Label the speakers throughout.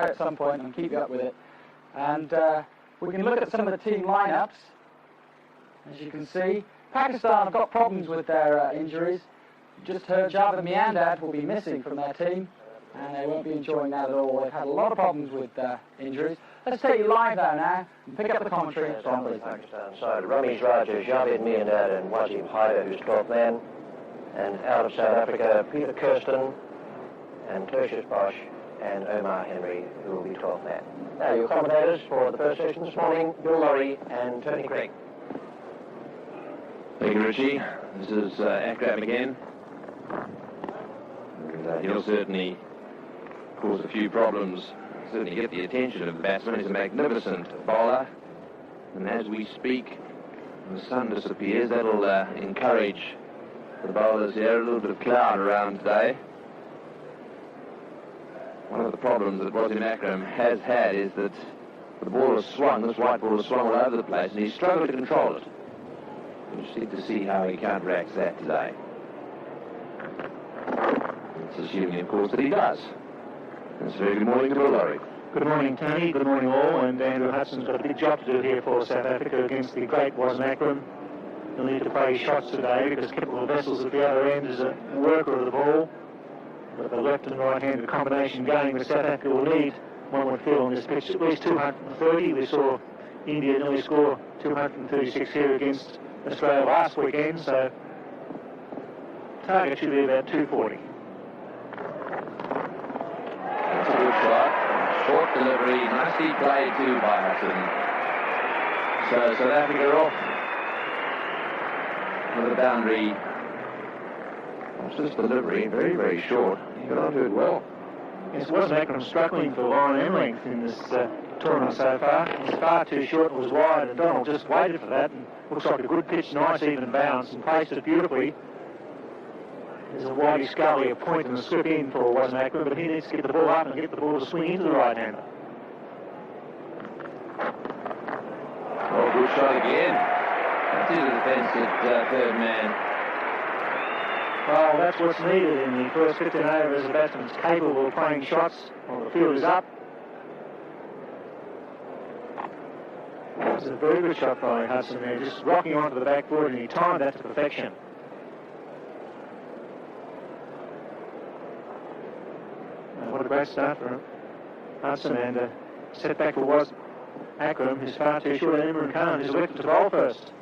Speaker 1: at some point and keep you up with it. And we can look at some of the team lineups. As you can see, Pakistan have got problems with their injuries. You just heard Javed Miandad will be missing from their team, and they won't be enjoying that at all. They've had a lot of problems with injuries. Let's take you live there now and pick up the commentary from
Speaker 2: Pakistan side. Ramesh Raja, Javed Miandad and Wazim Haider, who's 12th man. And out of South Africa, Peter Kirsten and Tertius Bosch and Omar Henry, who will be 12th man. Now your commentators for the first session this morning, Bill Laurie and Tony Craig.
Speaker 3: Thank you, Richie. This is Akram again. And he'll certainly cause a few problems, certainly get the attention of the batsman. He's a magnificent bowler. And as we speak, the sun disappears. That'll encourage the bowlers here. A little bit of cloud around today. One of the problems that Wasim Akram has had is that the ball has swung, this white ball has swung all over the place, and he's struggled to control it. We just need to see how he counteracts that today. It's assuming, of course, that he does. It's a very good morning to Bill Laurie.
Speaker 4: Good morning, Tony. Good morning, all. And Andrew Hudson's got a big job to do here for South Africa against the great Wasim Akram. He'll need to play shots today because Kipple Vessels at the other end is a worker of the ball. But the left and right-handed combination going that South Africa will need, one would feel on this pitch, at least 230. We saw India nearly score 236 here against Australia last weekend, so target should be about 240.
Speaker 3: That's a good shot. Short delivery, nicely played too by Hudson. So South Africa off with the boundary. Watch this delivery, very, very short. He got onto it well.
Speaker 4: Yes, Wasim Akram struggling for line and length in this tournament so far. He's far too short and was wide, and Donald just waited for that. And looks like a good pitch, nice even bounce, and placed it beautifully. There's a Whitey Scully, a point and a slip in for Wasim Akram, but he needs to get the ball up and get the ball to swing into the right-hander.
Speaker 3: Oh, good shot again. That's into the defence at third man.
Speaker 4: Well, that's what's needed in the first 15 overs. The batsman's capable of playing shots while the field is up. It's a very good shot by Hudson there, just rocking onto the back foot, and he timed that to perfection. What a great start for Hudson, and a setback for Wasim Akram, who's far too short, and Imran Khan, who's elected to bowl first.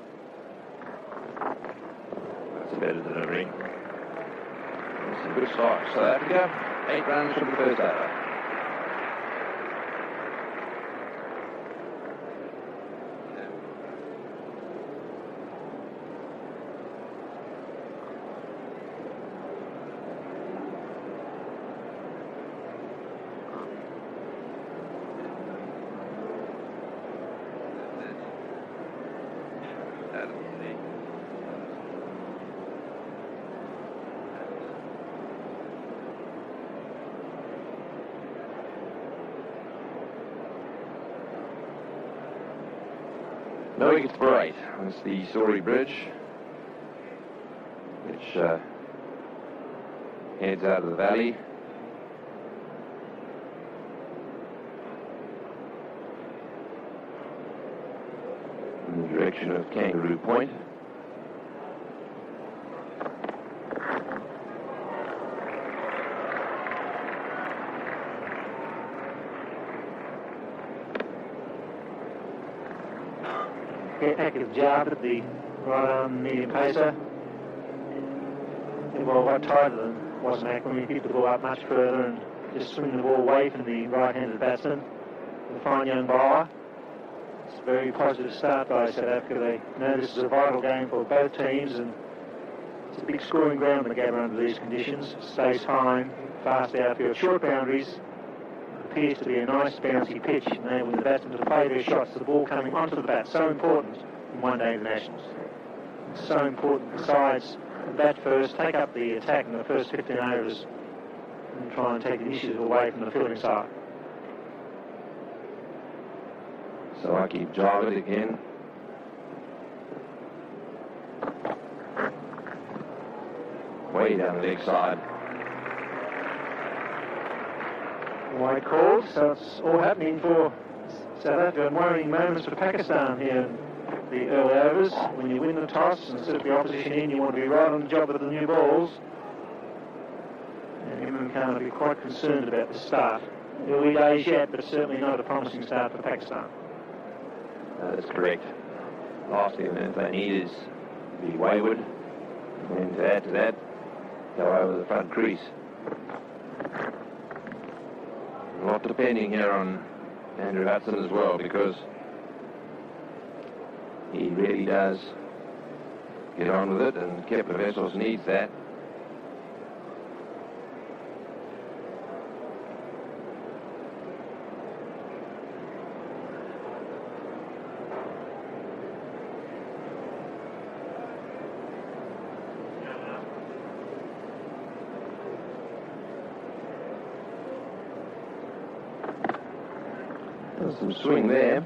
Speaker 3: That's a better delivery. It's a good start. South Africa, 8 runs from the first over. No wickets for 8. That's the Sori Bridge, which heads out of the valley. In the direction of Kangaroo Point.
Speaker 4: Active jab at the right arm medium pacer. Well, what tighter than Wasim Akram. He picked the ball up much further and just swing the ball away from the right-handed batsman. The fine young bowler. It's a very positive start by South Africa. They know this is a vital game for both teams, and it's a big scoring ground in the Gabba under these conditions. Stays fine, fast outfield, short boundaries. Appears to be a nice bouncy pitch, enabling the batsmen to play their shots, the ball coming onto the bat. So important in one-day internationals. It's so important the sides bat first, take up the attack in the first 15 overs and try and take the initiative away from the fielding side.
Speaker 3: So I keep Javed again. Way down the leg side.
Speaker 4: White called, so it's all happening for South Africa, and worrying moments for Pakistan here in the early overs. When you win the toss and set the opposition in, you want to be right on the job with the new balls. And Imran Khan will be quite concerned about the start. Early days yet, but certainly not a promising start for Pakistan.
Speaker 3: That's correct. Last thing they need is to be wayward, and to add to that, go over the front crease. A lot depending here on Andrew Hudson as well, because he really does get on with it, and Kepler Wessels needs that. Some swing there,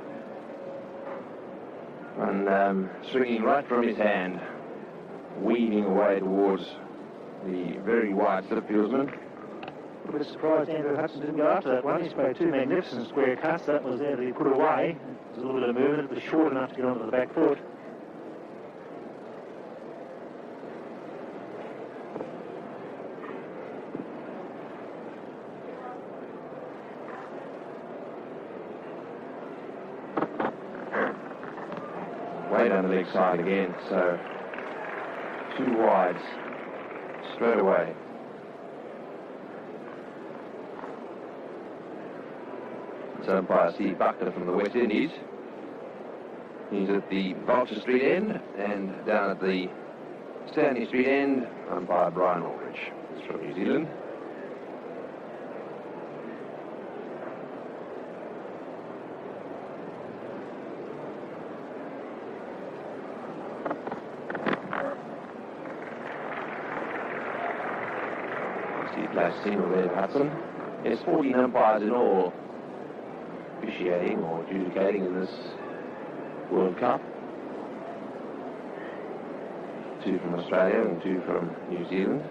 Speaker 3: and swinging right from his hand, weaving away towards the very wide slip fieldsman.
Speaker 4: A bit surprised Andrew Hudson didn't go after that one. He sprayed two magnificent square cuts. That was there to be put away. There's a little bit of movement. It was short enough to get onto the back foot.
Speaker 3: Way down the leg side again, so 2 wides straight away. It's umpire Steve Buckner from the West Indies. He's at the Vulture Street end, and down at the Stanley Street end, umpire Brian Aldridge. He's from New Zealand. Last single there to Hudson. There's 14 umpires in all officiating or adjudicating in this World Cup. 2 from Australia and 2 from New Zealand.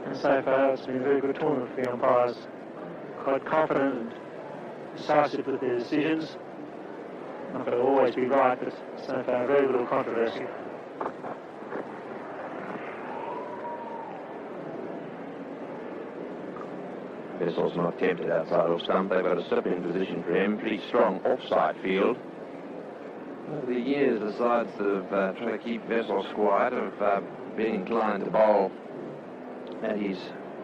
Speaker 4: And so far it's been a very good tournament for the umpires. Quite confident and decisive with their decisions. Not going to always be right, but so far very little controversy.
Speaker 3: Wessels not tempted outside off stump. They've got a slip-in position for him. Pretty strong offside field. Over the years, the sides that have tried to keep Wessels quiet have been inclined to bowl at his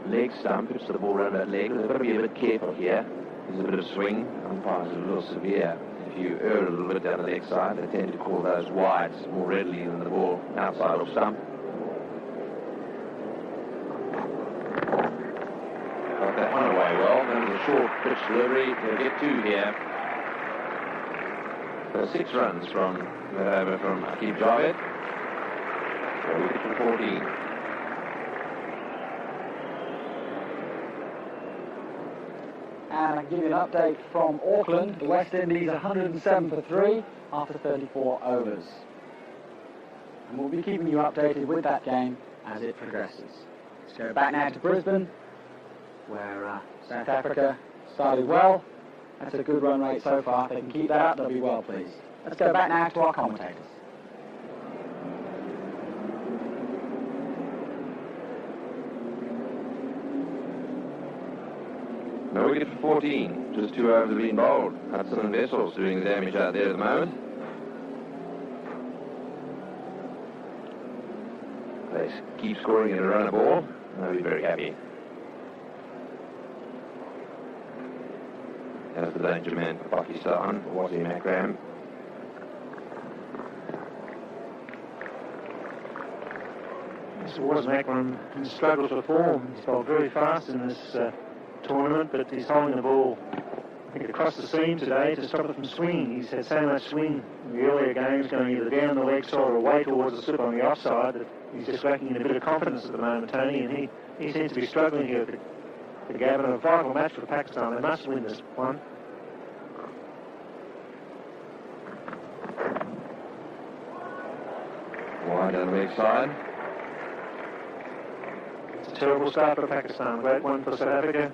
Speaker 3: leg stump. Puts the ball around that leg. They've got to be a bit careful here. There's a bit of swing. Umpires are a little severe. If you err a little bit down the leg side, they tend to call those wides more readily than the ball outside off stump. That one away well. That was a short pitch delivery. They'll get 2 here. So 6 runs from that over from Aqib Javed. So we get to 14.
Speaker 1: And I can give you an update from Auckland. The West Indies 107 for 3 after 34 overs. And we'll be keeping you updated with that game as it progresses. Let's go back now to Brisbane, where South Africa started well. That's a good run rate so far. If they can keep that up, they'll be well pleased. Let's go back now to our commentators.
Speaker 3: No wicket for 14. Just 2 overs have been bowled. Hudson and Wessels doing the damage out there at the moment. They keep scoring in a run of ball. They'll be very happy. That's the danger man for Pakistan, Wasim Akram.
Speaker 4: This was Akram in struggle for form. He's bowled very fast in this tournament, but he's holding the ball, I think, across the seam today to stop it from swinging. He's had so much swing in the earlier games, going either down the leg side or away towards the slip on the offside, that he's just lacking in a bit of confidence at the moment, Tony, and he seems to be struggling here for Gavin. A vital match for Pakistan. They must win this one.
Speaker 3: Wide down the leg side.
Speaker 4: terrible start for Pakistan, great one for South Africa.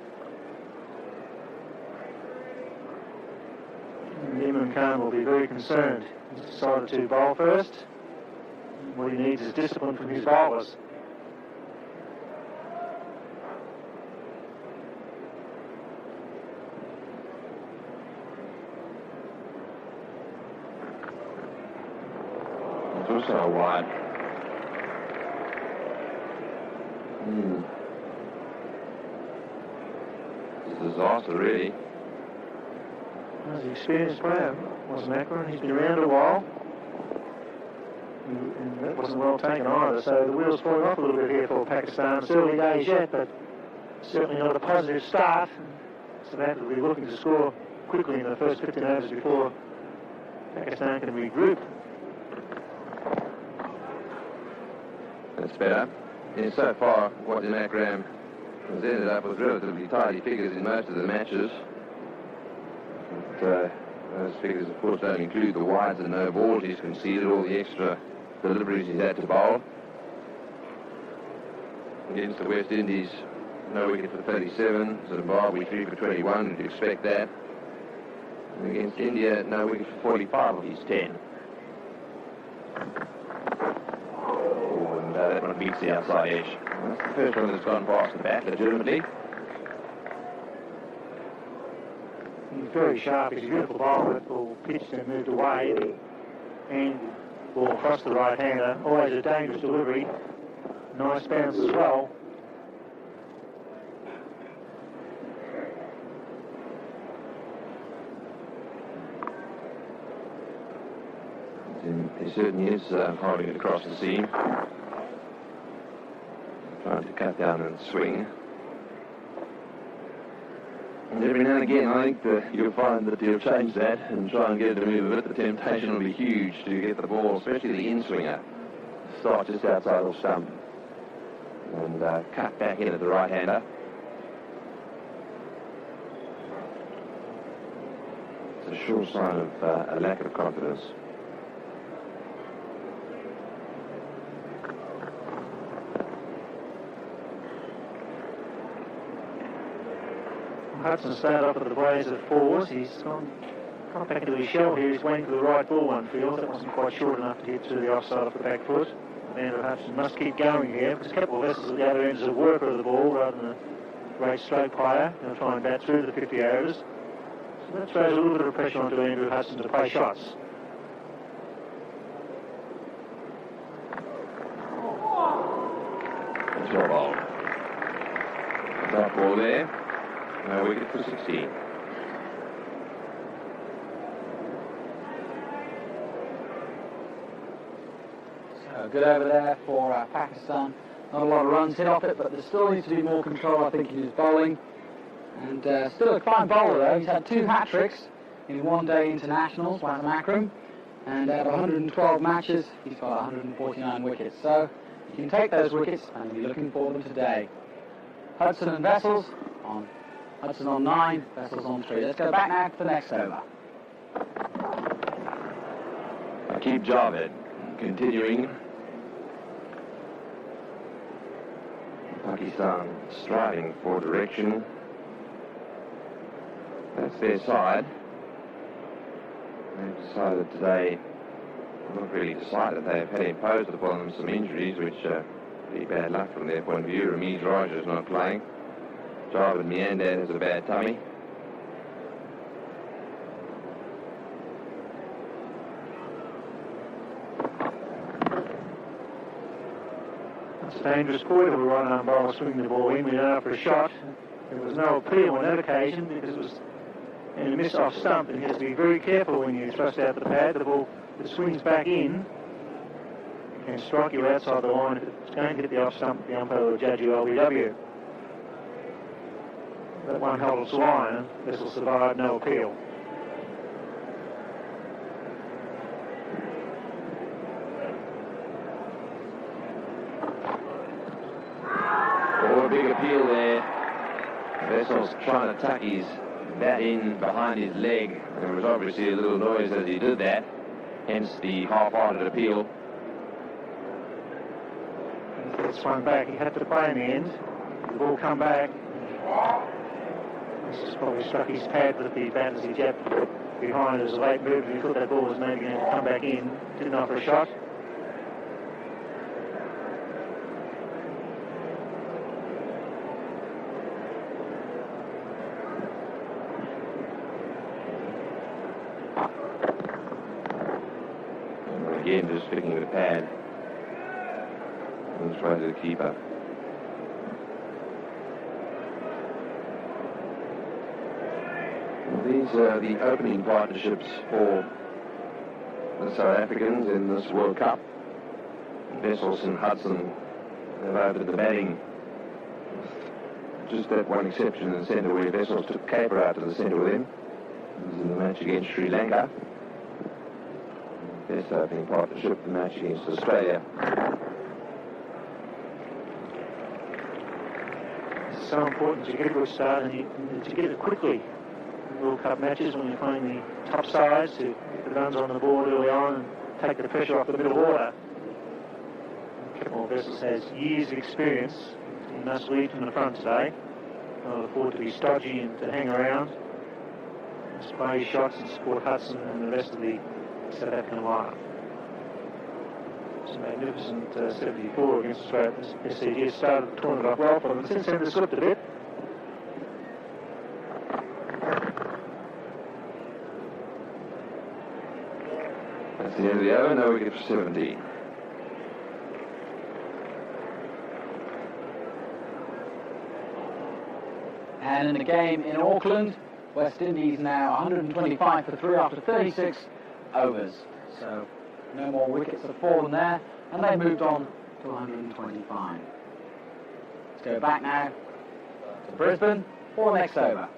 Speaker 4: Imran Khan will be very concerned. He's decided to bowl first. What he needs is discipline from his bowlers.
Speaker 3: It's also wide. It's a disaster, really.
Speaker 4: He's an experienced player, wasn't Akron? He's been around a while. And that wasn't well taken either, so the wheel's falling off a little bit here for Pakistan. It's early days yet, but certainly not a positive start. South Africa will be looking to score quickly in the first 15 overs before Pakistan can regroup.
Speaker 3: That's better. And so far, Wajid Akram has ended up with relatively tidy figures in most of the matches. But, those figures, of course, don't include the wides and no balls he's conceded, all the extra deliveries he's had to bowl. Against the West Indies, no wicket for 37. Zimbabwe 3 for 21. You'd expect that. And against India, no wicket for 45 of his 10. That one beats the outside edge. That's the first one that's gone past the bat, legitimately.
Speaker 4: He's very sharp. He's a beautiful bowler. That ball pitched and moved away. And ball across the right-hander. Always a dangerous delivery. Nice bounce as well.
Speaker 3: He certainly is holding it across the seam. Trying to cut down and swing. And every now and again, I think that you'll find that he'll change that and try and get it to move a bit. The temptation will be huge to get the ball, especially the in-swinger, start just outside the stump and cut back in at the right-hander. It's a sure sign of a lack of confidence.
Speaker 4: Hudson started off with the Blaze at 4s. He's gone back into his shell here. He's waiting for the right ball one field. That wasn't quite short enough to get to the offside of the back foot. Andrew Hudson must keep going here because a couple of vessels at the other end is a worker of the ball rather than a great stroke player. He'll try and bat through the 50 overs. So that throws a little bit of pressure onto Andrew Hudson to play shots.
Speaker 3: That's well bowled. Top ball there. No wicket for 16.
Speaker 1: So good over there for Pakistan. Not a lot of runs hit off it, but there still needs to be more control, I think, in his bowling. And still a fine bowler, though. He's had 2 hat-tricks in one-day internationals, Wajid Akram. And out of 112 matches, he's got 149 wickets. So you can take those wickets and be looking for them today. Hudson and Vessels on. Hudson on 9, Vessels on 3. Let's go back now to the next over.
Speaker 3: Keep Javed continuing. Pakistan striving for direction. That's their side. They've decided today, not really decided, they've had imposed upon them some injuries, which are pretty bad luck from their point of view. Ramiz Raja is not playing. Javed Miandad has a bad tummy.
Speaker 4: It's a dangerous ball to right arm bowler swinging the ball in. We know for a shot. There was no appeal on that occasion because it was in a miss off stump, and you have to be very careful when you thrust out the pad. The ball that swings back in can strike you outside the line. If it's going to hit the off stump, the umpire will judge you LBW. That one held its line. This will survive, no appeal.
Speaker 3: Oh, a big appeal there. Vessel's trying to tuck his bat in behind his leg. There was obviously a little noise as he did that, hence the half-hearted appeal.
Speaker 4: It swung back. He had to play in the end. the ball come back. This has probably struck his pad with the bat as he jabbed behind as a late move. He thought that ball was maybe going to come back in. Didn't offer a shot.
Speaker 3: Again, just picking the pad. And try to the keeper. These are the opening partnerships for the South Africans in this World Cup. Wessels and Hudson have opened the batting. Just that one exception in the centre where Wessels took Caper out to the centre with him. This is in the match against Sri Lanka. Best opening partnership, the match against Australia.
Speaker 4: It's so important to get a good start and to get it quickly. World Cup matches when you're playing the top sides to get the runs on the board early on and take the pressure off the middle order. Captain Wessels has years of experience. He must lead from the front today. Can't afford to be stodgy and to hang around. Display shots and support Hudson and the rest of the South African lineup. It's a magnificent 74 against Australia. SCG started the tournament off well for them. Since then, they slipped a bit.
Speaker 3: That's the end of the over. No wicket for 70.
Speaker 1: And in the game in Auckland, West Indies now 125 for 3 after 36 overs. So no more wickets have fallen there, and they've moved on to 125. Let's go back now to Brisbane for the next over.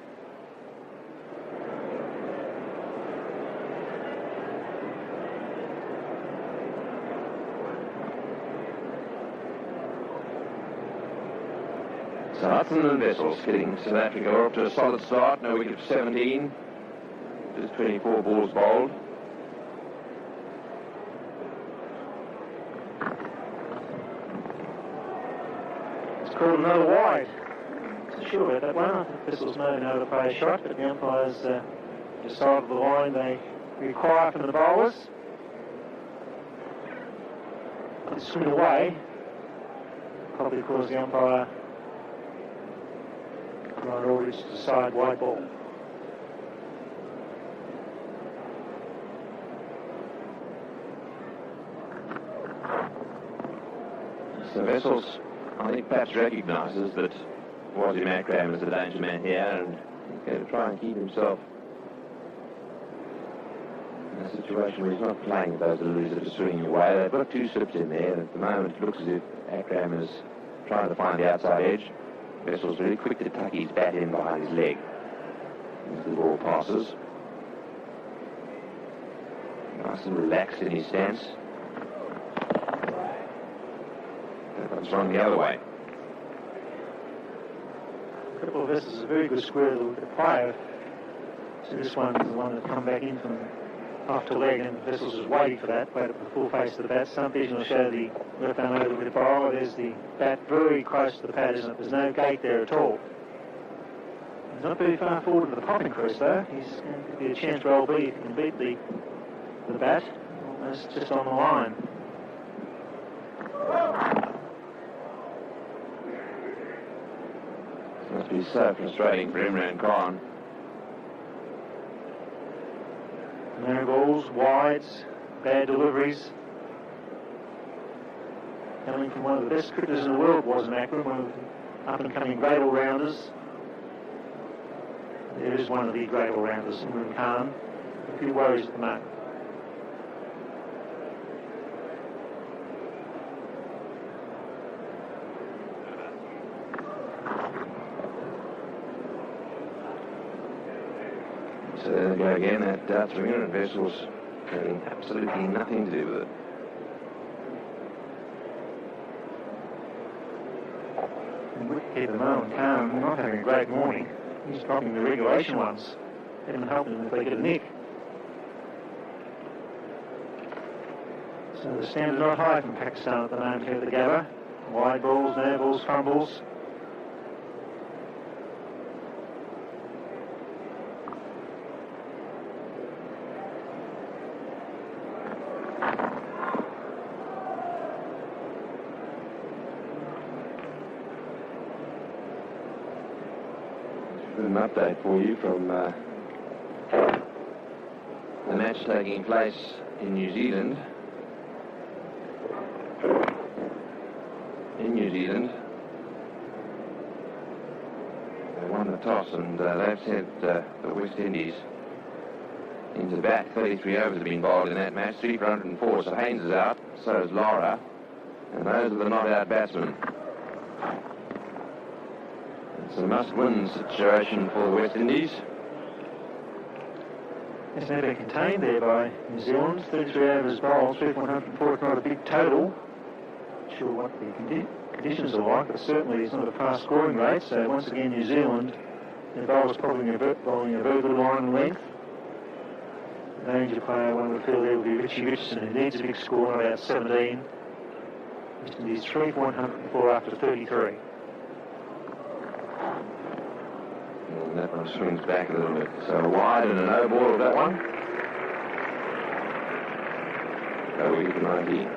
Speaker 3: So Hudson and Wessels getting South Africa off to a solid start. No wicket for 17. Just 24 balls bowled.
Speaker 4: It's called another wide. Not sure about that one. I think Wessels may have known to play a shot, but the umpires decided the line they require from the bowlers. It's swing away. Probably because the umpire Ryan Aldridge to decide wide ball.
Speaker 3: So Wessels, I think, perhaps recognises that Wazim Akram is the danger man here, and he's going to try and keep himself in a situation where he's not playing with those deliveries that are swinging away. They've got 2 slips in there, and at the moment it looks as if Akram is trying to find the outside edge. Wessels really quick to tuck his bat in behind his leg as the ball passes. Nice and relaxed in his stance. That one's run the other way.
Speaker 4: Cripple Wessels is a very good square player. So this one is the one that come back in from after leg, and Wessels is waiting for that, waited for the full face of the bat. Some vision will show the left arm over with the bowler. There's the bat very close to the pad, isn't it? There's no gate there at all. He's not very far forward to the popping crease though. He's going to be a chance for LB if he can beat the bat. Almost just on the line.
Speaker 3: It must be so frustrating for Imran Khan.
Speaker 4: No balls, wides, bad deliveries. Coming from one of the best cricketers in the world, Wazim Akram, one of the up-and-coming great all-rounders. There is one of the great all-rounders, Imran Khan. A few worries at the moment.
Speaker 3: So there they go again, that dart swinger, and Wessels having absolutely nothing to do with it.
Speaker 4: Keep them on. Khan not having a great morning. He's dropping the regulation ones. Even helping them if they get a nick. So the standard not high from Pakistan at the moment here at the Gabba. Wide balls, no balls, fumbles.
Speaker 3: An update for you from the match taking place in New Zealand. They won the toss and they've sent the West Indies into bat. 33 overs have been bowled in that match, 3 for 104. So Haynes is out, so is Lara, and those are the not-out batsmen. It's a must-win situation for the West Indies.
Speaker 4: It's now been contained there by New Zealand. 33 overs bowled, 3 for 104. It's not a big total. Not sure what the conditions are like, but certainly it's not a fast scoring rate. So once again, New Zealand, their bowlers probably bowling a very good line and length. The danger player, one would feel there would be Richie Richardson, who needs a big score, not about 17. West Indies 3 for 104 after 33.
Speaker 3: And that one swings back a little bit. So wide and a no ball of that one. So we get to 19.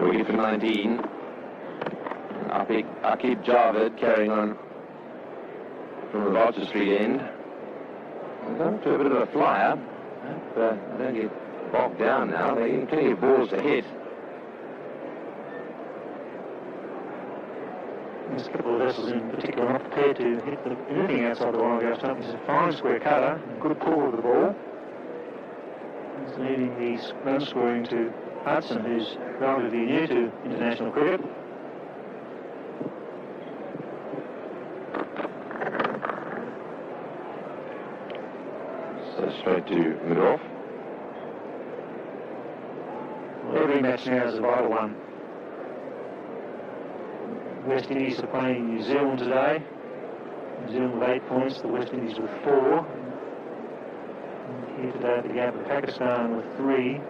Speaker 3: We get to 19. Aqib Javed carrying on from the Roger Street end. Up to a bit of a flyer. But they don't get bogged down now. They're getting plenty of balls to hit.
Speaker 4: There's a couple of vessels in particular not prepared to hit anything outside the Wild stump. It's a fine square cutter, good pull of the ball. It's leading the run scoring to Hudson, who's relatively new to international cricket.
Speaker 3: So straight to mid-off.
Speaker 4: Well, every match now is a vital one. West Indies are playing New Zealand today. New Zealand with 8 points, the West Indies with 4. And here today at the gap with Pakistan with 3.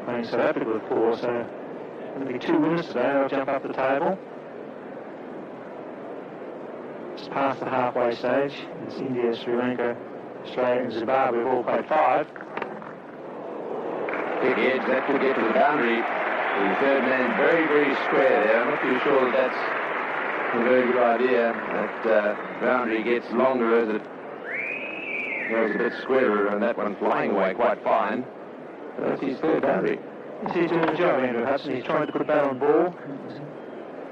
Speaker 4: Playing South Africa with 4, so there'll be 2 winners today. They'll jump up the table. Just past the halfway stage. It's India, Sri Lanka, Australia and Zimbabwe have all played 5.
Speaker 3: Big edge, that could get to the boundary. The third man very, very square there. I'm not too sure that that's a very good idea. That boundary gets longer as it goes a bit squarer, and that one flying away quite fine. That's his third boundary.
Speaker 4: He's doing a job, Andrew Hudson. He's trying to put a bat on ball.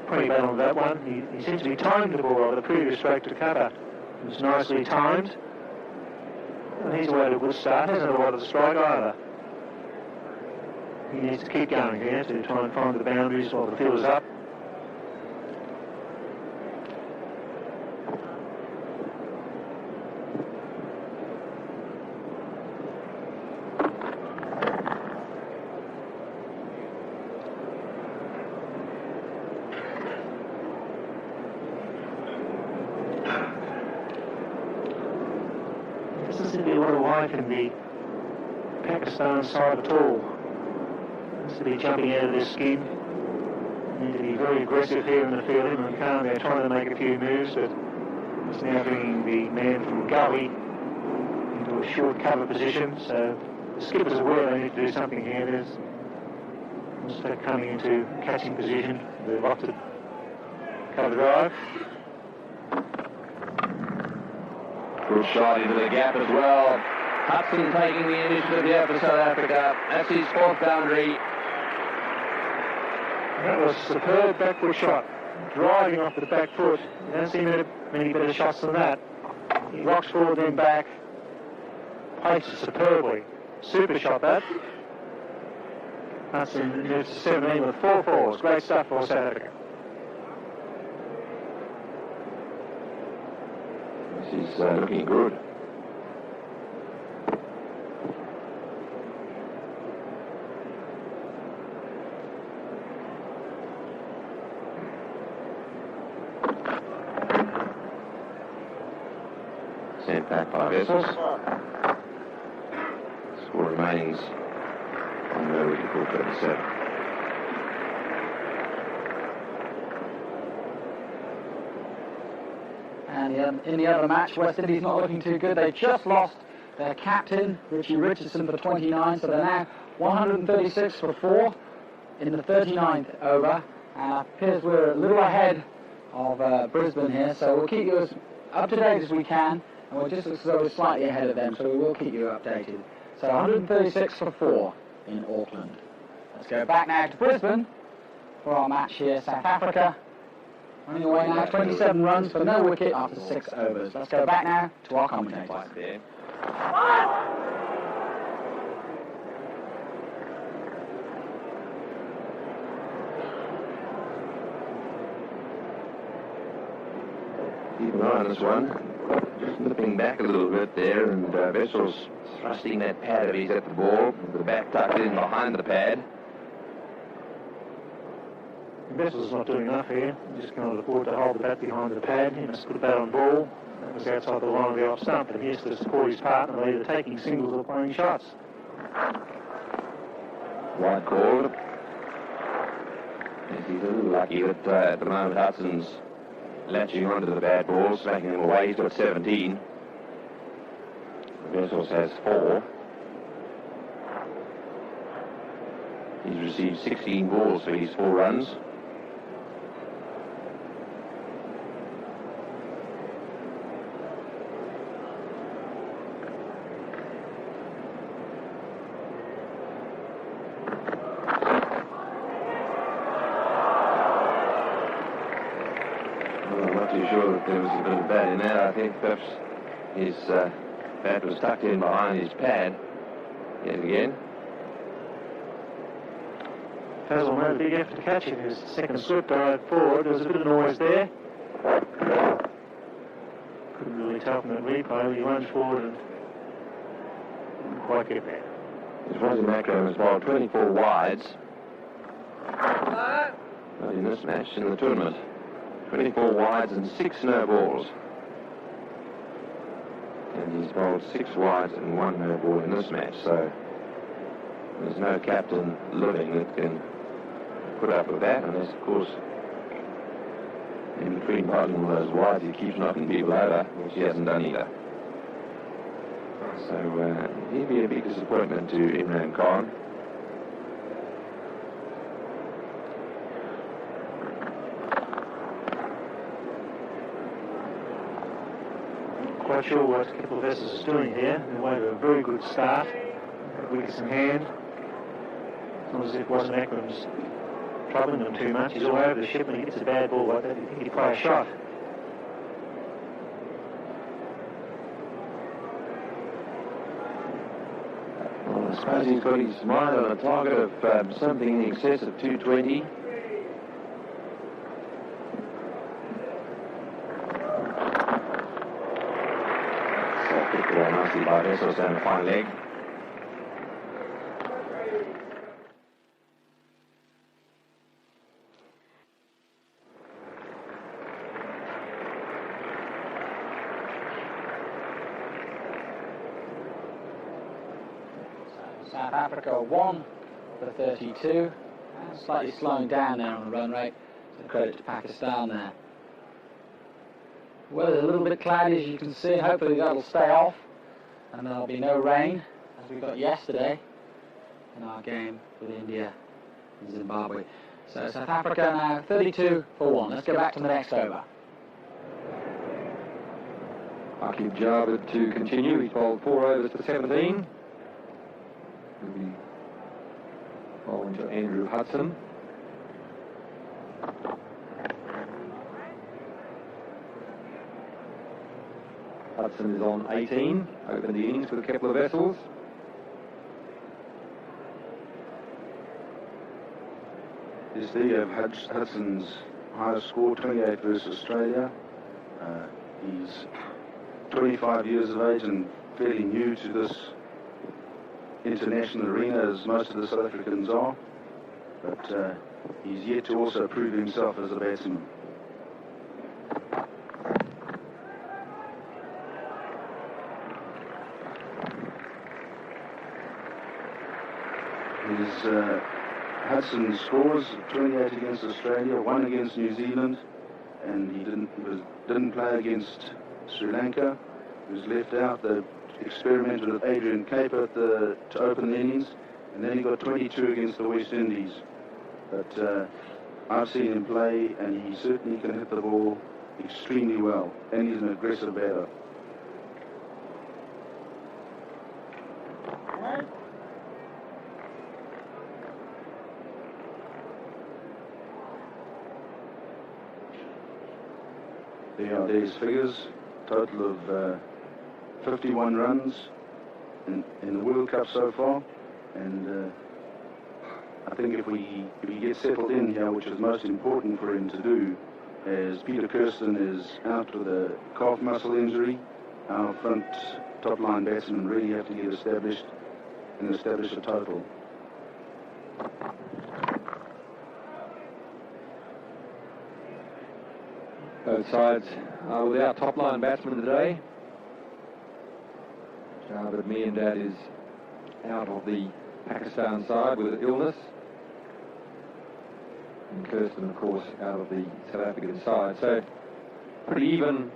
Speaker 4: Pretty bat on that one. He seems to be timed the ball over the previous stroke to cover. It was nicely timed. And he's away to a good start. Hasn't had a lot of the strike either. He needs to keep going here to try and find the boundaries while the field is up. In the Pakistan side at all. Seems to be jumping out of their skin. Need to be very aggressive here in the field. Imran Khan, they're trying to make a few moves, but it's now bringing the man from Gully into a short cover position. So the skipper's aware they need to do something here. There's Mustaq coming into catching position. The lofted cover drive.
Speaker 3: Good shot into the gap as well. Hudson taking the initiative here for South Africa. That's his 4th boundary.
Speaker 4: That was a superb backward shot. Driving off the back foot. You don't see many better shots than that. He rocks forward then back. Places superbly. Super shot that. Hudson moves to 17 with 4 fours. Great stuff for South Africa.
Speaker 3: This is looking good. Sent back by Vessels. Score remains on the wicket for 37.
Speaker 1: And in the other match, West Indies not looking too good. They just lost their captain, Richie Richardson, for 29, so they're now 136 for 4 in the 39th over. And it appears we're a little ahead of Brisbane here, so we'll keep you as up to date as we can, and we'll just as though we're slightly ahead of them, so we will keep you updated. So 136 for 4 in Auckland. Let's go back now to Brisbane for our match here, South Africa. Running away now, 27 runs for no wicket after 6 overs. Let's go back now to our commentators.
Speaker 3: There. Keep an eye on this one. Just nipping back a little bit there, and Vessels thrusting that pad of his at the ball, with the back tucked in behind the pad.
Speaker 4: Vessels not doing enough here. He just cannot afford to hold the bat behind the pad. He must put the bat on ball. That was outside the line of the off stump, and he has to support his partner by either taking singles or playing shots.
Speaker 3: Wide call. Yes, he's a little lucky that at the moment Hudson's latching onto the bad ball, smacking them away. He's got 17. Vessels has 4. He's received 16 balls for his 4 runs. There was a bit of bat in there. I think perhaps his bat was tucked in behind his pad yet again.
Speaker 4: Fazal made a big effort to catch it. His second swoop dived forward. There was a bit of noise there. Couldn't really tell from that replay. He lunged forward and didn't quite get there.
Speaker 3: His Rosie Macro has bowled 24 wides. Not in this match, in the tournament. 24 wides and 6 no balls. And he's bowled 6 wides and 1 no ball in this match, so there's no captain living that can put up with that, unless, of course, in between bowling all those wides, he keeps knocking people over, which he hasn't done either. So he'd be a big disappointment to Imran Khan.
Speaker 4: Quite sure what Kepler Vessels is doing here. They made a very good start. Wickets in hand. It's not as if it wasn't Akram's troubling them too much. He's all over the ship when he gets a bad ball like that. You think he'd play a shot.
Speaker 3: Well, I suppose he's got his mind on a target of something in excess of 220. Nicely by Vessels down the fine leg.
Speaker 1: South Africa 1 for 32, and slightly slowing down there on the run rate. So credit to Pakistan there. Weather's a little bit cloudy, as you can see. Hopefully that'll stay off, and there'll be no rain, as we got yesterday in our game with India and Zimbabwe. So South Africa now 32 for 1. Let's go back to the next over.
Speaker 5: Aqib Javed to continue. He's bowled 4 overs for 17. He'll be bowling to Andrew Hudson. Hudson is on 18, opened the innings for the Kepler Vessels.
Speaker 6: Is the Hudson's highest score, 28 versus Australia. He's 25 years of age and fairly new to this international arena, as most of the South Africans are. But he's yet to also prove himself as a batsman. His Hudson scores 28 against Australia, 1 against New Zealand, and he didn't play against Sri Lanka. He was left out. They experimented with Adrian Caper to open the innings, and then he got 22 against the West Indies. But I've seen him play, and he certainly can hit the ball extremely well, and he's an aggressive batter. There are his figures, total of 51 runs in the World Cup so far, and I think if he gets settled in here, which is most important for him to do, as Peter Kirsten is out with a calf muscle injury, our front top line batsmen really have to get established and establish a total.
Speaker 5: Both sides are without top-line batsmen today. Javed Miandad is out of the Pakistan side with illness. And Kirsten, of course, out of the South African side. So, pretty even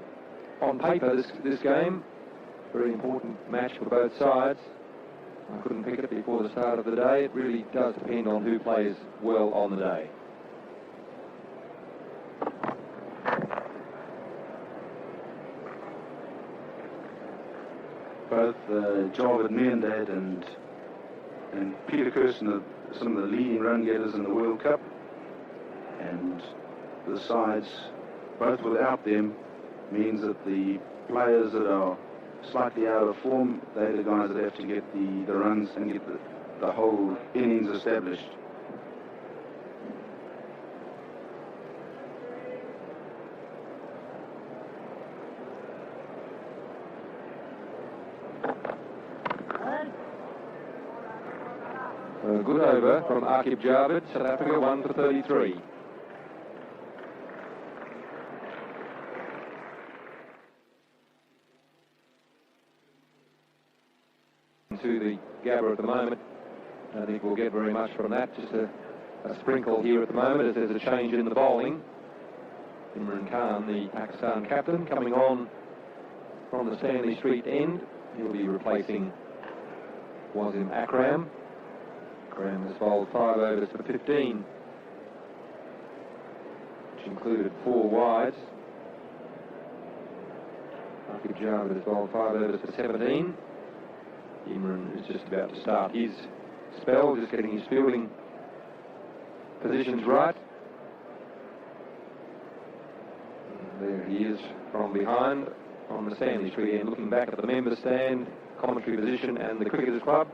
Speaker 5: on paper, this game. Very important match for both sides. I couldn't pick it before the start of the day. It really does depend on who plays well on the day.
Speaker 6: Both Javed Miandad and Peter Kirsten are some of the leading run getters in the World Cup, and the sides, both without them, means that the players that are slightly out of form, they're the guys that have to get the runs and get the whole innings established.
Speaker 5: A good over from Aqib Javed, South Africa 1 for 33. To the Gabba at the moment. I don't think we'll get very much from that. Just a sprinkle here at the moment as there's a change in the bowling. Imran Khan, the Pakistan captain, coming on from the Stanley Street end. He'll be replacing Wasim Akram. Akram has bowled 5 overs for 15, which included 4 wides. Aqib Javed has bowled 5 overs for 17. Imran is just about to start his spell, just getting his fielding positions right. And there he is from behind on the Stanley Street end, looking back at the member stand, commentary position and the Cricketers Club.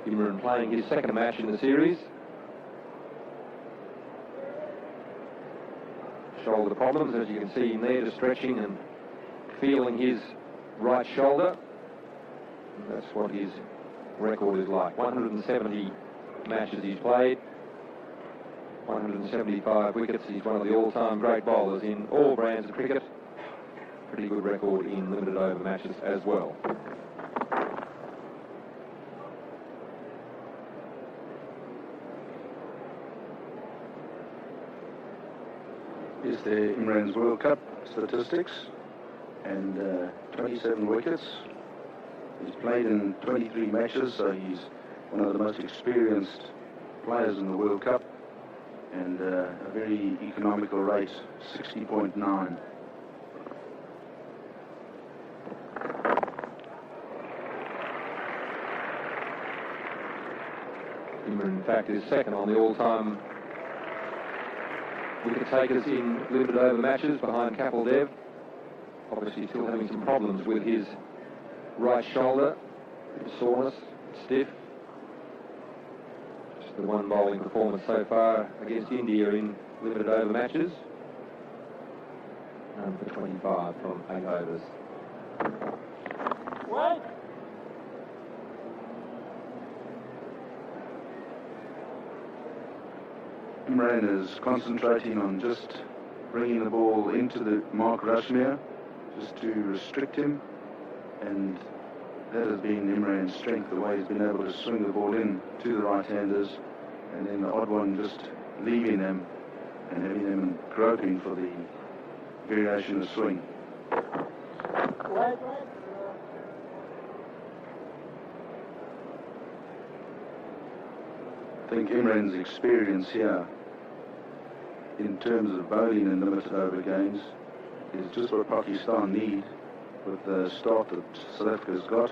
Speaker 5: Imran playing his second match in the series. Shoulder problems, as you can see him there, just stretching and feeling his right shoulder. And that's what his record is like. 170 matches he's played, 175 wickets. He's one of the all-time great bowlers in all brands of cricket. Pretty good record in limited over matches as well.
Speaker 6: Is the Imran's World Cup statistics, and 27 wickets. He's played in 23 matches, so he's one of the most experienced players in the World Cup, and a very economical rate, 60.9.
Speaker 5: Imran, in fact, is second on the all-time wicket takers in limited over matches behind Kapil Dev. Obviously still having some problems with his right shoulder, soreness, stiff. Just the one bowling performance so far against India in limited over matches. And for 25 from 8 overs.
Speaker 7: What?
Speaker 6: Imran is concentrating on just bringing the ball into the Mark Rushmere, just to restrict him, and that has been Imran's strength, the way he's been able to swing the ball in to the right-handers, and then the odd one just leaving them and having them groping for the variation of swing. I think Imran's experience here in terms of bowling in limited over games is just what Pakistan need with the start that South Africa's got.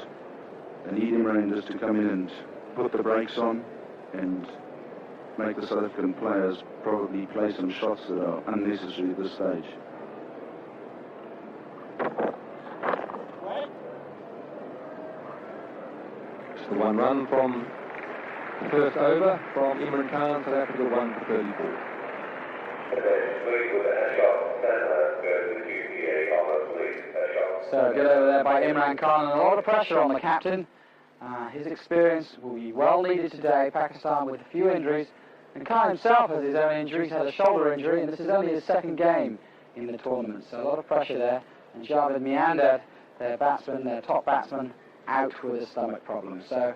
Speaker 6: They need Imran just to come in and put the brakes on and make the South African players probably play some shots that are unnecessary at this stage.
Speaker 5: Just the one run from the first over from Imran Khan, South Africa 1 for 34.
Speaker 1: So good over there by Imran Khan, and a lot of pressure on the captain. His experience will be well needed today. Pakistan with a few injuries, and Khan himself has his own injuries, had a shoulder injury, and this is only his second game in the tournament. So a lot of pressure there. And Javed Miander, their batsman, their top batsman, out with a stomach problem. So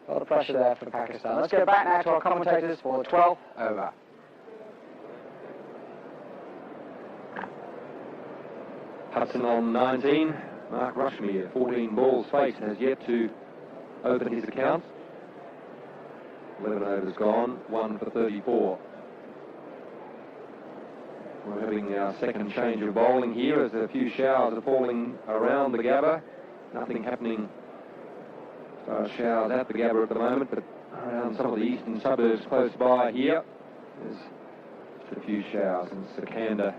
Speaker 1: a lot of pressure there for Pakistan. Let's go back now to our commentators for the 12th over.
Speaker 5: Hudson on 19, Mark Rushmere, 14 balls faced, has yet to open his account. 11 overs gone, 1 for 34. We're having our second change of bowling here as a few showers are falling around the Gabba. Nothing happening as far as showers at the Gabba at the moment, but around some of the eastern suburbs close by here, there's just a few showers in Sikandar.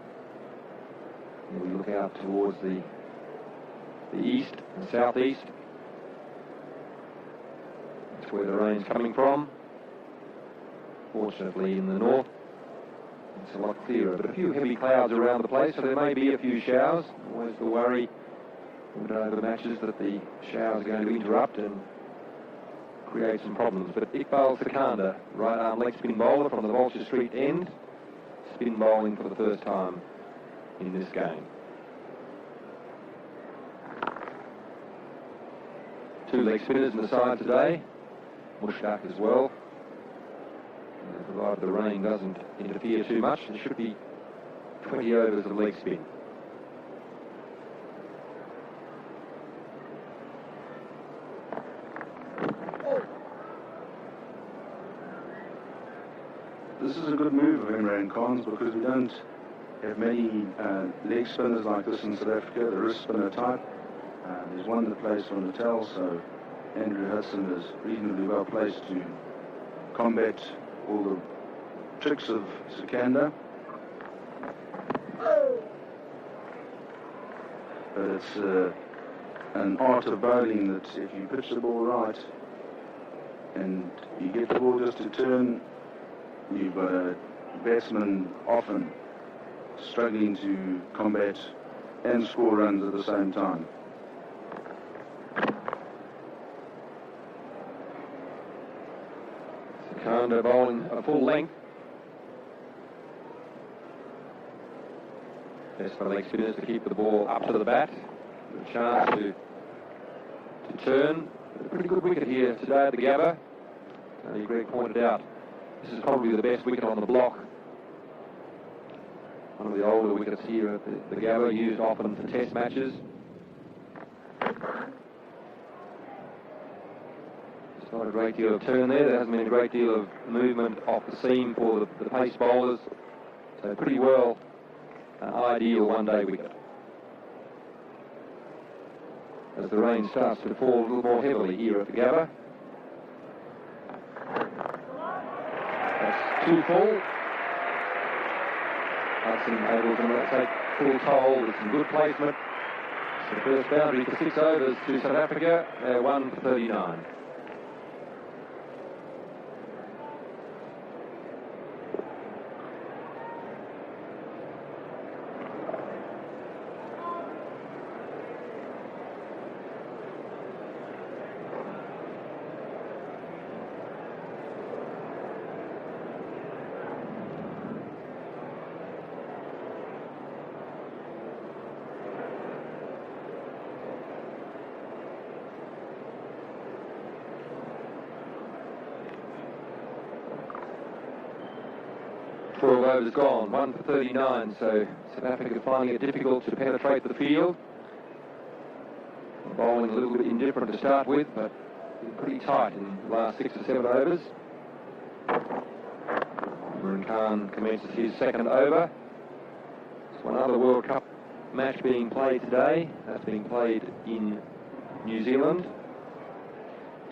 Speaker 5: And we look out towards the east and southeast. That's where the rain's coming from. Fortunately, in the north, it's a lot clearer, but a few heavy clouds around the place, so there may be a few showers. Always the worry over the matches that the showers are going to interrupt and create some problems. But Iqbal Sikandar, right arm leg spin bowler from the Vulture Street end, spin bowling for the first time in this game. Two leg spinners in the side today, Mushtaq as well. And provided the rain doesn't interfere too much, there should be 20 overs of leg spin.
Speaker 6: This is a good move of Imran Khan's because we don't have many leg spinners like this in South Africa, the wrist spinner type. There's one that plays for Natal, so Andrew Hudson is reasonably well placed to combat all the tricks of Sikandar. But it's an art of bowling that if you pitch the ball right and you get the ball just to turn, you've got a batsman often struggling to combat and score runs at the same time.
Speaker 5: Sikandar bowling a full length. Best for leg spinners to keep the ball up to the bat. A chance to turn. A pretty good wicket here today at the Gabba. Greg pointed out this is probably the best wicket on the block. One of the older wickets here at the Gabba, used often for test matches. There's not a great deal of turn there. There hasn't been a great deal of movement off the seam for the pace bowlers. So pretty well an ideal one-day wicket. As the rain starts to fall a little more heavily here at the Gabba. That's 2 full. Hudson able to take full toll with some good placement. It's the first boundary for 6 overs to South Africa. They're 1 for 39. 12 overs gone, 1 for 39, so South Africa finding it difficult to penetrate the field. Bowling a little bit indifferent to start with, but pretty tight in the last 6 or 7 overs. Imran Khan commences his second over. There's one other World Cup match being played today. That's being played in New Zealand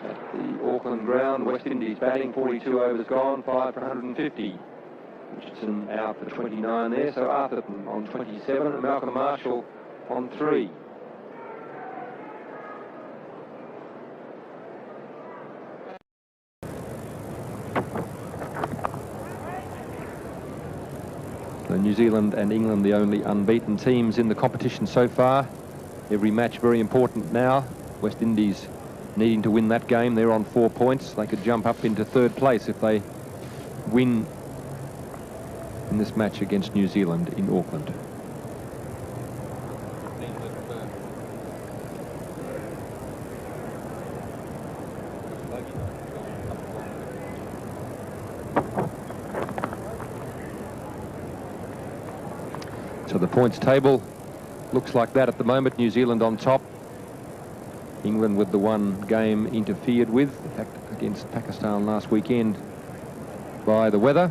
Speaker 5: at the Auckland ground. West Indies batting, 42 overs gone, 5 for 150. Richardson out for 29 there, so Arthurton on 27 and Malcolm Marshall on 3. So New Zealand and England the only unbeaten teams in the competition so far. Every match very important now. West Indies needing to win that game. They're on 4 points. They could jump up into 3rd place if they win in this match against New Zealand in Auckland. So the points table looks like that at the moment. New Zealand on top. England with the one game interfered with, in fact, against Pakistan last weekend by the weather.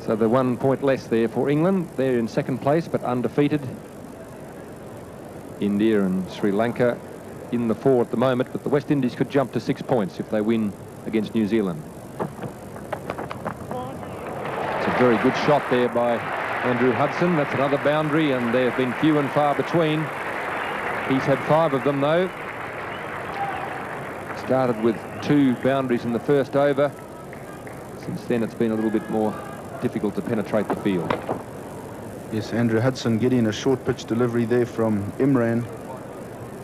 Speaker 5: So the 1 point less there for England. They're in 2nd place, but undefeated. India and Sri Lanka in the 4 at the moment, but the West Indies could jump to 6 points if they win against New Zealand. It's a very good shot there by Andrew Hudson. That's another boundary, and they've been few and far between. He's had 5 of them, though. Started with 2 boundaries in the first over. Since then, it's been a little bit more difficult to penetrate the field.
Speaker 6: Yes, Andrew Hudson getting a short pitch delivery there from Imran,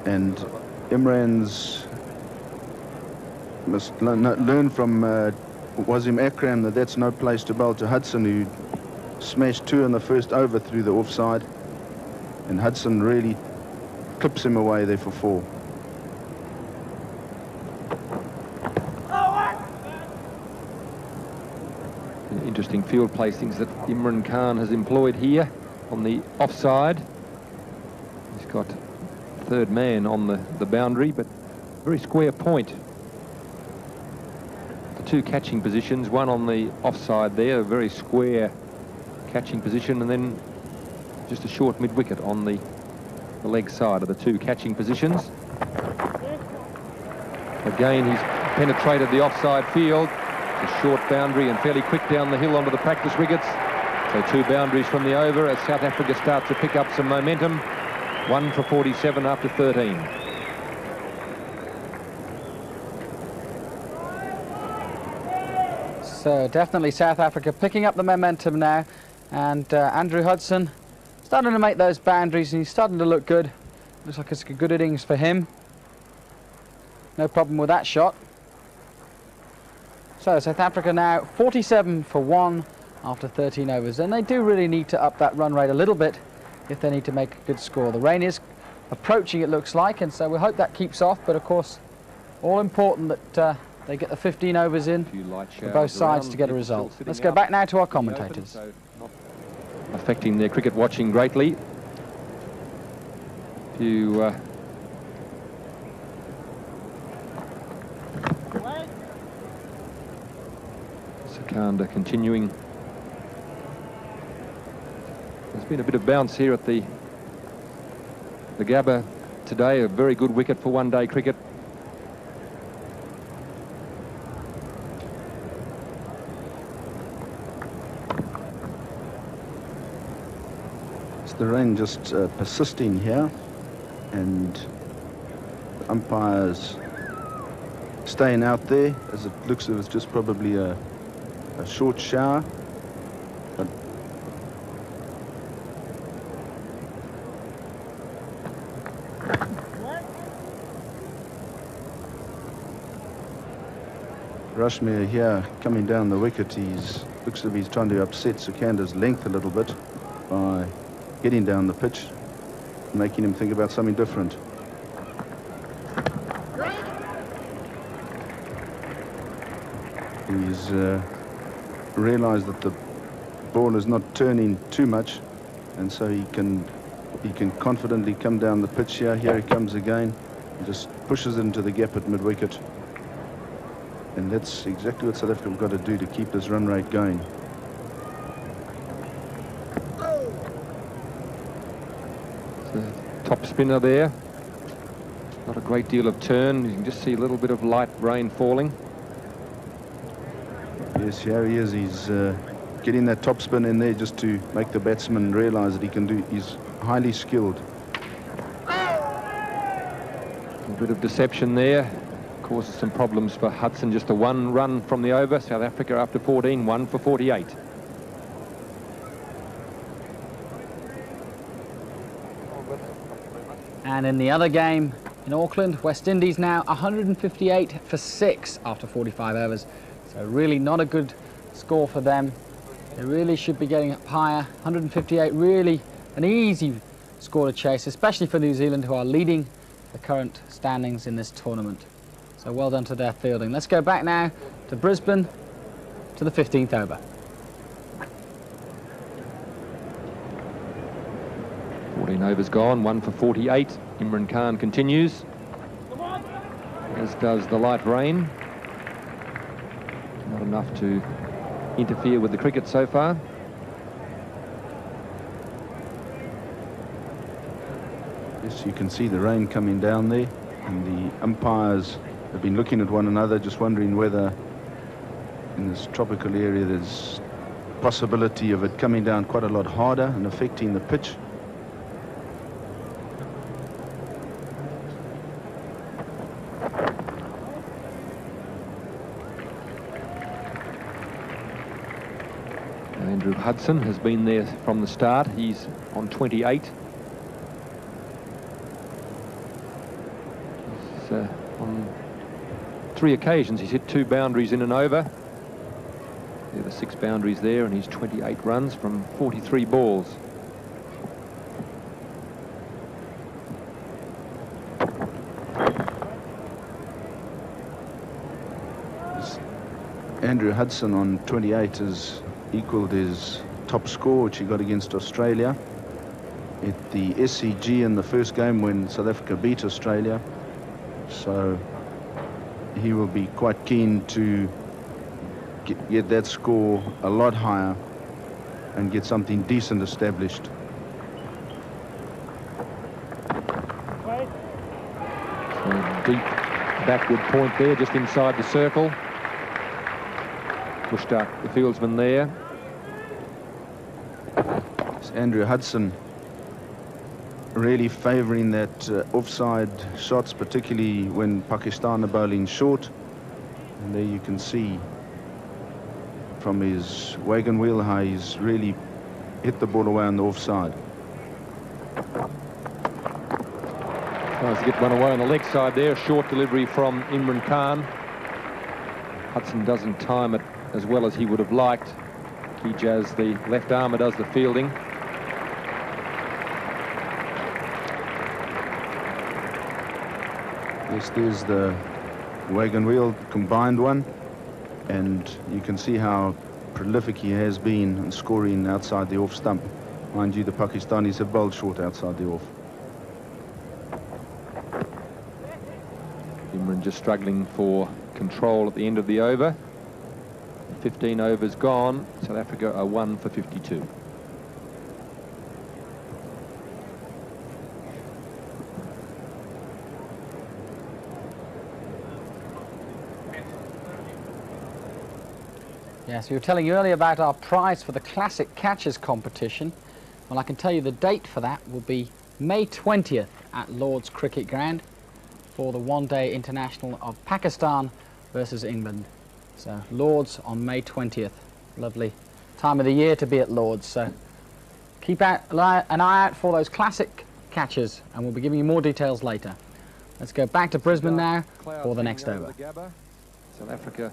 Speaker 6: and Imran's must learn from Wasim Akram that that's no place to bowl to Hudson, who smashed 2 in the first over through the offside, and Hudson really clips him away there for 4.
Speaker 5: Interesting field placings that Imran Khan has employed here on the offside. He's got 3rd man on the boundary, but very square point. The 2 catching positions, one on the offside there, a very square catching position, and then just a short mid-wicket on the leg side of the 2 catching positions. Again, he's penetrated the offside field. It's a short boundary and fairly quick down the hill onto the practice wickets. So 2 boundaries from the over as South Africa start to pick up some momentum. 1 for 47 after 13.
Speaker 1: So definitely South Africa picking up the momentum now, and Andrew Hudson starting to make those boundaries, and he's starting to look good. Looks like it's a good innings for him. No problem with that shot. So South Africa now 47 for 1 after 13 overs, and they do really need to up that run rate a little bit if they need to make a good score. The rain is approaching, it looks like, and so we hope that keeps off, but of course all important that they get the 15 overs in for both sides to get a result. Let's go back now to our commentators.
Speaker 5: Affecting their cricket watching greatly. Few Sikandar continuing. There's been a bit of bounce here at the Gabba today. A very good wicket for one-day cricket.
Speaker 6: It's the rain just persisting here, and the umpires staying out there, as it looks as if it's just probably a short shower. But Rashmir here coming down the wicket, looks as if he's trying to upset Sikandar's length a little bit by getting down the pitch, making him think about something different. He's realize that the ball is not turning too much, and so he can confidently come down the pitch here. Here he comes again, and just pushes into the gap at mid-wicket. And that's exactly what South Africa have got to do to keep this run rate going.
Speaker 5: The top spinner there. Not a great deal of turn. You can just see a little bit of light rain falling.
Speaker 6: Yes, here he is. He's getting that top spin in there just to make the batsman realize that he can do. He's highly skilled.
Speaker 5: A bit of deception there. Causes some problems for Hudson. Just a 1 run from the over. South Africa after 14, 1 for 48.
Speaker 1: And in the other game in Auckland, West Indies now 158 for 6 after 45 overs. So really not a good score for them. They really should be getting up higher. 158, really an easy score to chase, especially for New Zealand, who are leading the current standings in this tournament. So well done to their fielding. Let's go back now to Brisbane, to the 15th over.
Speaker 5: 14 overs gone, 1 for 48. Imran Khan continues, as does the light rain. Not enough to interfere with the cricket so far.
Speaker 6: Yes, you can see the rain coming down there, and the umpires have been looking at one another, just wondering whether in this tropical area there's possibility of it coming down quite a lot harder and affecting the pitch.
Speaker 5: Andrew Hudson has been there from the start. He's on 28. He's, on 3 occasions he's hit 2 boundaries in an over. There are the 6 boundaries there, and he's 28 runs from 43 balls.
Speaker 6: Andrew Hudson on 28 has equalled his top score, which he got against Australia at the SCG in the first game when South Africa beat Australia. So he will be quite keen to get that score a lot higher and get something decent established.
Speaker 5: So deep backward point there, just inside the circle. Pushed up the fieldsman there.
Speaker 6: It's Andrew Hudson really favouring that offside shots, particularly when Pakistan are bowling short. And there you can see from his wagon wheel how he's really hit the ball away on the offside.
Speaker 5: Tries to get one away on the leg side there. Short delivery from Imran Khan. Hudson doesn't time it as well as he would have liked. Kijaz, the left armour, does the fielding.
Speaker 6: Yes, there's the wagon wheel, combined one, and you can see how prolific he has been in scoring outside the off stump. Mind you, the Pakistanis have bowled short outside the off.
Speaker 5: Imran just struggling for control at the end of the over. 15 overs gone. South Africa are 1 for 52.
Speaker 1: Yes, we were telling you earlier about our prize for the Classic Catches competition. Well, I can tell you the date for that will be May 20th at Lord's Cricket Ground for the one-day international of Pakistan versus England. So Lord's on May 20th. Lovely time of the year to be at Lord's. So keep an eye out for those classic catches, and we'll be giving you more details later. Let's go back to Brisbane now for the next over.
Speaker 5: South Africa.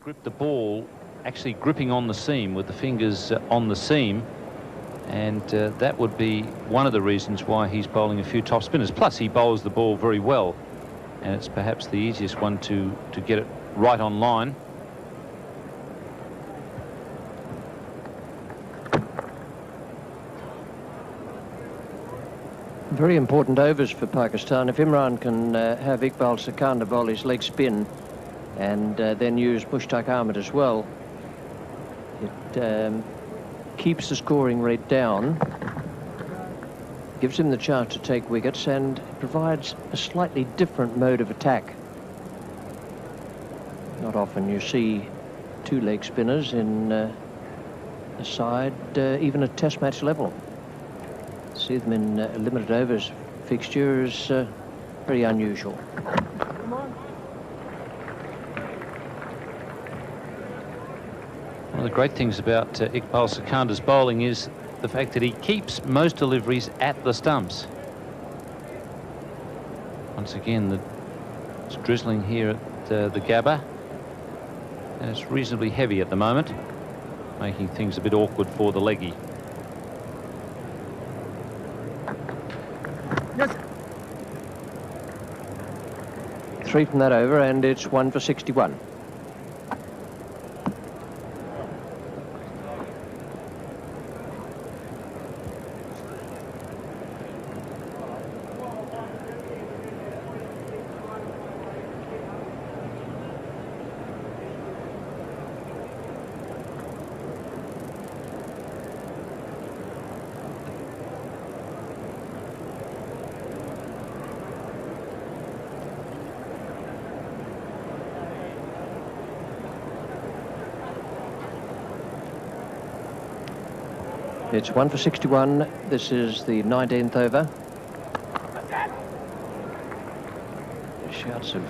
Speaker 7: Grip the ball, actually gripping on the seam with the fingers on the seam, And that would be one of the reasons why he's bowling a few top spinners. Plus, he bowls the ball very well, and it's perhaps the easiest one to get it right on line.
Speaker 8: Very important overs for Pakistan. If Imran can have Iqbal Sikandar bowl his leg spin and then use Mushtaq Ahmed as well, it keeps the scoring rate down, gives him the chance to take wickets, and provides a slightly different mode of attack. Not often you see two leg spinners in a side, even at test match level. See them in a limited overs fixture is very unusual.
Speaker 7: One of the great things about Iqbal Sikandar's bowling is the fact that he keeps most deliveries at the stumps. Once again, it's drizzling here at the Gabba, and it's reasonably heavy at the moment, making things a bit awkward for the leggy.
Speaker 8: Three from that over, and it's 1 for 61. It's 1 for 61. This is the 19th over. Shouts of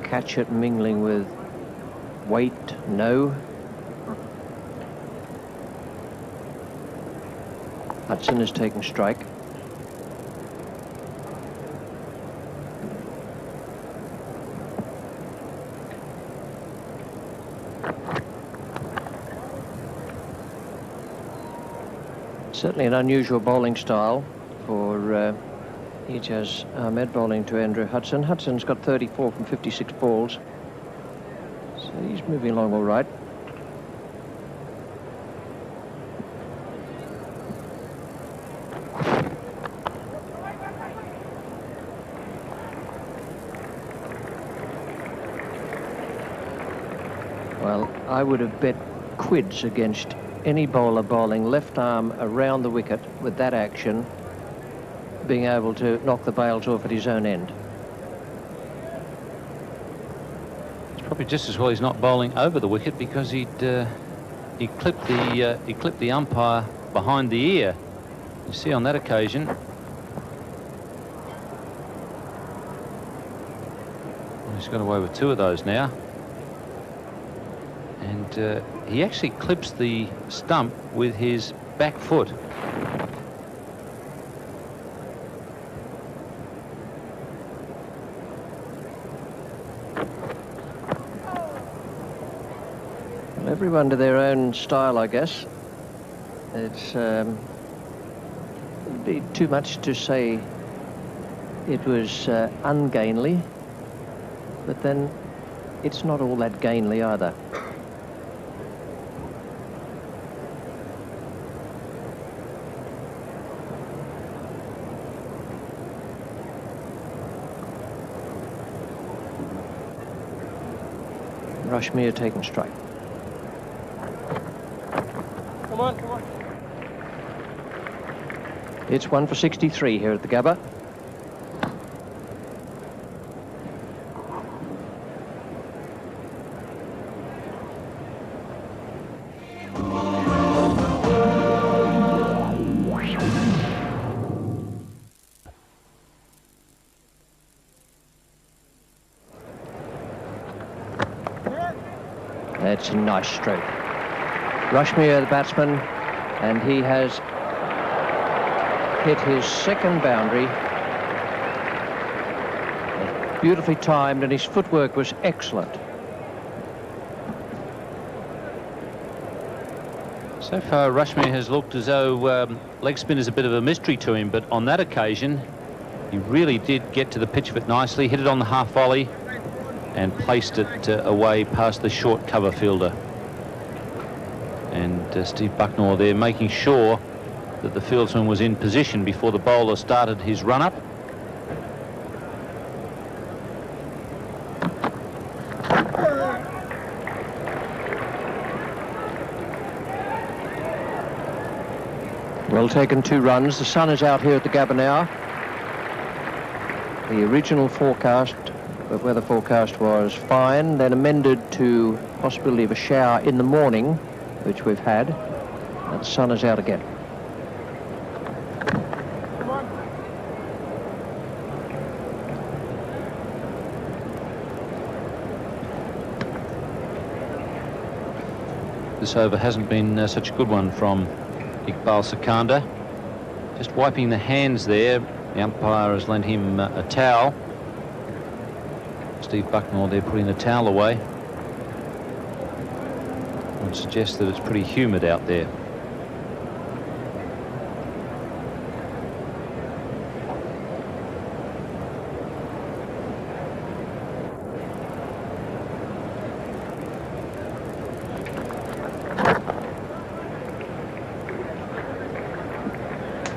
Speaker 8: catch it mingling with wait, no. Hudson is taking strike. Certainly an unusual bowling style for Ijaz Ahmed bowling to Andrew Hudson. Hudson's got 34 from 56 balls, so he's moving along all right. Well, I would have bet quids against any bowler bowling left arm around the wicket with that action being able to knock the bails off at his own end.
Speaker 7: It's probably just as well he's not bowling over the wicket, because he clipped the umpire behind the ear. You see on that occasion. He's got away with two of those now. And he actually clips the stump with his back foot.
Speaker 8: Well, everyone to their own style, I guess. It's it'd be too much to say it was ungainly, but then it's not all that gainly either. Rashmir taking strike.
Speaker 9: Come on, come on.
Speaker 8: It's 1 for 63 here at the Gabba. That's a nice stroke. Rashmir, the batsman, and he has hit his second boundary. Beautifully timed, and his footwork was excellent.
Speaker 7: So far, Rushmere has looked as though leg spin is a bit of a mystery to him, but on that occasion, he really did get to the pitch of it nicely, hit it on the half volley, and placed it away past the short cover fielder. And Steve Bucknor there making sure that the fieldsman was in position before the bowler started his run-up.
Speaker 8: Well taken, 2 runs. The sun is out here at the Gabba now. The original forecast, weather forecast, was fine, then amended to possibility of a shower in the morning, which we've had. And the sun is out again.
Speaker 7: This over hasn't been such a good one from Iqbal Sikandar. Just wiping the hands there. The umpire has lent him a towel. Steve Bucknor there putting the towel away. Would suggest that it's pretty humid out there.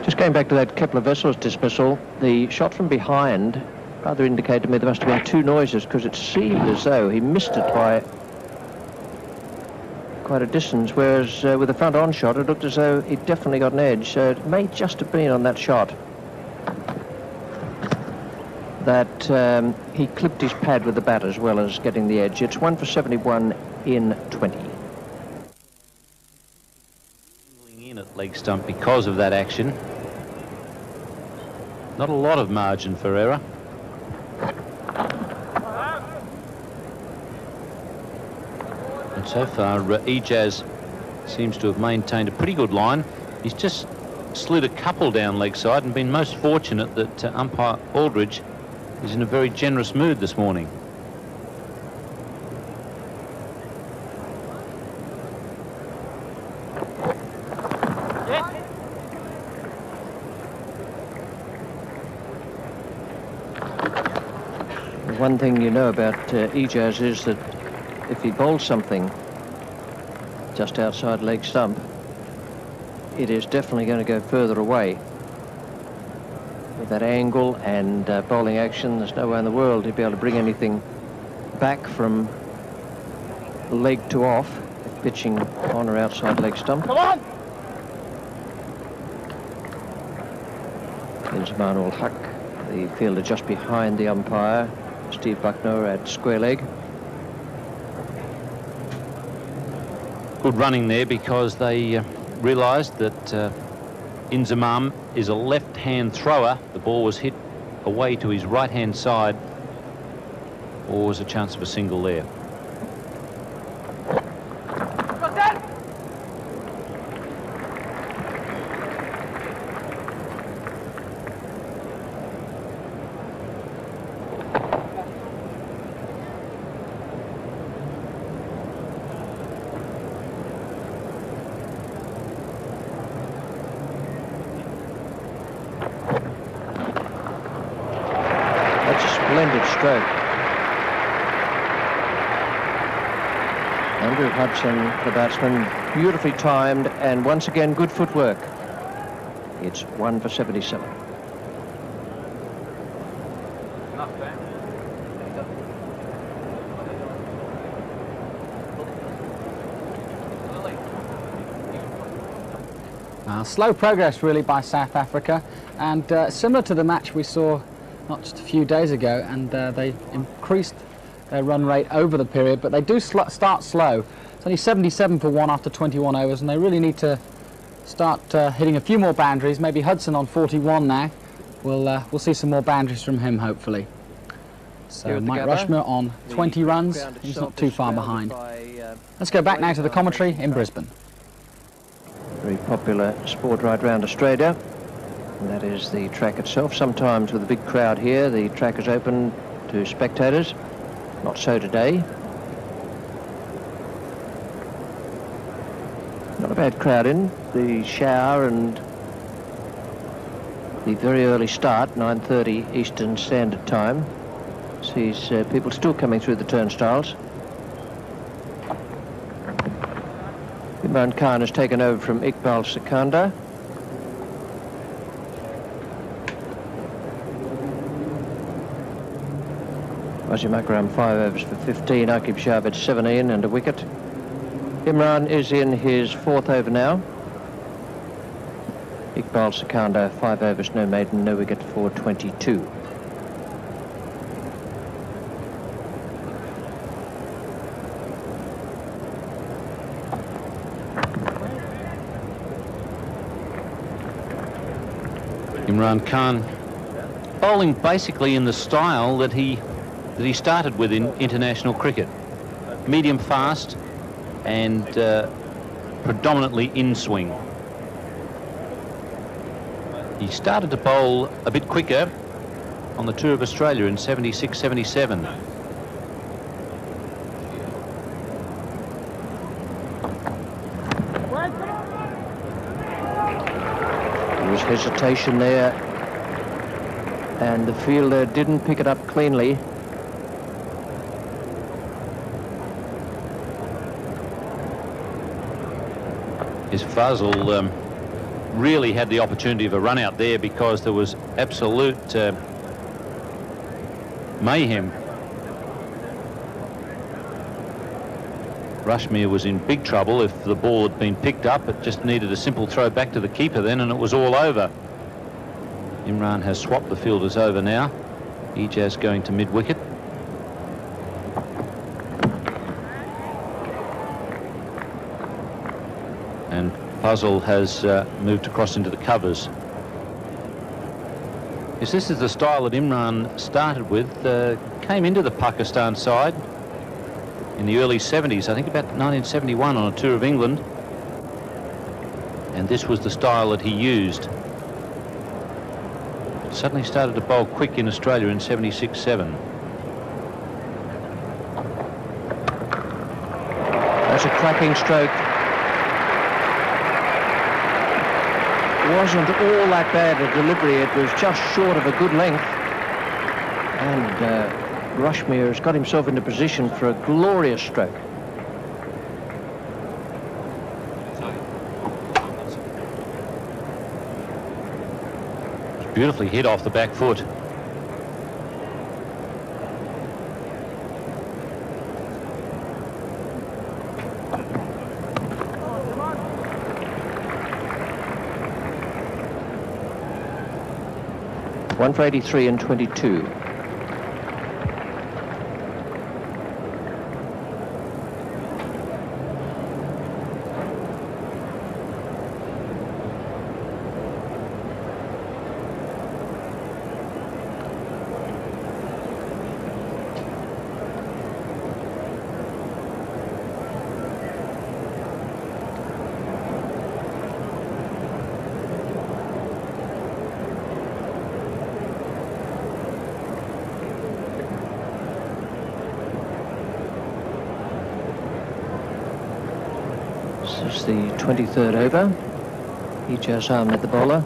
Speaker 8: Just going back to that Kepler Wessels dismissal, the shot from behind rather indicated to me there must have been 2 noises, because it seemed as though he missed it by quite a distance, whereas with the front on shot it looked as though he definitely got an edge. So it may just have been on that shot that he clipped his pad with the bat as well as getting the edge. It's 1 for 71 in 20.
Speaker 7: In at leg stump because of that action. Not a lot of margin for error. And so far, Ijaz seems to have maintained a pretty good line. He's just slid a couple down leg side and been most fortunate that umpire Aldridge is in a very generous mood this morning.
Speaker 8: One thing you know about Ijaz is that if he bowls something just outside leg stump, it is definitely going to go further away. With that angle and bowling action, there's no way in the world he'd be able to bring anything back from leg to off, pitching on or outside leg stump.
Speaker 9: Come on!
Speaker 8: Inzamam ul Haq, the fielder just behind the umpire. Steve Bucknor at square leg.
Speaker 7: Good running there, because they realised that Inzamam is a left-hand thrower. The ball was hit away to his right-hand side. Or was a chance of a single there.
Speaker 8: Splendid stroke. Andrew Hudson, the batsman, beautifully timed, and once again good footwork. It's 1 for 77.
Speaker 1: Slow progress really by South Africa, and similar to the match we saw not just a few days ago, and they increased their run rate over the period, but they do start slow. It's only 77 for 1 after 21 overs, and they really need to start hitting a few more boundaries. Maybe Hudson on 41 now. We'll see some more boundaries from him, hopefully. So Mike Rushmere on 20 runs. He's not too far behind. Let's go back now to the commentary in Brisbane.
Speaker 8: Very popular sport right around Australia. And that is the track itself. Sometimes with a big crowd here, the track is open to spectators. Not so today. Not a bad crowd in. The shower and the very early start, 9:30 Eastern Standard Time, sees people still coming through the turnstiles. Imran Khan has taken over from Iqbal Sikandar. Wajim Akram 5 overs for 15, Aqib Javed 17 and a wicket. Imran is in his 4th over now. Iqbal Sikandar 5 overs, no maiden, no wicket for 22.
Speaker 7: Imran Khan bowling basically in the style that he started with in international cricket. Medium fast and predominantly in swing. He started to bowl a bit quicker on the Tour of Australia in 76, 77.
Speaker 8: There was hesitation there, and the fielder didn't pick it up cleanly.
Speaker 7: His Fazal really had the opportunity of a run out there because there was absolute mayhem. Rushmere was in big trouble. If the ball had been picked up, it just needed a simple throw back to the keeper then, and it was all over. Imran has swapped the fielders over now. Ijaz going to mid-wicket. And Fazal has moved across into the covers. Yes, this is the style that Imran started with, came into the Pakistan side in the early 70s, I think about 1971 on a tour of England. And this was the style that he used. Suddenly started to bowl quick in Australia in 76-7.
Speaker 8: That's a cracking stroke. Wasn't all that bad a delivery. It was just short of a good length. And Rushmere has got himself into position for a glorious stroke.
Speaker 7: Beautifully hit off the back foot.
Speaker 8: One for 83 and 22. This is the 23rd over. Ijaz Ahmed, the bowler.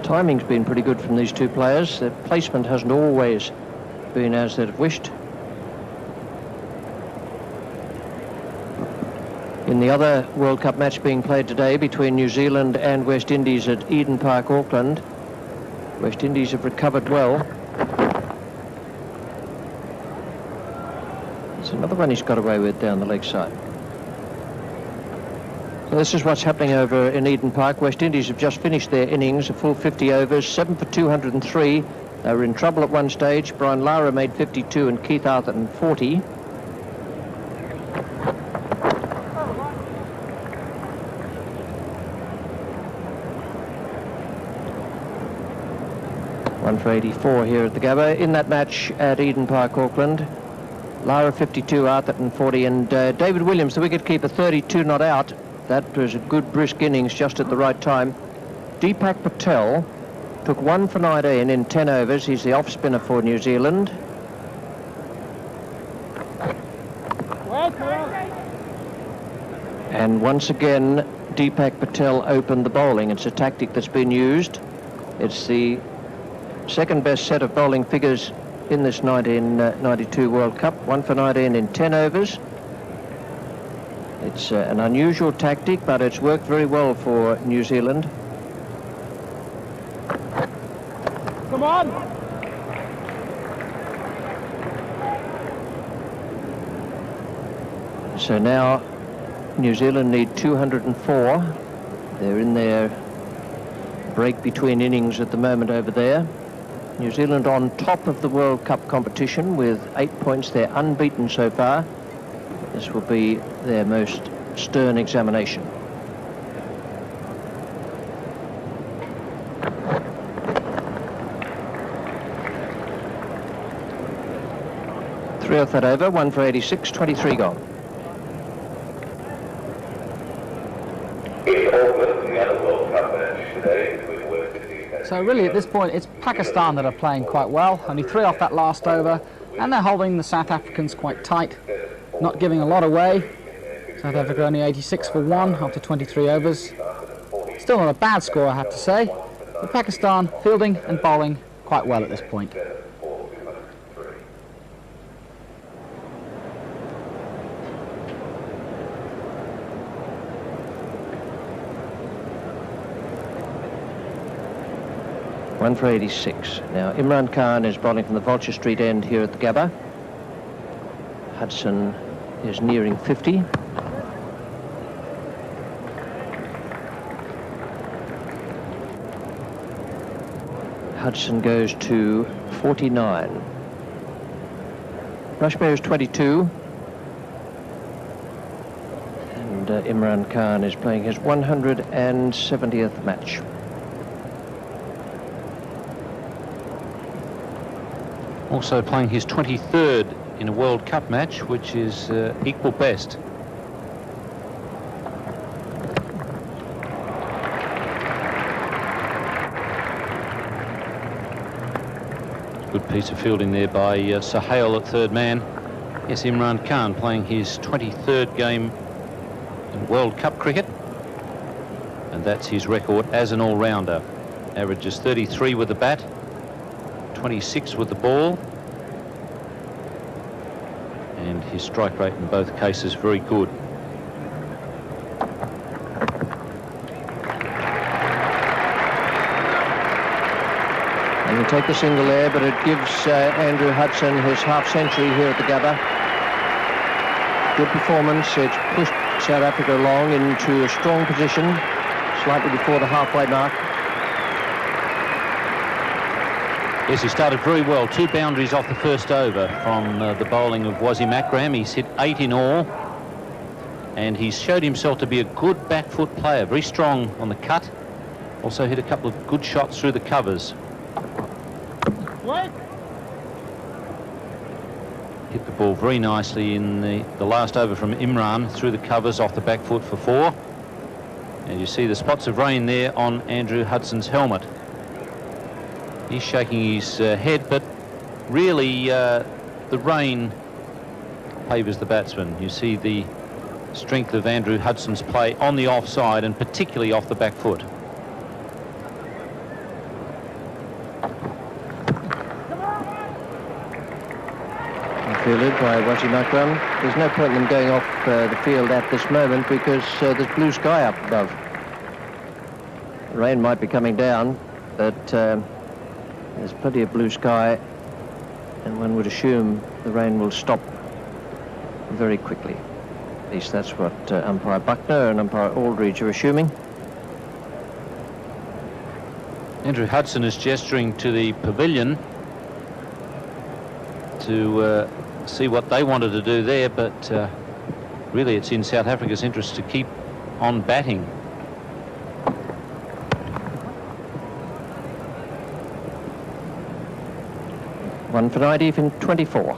Speaker 8: Timing's been pretty good from these two players. Their placement hasn't always been as they'd have wished. In the other World Cup match being played today between New Zealand and West Indies at Eden Park, Auckland, West Indies have recovered well. It's another one he's got away with down the leg side. So this is what's happening over in Eden Park. West Indies have just finished their innings, a full 50 overs, 7 for 203. They were in trouble at one stage. Brian Lara made 52 and Keith Atherton 40. One for 84 here at the Gabba. In that match at Eden Park, Auckland, Lara 52, Atherton 40, and David Williams, the wicketkeeper, 32 not out. That was a good brisk innings just at the right time. Deepak Patel took 1 for 19 in 10 overs. He's the off spinner for New Zealand. And once again, Deepak Patel opened the bowling. It's a tactic that's been used. It's the second best set of bowling figures in this 1992 World Cup. 1 for 19 in 10 overs. It's an unusual tactic, but it's worked very well for New Zealand.
Speaker 9: Come on!
Speaker 8: So now New Zealand need 204. They're in their break between innings at the moment over there. New Zealand on top of the World Cup competition with 8 points. They're unbeaten so far. This will be their most stern examination. Three off that over, 1 for 86, 23 gone.
Speaker 1: So really at this point it's Pakistan that are playing quite well. Only 3 off that last over, and they're holding the South Africans quite tight, not giving a lot away. South Africa only 86 for 1 after 23 overs. Still not a bad score, I have to say. But Pakistan fielding and bowling quite well at this point.
Speaker 8: One for 86. Now Imran Khan is bowling from the Vulture Street end here at the Gabba. Hudson is nearing 50. Hudson goes to 49. Rushmere is 22. And Imran Khan is playing his 170th match.
Speaker 7: Also playing his 23rd in a World Cup match, which is equal best. Good piece of fielding there by Sohail at third man. Yes, Imran Khan playing his 23rd game in World Cup cricket. And that's his record as an all-rounder. Averages 33 with the bat, 26 with the ball, and his strike rate in both cases very good.
Speaker 8: And he'll take the single there, but it gives Andrew Hudson his half-century here at the Gabba. Good performance. It's pushed South Africa along into a strong position, slightly before the halfway mark.
Speaker 7: Yes, he started very well. 2 boundaries off the first over from the bowling of Wasim Akram. He's hit 8 in all. And he's showed himself to be a good back foot player. Very strong on the cut. Also hit a couple of good shots through the covers.
Speaker 9: What?
Speaker 7: Hit the ball very nicely in the last over from Imran through the covers off the back foot for 4. And you see the spots of rain there on Andrew Hudson's helmet. He's shaking his head, but really the rain favours the batsman. You see the strength of Andrew Hudson's play on the offside and particularly off the back foot.
Speaker 8: Fielded by Wasim Akram. There's no point in them going off the field at this moment because there's blue sky up above. Rain might be coming down, but there's plenty of blue sky, and one would assume the rain will stop very quickly. At least that's what umpire Buckner and umpire Aldridge are assuming.
Speaker 7: Andrew Hudson is gesturing to the pavilion to see what they wanted to do there, but really it's in South Africa's interest to keep on batting.
Speaker 8: One for 90 from 24.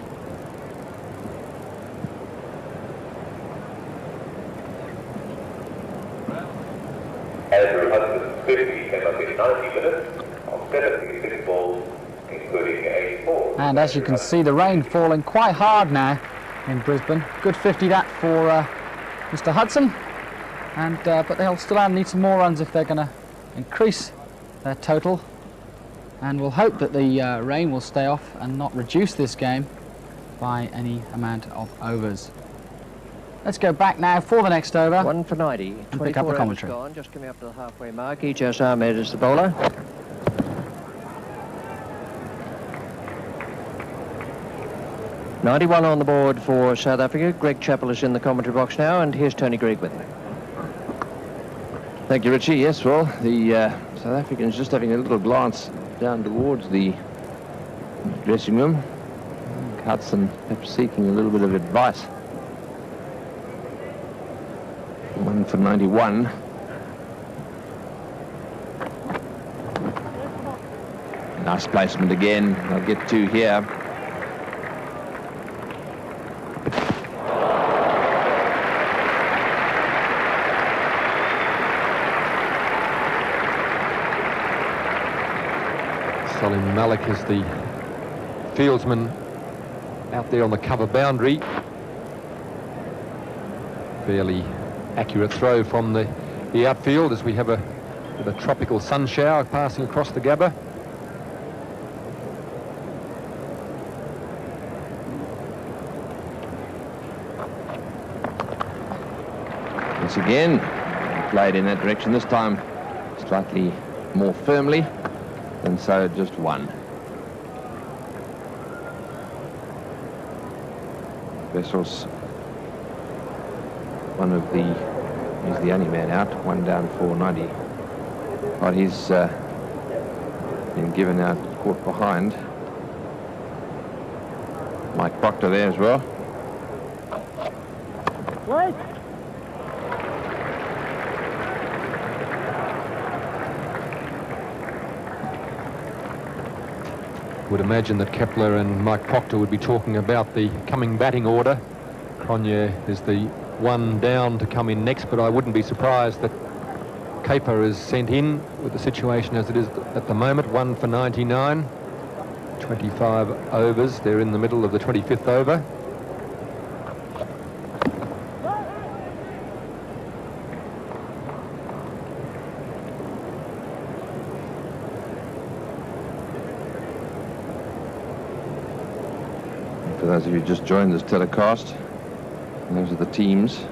Speaker 10: Andrew Hudson's 50 came up in 90 minutes on 76 balls, including 84.
Speaker 1: And as you can see, the rain falling quite hard now in Brisbane. Good 50 that for Mr. Hudson. and but they'll still need some more runs if they're going to increase their total. And we'll hope that the rain will stay off and not reduce this game by any amount of overs. Let's go back now for the next over.
Speaker 8: 1 for 90.
Speaker 1: And pick up the commentary.
Speaker 8: Gone, just coming up to the halfway mark. Ijaz Ahmed is the bowler. .91 on the board for South Africa. Greg Chappell is in the commentary box now, and here's Tony Greig with me.
Speaker 3: Thank you, Richie. Yes, well, the South Africans just having a little glance down towards the dressing room. Hudson perhaps seeking a little bit of advice. 1 for 91. Nice placement again. I'll get 2 here.
Speaker 5: Salim Malik is the fieldsman out there on the cover boundary. Fairly accurate throw from the outfield as we have a tropical sun shower passing across the Gabba.
Speaker 3: Once again, played in that direction, this time slightly more firmly, and so just 1. Wessels, he's the only man out, 1 down for 90. But he's been given out, caught behind. Mike Proctor there as well.
Speaker 9: Wait.
Speaker 5: Would imagine that Kepler and Mike Proctor would be talking about the coming batting order. Cronje is the 1 down to come in next, but I wouldn't be surprised that Caper is sent in with the situation as it is at the moment. 1 for 99, 25 overs. They're in the middle of the 25th over.
Speaker 3: For those of you who just joined this telecast, those are the teams.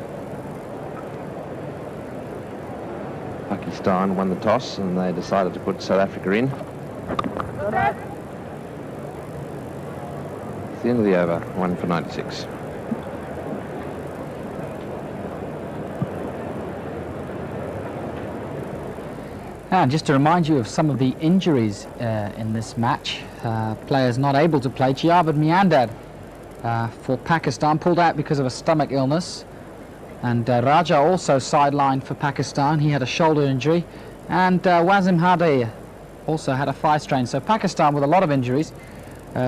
Speaker 3: Pakistan won the toss and they decided to put South Africa in. It's the end of the over, 1 for 96.
Speaker 1: And just to remind you of some of the injuries in this match, players not able to play. Javed Miandad for Pakistan pulled out because of a stomach illness, and Raja also sidelined for Pakistan. He had a shoulder injury, and Wasim Hadi also had a thigh strain. So Pakistan with a lot of injuries.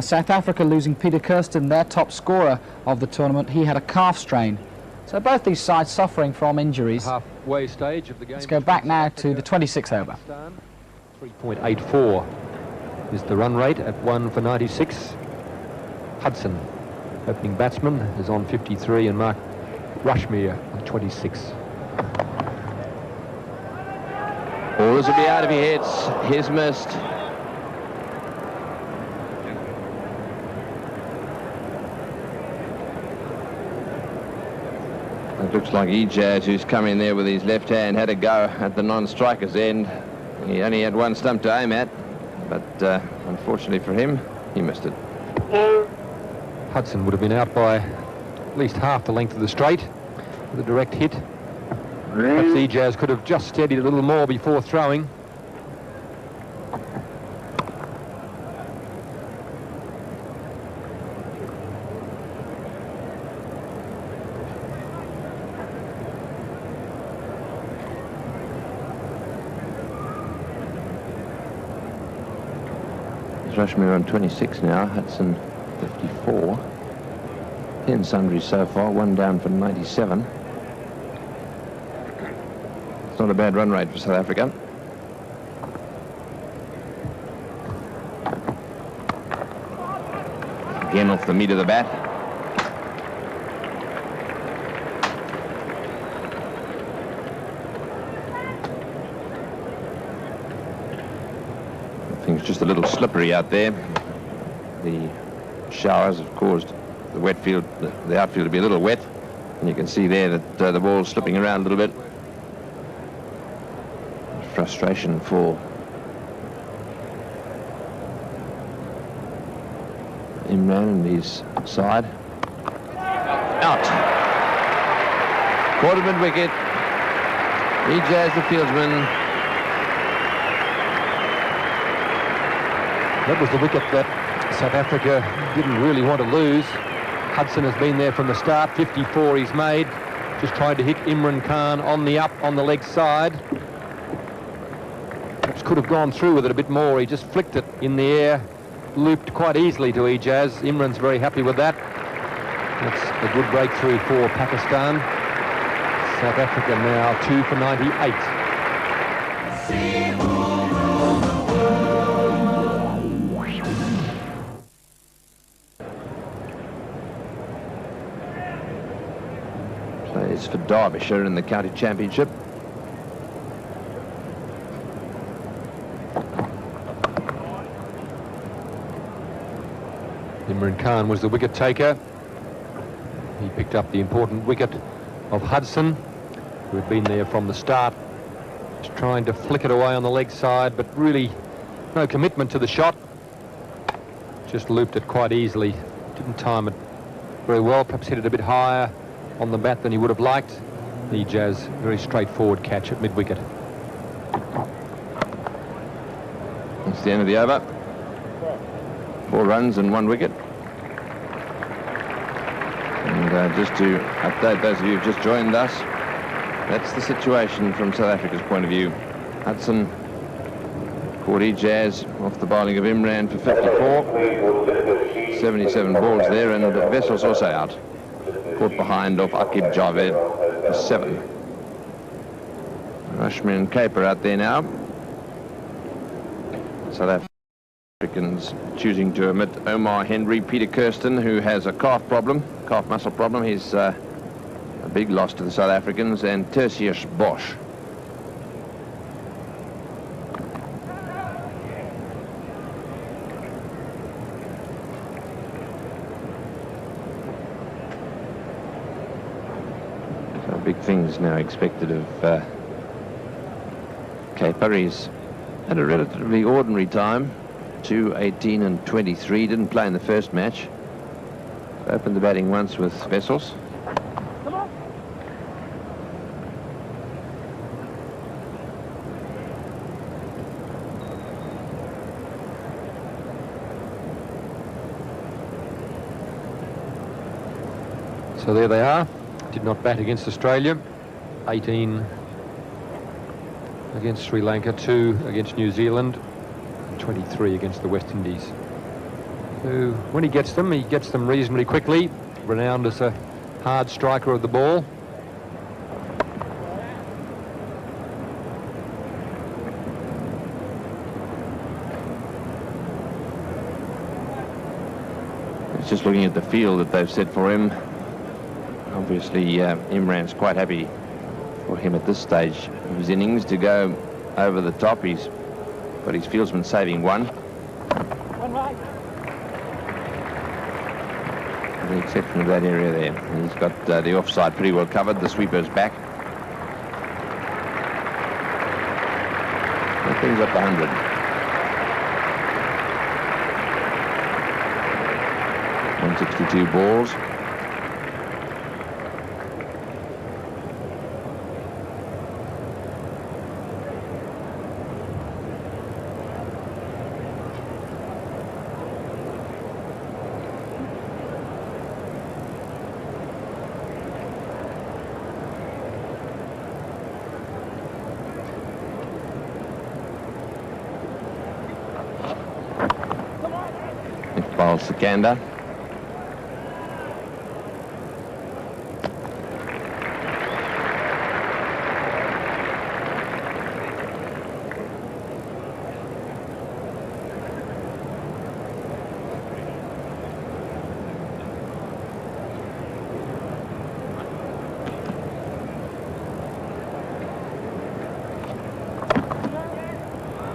Speaker 1: South Africa losing Peter Kirsten, their top scorer of the tournament. He had a calf strain. So both these sides suffering from injuries.
Speaker 5: Halfway stage of the game.
Speaker 1: Let's go back now to the 26th over.
Speaker 5: 3.84 is the run rate at 1 for 96. Hudson, opening batsman, is on 53, and Mark Rushmere on 26.
Speaker 3: Oh, this will be out if he hits. He's missed. It looks like Ijaz, who's come in there with his left hand, had a go at the non-striker's end. He only had 1 stump to aim at, but unfortunately for him, he missed it.
Speaker 5: Hudson would have been out by at least half the length of the straight with a direct hit. Perhaps Ijaz could have just steadied a little more before throwing.
Speaker 3: Rushmere on 26 now, Hudson 54. 10 sundries so far, 1 down for 97. It's not a bad run rate for South Africa. Again off the meat of the bat. It's just a little slippery out there. The showers have caused the wet field, the outfield to be a little wet. And you can see there that the ball's slipping around a little bit. Frustration for Imran and his side. Out. Quarter mid-wicket. Ijaz, the fieldsman.
Speaker 5: That was the wicket that South Africa didn't really want to lose. Hudson has been there from the start. 54 he's made. Just tried to hit Imran Khan on the up, on the leg side. Perhaps could have gone through with it a bit more. He just flicked it in the air. Looped quite easily to Ijaz. Imran's very happy with that. That's a good breakthrough for Pakistan. South Africa now 2 for 98.
Speaker 3: Plays for Derbyshire in the county championship.
Speaker 5: Imran Khan was the wicket taker. He picked up the important wicket of Hudson, who had been there from the start. Just trying to flick it away on the leg side, but really no commitment to the shot. Just looped it quite easily. Didn't time it very well. Perhaps hit it a bit higher on the bat than he would have liked. Ijaz, very straightforward catch at mid-wicket.
Speaker 3: That's the end of the over. 4 runs and 1 wicket. And just to update those of you who've just joined us, that's the situation from South Africa's point of view. Hudson caught Ijaz off the bowling of Imran for 54. 77 balls there, and Wessels also out. Caught behind off Aqib Javed for 7. Rashmi and Caper out there now. South Africans choosing to omit Omar Henry, Peter Kirsten, who has a calf muscle problem. He's a big loss to the South Africans, and Tertius Bosch. So big things now expected of Caper. He's had a relatively ordinary time. 2:18 and 23. Didn't play in the first match. Opened the batting once with Wessels.
Speaker 9: Come on.
Speaker 5: So there they are. Did not bat against Australia. 18 against Sri Lanka, 2 against New Zealand, and 23 against the West Indies. So when he gets them reasonably quickly. Renowned as a hard striker of the ball.
Speaker 3: It's just looking at the field that they've set for him. Obviously, Imran's quite happy for him at this stage of his innings to go over the top. He's got his fieldsman saving 1.
Speaker 9: One right.
Speaker 3: The exception of that area there. And he's got the offside pretty well covered. The sweeper's back. That brings up 100. .162 balls. Iqbal Sikandar.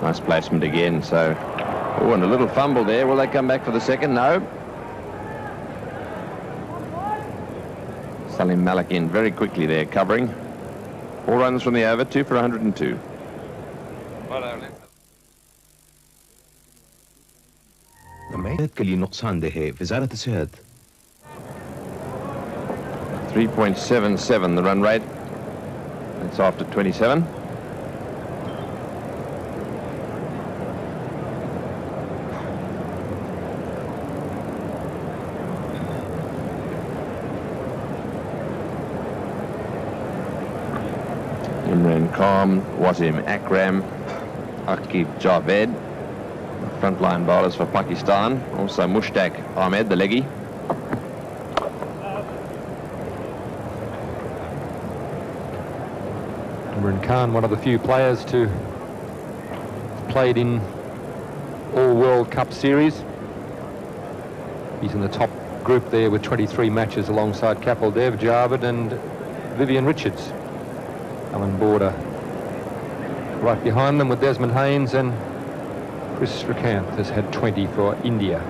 Speaker 3: Nice placement again, so Oh, and a little fumble there. Will they come back for the second? No. Salim Malik in very quickly there, covering. 4 runs from the over, 2 for 102. 3.77 the run rate. That's after 27. Imran Khan, Wasim Akram, Aqib Javed, frontline bowlers for Pakistan. Also Mushtaq Ahmed, the leggy.
Speaker 5: Imran Khan, one of the few players to played in all World Cup series. He's in the top group there with 23 matches alongside Kapil Dev, Javed and Vivian Richards. Alan Border right behind them with Desmond Haynes, and Chris Srikanth has had 20 for India.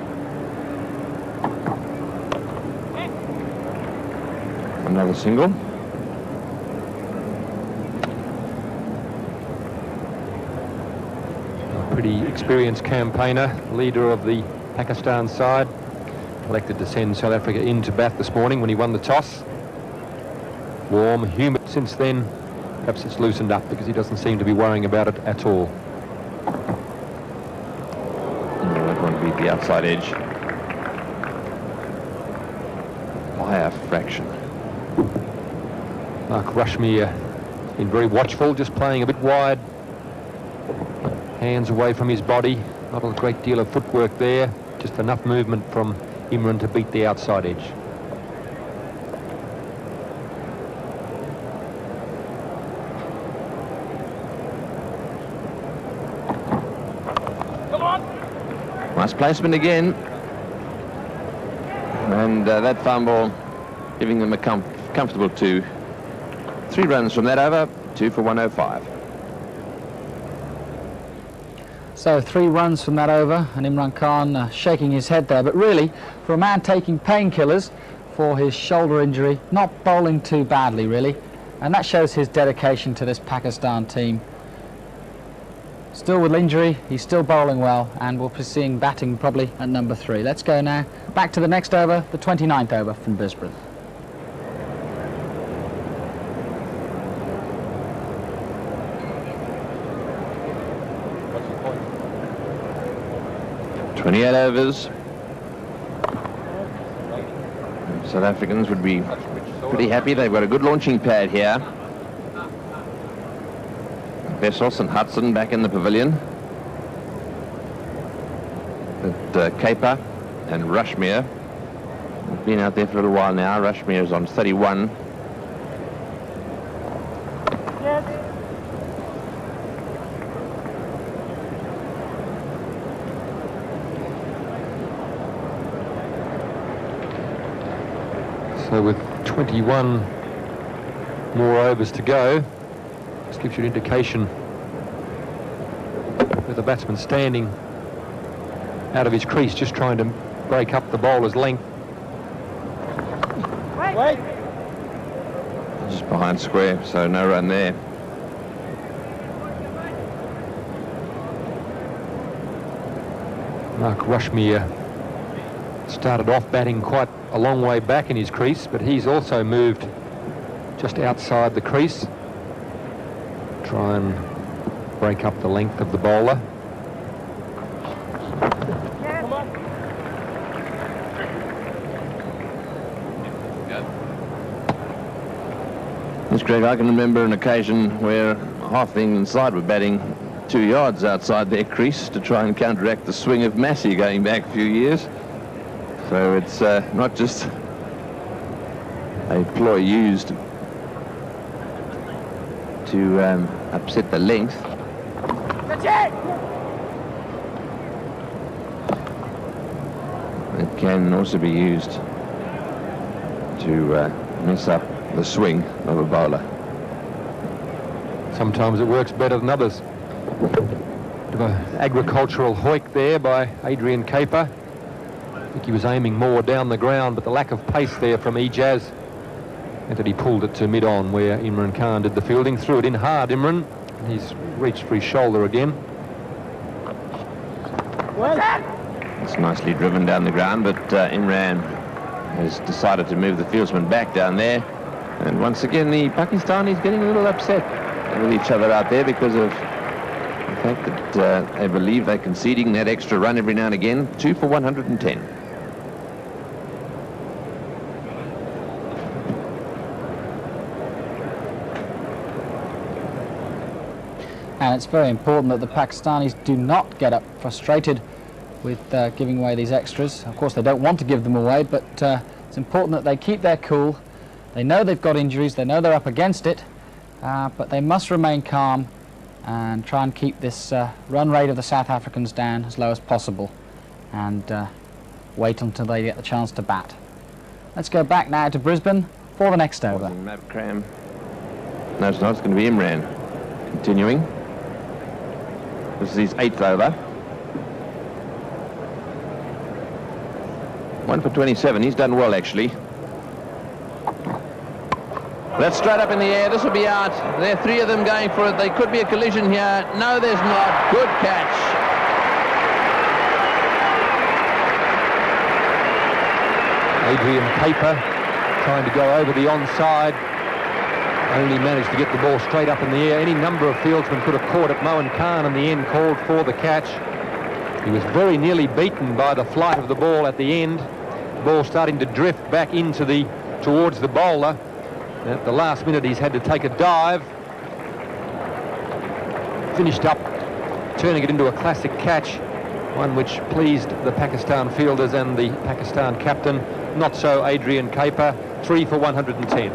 Speaker 3: Another single.
Speaker 5: A pretty experienced campaigner, leader of the Pakistan side. Elected to send South Africa in to bat this morning when he won the toss. Warm, humid since then. Perhaps it's loosened up because he doesn't seem to be worrying about it at all.
Speaker 3: That one beat the outside edge by a fraction.
Speaker 5: Mark Rushmere has been very watchful, just playing a bit wide. Hands away from his body. Not a great deal of footwork there. Just enough movement from Imran to beat the outside edge.
Speaker 3: Nice placement again. And that fumble giving them a comfortable 2. 3 runs from that over, 2 for 105.
Speaker 1: So 3 runs from that over, and Imran Khan shaking his head there. But really, for a man taking painkillers for his shoulder injury, not bowling too badly, really. And that shows his dedication to this Pakistan team. Still with injury, he's still bowling well, and we'll be seeing batting probably at number 3. Let's go now back to the next over, the 29th over from Brisbane.
Speaker 3: What's 28 overs. South Africans would be pretty happy. They've got a good launching pad here. Bessos and Hudson back in the pavilion. But Caper and Rushmere have been out there for a little while now. Rushmere is on 31.
Speaker 5: So with 21 more overs to go, this gives you an indication with the batsman standing out of his crease, just trying to break up the bowler's length.
Speaker 9: Wait.
Speaker 3: Just behind square, so no run there.
Speaker 5: Mark Rushmere started off batting quite a long way back in his crease, but he's also moved just outside the crease. Try and break up the length of the bowler.
Speaker 3: Yes, Greg, I can remember an occasion where half the England side were batting 2 yards outside their crease to try and counteract the swing of Massey going back a few years. So it's not just a ploy used to upset the length.
Speaker 9: That's it.
Speaker 3: It can also be used to mess up the swing of a bowler.
Speaker 5: Sometimes it works better than others. Bit of an agricultural hoik there by Adrian Caper. I think he was aiming more down the ground, but the lack of pace there from Ijaz meant that he pulled it to mid-on where Imran Khan did the fielding. Threw it in hard, Imran. He's reached for his shoulder again.
Speaker 3: It's nicely driven down the ground, but Imran has decided to move the fieldsman back down there. And once again, the Pakistanis getting a little upset with each other out there because of the fact that they believe they're conceding that extra run every now and again. 2 for 110.
Speaker 1: And it's very important that the Pakistanis do not get up frustrated with giving away these extras. Of course, they don't want to give them away, but it's important that they keep their cool. They know they've got injuries, they know they're up against it, but they must remain calm and try and keep this run rate of the South Africans down as low as possible and wait until they get the chance to bat. Let's go back now to Brisbane for the next over.
Speaker 3: Makram. No, it's not. It's going to be Imran. Continuing. This is his 8th over. 1 for 27. He's done well, actually. That's straight up in the air. This will be out. There are 3 of them going for it. There could be a collision here. No, there's not. Good catch.
Speaker 5: Adrian Caper trying to go over the onside. Only managed to get the ball straight up in the air. Any number of fieldsmen could have caught it. Moin Khan in the end called for the catch. He was very nearly beaten by the flight of the ball at the end. The ball starting to drift back towards the bowler. At the last minute he's had to take a dive. Finished up turning it into a classic catch, one which pleased the Pakistan fielders and the Pakistan captain. Not so Adrian Caper. 3 for 110.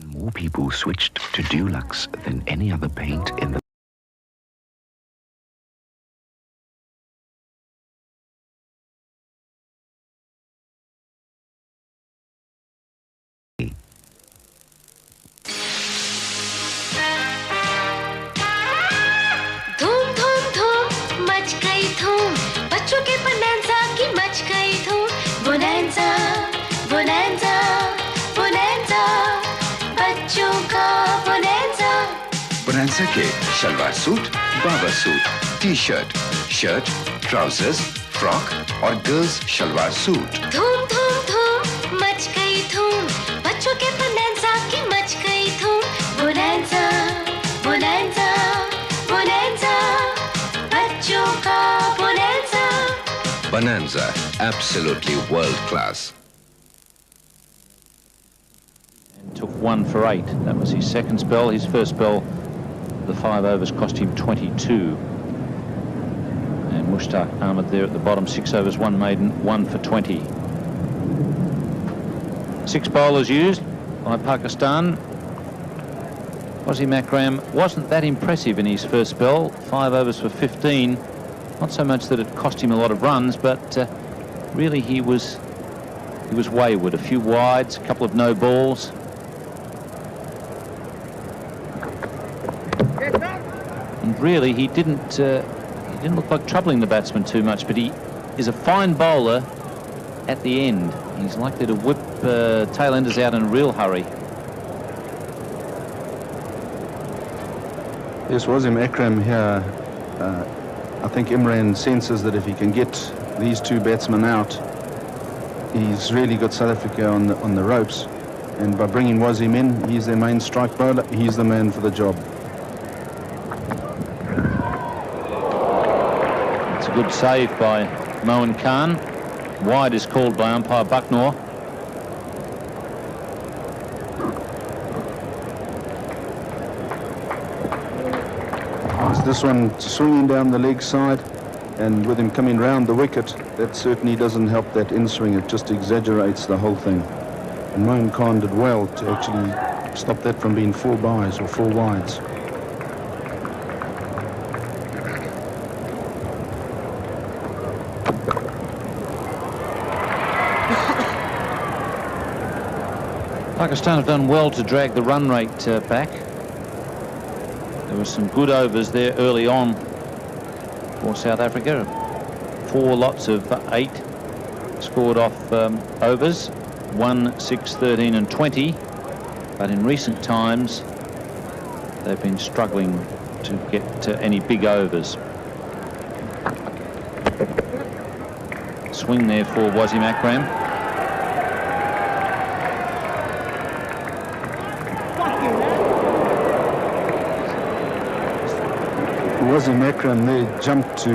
Speaker 11: More people switched to Dulux than any other paint in the Bonanza के shalwar suit, बाबा suit, T-shirt, shirt, trousers, frock और girls shalwar suit.
Speaker 12: धूम धूम धूम much गई धूम, बच्चों के बोनांजा की मच गई धूम। बोनांजा बोनांजा बोनांजा, बच्चों का bonanza.
Speaker 11: Bonanza, absolutely world class.
Speaker 7: Took 1 for 8. That was his second spell. His first spell, the 5 overs cost him 22. And Mushtaq Ahmed there at the bottom, 6 overs, 1 maiden, 1 for 20. 6 bowlers used by Pakistan. Wasim Akram wasn't that impressive in his first spell. 5 overs for 15. Not so much that it cost him a lot of runs, but really he was wayward. A few wides, a couple of no balls. And really, he didn't look like troubling the batsman too much, but he is a fine bowler at the end. He's likely to whip tail-enders out in a real hurry.
Speaker 6: Yes, Wasim Akram here. I think Imran senses that if he can get these 2 batsmen out, he's really got South Africa on the ropes. And by bringing Wasim in, he's their main strike bowler. He's the man for the job.
Speaker 7: Good save by Moin Khan. Wide is called by umpire Bucknor.
Speaker 6: This one swinging down the leg side, and with him coming round the wicket, that certainly doesn't help that in-swing. It just exaggerates the whole thing. And Moin Khan did well to actually stop that from being 4 byes or 4 wides.
Speaker 7: Pakistan have done well to drag the run rate back. There were some good overs there early on for South Africa. 4 lots of 8 scored off overs, 1, 6, 13 and 20. But in recent times, they've been struggling to get any big overs. Swing there for Wasim Akram.
Speaker 6: Wasim Akram there jumped to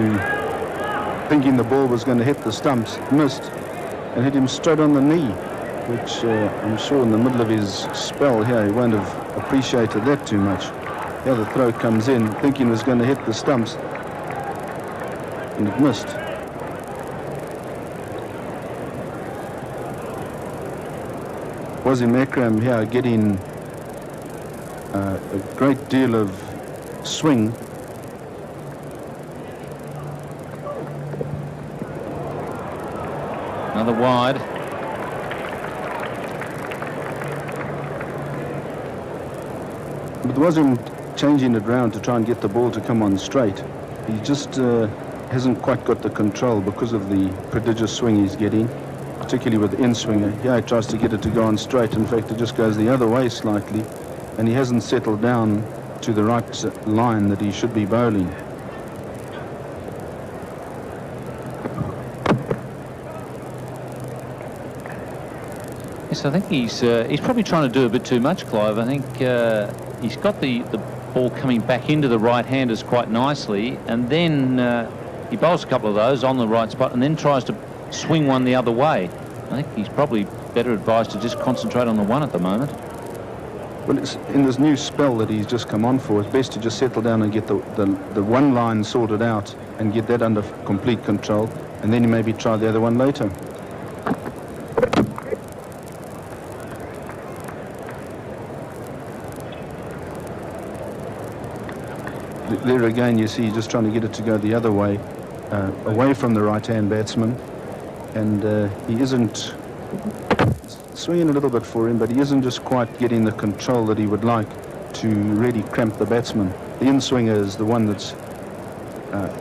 Speaker 6: thinking the ball was going to hit the stumps, missed, and hit him straight on the knee, which I'm sure in the middle of his spell here he won't have appreciated that too much. The other throw comes in thinking it was going to hit the stumps, and it missed. Wasim Akram here getting a great deal of swing.
Speaker 7: Another wide.
Speaker 6: But Wasim changing it round to try and get the ball to come on straight. He just hasn't quite got the control because of the prodigious swing he's getting, particularly with the in-swinger. Here he tries to get it to go on straight. In fact, it just goes the other way slightly, and he hasn't settled down to the right line that he should be bowling.
Speaker 7: Yes, I think he's probably trying to do a bit too much, Clive. I think he's got the ball coming back into the right-handers quite nicely, and then he bowls a couple of those on the right spot and then tries to swing one the other way. I think he's probably better advised to just concentrate on the one at the moment.
Speaker 6: Well, it's in this new spell that he's just come on for, it's best to just settle down and get the one line sorted out and get that under complete control, and then you maybe try the other one later. There again, you see, he's just trying to get it to go the other way, away from the right-hand batsman, and he isn't swinging a little bit for him, but he isn't just quite getting the control that he would like to really cramp the batsman. The in-swinger is the one that's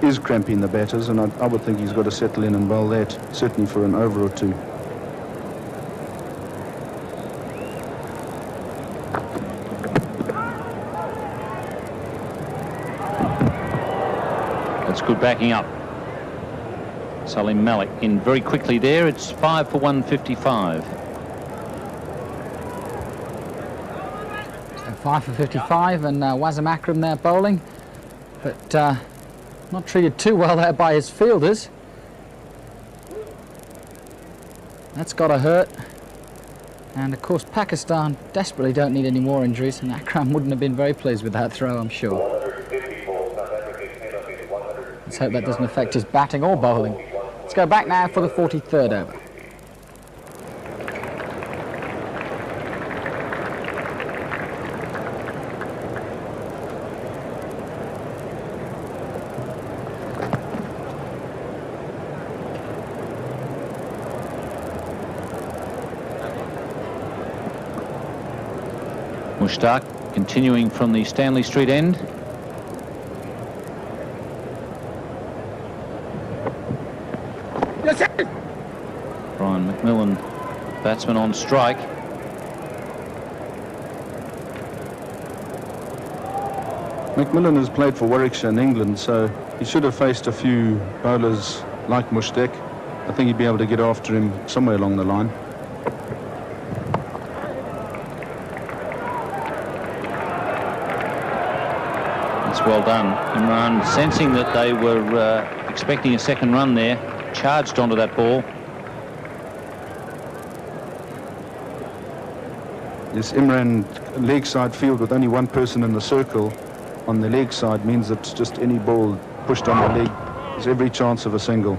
Speaker 6: is cramping the batters, and I would think he's got to settle in and bowl that, certainly for an over or two.
Speaker 7: That's good backing up. Salim Malik in very quickly there. It's 5 for 155.
Speaker 1: So 5 for 55, and Wasim Akram there bowling, but not treated too well there by his fielders. That's got to hurt. And of course Pakistan desperately don't need any more injuries, and Akram wouldn't have been very pleased with that throw, I'm sure. Let's hope that doesn't affect his batting or bowling. Let's go back now for the 43rd over.
Speaker 7: Mushtaq continuing from the Stanley Street end. Brian McMillan, batsman on strike.
Speaker 6: McMillan has played for Warwickshire in England, so he should have faced a few bowlers like Mushtaq. I think he'd be able to get after him somewhere along the line.
Speaker 7: That's well done. Imran, sensing that they were expecting a second run there, charged onto that ball.
Speaker 6: This Imran leg side field with only one person in the circle on the leg side means that just any ball pushed on the leg, there's every chance of a single.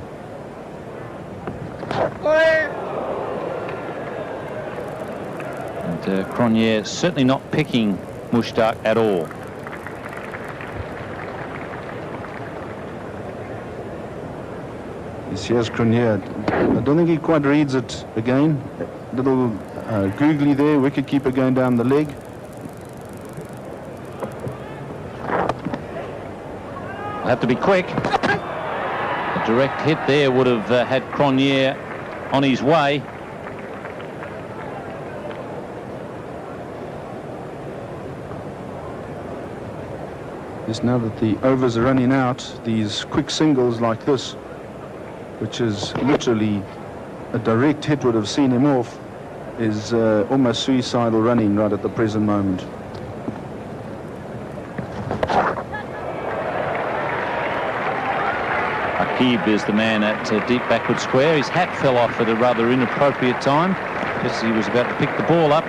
Speaker 7: And Cronje certainly not picking Mushtaq at all.
Speaker 6: Yes, here's Cronje. I don't think he quite reads it again. Little googly there, wicketkeeper going down the leg.
Speaker 7: Have to be quick. A direct hit there would have had Cronje on his way.
Speaker 6: Yes, now that the overs are running out, these quick singles like this, which is literally a direct hit would have seen him off, is almost suicidal running right at the present moment.
Speaker 7: Aqib is the man at deep backward square. His hat fell off at a rather inappropriate time, just as he was about to pick the ball up.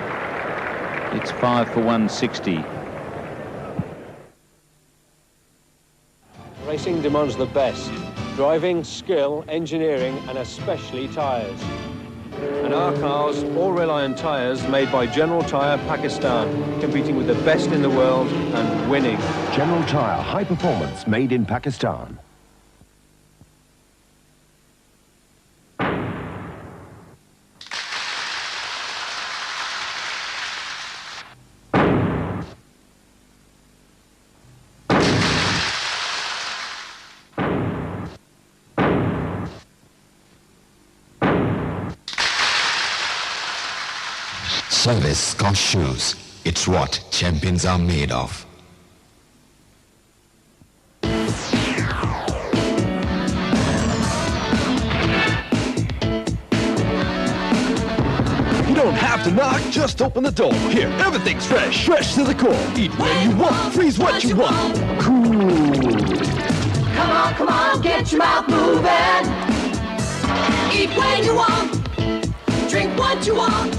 Speaker 7: It's 5 for 160.
Speaker 13: Racing demands the best. Driving, skill, engineering, and especially tyres. And our cars all rely on tyres made by General Tyre Pakistan, competing with the best in the world and winning.
Speaker 14: General Tyre, high performance, made in Pakistan.
Speaker 11: Service Scotch shoes. It's what champions are made of.
Speaker 15: You don't have to knock, just open the door. Here, everything's fresh, fresh to the core. Eat when you want, freeze what you want. Cool.
Speaker 9: Come on, get your mouth moving. Eat when you want, drink what you want.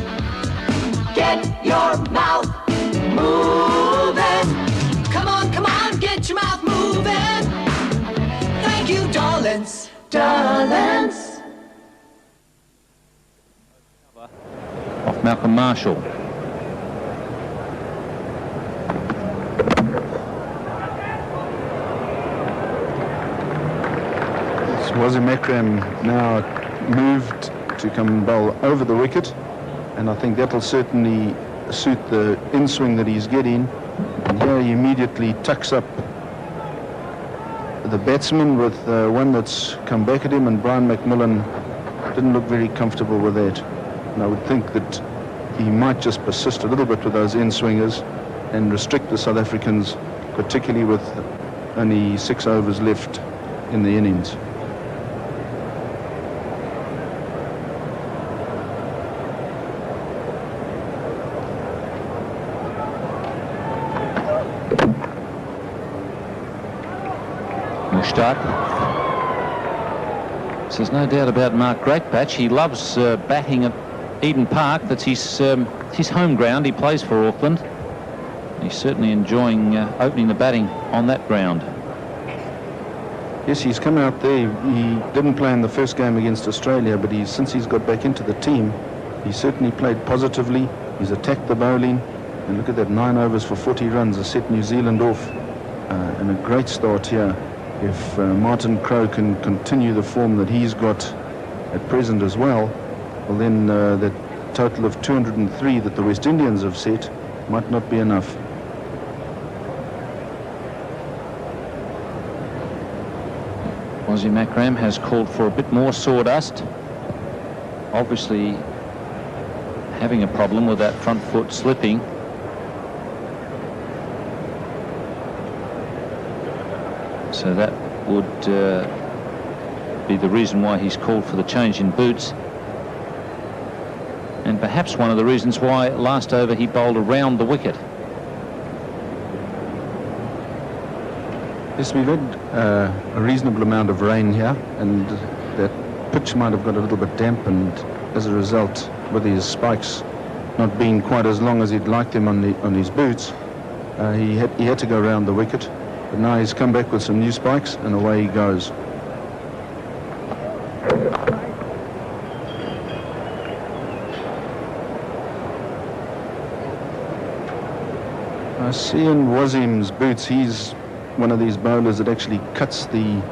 Speaker 9: Get your mouth moving. Come on, get your mouth moving. Thank you, darlings, darlings.
Speaker 7: Off Malcolm Marshall.
Speaker 6: Wasim Akram now moved to come and bowl over the wicket, and I think that'll certainly suit the in-swing that he's getting. And here he immediately tucks up the batsman with one that's come back at him, and Brian McMillan didn't look very comfortable with that. And I would think that he might just persist a little bit with those in-swingers and restrict the South Africans, particularly with only 6 overs left in the innings.
Speaker 7: Mushtaq. So there's no doubt about Mark Greatbatch. He loves batting at Eden Park. That's his home ground. He plays for Auckland. He's certainly enjoying opening the batting on that ground.
Speaker 6: Yes, he's come out there. He didn't play in the first game against Australia, but since he's got back into the team, he certainly played positively. He's attacked the bowling. And look at that, 9 overs for 40 runs has set New Zealand off. And a great start here. If Martin Crowe can continue the form that he's got at present as well, well then that total of 203 that the West Indians have set might not be enough.
Speaker 7: Wasim Akram has called for a bit more sawdust. Obviously having a problem with that front foot slipping. So that would be the reason why he's called for the change in boots. And perhaps one of the reasons why last over he bowled around the wicket.
Speaker 6: Yes, we've had a reasonable amount of rain here, and that pitch might have got a little bit damp, and as a result, with his spikes not being quite as long as he'd like them on his boots, he had to go around the wicket. But now he's come back with some new spikes, and away he goes. I see in Wasim's boots, he's one of these bowlers that actually cuts the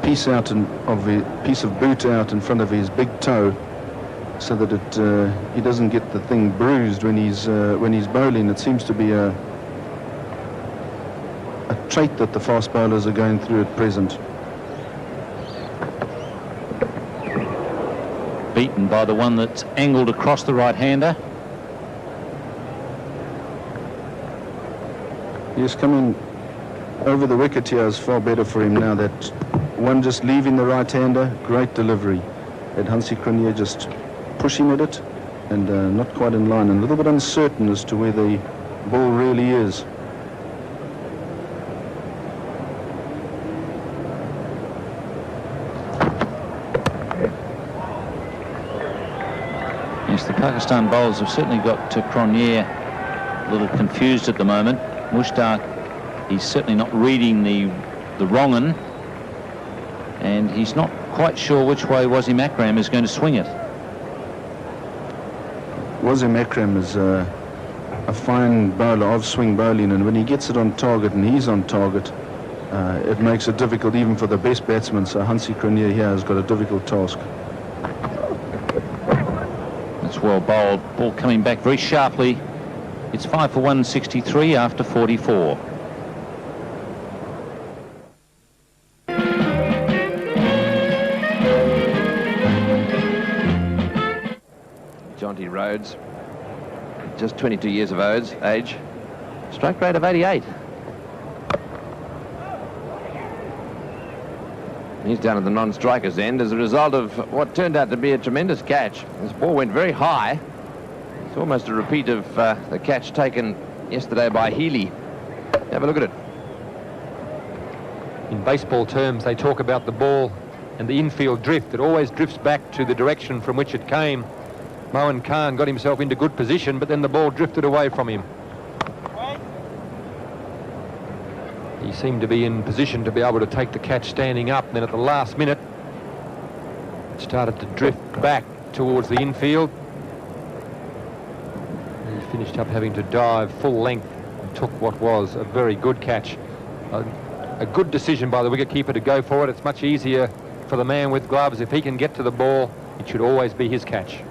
Speaker 6: piece out of a piece of boot out in front of his big toe, so that he doesn't get the thing bruised when he's bowling. It seems to be a trait that the fast bowlers are going through at present.
Speaker 7: Beaten by the one that's angled across the right-hander.
Speaker 6: He's coming over the wicket here is far better for him now. That one just leaving the right-hander, great delivery. And Hansie Cronje just pushing at it and not quite in line, and a little bit uncertain as to where the ball really is.
Speaker 7: Yes, the Pakistan bowlers have certainly got Cronje a little confused at the moment. Mushtaq, he's certainly not reading the wrong one, and he's not quite sure which way Wasim Akram is going to swing it.
Speaker 6: Wasim Akram is a fine bowler of swing bowling, and when he gets it on target and he's on target, it makes it difficult even for the best batsmen. So Hansie Cronje here has got a difficult task.
Speaker 7: That's well bowled. Ball coming back very sharply. It's 5 for 163 after 44.
Speaker 3: Jonty Rhodes, just 22 years of age, strike rate of 88. He's down at the non-striker's end as a result of what turned out to be a tremendous catch. This ball went very high. It's almost a repeat of the catch taken yesterday by Healy. Have a look at it.
Speaker 5: In baseball terms, they talk about the ball and the infield drift. It always drifts back to the direction from which it came. Moin Khan got himself into good position, but then the ball drifted away from him. He seemed to be in position to be able to take the catch standing up, and then at the last minute it started to drift back towards the infield. And he finished up having to dive full length and took what was a very good catch. A good decision by the wicketkeeper to go for it. It's much easier for the man with gloves. If he can get to the ball, it should always be his catch.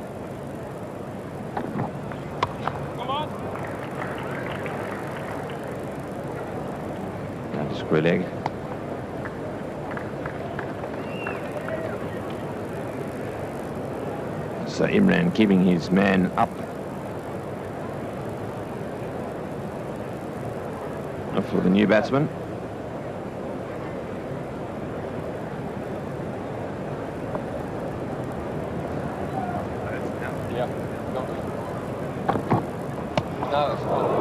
Speaker 3: Square leg. So Imran keeping his man up. For the new batsman.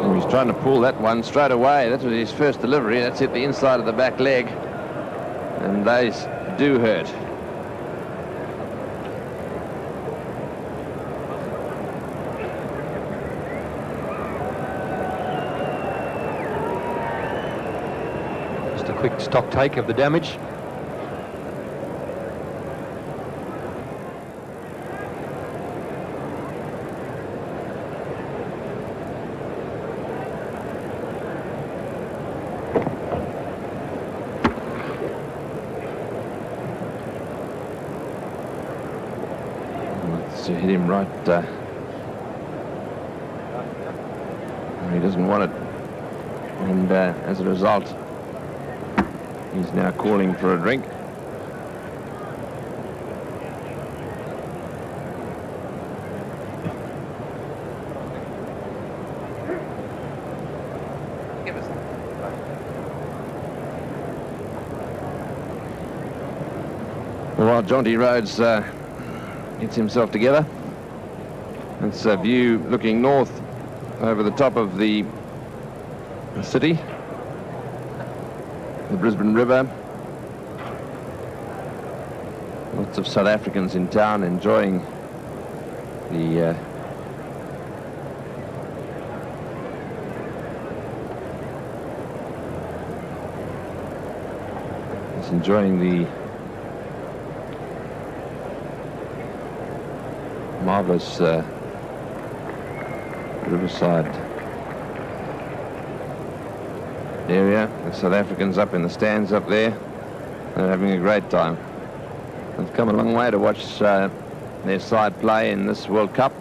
Speaker 3: And he's trying to pull that one straight away. That was his first delivery. That's hit the inside of the back leg. And those do hurt.
Speaker 5: Just a quick stock take of the damage.
Speaker 3: To hit him right he doesn't want it, and as a result he's now calling for a drink. Well, while Jonty Rhodes gets himself together. It's a view looking north over the top of the city, the Brisbane River. Lots of South Africans in town enjoying the marvellous riverside area. The South Africans up in the stands up there, they're having a great time. They've come a long way to watch their side play in this World Cup.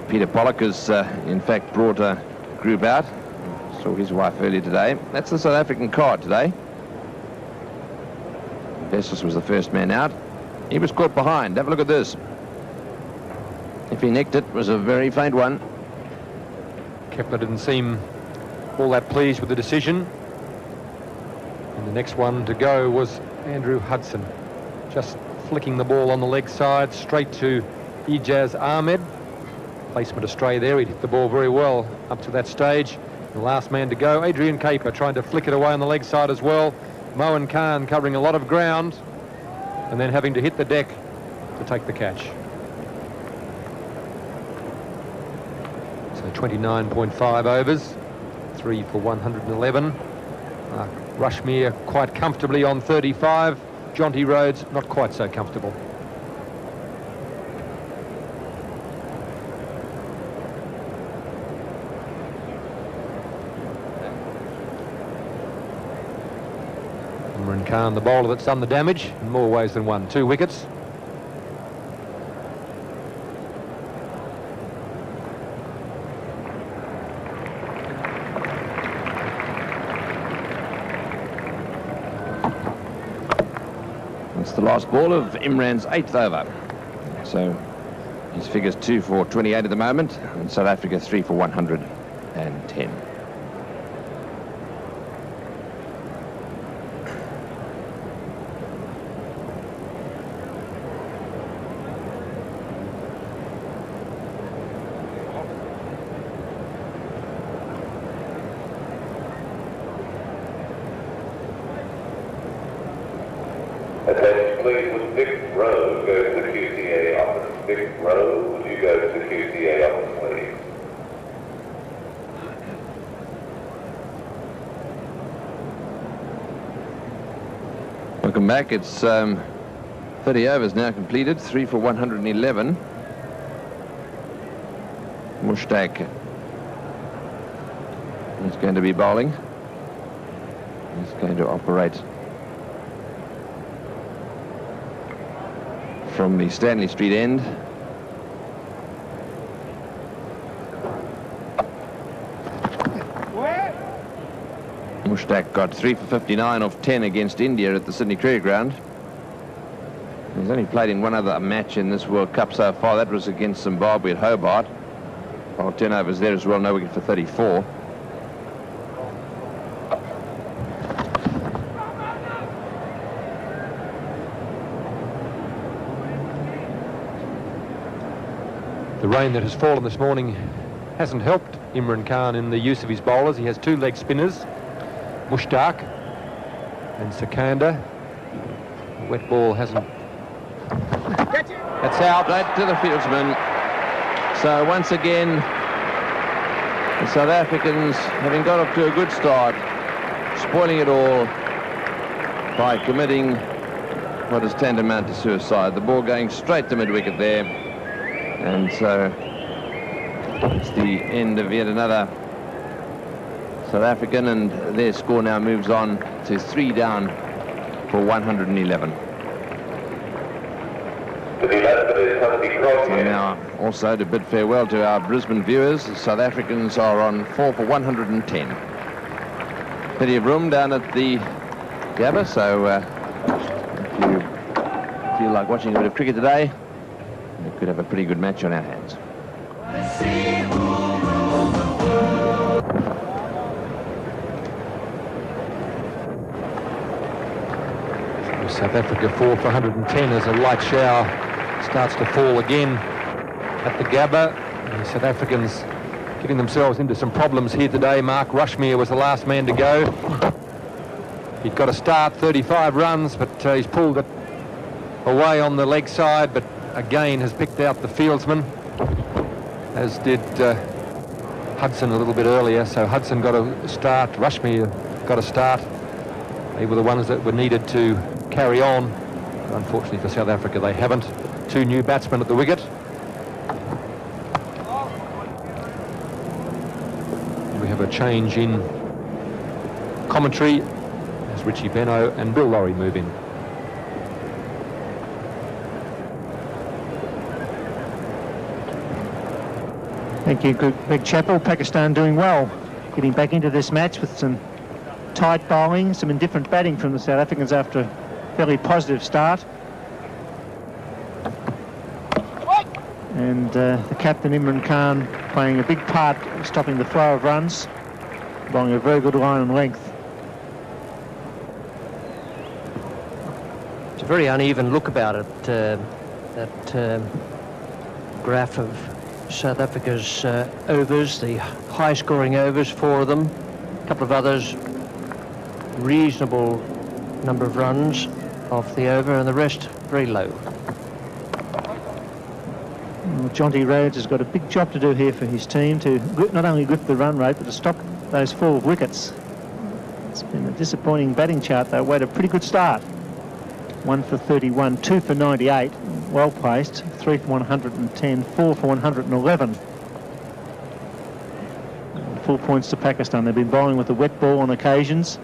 Speaker 3: Peter Pollock has, in fact, brought a group out. Saw his wife earlier today. That's the South African card today. Bessus was the first man out. He was caught behind. Have a look at this. If he nicked it, it was a very faint one.
Speaker 16: Kepler didn't seem all that pleased with the decision. And the next one to go was Andrew Hudson. Just flicking the ball on the leg side straight to Ijaz Ahmed. Placement astray there. He'd hit the ball very well up to that stage. The last man to go, Adrian Caper, trying to flick it away on the leg side as well. Moen Khan covering a lot of ground and then having to hit the deck to take the catch. So 29.5 overs, 3 for 111. Rushmere quite comfortably on 35. Jonty Rhodes not quite so comfortable. Imran Khan, the bowler that's done the damage in more ways than one. 2 wickets.
Speaker 3: It's the last ball of Imran's 8th over. So his figure's 2 for 28 at the moment, and South Africa 3 for 110.
Speaker 10: Attention please, would Vic Rowe go to the QCA office? Vic Rowe, would you go to the QCA office please?
Speaker 3: Welcome back. It's 30 overs now completed, 3 for 111. Mushtaq is going to be bowling. He's going to operate from the Stanley Street end. Mushtaq got 3 for 59 off 10 against India at the Sydney Cricket Ground. He's only played in one other match in this World Cup so far. That was against Zimbabwe at Hobart. Well, 10 overs there as well, no wicket for 34.
Speaker 16: The rain that has fallen this morning hasn't helped Imran Khan in the use of his bowlers. He has 2 leg spinners, Mushtaq and Sikandar. The wet ball hasn't... That's out.
Speaker 3: Right to the fieldsman. So once again, the South Africans, having got off to a good start, spoiling it all by committing what is tantamount to suicide. The ball going straight to mid-wicket there. And so it's the end of yet another South African, and their score now moves on to 3 down for 111. And now also to bid farewell to our Brisbane viewers, the South Africans are on 4 for 110. Plenty of room down at the Gabba, so if you feel like watching a bit of cricket today, we could have a pretty good match on our hands.
Speaker 16: South Africa 4 for 110 as a light shower starts to fall again at the Gabba. The South Africans getting themselves into some problems here today. Mark Rushmere was the last man to go. He'd got a start, 35 runs, but he's pulled it away on the leg side, but again has picked out the fieldsman, as did Hudson a little bit earlier. So Hudson got a start, Rushmere got a start. They were the ones that were needed to carry on. But unfortunately for South Africa, they haven't. 2 new batsmen at the wicket. We have a change in commentary as Richie Benaud and Bill Laurie move in.
Speaker 4: Thank you, Greg Chappell. Pakistan doing well, getting back into this match with some tight bowling, some indifferent batting from the South Africans after a fairly positive start. And the captain, Imran Khan, playing a big part in stopping the flow of runs, bowling a very good line and length.
Speaker 8: It's a very uneven look about it, that graph of South Africa's overs, the high-scoring overs, 4 of them, a couple of others, reasonable number of runs off the over, and the rest very low.
Speaker 4: Well, Jonty Rhodes has got a big job to do here for his team to not only lift the run rate, but to stop those 4 wickets. It's been a disappointing batting chart, though. Made a pretty good start. 1 for 31, 2 for 98, well placed, 3 for 110, 4 for 111. Full points to Pakistan. They've been bowling with a wet ball on occasions.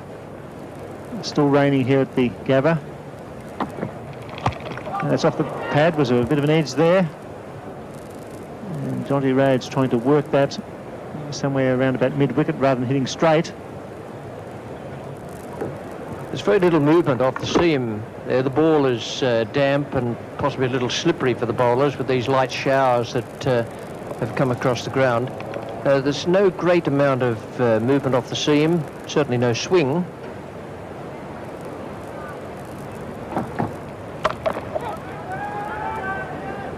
Speaker 4: It's still raining here at the Gabba. And that's off the pad, was a bit of an edge there. And Jonty Rhodes trying to work that somewhere around about mid-wicket rather than hitting straight.
Speaker 8: There's very little movement off the seam there. The ball is damp and possibly a little slippery for the bowlers with these light showers that have come across the ground. There's no great amount of movement off the seam, certainly no swing.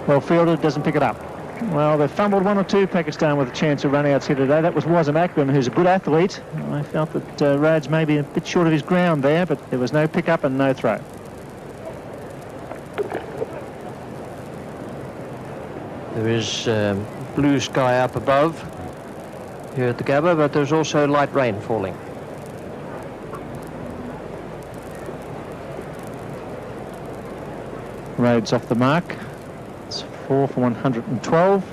Speaker 4: Well fielded, doesn't pick it up. Well, they've fumbled 1 or 2, Pakistan, with a chance of run-outs here today. That was Wazam Akram, who's a good athlete. I felt that Rhodes may be a bit short of his ground there, but there was no pick-up and no throw.
Speaker 8: There is blue sky up above here at the Gabba, but there's also light rain falling.
Speaker 4: Rhodes off the mark. It's 4 for 112.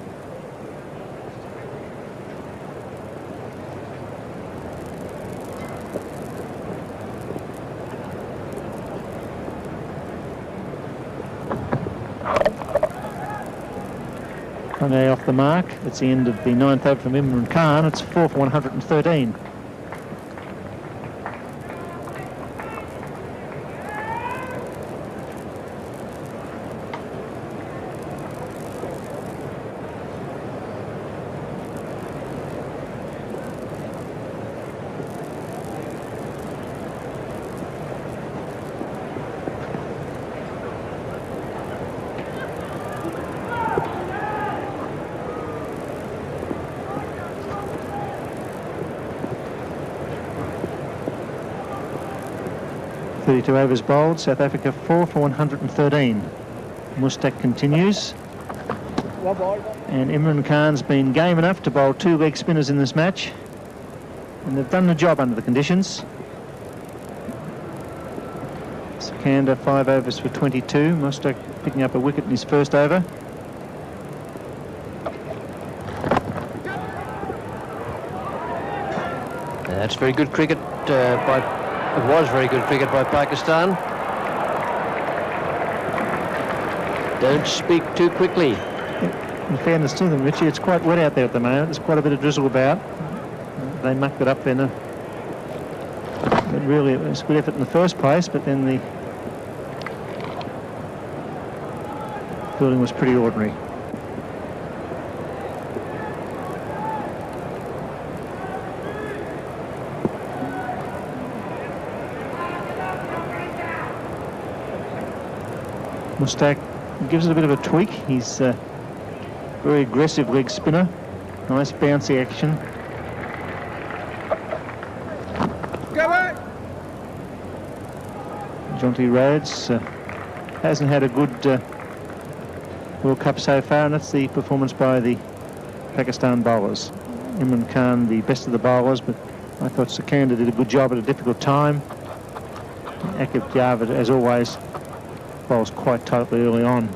Speaker 4: Panay off the mark. It's the end of the 9th over from Imran Khan. It's 4 for 113. .32 overs bowled. South Africa 4 for 113. Mustak continues. And Imran Khan's been game enough to bowl 2 leg spinners in this match. And they've done the job under the conditions. Sikandar 5 overs for 22. Mustak picking up a wicket in his first over.
Speaker 8: That's very good cricket It was very good cricket by Pakistan. Don't speak too quickly.
Speaker 4: In fairness to them, Richie, it's quite wet out there at the moment. There's quite a bit of drizzle about. They mucked it up then. But really, it was a good effort in the first place, but then the fielding was pretty ordinary. Mustak gives it a bit of a tweak. He's a very aggressive leg spinner. Nice bouncy action. Jonty Rhodes hasn't had a good World Cup so far, and that's the performance by the Pakistan bowlers. Imran Khan, the best of the bowlers, but I thought Sikandar did a good job at a difficult time. Akif Javed, as always, bowls quite tightly early on.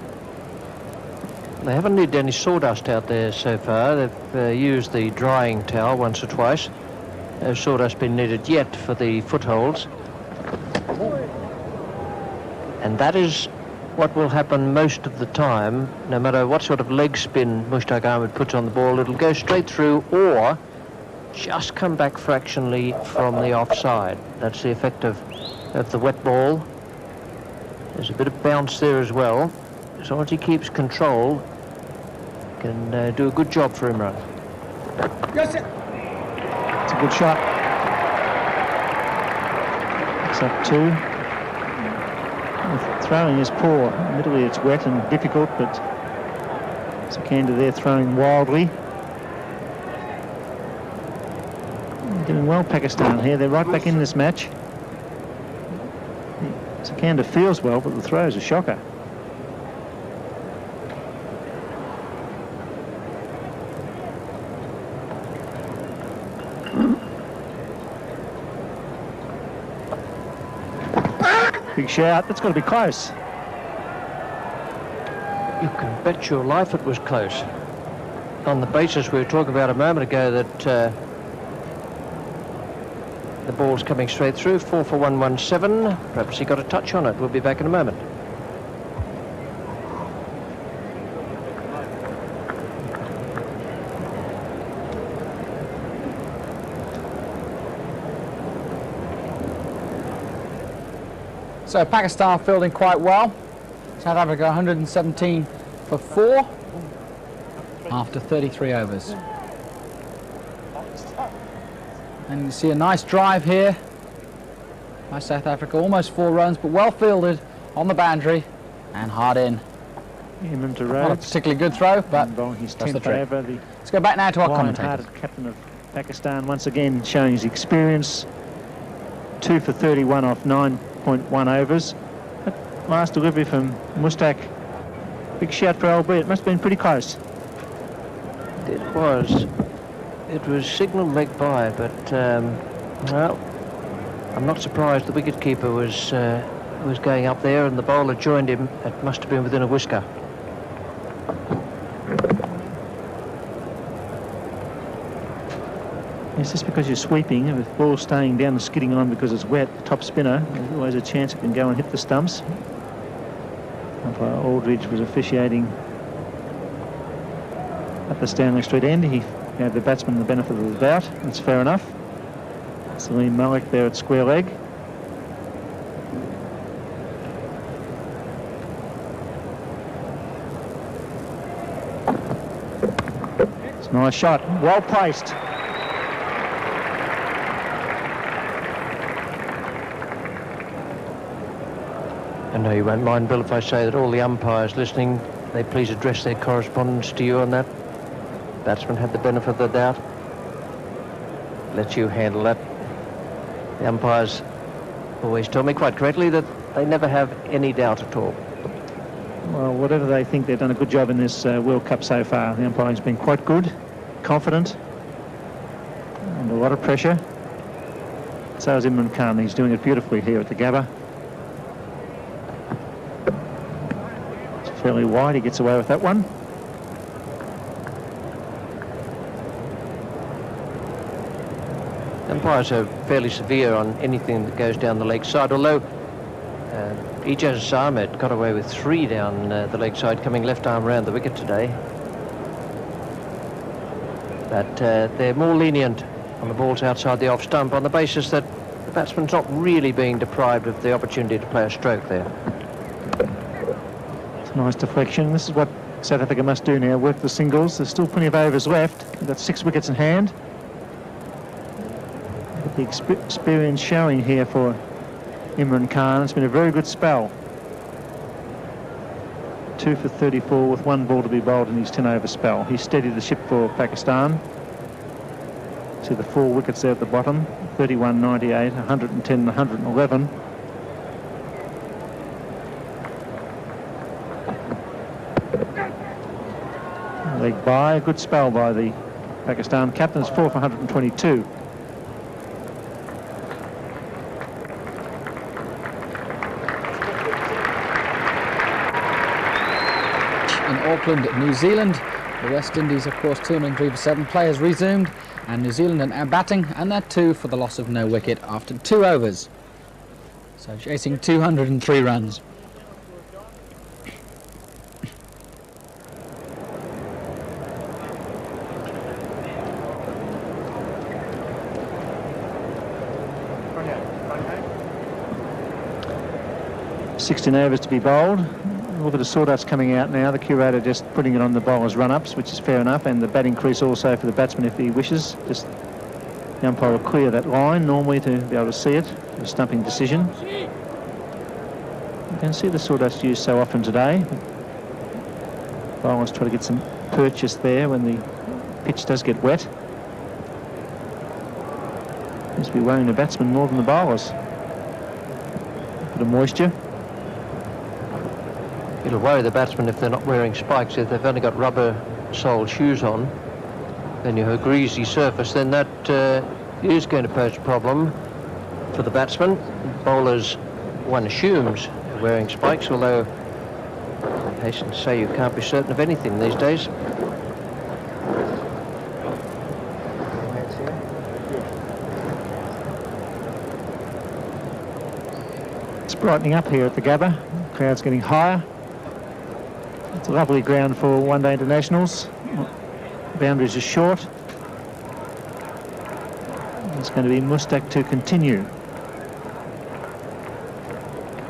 Speaker 8: They haven't needed any sawdust out there so far. They've used the drying towel once or twice. No sawdust been needed yet for the footholds. And that is what will happen most of the time, no matter what sort of leg spin Mushtaq Ahmed puts on the ball, it'll go straight through or just come back fractionally from the offside. That's the effect of the wet ball. There's a bit of bounce there as well. So once he keeps control, can do a good job for Imran.
Speaker 4: Yes, sir. It's a good shot. It's up 2. The throwing is poor. Admittedly, it's wet and difficult, but Sikandar there throwing wildly. Doing well, Pakistan here. They're right back in this match. Sikandar feels well, but the throw is a shocker. Big shout. That's got to be close.
Speaker 8: You can bet your life it was close. On the basis we were talking about a moment ago that the ball's coming straight through, 4 for 117. Perhaps he got a touch on it. We'll be back in a moment.
Speaker 1: So Pakistan fielding quite well. South Africa 117 for 4 after 33 overs. And you see a nice drive here by South Africa, almost 4 runs, but well fielded on the boundary and hard in.
Speaker 4: Not
Speaker 1: a particularly good throw, but
Speaker 4: he's
Speaker 1: that's the trick.
Speaker 4: over.
Speaker 1: Let's go back now to our commentators.
Speaker 4: Captain of Pakistan once again showing his experience. 2 for 31 off 9.1 overs. That last delivery from Mushtaq, big shout for LB. It must have been pretty close.
Speaker 8: It was. It was signal leg by, but well, I'm not surprised the wicketkeeper was going up there and the bowler joined him. It must have been within a whisker.
Speaker 4: It's just because you're sweeping, and with the ball staying down and skidding on because it's wet, the top spinner, there's always a chance it can go and hit the stumps. Umpire Aldridge was officiating at the Stanley Street end. He gave the batsman the benefit of the doubt. That's fair enough. Salim Malik there at square leg. It's a nice shot, well placed.
Speaker 8: I know you won't mind, Bill, if I say that all the umpires listening, they please address their correspondence to you on that. Batsman had the benefit of the doubt. Let you handle that. The umpires always tell me quite correctly that they never have any doubt at all.
Speaker 4: Well, whatever they think, they've done a good job in this World Cup so far. The umpiring's been quite good, confident, under a lot of pressure. So is Imran Khan. He's doing it beautifully here at the Gabba. It's fairly wide. He gets away with that one.
Speaker 8: Umpires are fairly severe on anything that goes down the leg side, although Ijaz Ahmed got away with 3 down the leg side, coming left arm round the wicket today. But they're more lenient on the balls outside the off stump on the basis that the batsman's not really being deprived of the opportunity to play a stroke there.
Speaker 4: It's a nice deflection. This is what South Africa must do now, work the singles. There's still plenty of overs left. They've got 6 wickets in hand. The experience showing here for Imran Khan. It's been a very good spell. 2 for 34 with 1 ball to be bowled in his 10-over spell. He steadied the ship for Pakistan. See the 4 wickets there at the bottom. 31, 98, 110, 111. Leg by, a good spell by the Pakistan captains. 4 for 122.
Speaker 1: Auckland, New Zealand. The West Indies, of course, 203 for 7. Players resumed, and New Zealand are now batting, and they're 2 for the loss of no wicket after 2 overs. So chasing 203 runs.
Speaker 4: 16 overs to be bowled. A little bit of sawdust coming out now. The curator just putting it on the bowler's run-ups, which is fair enough, and the batting crease also for the batsman if he wishes. Just the umpire will clear that line normally to be able to see it. A stumping decision. You can see the sawdust used so often today. Bowlers try to get some purchase there when the pitch does get wet. Seems to be worrying the batsman more than the bowlers. Bit of moisture.
Speaker 8: It'll worry the batsmen if they're not wearing spikes. If they've only got rubber-soled shoes on, then you have a greasy surface, then that is going to pose a problem for the batsman. Bowlers, one assumes, are wearing spikes, although I hasten to say you can't be certain of anything these days.
Speaker 4: It's brightening up here at the Gabba. The crowd's getting higher. It's a lovely ground for one-day internationals. Boundaries are short. It's going to be Mustak to continue.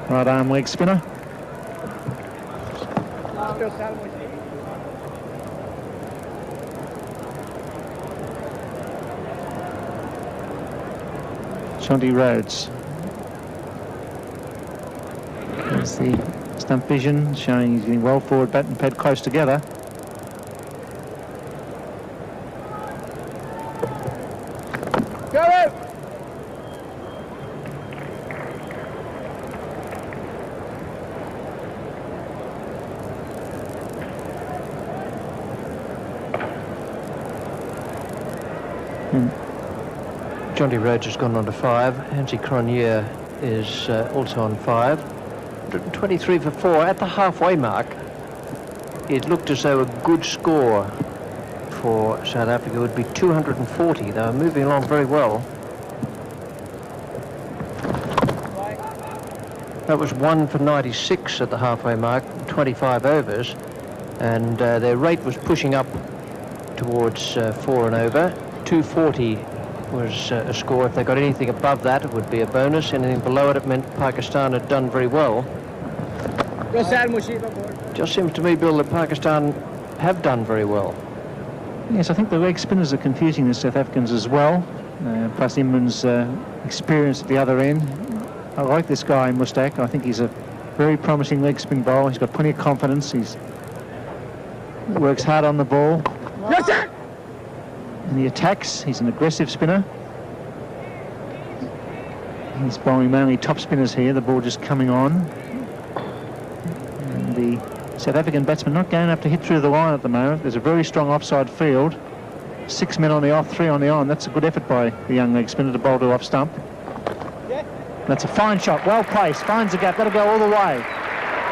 Speaker 4: Right arm leg spinner. Jonty Rhodes. There's the stump vision showing he's getting well forward, bat and pad close together.
Speaker 1: Go!
Speaker 8: Jonty Rhodes has gone on to 5. Hansie Cronje is also on 5. 123 for 4. At the halfway mark, it looked as though a good score for South Africa would be 240. They were moving along very well. That was 1 for 96 at the halfway mark, 25 overs, and their rate was pushing up towards 4 and over. 240 was a score. If they got anything above that, it would be a bonus. Anything below it, it meant Pakistan had done very well. Just seems to me, Bill, that Pakistan have done very well.
Speaker 4: Yes, I think the leg spinners are confusing the South Africans as well. Plus Imran's experience at the other end. I like this guy, Mustak. I think he's a very promising leg spin bowler. He's got plenty of confidence. He works hard on the ball. And he attacks. He's an aggressive spinner. He's bowling mainly top spinners here. The ball just coming on. And the South African batsman not going up to hit through the line at the moment. There's a very strong offside field. 6 men on the off, 3 on the on. That's a good effort by the young leg spinner to bowl to off stump. That's a fine shot, well placed, finds the gap, that'll go all the way.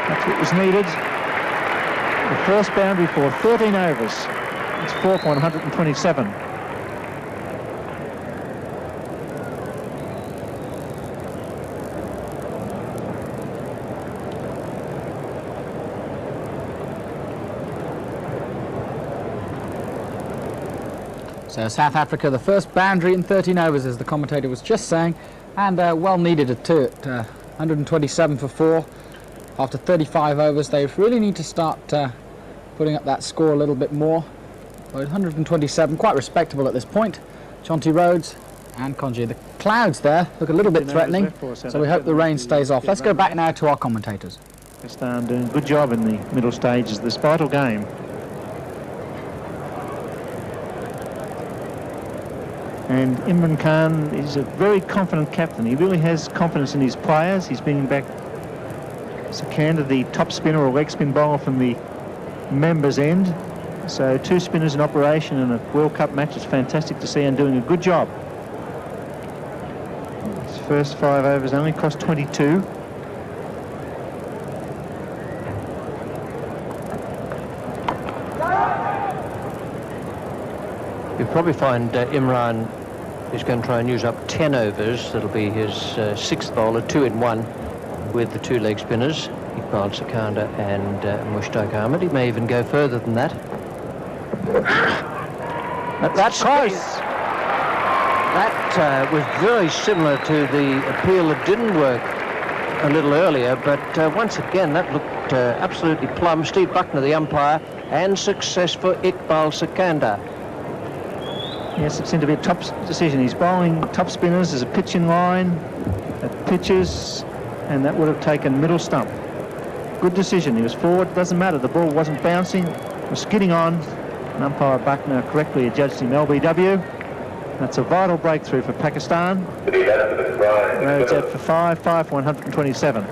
Speaker 4: That's what was needed. The first boundary for 13 overs. It's 4 for 127.
Speaker 1: So South Africa, the first boundary in 13 overs, as the commentator was just saying, and well needed it too. At 127 for 4 after 35 overs, they really need to start putting up that score a little bit more. But 127, quite respectable at this point. Jonty Rhodes and Cronje. The clouds there look a little bit threatening, so we hope the rain stays off. Let's go back now to our commentators.
Speaker 4: Pakistan doing a good job in the middle stages of this vital game. And Imran Khan is a very confident captain. He really has confidence in his players. He's bringing back Sikandar, the top spinner or leg spin bowler from the members' end. So 2 spinners in operation in a World Cup match is fantastic to see, and doing a good job. His first 5 overs only cost 22.
Speaker 8: You'll probably find Imran is going to try and use up 10 overs. That'll be his 6th bowler, 2 in 1 with the 2 leg spinners, Iqbal Sikandar and Mushtaq Ahmed. He may even go further than that.
Speaker 4: That's close.
Speaker 8: That was very similar to the appeal that didn't work a little earlier, but once again that looked absolutely plumb. Steve Buckner, the umpire, and success for Iqbal Sikandar.
Speaker 4: Yes, it seemed to be a top decision. He's bowling top spinners. There's a pitch in line, at pitches, and that would have taken middle stump. Good decision. He was forward. Doesn't matter. The ball wasn't bouncing. It was skidding on. And umpire Buckner correctly adjudged him LBW. That's a vital breakthrough for Pakistan. Rhodes out for 5 for 127.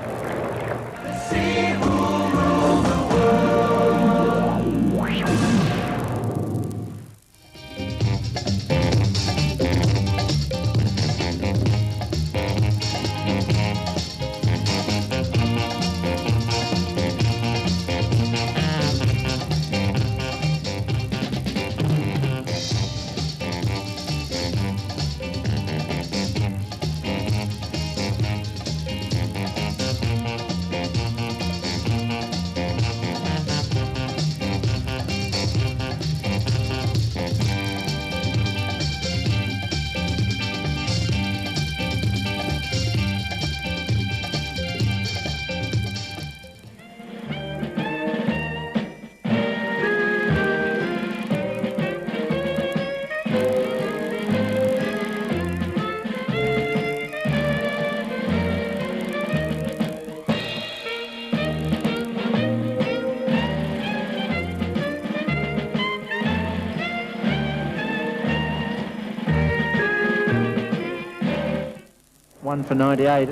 Speaker 4: For 98.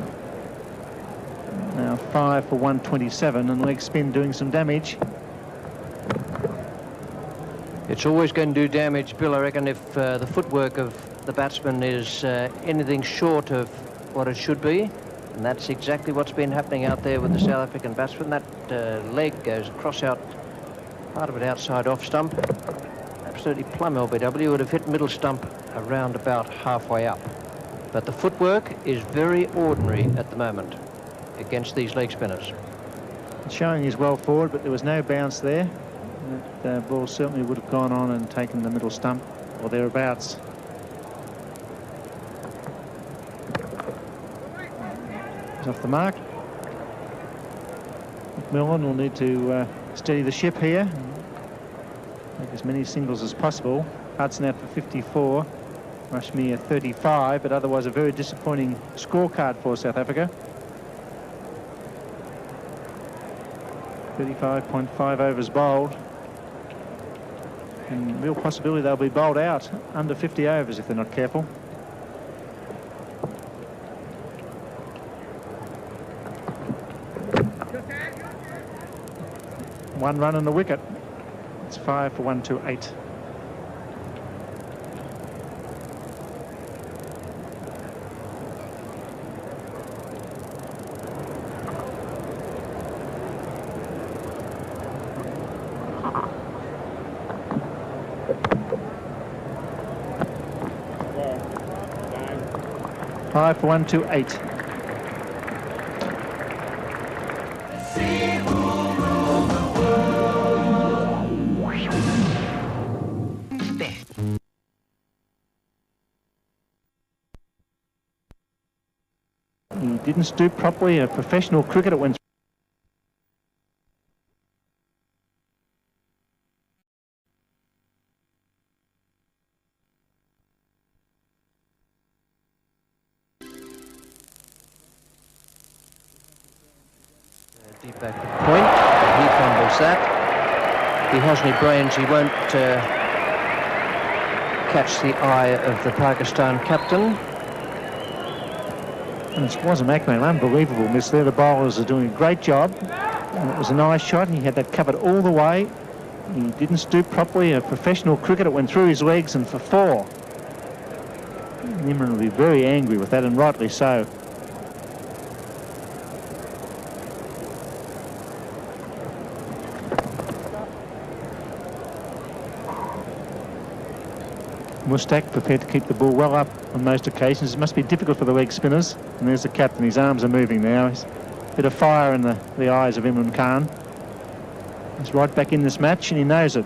Speaker 4: Now 5 for 127, and leg spin doing some damage.
Speaker 8: It's always going to do damage, Bill, I reckon, if the footwork of the batsman is anything short of what it should be. And that's exactly what's been happening out there with the South African batsman. That leg goes across out, part of it outside off stump. Absolutely plumb LBW. Would have hit middle stump around about halfway up. But the footwork is very ordinary at the moment against these leg spinners.
Speaker 4: It's showing he's well forward, but there was no bounce there. That ball certainly would have gone on and taken the middle stump or thereabouts. He's off the mark. McMillan will need to steady the ship here. Make as many singles as possible. Hudson out for 54. Rashmir 35, but otherwise a very disappointing scorecard for South Africa. 35.5 overs bowled. And real possibility they'll be bowled out under 50 overs if they're not careful. One run on the wicket. It's 5 for 128. Five for 128. He didn't stoop properly. A professional cricketer went.
Speaker 8: Deep back to the point. He fumbles that. He has any brains. He won't catch the eye of the Pakistan captain.
Speaker 4: And it was a McMahon, unbelievable miss there. The bowlers are doing a great job. And it was a nice shot. He had that covered all the way. He didn't stoop properly. A professional cricketer went through his legs and for 4. Nimran will be very angry with that, and rightly so. Mustak prepared to keep the ball well up on most occasions. It must be difficult for the leg spinners. And there's the captain. His arms are moving now. He's a bit of fire in the eyes of Imran Khan. He's right back in this match, and he knows it.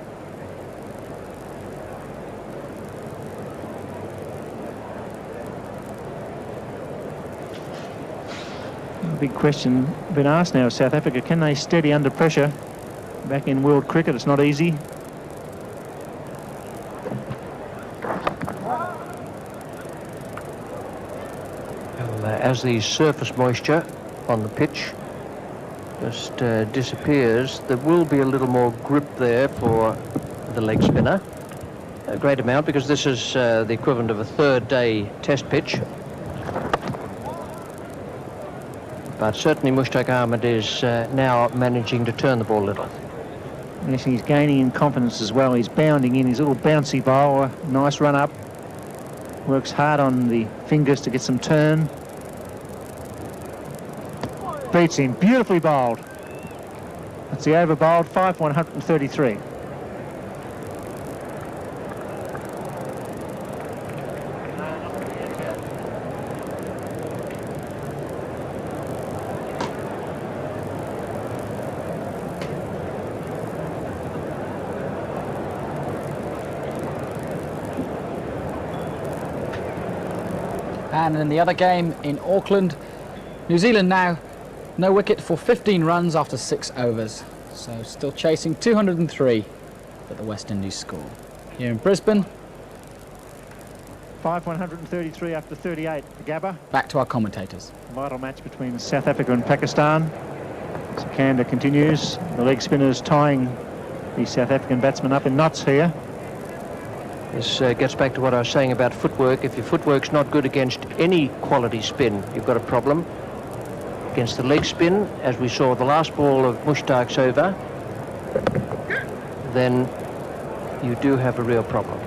Speaker 4: big question been asked now of South Africa. Can they steady under pressure? Back in world cricket, it's not easy.
Speaker 8: Well, as the surface moisture on the pitch just disappears, there will be a little more grip there for the leg spinner. A great amount, because this is the equivalent of a third-day test pitch. But certainly Mushtaq Ahmed is now managing to turn the ball a little.
Speaker 4: Yes, he's gaining in confidence as well. He's bounding in his little bouncy bowl. Nice run up. Works hard on the fingers to get some turn. Beats him. Beautifully bowled. That's the over bowled. 5 for 133.
Speaker 1: And in the other game in Auckland, New Zealand now no wicket for 15 runs after 6 overs. So still chasing 203 that the West Indies score. Here in Brisbane,
Speaker 4: 5 for 133 after 38. The Gabba.
Speaker 1: Back to our commentators.
Speaker 4: Vital match between South Africa and Pakistan. Sikandar continues. The leg spinners tying the South African batsmen up in knots here.
Speaker 8: This gets back to what I was saying about footwork. If your footwork's not good against any quality spin, you've got a problem. Against the leg spin, as we saw the last ball of Mushtaq's over, then you do have a real problem.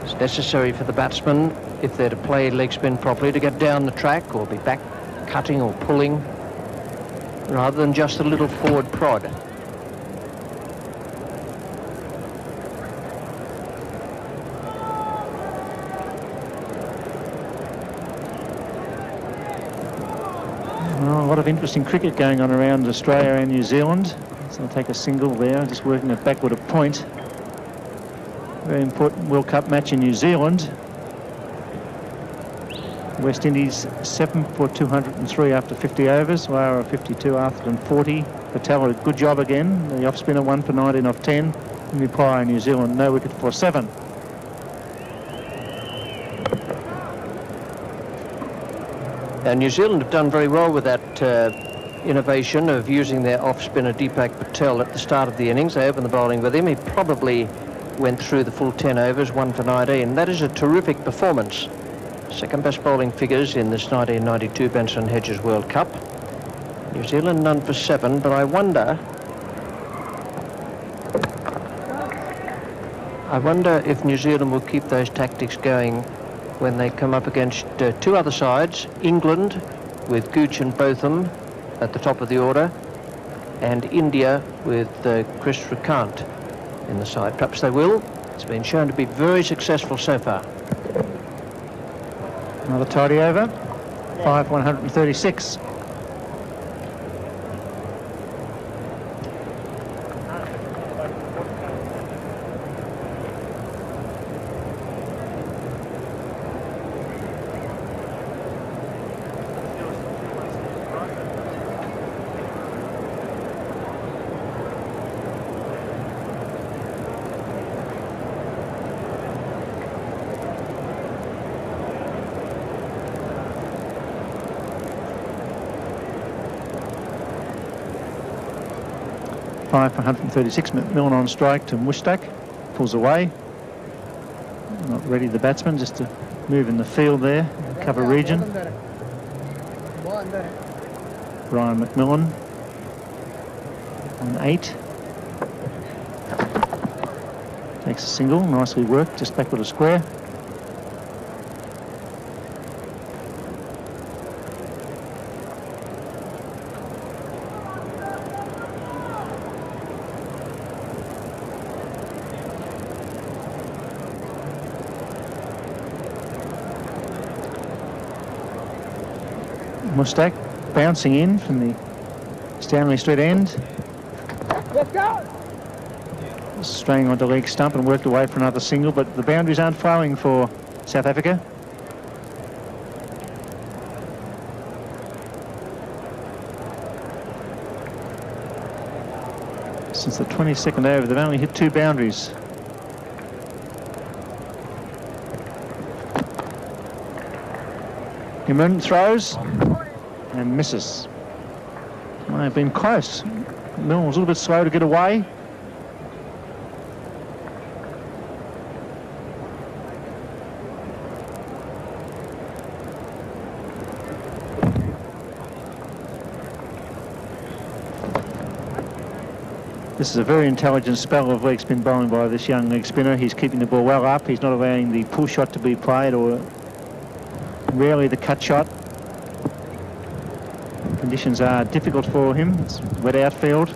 Speaker 8: It's necessary for the batsman, if they're to play leg spin properly, to get down the track or be back cutting or pulling, rather than just a little forward prod.
Speaker 4: Well, a lot of interesting cricket going on around Australia and New Zealand. So I'll take a single there, just working it backward a point. Very important World Cup match in New Zealand. West Indies 7 for 203 after 50 overs. Lara 52 after 40. Patel a good job again. The off spinner 1 for 19 off 10. And Umpire New Zealand no wicket for 7.
Speaker 8: And New Zealand have done very well with that innovation of using their off-spinner Deepak Patel at the start of the innings. They opened the bowling with him. He probably went through the full 10 overs, 1 for 19. That is a terrific performance. Second best bowling figures in this 1992 Benson Hedges World Cup. New Zealand none for 7, but I wonder if New Zealand will keep those tactics going when they come up against 2 other sides, England with Gooch and Botham at the top of the order, and India with Chris Rakant in the side. Perhaps they will. It's been shown to be very successful so far.
Speaker 4: Another tidy over, 5 for 136. For 136, McMillan on strike to Mushtaq, pulls away. Not ready, the batsman, just to move in the field there, cover region. Brian McMillan on 8. Takes a single, nicely worked, just backward a square. Mushtaq bouncing in from the Stanley Street end.
Speaker 9: Let's go!
Speaker 4: Straying onto leg stump and worked away for another single, but the boundaries aren't flowing for South Africa. Since the 22nd over, they've only hit 2 boundaries. Imran throws and misses. Might have been close. Milne was a little bit slow to get away. This is a very intelligent spell of leg spin bowling by this young leg spinner. He's keeping the ball well up. He's not allowing the pull shot to be played, or rarely the cut shot. Conditions are difficult for him. It's wet outfield.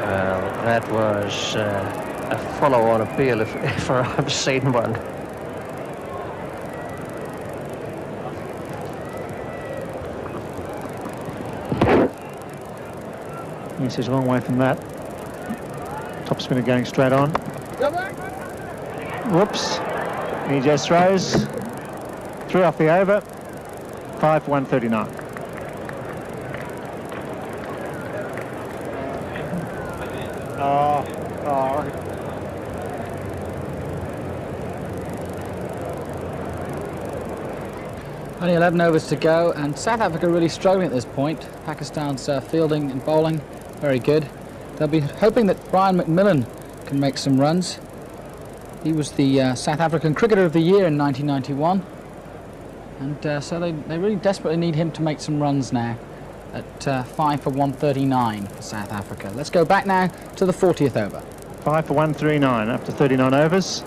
Speaker 8: Well, that was a follow-on appeal if ever I've seen one.
Speaker 4: Yes, he's a long way from that. Top spinner going straight on. Whoops. He just throws. 3 off the over. 5 for 139. Oh.
Speaker 1: Only 11 overs to go, and South Africa really struggling at this point. Pakistan's fielding and bowling very good. They'll be hoping that Brian McMillan can make some runs. He was the South African Cricketer of the Year in 1991, and so they really desperately need him to make some runs now at 5 for 139 for South Africa. Let's go back now to the 40th over.
Speaker 4: 5 for 139 after 39 overs.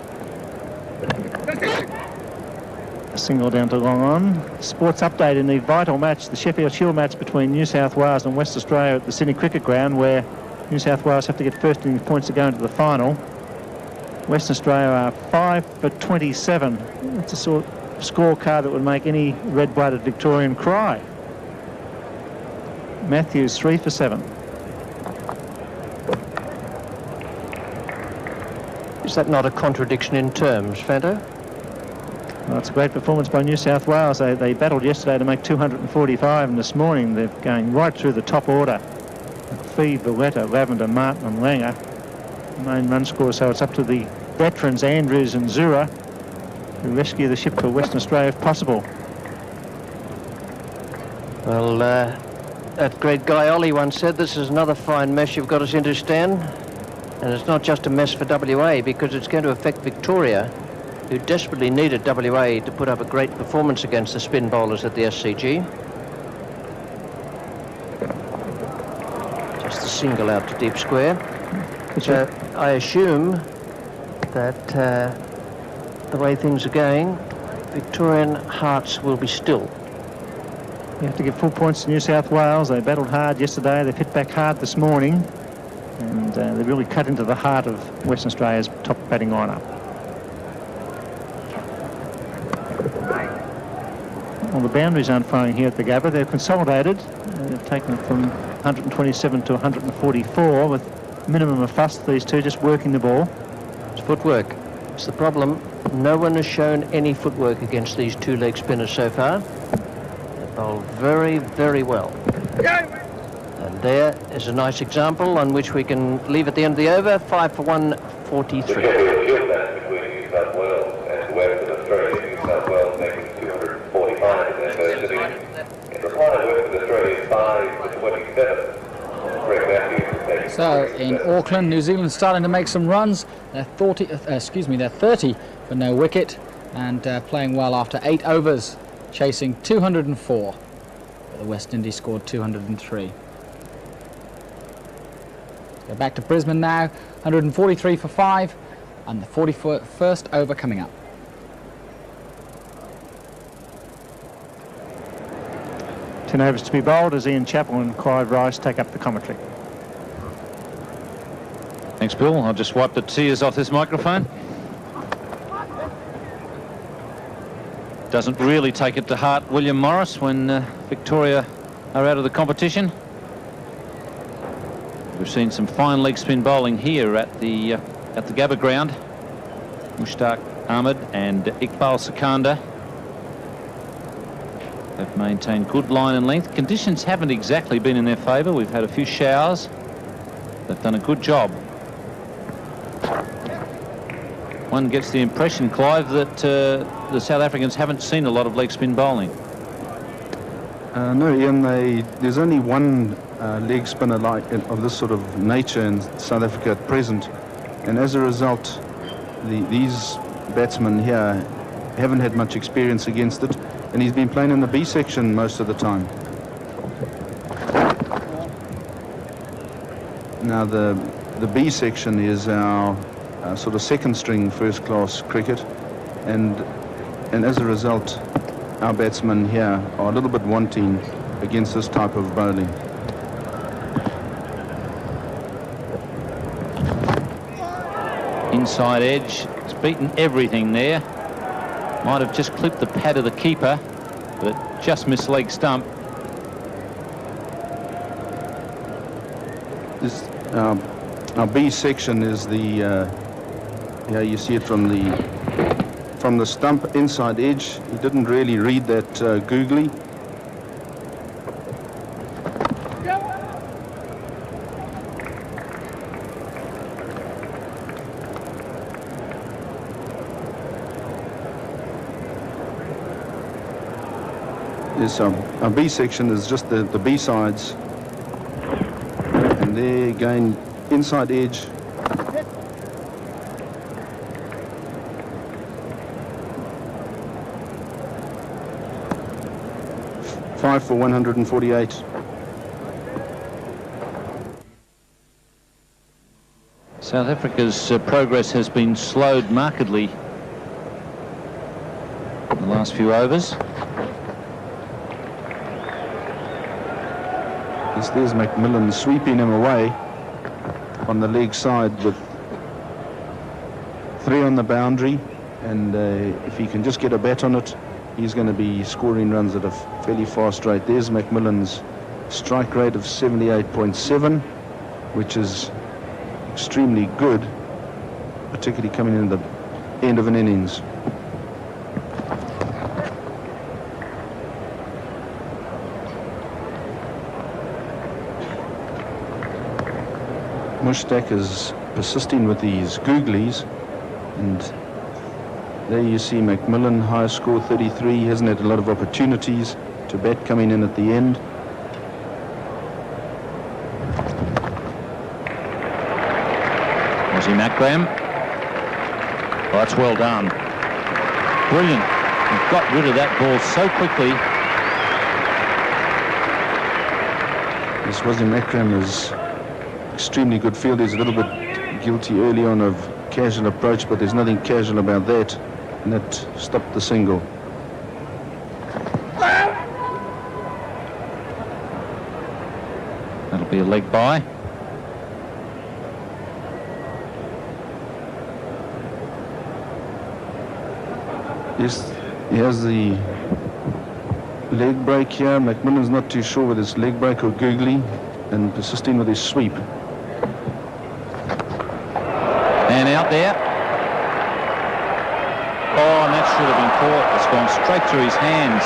Speaker 4: A single down to long on. Sports update in the vital match, the Sheffield Shield match between New South Wales and West Australia at the Sydney Cricket Ground, where New South Wales have to get first innings points to go into the final. Western Australia are 5 for 27. That's a sort of scorecard that would make any red-blooded Victorian cry. Matthews 3 for 7.
Speaker 8: Is that not a contradiction in terms, Fanto?
Speaker 4: Well, it's a great performance by New South Wales. They battled yesterday to make 245, and this morning they're going right through the top order. McPhee, Valletta, Lavender, Martin and Langer. Main run score, so it's up to the veterans Andrews and Zura to rescue the ship for Western Australia if possible.
Speaker 8: Well, that great guy Ollie once said, this is another fine mess you've got us into, Stan. And it's not just a mess for WA, because it's going to affect Victoria, who desperately needed WA to put up a great performance against the spin bowlers at the SCG. Just a single out to deep square. So I assume that the way things are going, Victorian hearts will be still.
Speaker 4: You have to give full points to New South Wales. They battled hard yesterday. They've hit back hard this morning. And they've really cut into the heart of Western Australia's top batting lineup. Well, the boundaries aren't firing here at the Gabba. They've consolidated. They've taken it from 127 to 144 with minimum of fuss, these two just working the ball.
Speaker 8: It's footwork. It's the problem. No one has shown any footwork against these two leg spinners so far. They bowl very, very well. And there is a nice example on which we can leave at the end of the over. 5 for 143.
Speaker 10: The Sheffield Shield match between New South Wales and Western Australia. New South Wales making 245 in their first innings. In reply, Western Australia 5 for 27.
Speaker 1: So in Auckland, New Zealand starting to make some runs. They're 30 for no wicket, and playing well after 8 overs, chasing 204. But the West Indies scored 203. Go back to Brisbane now, 143 for 5, and the 41st over coming up.
Speaker 4: Ten overs to be bowled as Ian Chappell and Clive Rice take up the commentary.
Speaker 7: Thanks, Bill. I'll just wipe the tears off this microphone. Doesn't really take it to heart, William Morris, when Victoria are out of the competition. We've seen some fine leg spin bowling here at the Gabba ground. Mushtaq Ahmed and Iqbal Sikandar. They've maintained good line and length. Conditions haven't exactly been in their favour. We've had a few showers. They've done a good job. One gets the impression, Clive, that the South Africans haven't seen a lot of leg spin bowling.
Speaker 6: No, Ian, there's only one leg spinner of this sort of nature in South Africa at present, and as a result, these batsmen here haven't had much experience against it, and he's been playing in the B section most of the time. Now the B section is our sort of second string first class cricket, and as a result our batsmen here are a little bit wanting against this type of bowling.
Speaker 7: Inside edge, it's beaten everything there. Might have just clipped the pad of the keeper, but just missed leg stump.
Speaker 6: This our B section is the yeah, you see it from the stump inside edge. He didn't really read that googly. Yes, our B section is just the B sides, and there again inside edge. Five for 148.
Speaker 7: South Africa's progress has been slowed markedly in the last few overs.
Speaker 6: There's McMillan sweeping him away on the leg side with 3 on the boundary, and if he can just get a bat on it, he's going to be scoring runs at a fairly fast rate. There's McMillan's strike rate of 78.7, which is extremely good, particularly coming in the end of an innings. Mushtaq is persisting with these googlies, and there you see McMillan, high score 33. He hasn't had a lot of opportunities to bat coming in at the end.
Speaker 7: Aussie Macram. Oh, that's well done. Brilliant. He got rid of that ball so quickly.
Speaker 6: This Aussie Macram is extremely good field. He's a little bit guilty early on of casual approach, but there's nothing casual about that, and that stopped the single.
Speaker 7: That'll be a leg by.
Speaker 6: Yes, he has the leg break here. McMillan's not too sure with his leg break or googly, and persisting with his sweep.
Speaker 7: And out there. Oh, and that should have been caught. It's gone straight through his hands.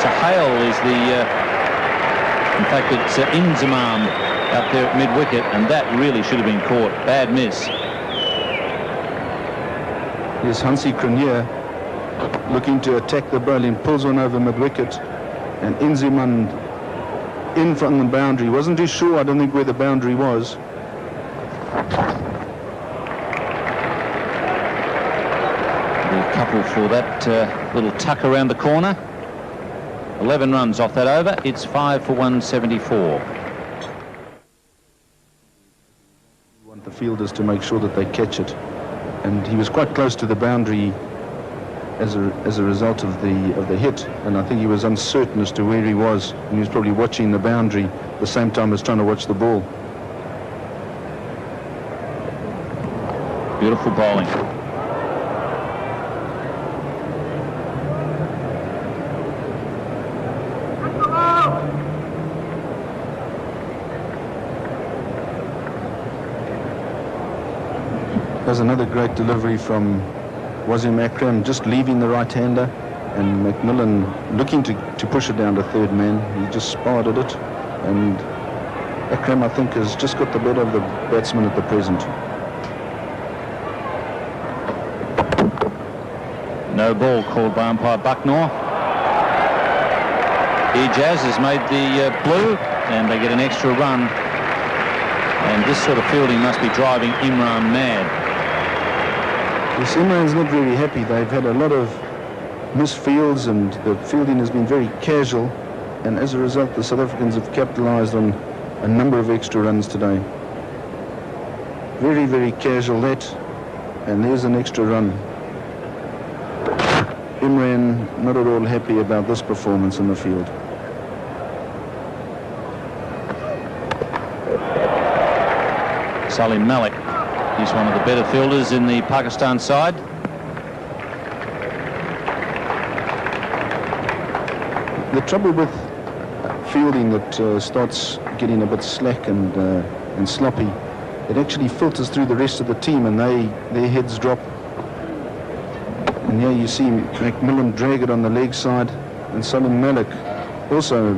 Speaker 7: Sahale is in fact, it's Inzamam out there at mid-wicket, and that really should have been caught. Bad miss.
Speaker 6: Here's Hansie Cronje looking to attack the bowling, pulls one over mid-wicket, and Inziman in front of the boundary. Wasn't too sure, I don't think, where the boundary was.
Speaker 7: A couple for that little tuck around the corner. 11 runs off that over. It's 5 for 174.
Speaker 6: You want the fielders to make sure that they catch it, and he was quite close to the boundary as a result of the hit, and I think he was uncertain as to where he was, and he was probably watching the boundary at the same time as trying to watch the ball.
Speaker 7: Beautiful bowling.
Speaker 6: There's another great delivery from Wasim Akram, just leaving the right-hander, and Macmillan looking to push it down to third man. He just spotted it, and Akram, I think, has just got the better of the batsman at the present.
Speaker 7: No ball called by umpire Bucknor. Ijaz has made the blue, and they get an extra run. And this sort of fielding must be driving Imran mad.
Speaker 6: Yes, Imran's not very happy. They've had a lot of misfields, and the fielding has been very casual. And as a result, the South Africans have capitalised on a number of extra runs today. Very, very casual that, and there's an extra run. Imran not at all happy about this performance in the field.
Speaker 7: Salim Malik, he's one of the better fielders in the Pakistan side.
Speaker 6: The trouble with fielding that starts getting a bit slack and sloppy, it actually filters through the rest of the team, and their heads drop. And here you see Macmillan drag it on the leg side, and Salim Malik also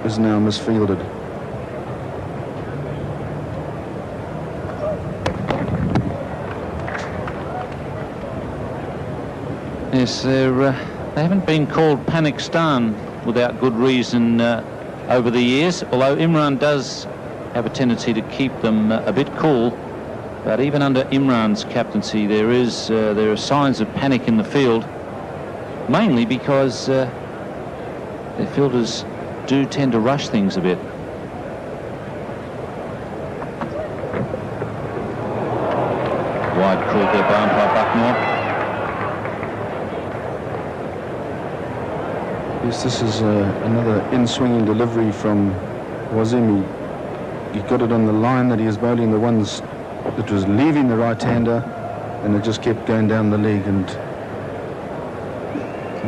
Speaker 6: is now misfielded.
Speaker 7: Yes, they haven't been called Panistan without good reason over the years, although Imran does have a tendency to keep them a bit cool. But even under Imran's captaincy, there are signs of panic in the field, mainly because their fielders do tend to rush things a bit. Wide called there by umpire Bucknor.
Speaker 6: Yes, this is another in-swinging delivery from Wasim. He got it on the line that he was bowling the ones that was leaving the right-hander, and it just kept going down the leg, and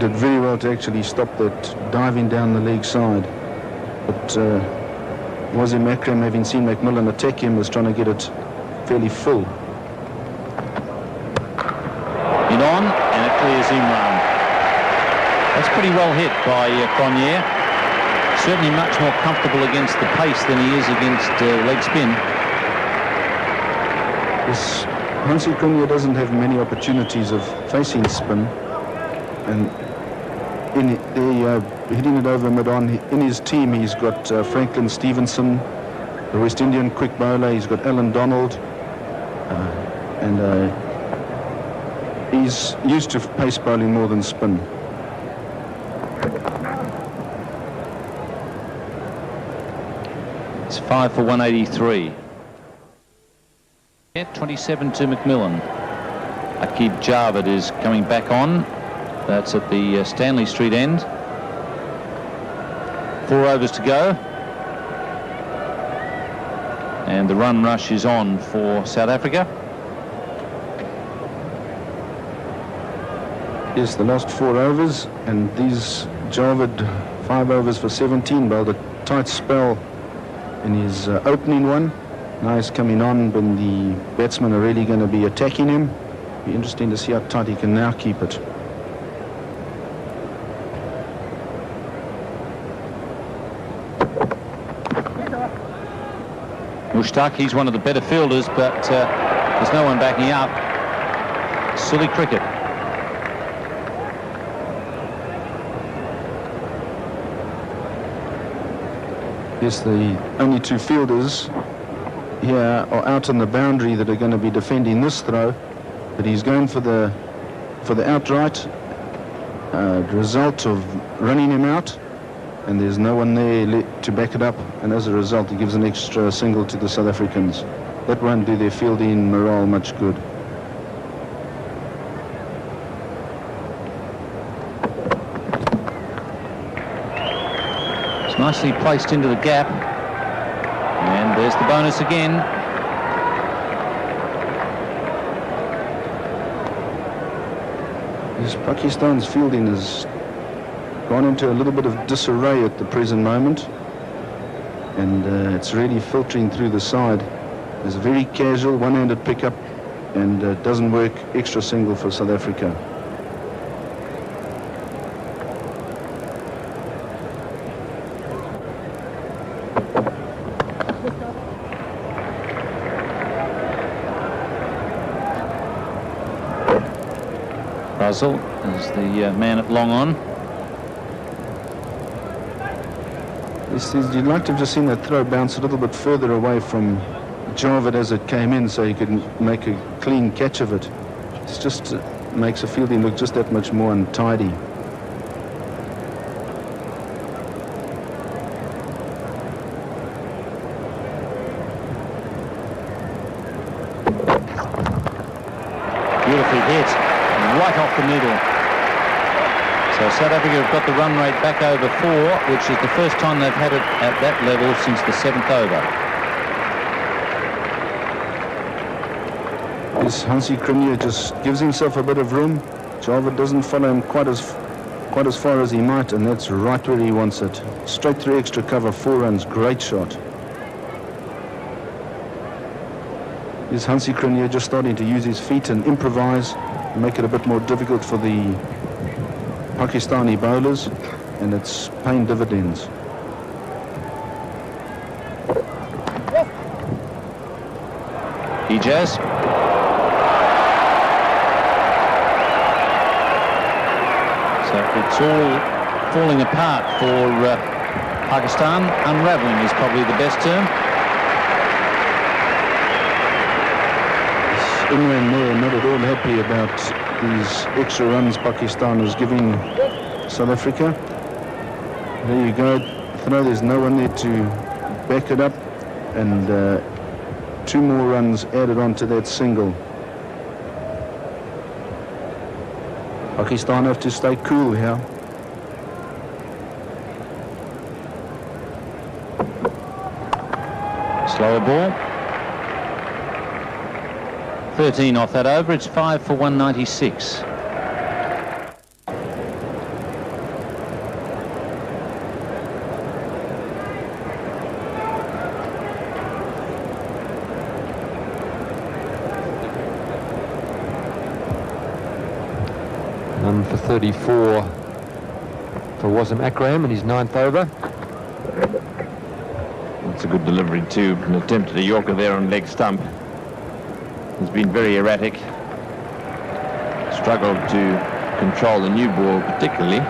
Speaker 6: did very well to actually stop that diving down the leg side. But Wasim Akram, having seen Macmillan attack him, was trying to get it fairly full.
Speaker 7: In on, and it clears Imran. That's pretty well hit by Cronje. Certainly much more comfortable against the pace than he is against leg spin.
Speaker 6: Yes, Hansi Cronje doesn't have many opportunities of facing spin, and they're hitting it over mid-on. In his team, he's got Franklin Stevenson, the West Indian quick bowler. He's got Alan Donald, and he's used to pace bowling more than spin.
Speaker 7: It's 5 for 183. 27 to Macmillan. Aqib Javed is coming back on. That's at the Stanley Street end. 4 overs to go. And the run rush is on for South Africa.
Speaker 6: Yes, the last 4 overs, and these Javed 5 overs for 17, bowled a tight spell in his opening one. Now he's coming on when the batsmen are really going to be attacking him. Be interesting to see how tight he can now keep it.
Speaker 7: Mushtaq, he's one of the better fielders, but there's no one backing up. Silly cricket.
Speaker 6: Yes, the only 2 fielders here are out on the boundary that are going to be defending this throw, but he's going for the outright. Result of running him out, and there's no one there to back it up, and as a result he gives an extra single to the South Africans. That won't do their fielding morale much good.
Speaker 7: It's nicely placed into the gap, and there's the bonus again.
Speaker 6: Yes, Pakistan's fielding has gone into a little bit of disarray at the present moment, and it's really filtering through the side. There's a very casual one-handed pickup, and doesn't work. Extra single for South Africa.
Speaker 7: Basil as the man at long on.
Speaker 6: You'd like to have just seen that throw bounce a little bit further away from Jarvid as it came in, so you could make a clean catch of it. It just makes the fielding look just that much more untidy.
Speaker 7: Beautifully hit, right off the middle. So South Africa have got the run rate back over 4, which is the first time they've had it at that level since the 7th over.
Speaker 6: This Hansi Cronje just gives himself a bit of room. Jarvid doesn't follow him quite as far as he might, and that's right where he wants it. Straight through extra cover, 4 runs, great shot. Is Hansi Cronje just starting to use his feet and improvise, make it a bit more difficult for the Pakistani bowlers, and it's paying dividends.
Speaker 7: Ijaz. So it's all falling apart for Pakistan. Unravelling is probably the best term.
Speaker 6: Imran Mir not at all happy about these extra runs Pakistan was giving South Africa. There you go. There's no one there to back it up, and 2 more runs added on to that single. Pakistan have to stay cool here.
Speaker 7: Slower ball. 13 off that over. It's 5 for 196.
Speaker 16: None for 34 for Wasim Akram in his 9th over.
Speaker 3: That's a good delivery too. An attempt at a Yorker there on leg stump. He's been very erratic. Struggled to control the new ball particularly.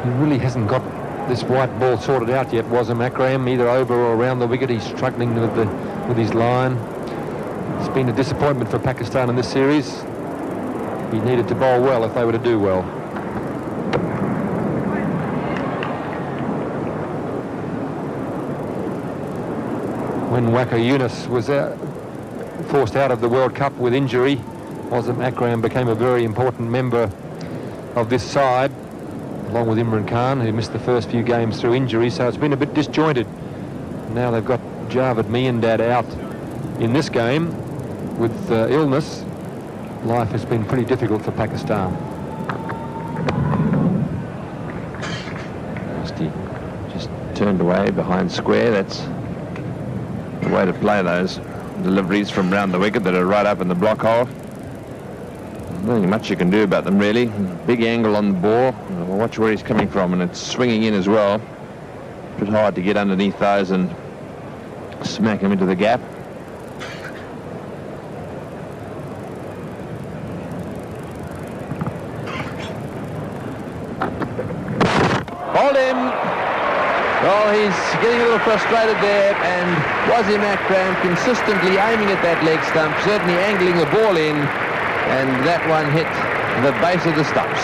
Speaker 16: He really hasn't got this white ball sorted out yet, Wasim Akram, either over or around the wicket. He's struggling with his line. It's been a disappointment for Pakistan in this series. He needed to bowl well if they were to do well. When Waqar Younis was forced out of the World Cup with injury, Wasim Akram became a very important member of this side, along with Imran Khan, who missed the first few games through injury, so it's been a bit disjointed. Now they've got Javed Miandad out in this game with illness. Life has been pretty difficult for Pakistan.
Speaker 3: Just turned away behind square. That's the way to play those deliveries from round the wicket that are right up in the block hole. Nothing much you can do about them really. Big angle on the ball. Watch where he's coming from, and it's swinging in as well. A bit hard to get underneath those and smack him into the gap.
Speaker 7: Hold him. Well, he's getting a little frustrated there, and Wasim Akram consistently aiming at that leg stump, certainly angling the ball in, and that one hit the base of the stumps.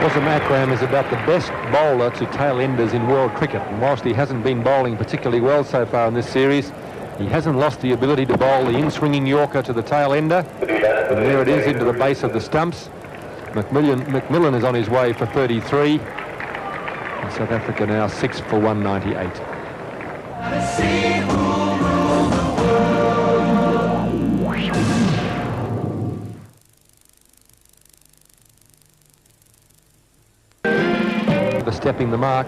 Speaker 16: Wasim Akram is about the best bowler to tail-enders in world cricket, and whilst he hasn't been bowling particularly well so far in this series, he hasn't lost the ability to bowl the in-swinging Yorker to the tail-ender, and there it is into the base of the stumps. McMillan is on his way for 33. And South Africa now 6 for 198. For stepping the mark.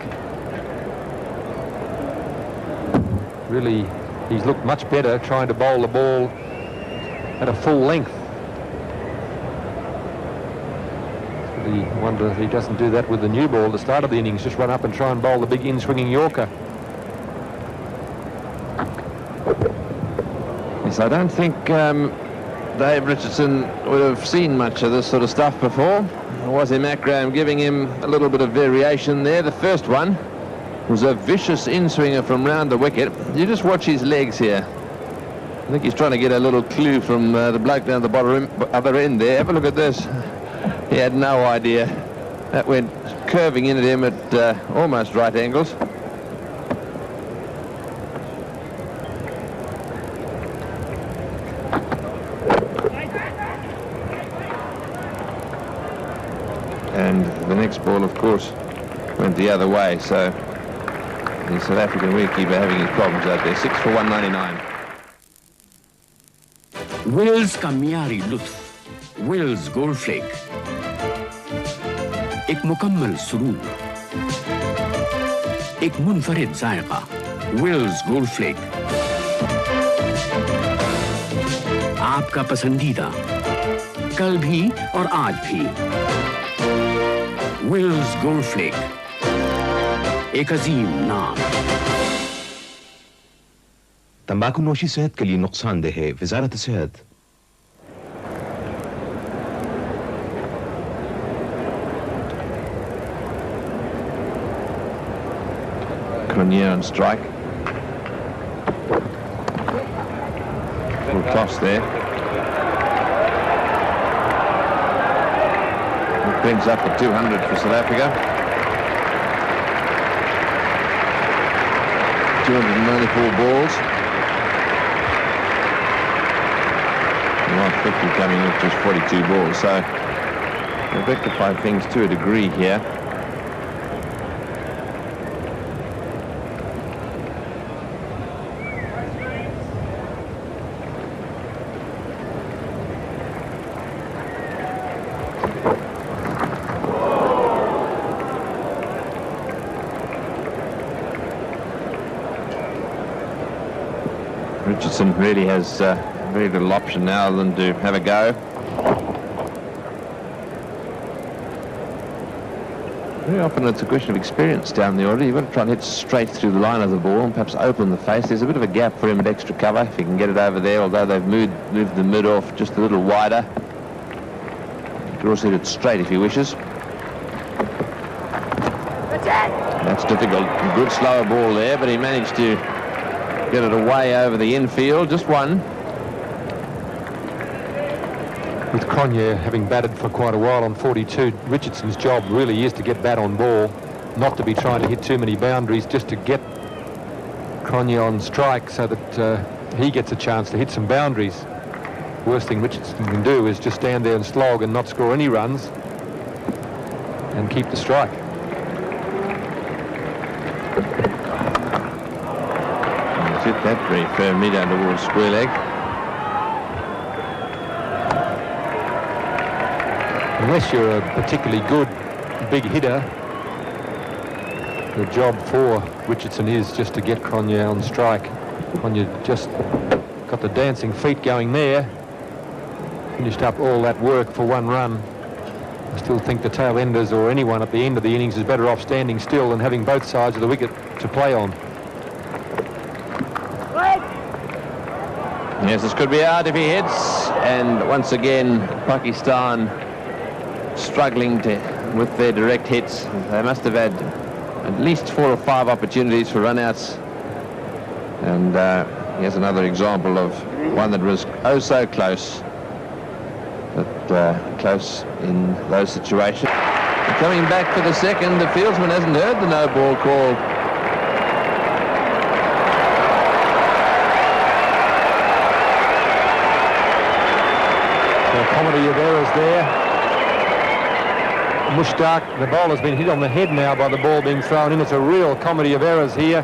Speaker 16: Really, he's looked much better trying to bowl the ball at a full length. I wonder if he doesn't do that with the new ball at the start of the innings, just run up and try and bowl the big in-swinging Yorker.
Speaker 3: Yes, I don't think Dave Richardson would have seen much of this sort of stuff before. Wasim Akram giving him a little bit of variation there. The first one was a vicious in-swinger from round the wicket. You just watch his legs here. I think he's trying to get a little clue from the bloke down the other end there. Have a look at this. He had no idea. That went curving in at him at almost right angles. And the next ball, of course, went the other way. So the South African wicketkeeper having his problems out there. 6 for 199.
Speaker 17: Wales का मियारी लुत्फ Wales gold flake, एक मुकम्मल सुरूर, एक मुनफरिद जायका। Wales gold flake आपका पसंदीदा कल भी और आज भी। वेल्स गोल्ड फ्लेक, एक अजीम नाम।
Speaker 14: तंबाकू नोशी सेहत के लिए नुकसानदेह है। वजारत सेहत।
Speaker 3: Cronje on strike. Full toss there. It brings up the 200 for South Africa. 294 balls. 50 coming with just 42 balls, so they've rectified things to a degree here. Richardson really has very little option now than to have a go. Very often it's a question of experience down the order. You've got to try and hit straight through the line of the ball and perhaps open the face. There's a bit of a gap for him at extra cover if he can get it over there, although they've moved the mid off just a little wider. He can also hit it straight if he wishes. That's difficult. A good slower ball there, but he managed to get it away over the infield. Just one.
Speaker 16: With Cronje having batted for quite a while on 42, Richardson's job really is to get bat on ball, not to be trying to hit too many boundaries, just to get Cronje on strike so that he gets a chance to hit some boundaries. Worst thing Richardson can do is just stand there and slog and not score any runs and keep the strike.
Speaker 3: He's hit that very firmly down towards square leg.
Speaker 16: Unless you're a particularly good big hitter, the job for Richardson is just to get Cronje on strike. Cronje just got the dancing feet going there, finished up all that work for one run. I still think the tail enders or anyone at the end of the innings is better off standing still than having both sides of the wicket to play on.
Speaker 3: Yes, this could be out if he hits, and once again Pakistan struggling with their direct hits. They must have had at least 4 or 5 opportunities for run-outs, and here's another example of one that was oh so close, but close in those situations. And coming back for the second, the fieldsman hasn't heard the no ball call.
Speaker 16: So a comedy of errors there. Mushtaq, the bowler's been hit on the head now by the ball being thrown in. It's a real comedy of errors here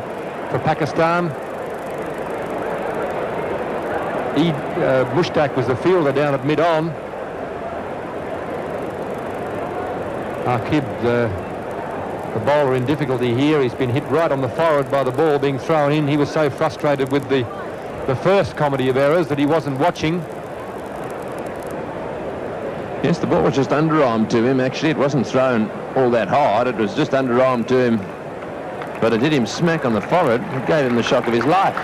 Speaker 16: for Pakistan. Mushtaq was the fielder down at mid-on. Aqib, the bowler in difficulty here. He's been hit right on the forehead by the ball being thrown in. He was so frustrated with the first comedy of errors that he wasn't watching.
Speaker 3: Yes, the ball was just underarmed to him. Actually, it wasn't thrown all that hard. It was just underarmed to him. But it hit him smack on the forehead. It gave him the shock of his life.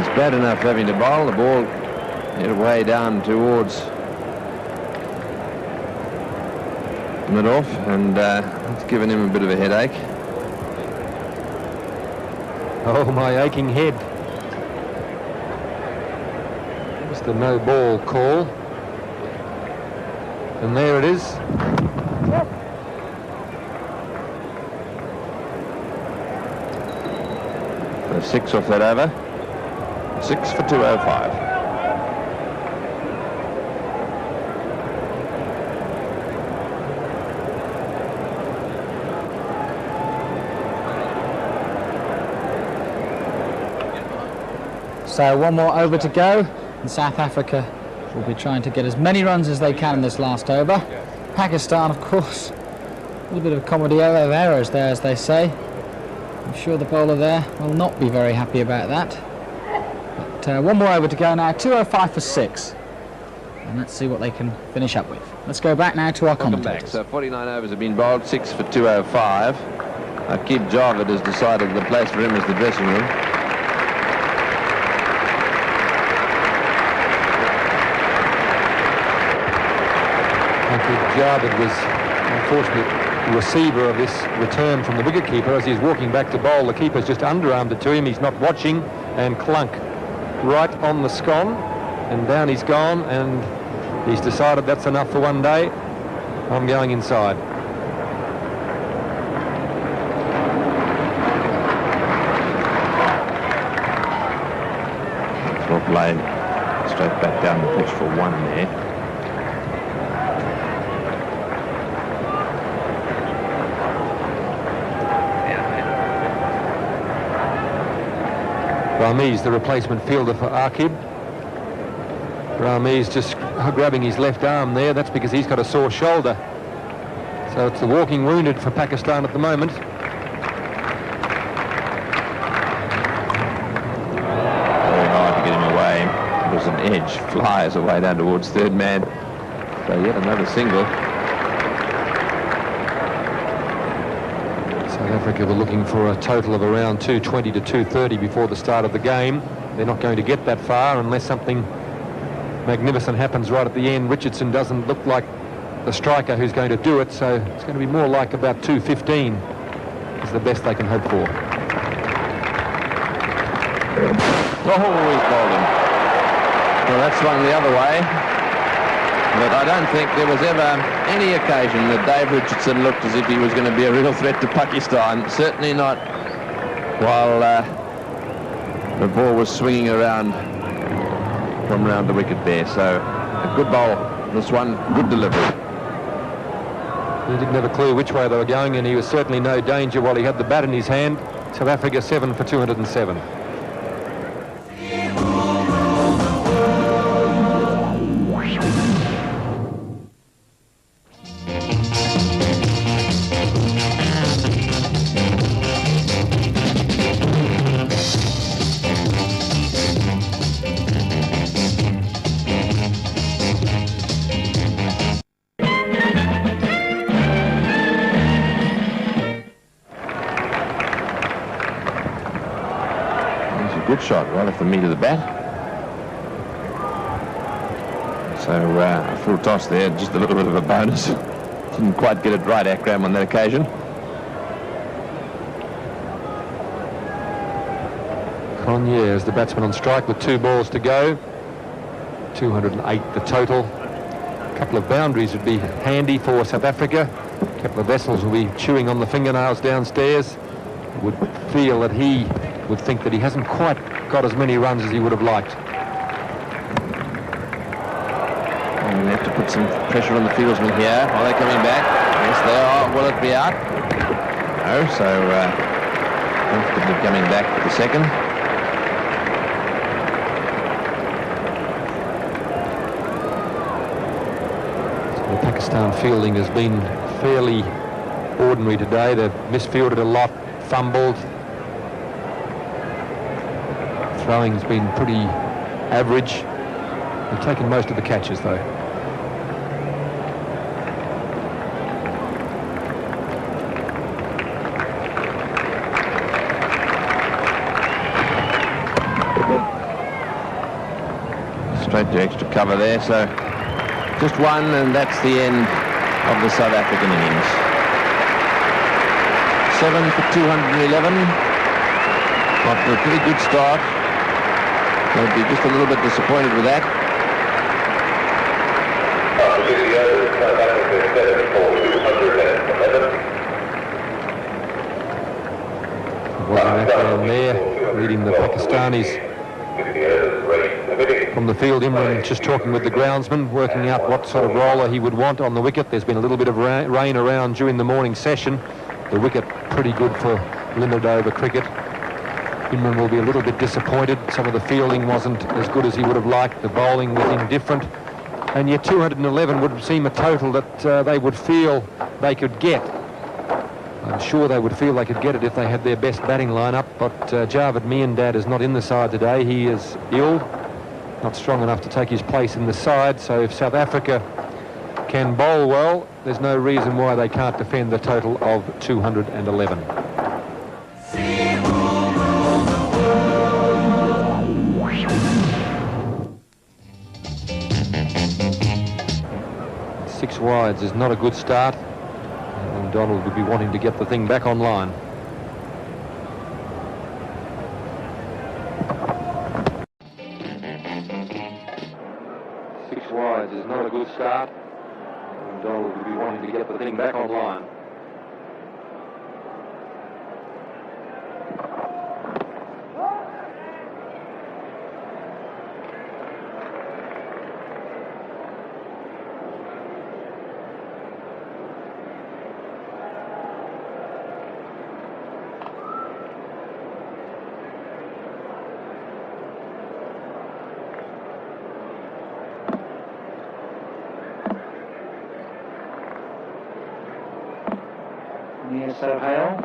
Speaker 3: It's bad enough having to bowl. The ball hit way down towards mid-off, and it's given him a bit of a headache.
Speaker 16: Oh, my aching head. It's the no ball call. And there it is.
Speaker 3: So 6 off that over. 6 for 205.
Speaker 1: So one more over to go, and South Africa will be trying to get as many runs as they can in this last over. Pakistan, of course, a little bit of comedy of errors there, as they say. I'm sure the bowler there will not be very happy about that. But one more over to go now, 205 for 6. And let's see what they can finish up with. Let's go back now to our commentators.
Speaker 3: So 49 overs have been bowled, 6 for 205. Aqib Javed has decided the place for him is the dressing room.
Speaker 16: Javed was unfortunately the receiver of this return from the wicketkeeper. As he's walking back to bowl, the keeper's just underarmed it to him. He's not watching, and clunk right on the scone, and down he's gone, and he's decided that's enough for one day. I'm going inside.
Speaker 3: Well played, straight back down the pitch for one there.
Speaker 16: Rameez, the replacement fielder for Aqib. Rameez just grabbing his left arm there. That's because he's got a sore shoulder. So it's the walking wounded for Pakistan at the moment.
Speaker 3: Very hard to get him away. It was an edge, flies away down towards third man. So yet another single.
Speaker 16: South Africa were looking for a total of around 220 to 230 before the start of the game. They're not going to get that far unless something magnificent happens right at the end. Richardson doesn't look like the striker who's going to do it, so it's going to be more like about 215 is the best they can hope for.
Speaker 3: Oh, he's bowled him. Well, that swung the other way. But I don't think there was ever any occasion that Dave Richardson looked as if he was going to be a real threat to Pakistan. Certainly not while the ball was swinging around from around the wicket there. So a good bowl, this one, good delivery.
Speaker 16: He didn't have a clue which way they were going, and he was certainly no danger while he had the bat in his hand. South Africa 7 for 207.
Speaker 3: Good shot, right off the meat of the bat. So a full toss there, just a little bit of a bonus. Didn't quite get it right, Akram, on that occasion.
Speaker 16: Cronje is the batsman on strike with 2 balls to go. 208 the total. A couple of boundaries would be handy for South Africa. A couple of vessels will be chewing on the fingernails downstairs. Would feel that he would think that he hasn't quite got as many runs as he would have liked.
Speaker 3: And we have to put some pressure on the fieldsmen here. Are they coming back? Yes, they are. Will it be out? No, so comfortably coming back for the second.
Speaker 16: So the Pakistan fielding has been fairly ordinary today. They've misfielded a lot, fumbled. Throwing's been pretty average. They've taken most of the catches, though.
Speaker 3: straight to extra cover there. So just one, and that's the end of the South African innings. 7 for 211. Got a pretty good start. They'll be just a little bit disappointed with that.
Speaker 10: After 60 overs, South Africa 7 for 211.
Speaker 16: There, leading the Pakistanis from the field. Imran just talking with the groundsman, working out what sort of roller he would want on the wicket. There's been a little bit of rain around during the morning session. The wicket pretty good for Limited cricket. Imran will be a little bit disappointed. Some of the fielding wasn't as good as he would have liked. The bowling was indifferent. And yet 211 would seem a total that they would feel they could get. I'm sure they would feel they could get it if they had their best batting lineup, but Javed Miandad is not in the side today. He is ill, not strong enough to take his place in the side, so if South Africa can bowl well, there's no reason why they can't defend the total of 211. Six wides is not a good start. And Donald would be wanting to get the thing back online. Six wides is not a good start. And Donald would be wanting to get the thing back online.
Speaker 4: Near Sohail,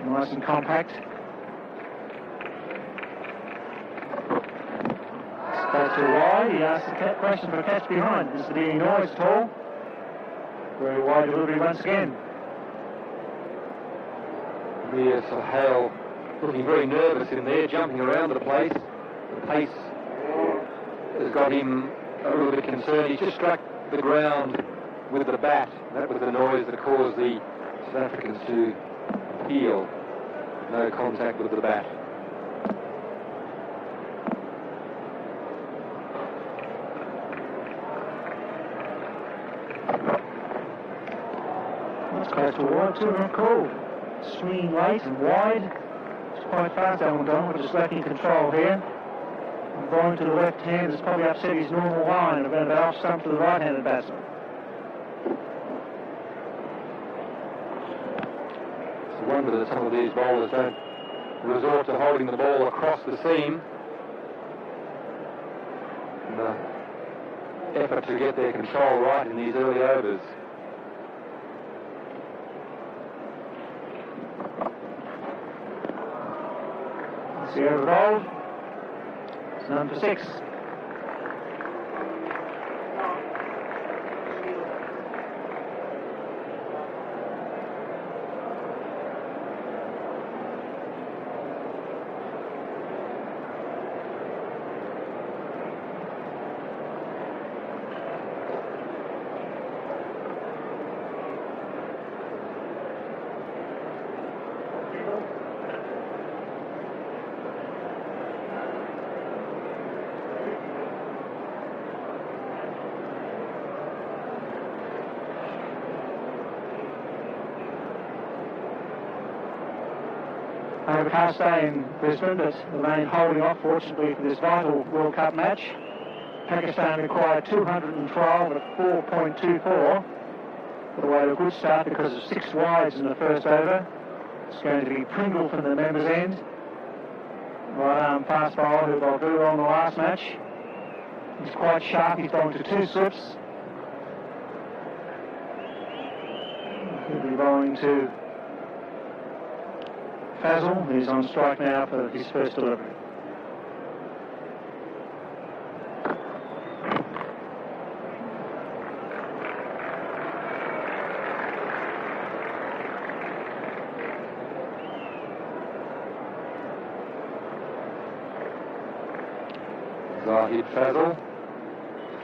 Speaker 4: nice and compact. Goes too wide. He asked the question for a catch behind. Is there any noise at all? Very wide delivery once again.
Speaker 16: Near Sohail looking very nervous in there, jumping around the place. The pace has got him a little bit concerned. He just struck the ground with the bat. That was the noise that caused the South Africans to heel. No contact with the bat.
Speaker 4: That's close to wide, 200 call. Swinging late and wide. It's quite fast, that one done, but just lacking control here. And going to the left hand has probably upset his normal line of about off stump to the right-handed batsman.
Speaker 16: It's a wonder that some of these bowlers don't resort to holding the ball across the seam in the effort to get their control right in these early overs.
Speaker 4: Sierra bowled. It's number 6. They can't stay in Brisbane, but remain holding off, fortunately, for this vital World Cup match. Pakistan required 212 at 4.24 for the way to a good start because of 6 wides in the first over. It's going to be Pringle from the members' end. Right arm fast bowler who bowled very well in the last match. He's quite sharp, he's bowling to 2 slips. He'll be bowling to Fazal, who's on strike now for his first delivery.
Speaker 5: Zahid Fazal,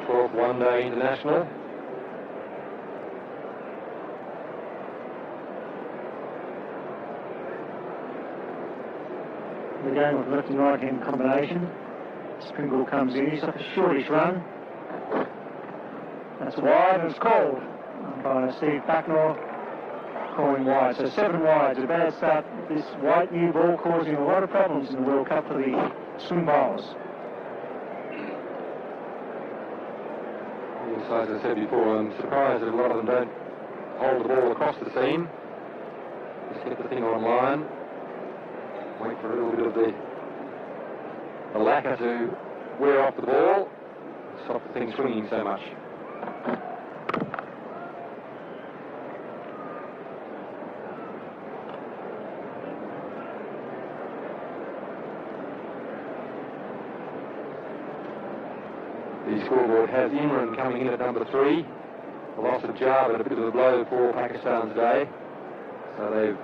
Speaker 5: 12th one-day international.
Speaker 4: We're going with left and right hand combination. Springle comes in, he's like a shortish run. That's wide and it's called by Steve Bucknor, calling wide. So 7 wides, a bad start. This white new ball causing a lot of problems in the World Cup for the swing bowlers.
Speaker 5: As I said before, I'm surprised that a lot of them don't hold the ball across the seam. Just get the thing on line. Wait for a little bit of the lacquer to wear off the ball. Stop the thing swinging so much. The scoreboard has Imran coming in at number 3. The loss of Jab and a bit of a blow for Pakistan today. So they've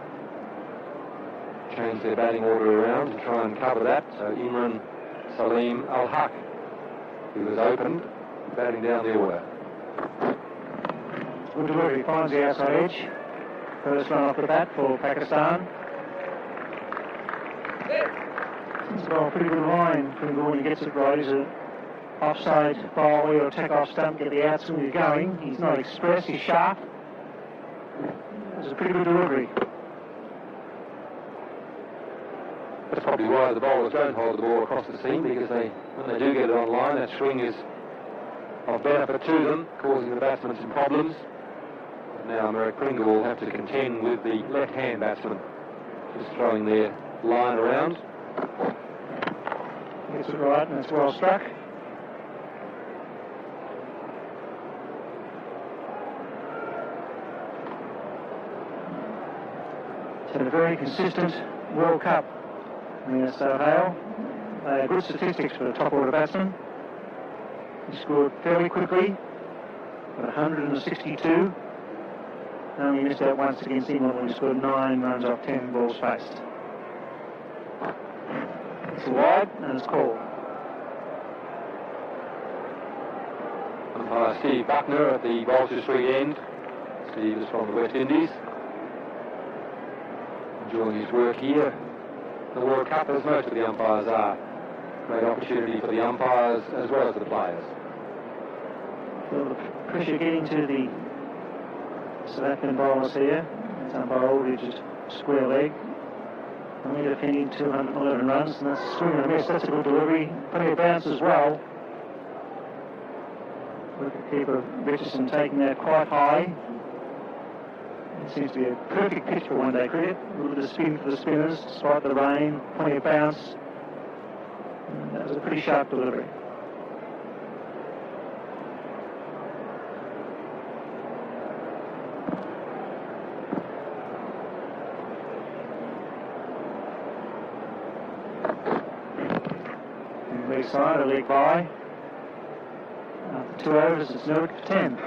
Speaker 5: changed their batting order around to try and cover that. So Imran Salim Al-Haq, who has opened, batting down the order.
Speaker 4: Good delivery, finds the outside edge. First run off the bat for Pakistan. It's got a pretty good line. Pringle, when he gets it right, is a offside bowler or take-off stump, get the outswing going. He's not express, he's sharp. It's a pretty good delivery.
Speaker 5: That's probably why the bowlers don't hold the ball across the seam, because when they do get it on line, that swing is of benefit to them, causing the batsmen some problems. But now Merrick Pringle will have to contend with the left-hand batsman, just throwing their line around.
Speaker 4: Gets it right, and it's well struck. It's had a very consistent World Cup. Yes, Hale. Good statistics for the top order batsman. He scored fairly quickly, got 162. Only missed out once against England when he scored 9 runs off 10 balls faced. It's wide and it's called.
Speaker 5: Umpire Steve Buckner at the Bolter Street end. Steve is from the West Indies. Enjoying his work here. The World Cup, as most of the umpires are. Great opportunity for the umpires as well as the players.
Speaker 4: Feel the pressure getting to the South African bowlers here. It's umpire Aldridge, square leg. Only defending 211 runs, and that's a swing and a miss. That's a good delivery. Plenty of bounce as well. Wicketkeeper Richardson taking that quite high. It seems to be a perfect pitch for one-day cricket. A little bit of spin for the spinners, despite the rain, plenty of bounce. And that was a pretty sharp delivery. Leg side, a leg by. After 2 overs, it's no for 10.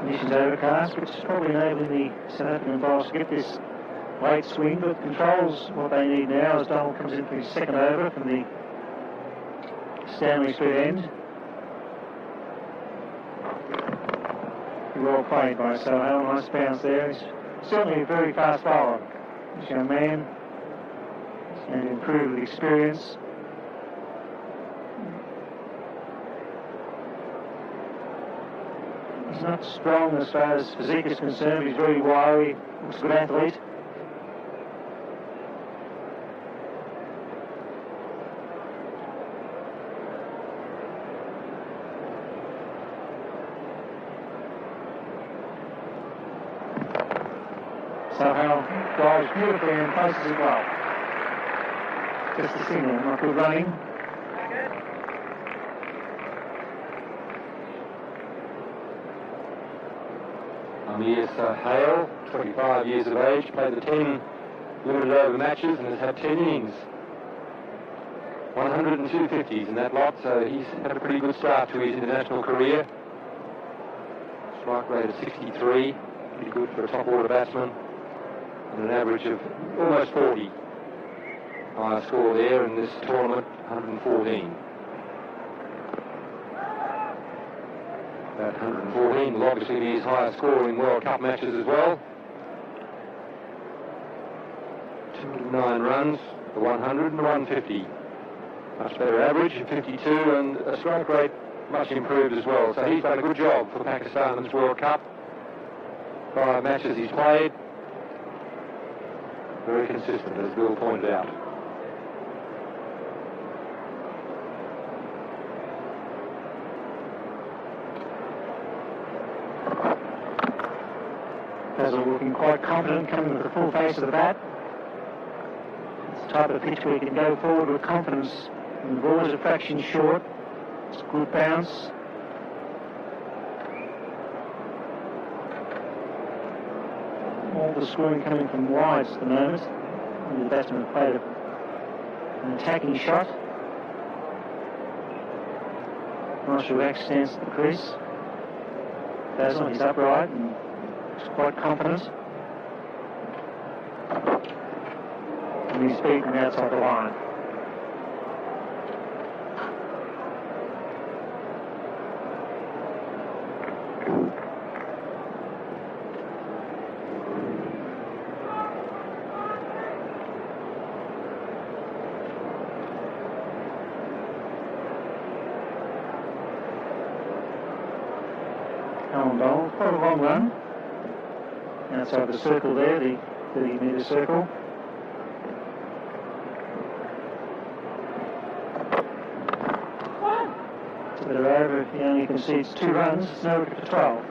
Speaker 4: Conditions overcast, which is probably enabling the South African bowlers to get this late swing, but controls what they need now as Donald comes in for his second over from the Stanley Street end. Well played by Sohail, nice bounce there. He's certainly a very fast bowler. This young man is going to improve with experience. He's not strong as far as physique is concerned. He's very wiry, looks a good athlete. Sohail dives beautifully and places it well. Just a single, not good running.
Speaker 5: Amir Hale, 25 years of age, played the 10 limited over matches and has had 10 innings. 102 50s in that lot, so he's had a pretty good start to his international career. Strike rate of 63, pretty good for a top order batsman, and an average of almost 40. Higher score there in this tournament, 114. That 114 will obviously be his highest score in World Cup matches as well. 209 runs, the 100 and the 150. Much better average, 52, and a strike rate much improved as well. So he's done a good job for Pakistan in this World Cup. 5 matches he's played. Very consistent, as Bill pointed out.
Speaker 4: Basil looking quite confident, coming with the full face of the bat. It's the type of pitch where you can go forward with confidence. And the ball is a fraction short. It's a good bounce. All the scoring coming from wides at the moment. And the batsman have played an attacking shot. Nice relaxed stance at the crease. Basil, he's upright and looks quite confident. And he's beaten outside the line. Quite a long run. Outside the circle there, the 30-metre circle. So they're over, he only concedes 2 runs, it's no wicket for 12.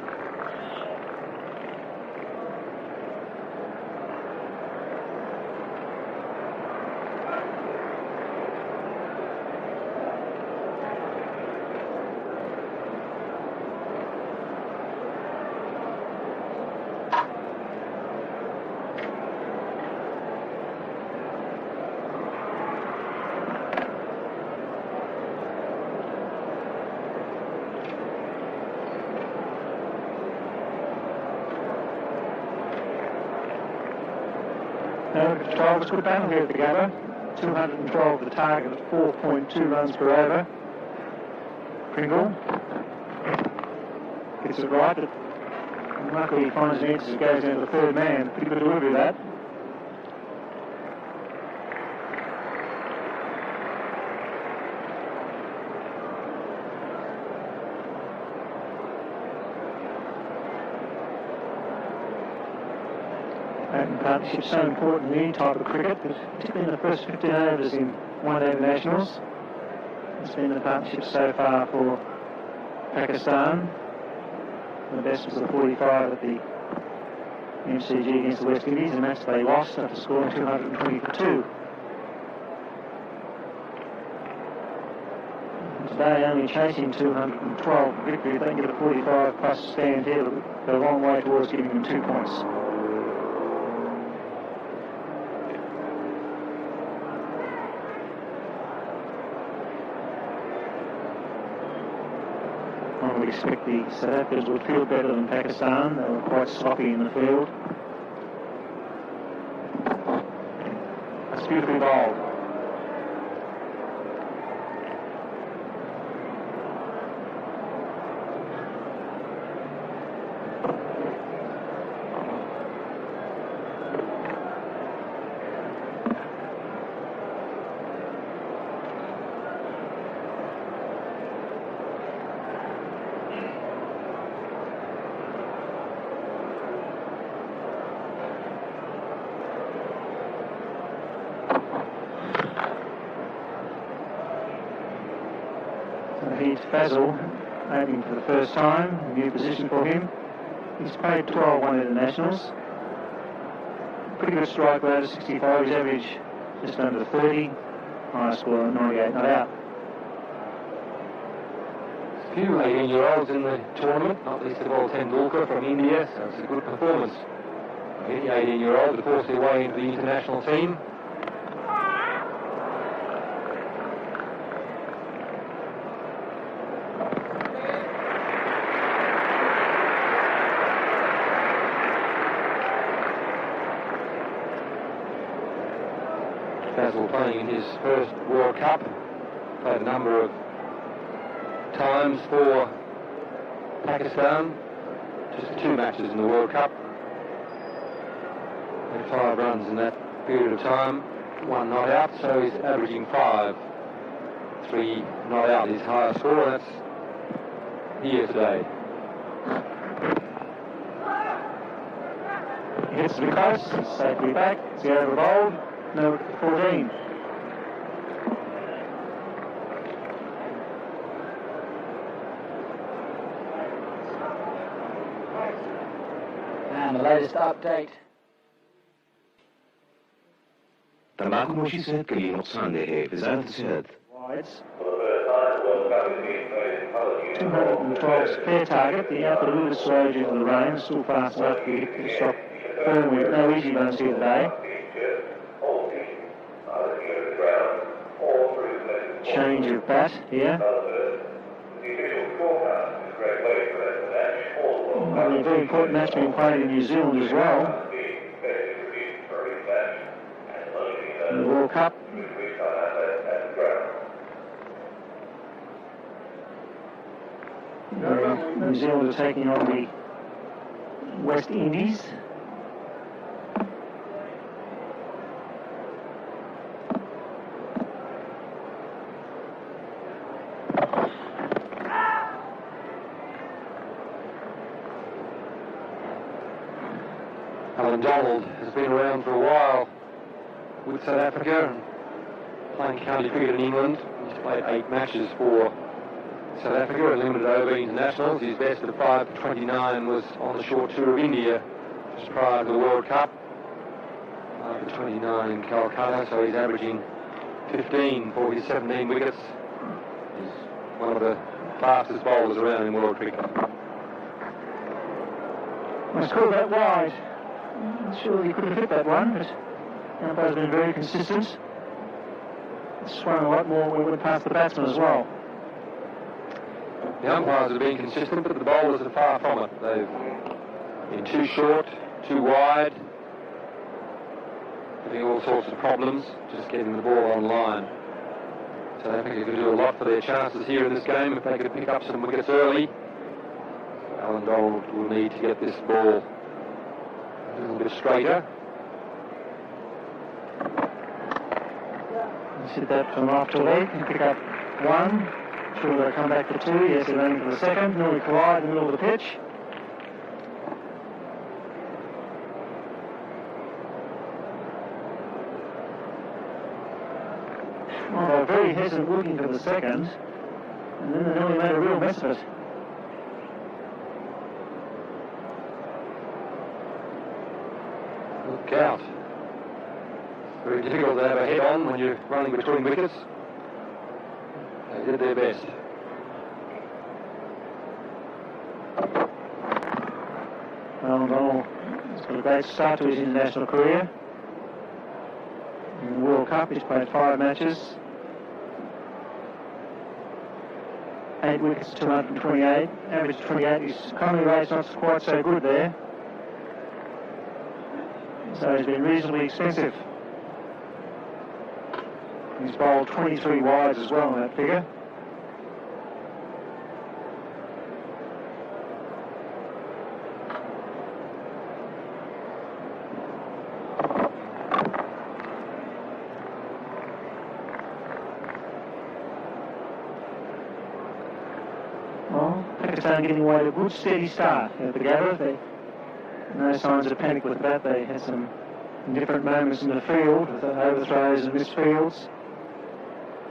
Speaker 4: It's a good battle here at the Gabba. 212 the target at 4.2 runs per over. Pringle gets it right, but luckily he finds an edge as it goes into the third man. Pretty good delivery of that. Partnership so important in any type of cricket, particularly in the first 15 overs in one-day nationals. It's been the partnership so far for Pakistan. The best was the 45 at the MCG against the West Indies, a match they lost after scoring 220 for 2. And today only chasing 212 victory. If they can get a 45 plus stand here, they'll go a long way towards giving them 2 points. I would expect the South Africans would feel better than Pakistan. They were quite sloppy in the field. That's beautifully bowled. Basil, aiming for the first time, a new position for him. He's played 12 one internationals. Pretty good strike rate of 65, his average just under 30. high score at 98 not out.
Speaker 5: A few 18-year-olds in the tournament, not least of all Tendulkar from India, so it's a good performance. Any 18-year-old to force their way into the international team. Basil playing in his first World Cup, played a number of times for Pakistan, just 2 matches in the World Cup. Made 5 runs in that period of time, 1 not out, so he's averaging 5. 3 not out, his highest score, that's here today.
Speaker 4: He hits the close, safely back, it's the over bowled, no 14.
Speaker 1: And the latest update.
Speaker 14: तंबाकू नोशी सेहत के लिए नुकसानदेह है वजारत सेहत
Speaker 4: Wides. 212 spare target, the upper little slow due to the rain, still fast enough to hit the stop firmly. No easy runs here today. Change of bat here. A very important match being played in New Zealand as well. In the World Cup. New Zealand are taking on the West Indies.
Speaker 5: Alan Donald has been around for a while with South Africa and playing county cricket in England. He's played 8 matches for South Africa at limited over internationals. His best of 5 for 29 was on the short tour of India just prior to the World Cup. 5 for 29 in Calcutta, so he's averaging 15 for his 17 wickets. He's one of the fastest bowlers around in world cricket.
Speaker 4: Well, scored that wide. I'm sure he could have hit that one, but the umpire's been very consistent. Swung a lot more when we went past the batsman as well.
Speaker 5: The umpires have been consistent, but the bowlers are far from it. They've been too short, too wide, having all sorts of problems, just getting the ball on line. South Africa could do a lot for their chances here in this game if they could pick up some wickets early. Alan Donald will need to get this ball a little bit straighter.
Speaker 4: Hit that from off to leg and pick up 1. Sure they'll come back for 2. Yes, they're running for the second. Nearly collide in the middle of the pitch. Well, they were very hesitant looking for the second, and then they nearly made a real mess of it.
Speaker 5: Look out. Very difficult to have a head on when you're running between wickets. They did their best.
Speaker 4: Well, Donald has got a great start to his international career. In the World Cup, he's played 5 matches. 8 wickets, 228. Average 28. His economy rate's not quite so good there. So he's been reasonably expensive. He's bowled 23 wides as well in that figure. Well, Pakistan getting away to a good steady start at the Gabba. No signs of panic with that. They had some different moments in the field with overthrows and misfields.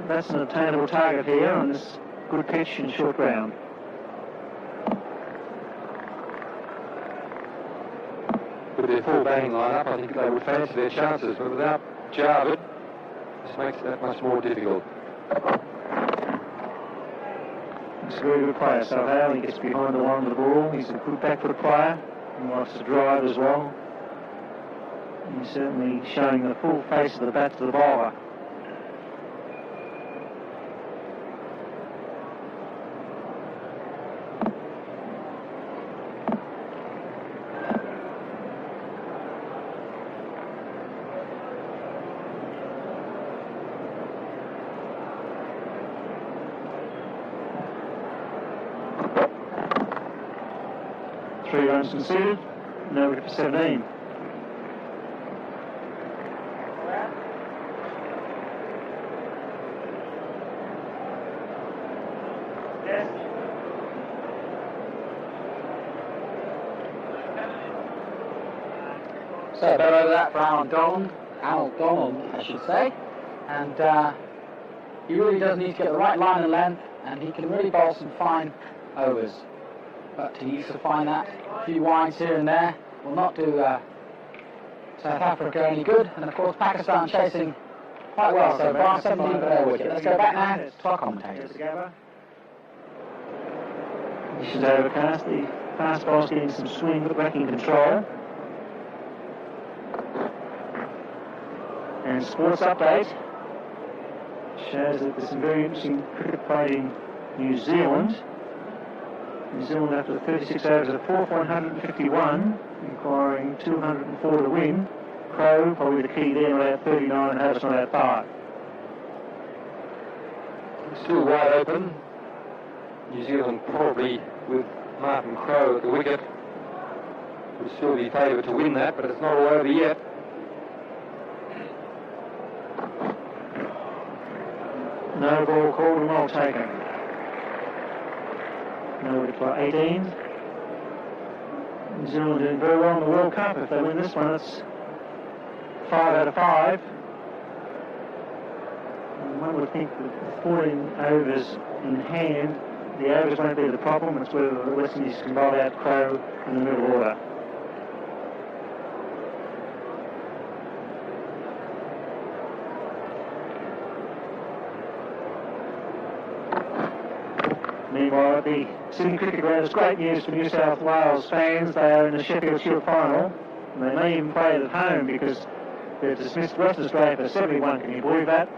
Speaker 4: That's an attainable target here on this good pitch and short ground.
Speaker 5: With their full batting lineup, I think they would fancy their chances, but without Javed, Just makes it that much more difficult.
Speaker 4: He's a very good player, Sohail. He gets behind the line of the ball. He's a good back foot player. He likes to drive as well. He's certainly showing the full face of the bat to the bowler. Three runs conceded, no wicket for 17.
Speaker 1: So a bit over that for Al Donald, I should say, and he really does need to get the right line and length, and he can really bowl some fine overs. But he needs to find that. A few wides here and there will not do South Africa any good. And of course Pakistan chasing quite well so far, 17 for their wicket. Let's go back now to our commentators.
Speaker 4: Conditions overcast, the fast ball's getting some swing but lacking control. And sports update shows that there's some very interesting cricket played in New Zealand. New Zealand after the 36 overs at a 4 for 151, requiring 204 to win. Crowe, probably the key there, not out 39, and Harris not out 5.
Speaker 5: Still wide open. New Zealand probably with Martin Crowe at the wicket would still be favoured to win that, but it's not all over yet.
Speaker 4: No ball called and well taken. No wicket for 18. New Zealand doing very well in the World Cup. If they win this one, it's 5 out of 5. And one would think that 14 overs in hand, the overs won't be the problem. It's whether the West Indies can bowl out Crowe in the middle order. Meanwhile, at the Sydney Cricket Ground, it's great news for New South Wales fans. They are in the Sheffield Shield final, and they may even play it at home because they've dismissed Western Australia for 71. Can you believe that?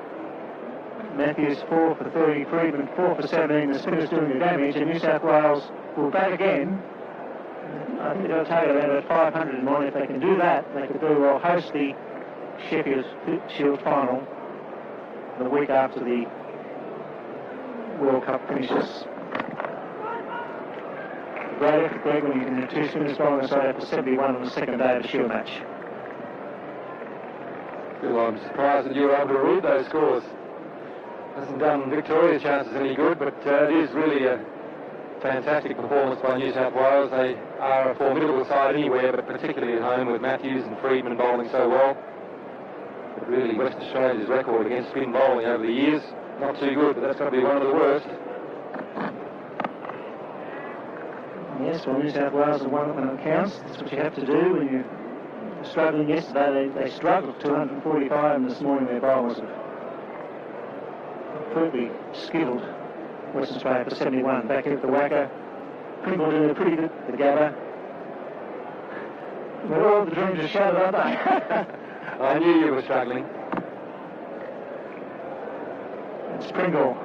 Speaker 4: Matthews 4 for 30, Freedman 4 for 17. The spinners doing the damage, and New South Wales will bat again. I think they'll take around about 500 in mind. If they can do that, they could very well host the Sheffield Shield final the week after the World Cup finishes. Great effort, Greg, when you can have two spinners bowling Australia for 71 on the second day of the Shield match.
Speaker 5: Well, I'm surprised that you were able to read those scores. Hasn't done Victoria's chances any good, but it is really a fantastic performance by New South Wales. They are a formidable side anywhere, but particularly at home with Matthews and Freedman bowling so well. But really, West Australia's record against spin bowling over the years, not too good, but that's going to be one of the worst.
Speaker 4: Yes, well, New South Wales have won it when it counts. That's what you have to do when you're struggling. Yesterday, they struggled 245, and this morning their bowlers have completely skittled Western Australia for 71. Back here at the Wacker, Pringle doing pretty good at the Gabba. But all the dreams are shattered, aren't they?
Speaker 5: I knew you were struggling.
Speaker 4: It's Pringle.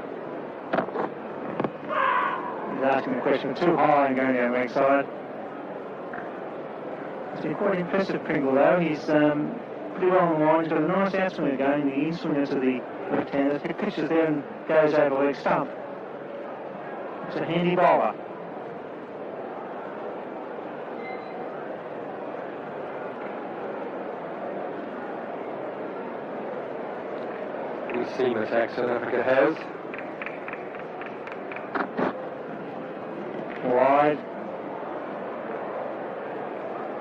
Speaker 4: He's asking the question too high and going down the leg side. It's been quite impressive, Pringle, though. He's pretty well on the line. He's got a nice outswinger going, the in-swinger to the left-hander. He pitches there and goes over leg stump. It's a handy bowler.
Speaker 5: Good seam attack South Africa has.
Speaker 4: Wide.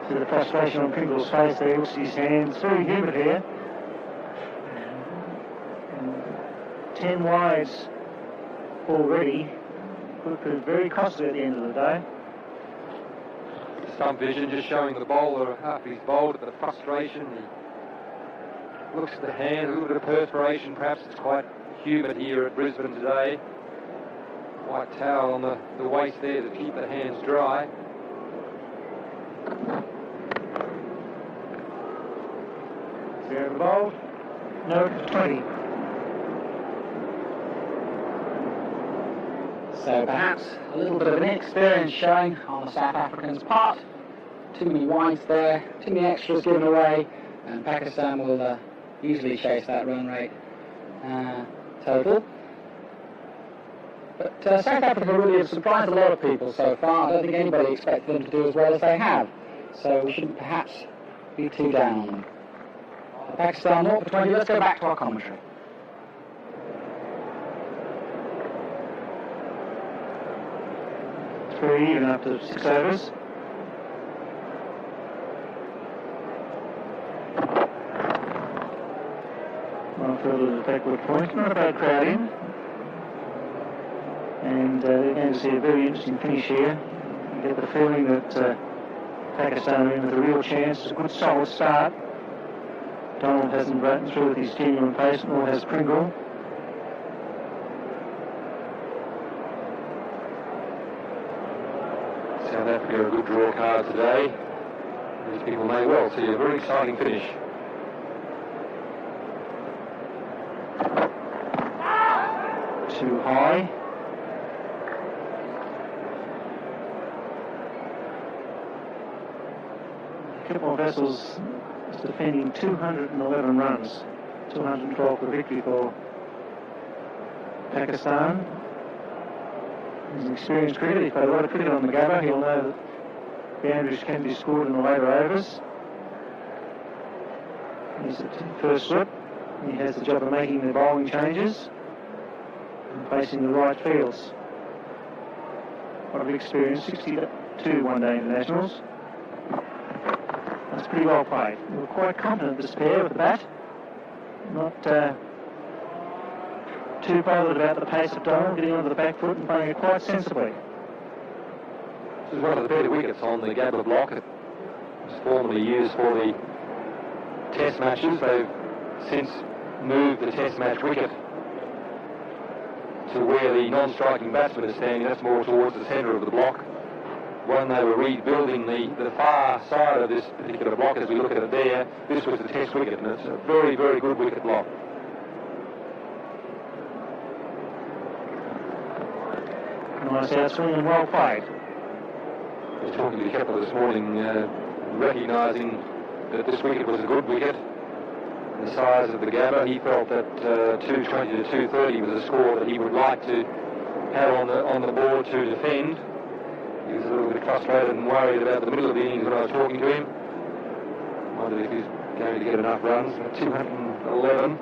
Speaker 4: See the frustration on Pringle's face there. Looks at his hands. Very humid here. 10 wides already. Could prove very costly at the end of the day.
Speaker 5: Stump vision just showing the bowler after he's bowled at the frustration, the looks at the hand, a little bit of perspiration. Perhaps it's quite humid here at Brisbane today. White towel on the waist there to keep the hands dry.
Speaker 4: Zero to bowl. No to 20.
Speaker 1: So perhaps a little bit of inexperience showing on the South Africans' part. Too many wides there, too many extras given away, and Pakistan will easily chase that run rate total. But South Africa really have surprised a lot of people so far. I don't think anybody expected them to do as well as they have. So we shouldn't perhaps be too down on them. Pakistan 0 for 20. Let's go back to our commentary.
Speaker 4: Three even after 6 overs. One further to backward point. Not a bad crowd in. And they're going to see a very interesting finish here. You get the feeling that Pakistan are in with a real chance. It's a good solid start. Donald hasn't broken through with his genuine pace, nor has Pringle.
Speaker 5: South Africa a good draw card today. These people may well see a very exciting finish.
Speaker 4: Too high. Kipling Vessels is defending 211 runs. 212 for victory for Pakistan. He's an experienced cricketer. He's played a lot of cricket on the Gabba. He'll know that boundaries can be scored in the later overs. He's the first slip. He has the job of making the bowling changes and placing the right fields. What a big experience. 62 one-day internationals. That's pretty well played. We were quite confident this pair with the bat. Not too bothered about the pace of Donald, getting onto the back foot and playing it quite sensibly.
Speaker 5: This is one of the better wickets on the Gabba block. It was formerly used for the test matches. They've since moved the test match wicket to where the non-striking batsman is standing. That's more towards the centre of the block. When they were rebuilding the far side of this particular block, as we look at it there, this was the test wicket, and it's a very, very good wicket block.
Speaker 4: Nice outswing and well played.
Speaker 5: I was talking to Kepler this morning, recognising that this wicket was a good wicket. The size of the Gabba, he felt that 220 to 230 was a score that he would like to have on the board to defend. He was a little bit frustrated and worried about the middle of the innings when I was talking to him. Wondered if he's going to get enough runs. 211.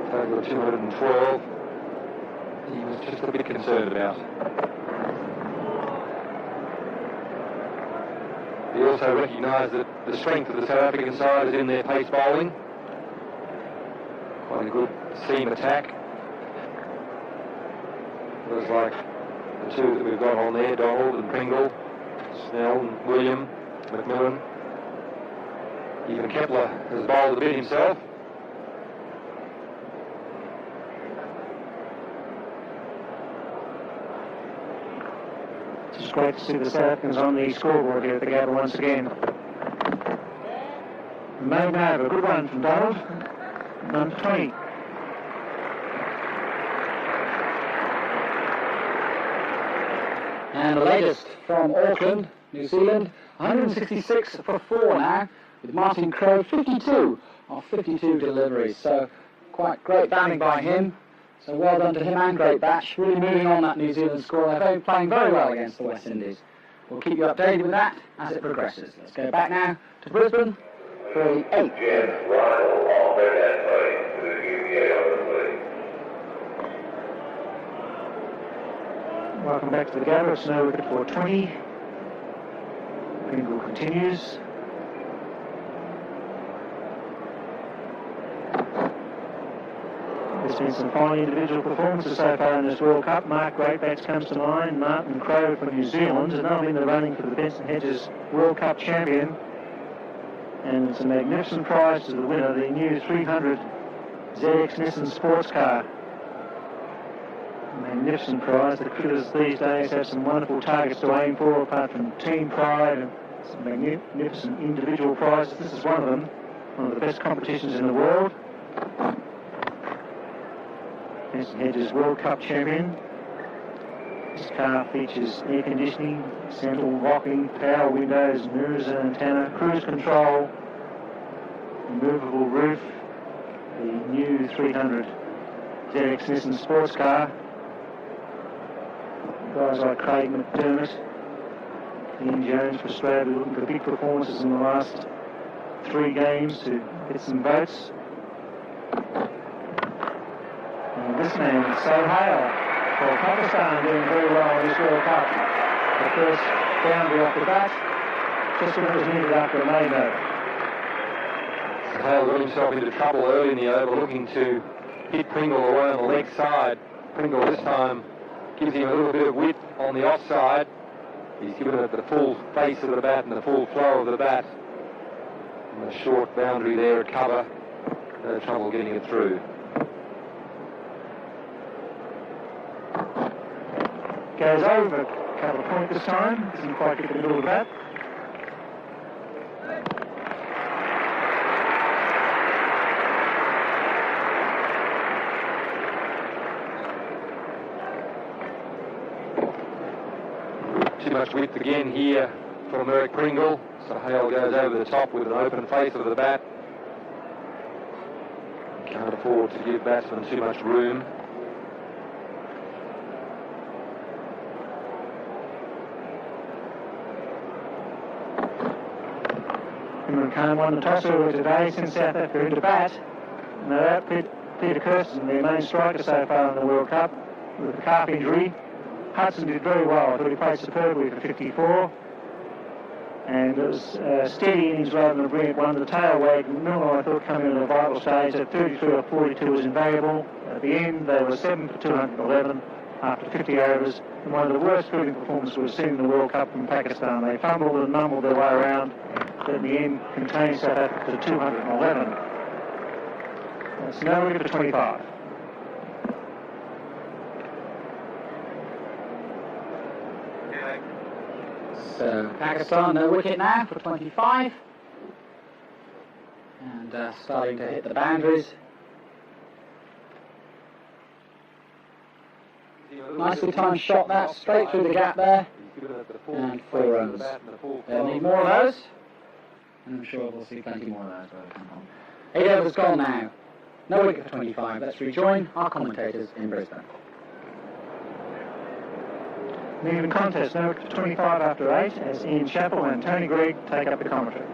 Speaker 5: Total of 212. He was just a bit concerned about. He also recognised that the strength of the South African side is in their pace bowling. Quite a good seam attack. Looks like the two that we've got on there, Donald and Pringle, Snell and William, McMillan. Even Kepler has bowled a bit himself.
Speaker 4: It's great to see the South Africans on the scoreboard here at the Gabba once again. Maiden over, a good run from Donald. Number 20.
Speaker 1: And the latest from Auckland, New Zealand, 166 for 4 now, with Martin Crowe 52 of 52 deliveries. So quite great batting by him. So well done to him and great batch. Really moving on that New Zealand score. They're playing very well against the West Indies. We'll keep you updated with that as it progresses. Let's go back now to Brisbane for the 8th.
Speaker 10: James Rydell of Redhead Play to the UVA on the play.
Speaker 4: Welcome back to the Gabba. It's no wicket for 20. Pringle continues. There's been some fine individual performances so far in this World Cup. Mark Greatbacks comes to mind. Martin Crowe from New Zealand has now been in the running for the Benson Hedges World Cup champion. And it's a magnificent prize to the winner, the new 300 ZX Nissan sports car. Magnificent prize. The critters these days have some wonderful targets to aim for, apart from team pride and some magnificent individual prizes. This is one of them, one of the best competitions in the world. Benson Hedges World Cup champion. This car features air conditioning, central locking, power windows, mirrors and antenna, cruise control, removable roof, the new 300 ZX Nissan sports car. Guys like Craig McDermott, Ian Jones for Australia looking for big performances in the last 3 games to get some votes. And this man, Sohail, for Pakistan, doing very well in this World Cup. The first boundary off the bat, just when it was needed after a maiden over.
Speaker 5: Sohail got himself into trouble early in the over, looking to hit Pringle away on the leg side. Pringle this time gives him a little bit of width on the offside. He's given it the full face of the bat and the full flow of the bat. And the short boundary there, a cover, no trouble getting it through.
Speaker 4: Goes over a couple of points this time, doesn't quite get the middle of the bat.
Speaker 5: Too much width again here from Eric Pringle. Sohail goes over the top with an open face of the bat. Can't afford to give batsmen too much room.
Speaker 4: Imran Khan won the toss earlier today, since South Africa into bat. And they out Peter Kirsten, their main striker so far in the World Cup, with a calf injury. Hudson did very well. I thought he played superbly for 54. And it was a steady innings rather than a brilliant one. The tail wag, Milner, I thought, coming in at a vital stage at 33 or 42 was invaluable. At the end, they were 7 for 211 after 50 overs. And one of the worst fielding performances we've seen in the World Cup from Pakistan. They fumbled and mumbled their way around, but in the end contained South Africa to 211. That's no wicket for 25.
Speaker 1: So Pakistan, no wicket now for 25. And starting to hit the boundaries. Nicely timed shot that, straight through the gap there. And 4 runs. They'll need more of those. And I'm sure we'll see plenty more of those where they come from. 8 overs gone now. No wicket for 25. Let's rejoin our commentators in Brisbane.
Speaker 4: An even contest, no wicket for 25 after 8, as Ian Chappell and Tony Greig take up the commentary.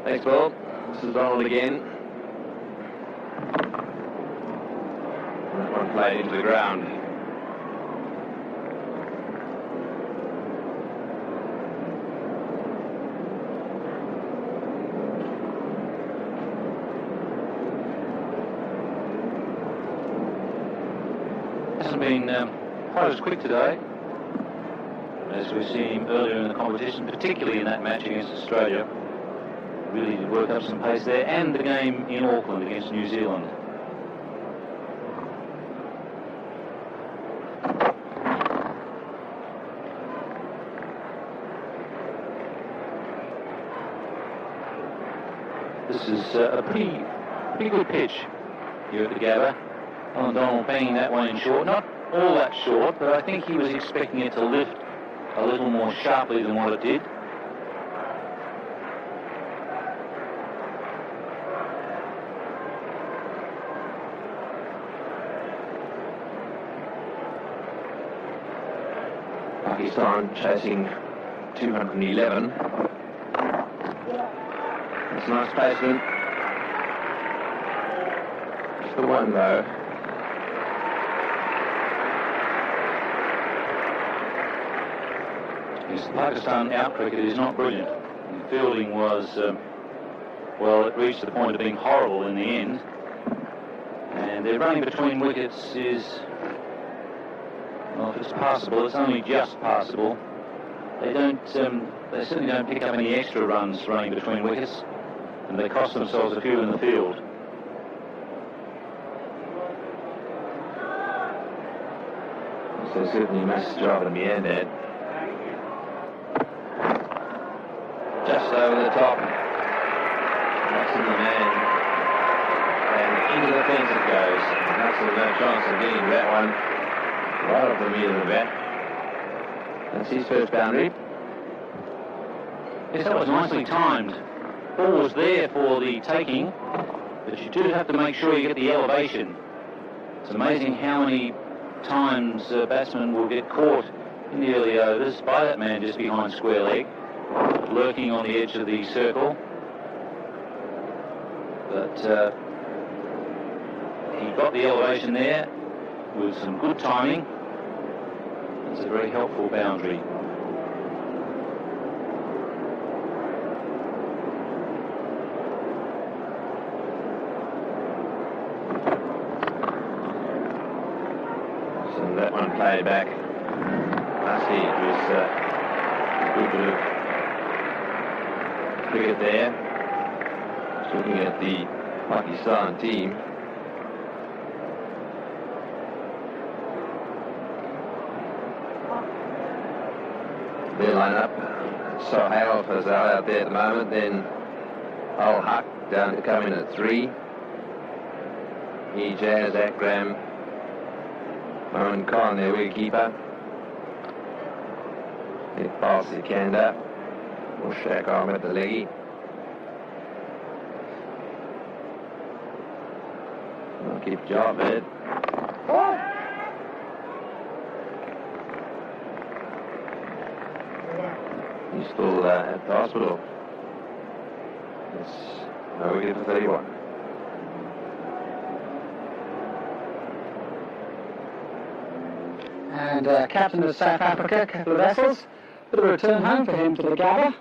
Speaker 3: Thanks, Bill. This is Donald again. That one played into the ground.
Speaker 18: Hasn't been quite as quick today as we've seen him earlier in the competition, particularly in that match against Australia. Really did work up some pace there, and the game in Auckland against New Zealand. This is a pretty good pitch here at the Gabba. Alan Donald banging that one in short, not all that short, but I think he was expecting it to lift a little more sharply than what it did.
Speaker 3: Pakistan chasing 211. That's a nice placement. Just the one though.
Speaker 18: His Pakistan out cricket is not brilliant. The fielding was, well, it reached the point of being horrible in the end. And their running between wickets is, well, if it's passable, it's only just passable. they certainly don't pick up any extra runs running between wickets, and they cost themselves a few in the field.
Speaker 3: So certainly must job at Miandad. Just over the top. Hudson the man. And into the fence it goes. Hudson no chance of getting to that one. Right off the middle of the bat. That's his first boundary.
Speaker 18: Yes, that was nicely timed. Ball was there for the taking, but you do have to make sure you get the elevation. It's amazing how many times batsmen will get caught in the early overs by that man just behind square leg, lurking on the edge of the circle. But he got the elevation there with some good timing. It's a very helpful boundary.
Speaker 3: So that one played back. I see it was a good bit of cricket there. Just looking at the Pakistan team. Their lineup, Sohail Fazal out there at the moment, then Al Haq down to come in at 3. Ejaz Akram, Mohan Khan, their wicketkeeper. Iqbal Sikandar, Mushtaq Ahmed the leggy. Keep job there. He's still at the hospital. It's no wicket for 31.
Speaker 1: And captain of South Africa, a couple of Wessels. Bit of a return home for him to the Gabba.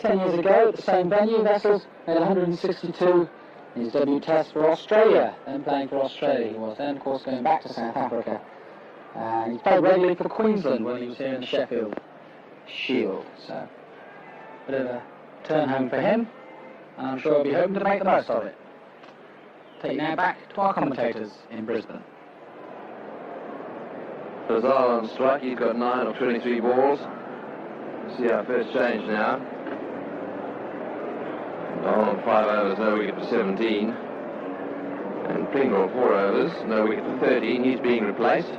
Speaker 1: 10 years ago at the same venue, Wessels made 162 in his debut test for Australia. Then playing for Australia he was. Then, of course, going back to South Africa. And he played regularly for Queensland when he was here in the Sheffield Shield. So, bit of a turn home for him. And I'm sure he'll be hoping to make the most of it. Take you now back to our commentators in Brisbane.
Speaker 3: Fazal on strike, he's got 9 of 23 balls. See our first change now. Donald 5 overs, no wicket for 17. And Pringle 4 overs, no wicket for 13. He's being replaced.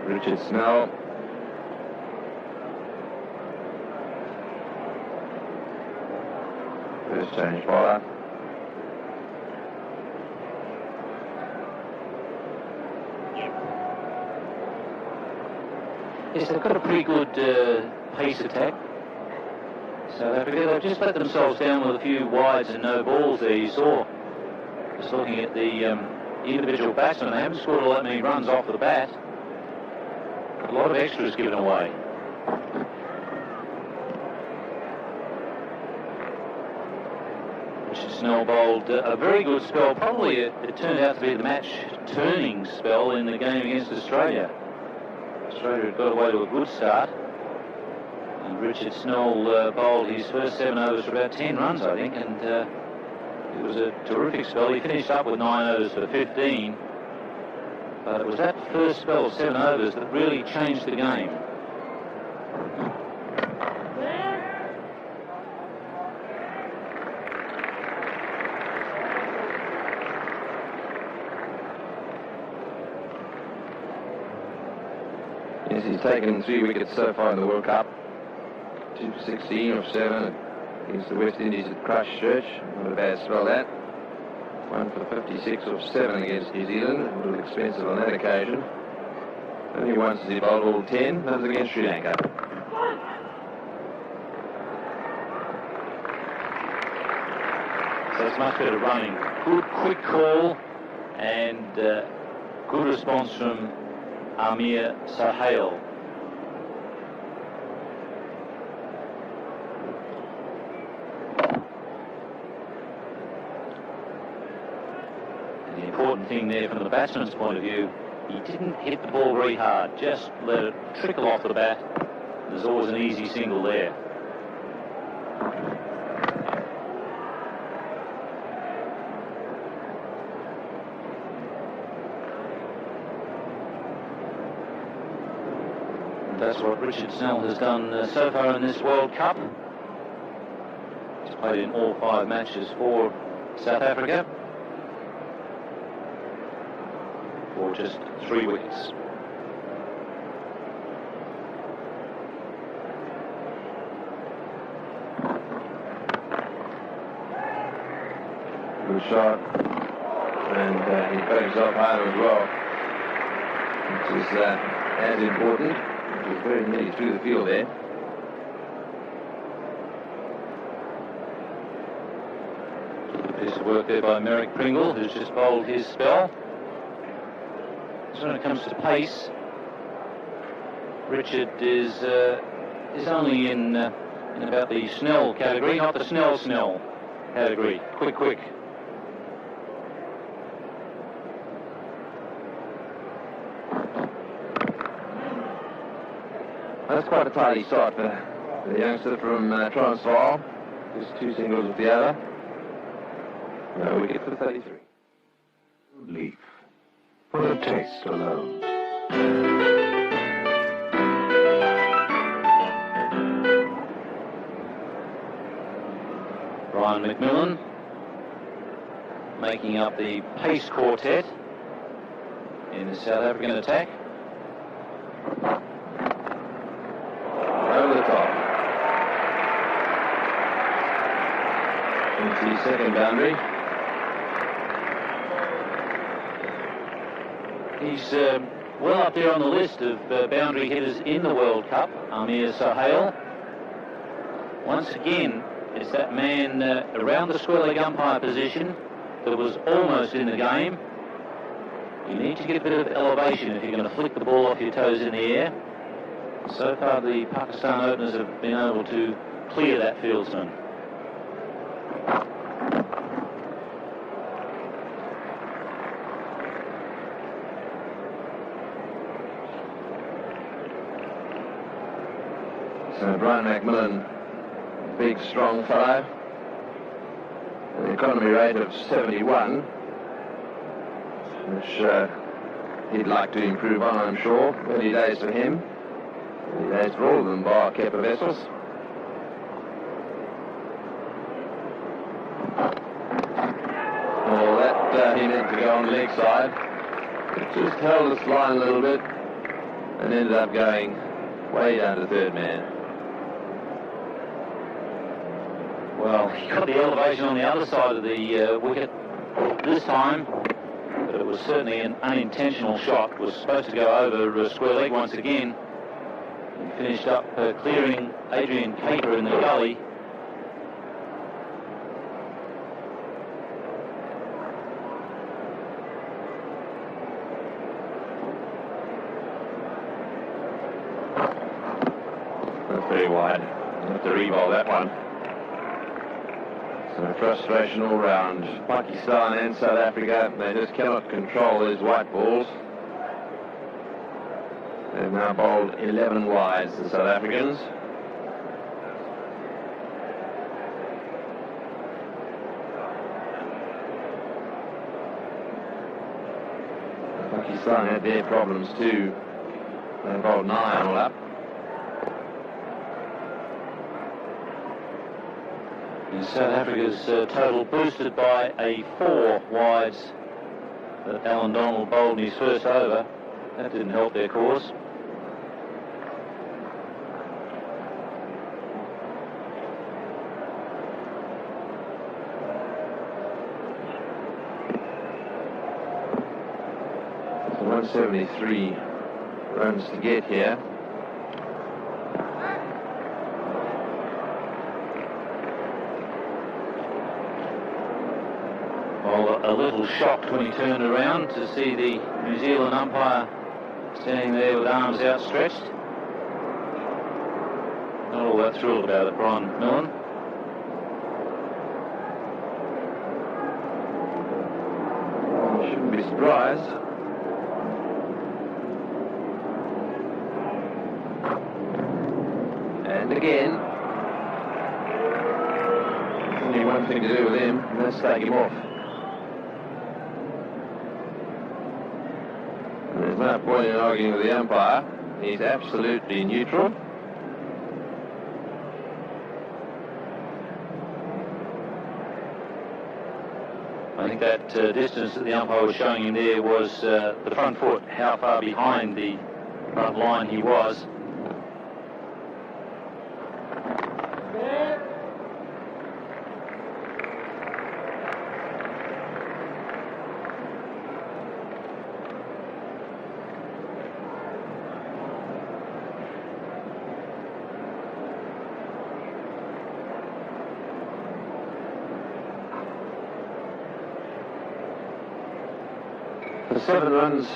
Speaker 3: Richard Snell. First change bowler.
Speaker 18: Yes, they've got a pretty good pace attack. South Africa, they've just let themselves down with a few wides and no balls there, you saw. Just looking at the individual batsmen, they haven't scored all that many runs off the bat. A lot of extras given away. Richard Snell bowled a very good spell. Probably it turned out to be the match-turning spell in the game against Australia. Australia had got away to a good start. And Richard Snell bowled his first 7 overs for about 10 runs, I think, and it was a terrific spell. He finished up with 9 overs for 15. But it was that first spell of 7 overs that really changed the game.
Speaker 3: Yes, he's taken 3 wickets so far in the World Cup. 2 for 16 of 7 against the West Indies at Christchurch. Not a bad spell that. 1 for 56 of 7 against New Zealand. A little expensive on that occasion. Only once has he bowled all 10. That was against Sri Lanka.
Speaker 18: So it's much better running. Good quick call and good response from Amir Sohail. important thing there from the batsman's point of view. He didn't hit the ball very hard, just let it trickle off the bat. There's always an easy single there. That's what Richard Snell has done so far in this World Cup. He's played in all 5 matches for South Africa for just 3 wickets.
Speaker 3: Good shot, and he put himself home as well, which is as important. He was very nearly through the field there.
Speaker 18: Piece of work there by Merrick Pringle, who's just bowled his spell. So when it comes to pace, Richard is only in about the Snell category, not the Snell category. Quick.
Speaker 3: That's quite a tidy start for the youngster from Transvaal. Just 2 singles with the other. No wicket for 33.
Speaker 14: Leaf. For a taste alone.
Speaker 18: Brian McMillan making up the pace quartet in the South African attack.
Speaker 3: Over the top. Into the second boundary.
Speaker 18: He's well up there on the list of boundary hitters in the World Cup, Amir Sohail. Once again, it's that man around the square leg umpire position that was almost in the game. You need to get a bit of elevation if you're going to flick the ball off your toes in the air. So far, the Pakistan openers have been able to clear that fieldsman.
Speaker 3: So Brian McMillan, big, strong fellow, an economy rate of 71, which he'd like to improve on, I'm sure. Early days for him. Early days for all of them, bar Kepa Wessels. Oh, that he meant to go on the leg side. It just held its line a little bit and ended up going way down to third man.
Speaker 18: Well, he got the elevation on the other side of the wicket this time, but it was certainly an unintentional shot. It was supposed to go over square leg once again. He finished up clearing Adrian Caper in the gully.
Speaker 3: That's very wide. I'll have to re-bowl that one. So frustration all round. Pakistan and South Africa, they just cannot control those white balls. They've now bowled 11 wides, the South Africans. Pakistan had their problems too. They bowled 9 all up.
Speaker 18: And South Africa's total boosted by a 4 wides that Alan Donald bowled in his first over. That didn't help their cause.
Speaker 3: So 173 runs to get here.
Speaker 18: A little shocked when he turned around to see the New Zealand umpire standing there with arms outstretched. Not all that thrilled about it, Brian McMillan.
Speaker 3: Shouldn't surprised. And again, only one thing to do with him, and that's take him off. And there's no point in arguing with the umpire. He's absolutely neutral.
Speaker 18: I think that distance that the umpire was showing him there was the front foot, how far behind the front line he was.
Speaker 3: For 7 runs.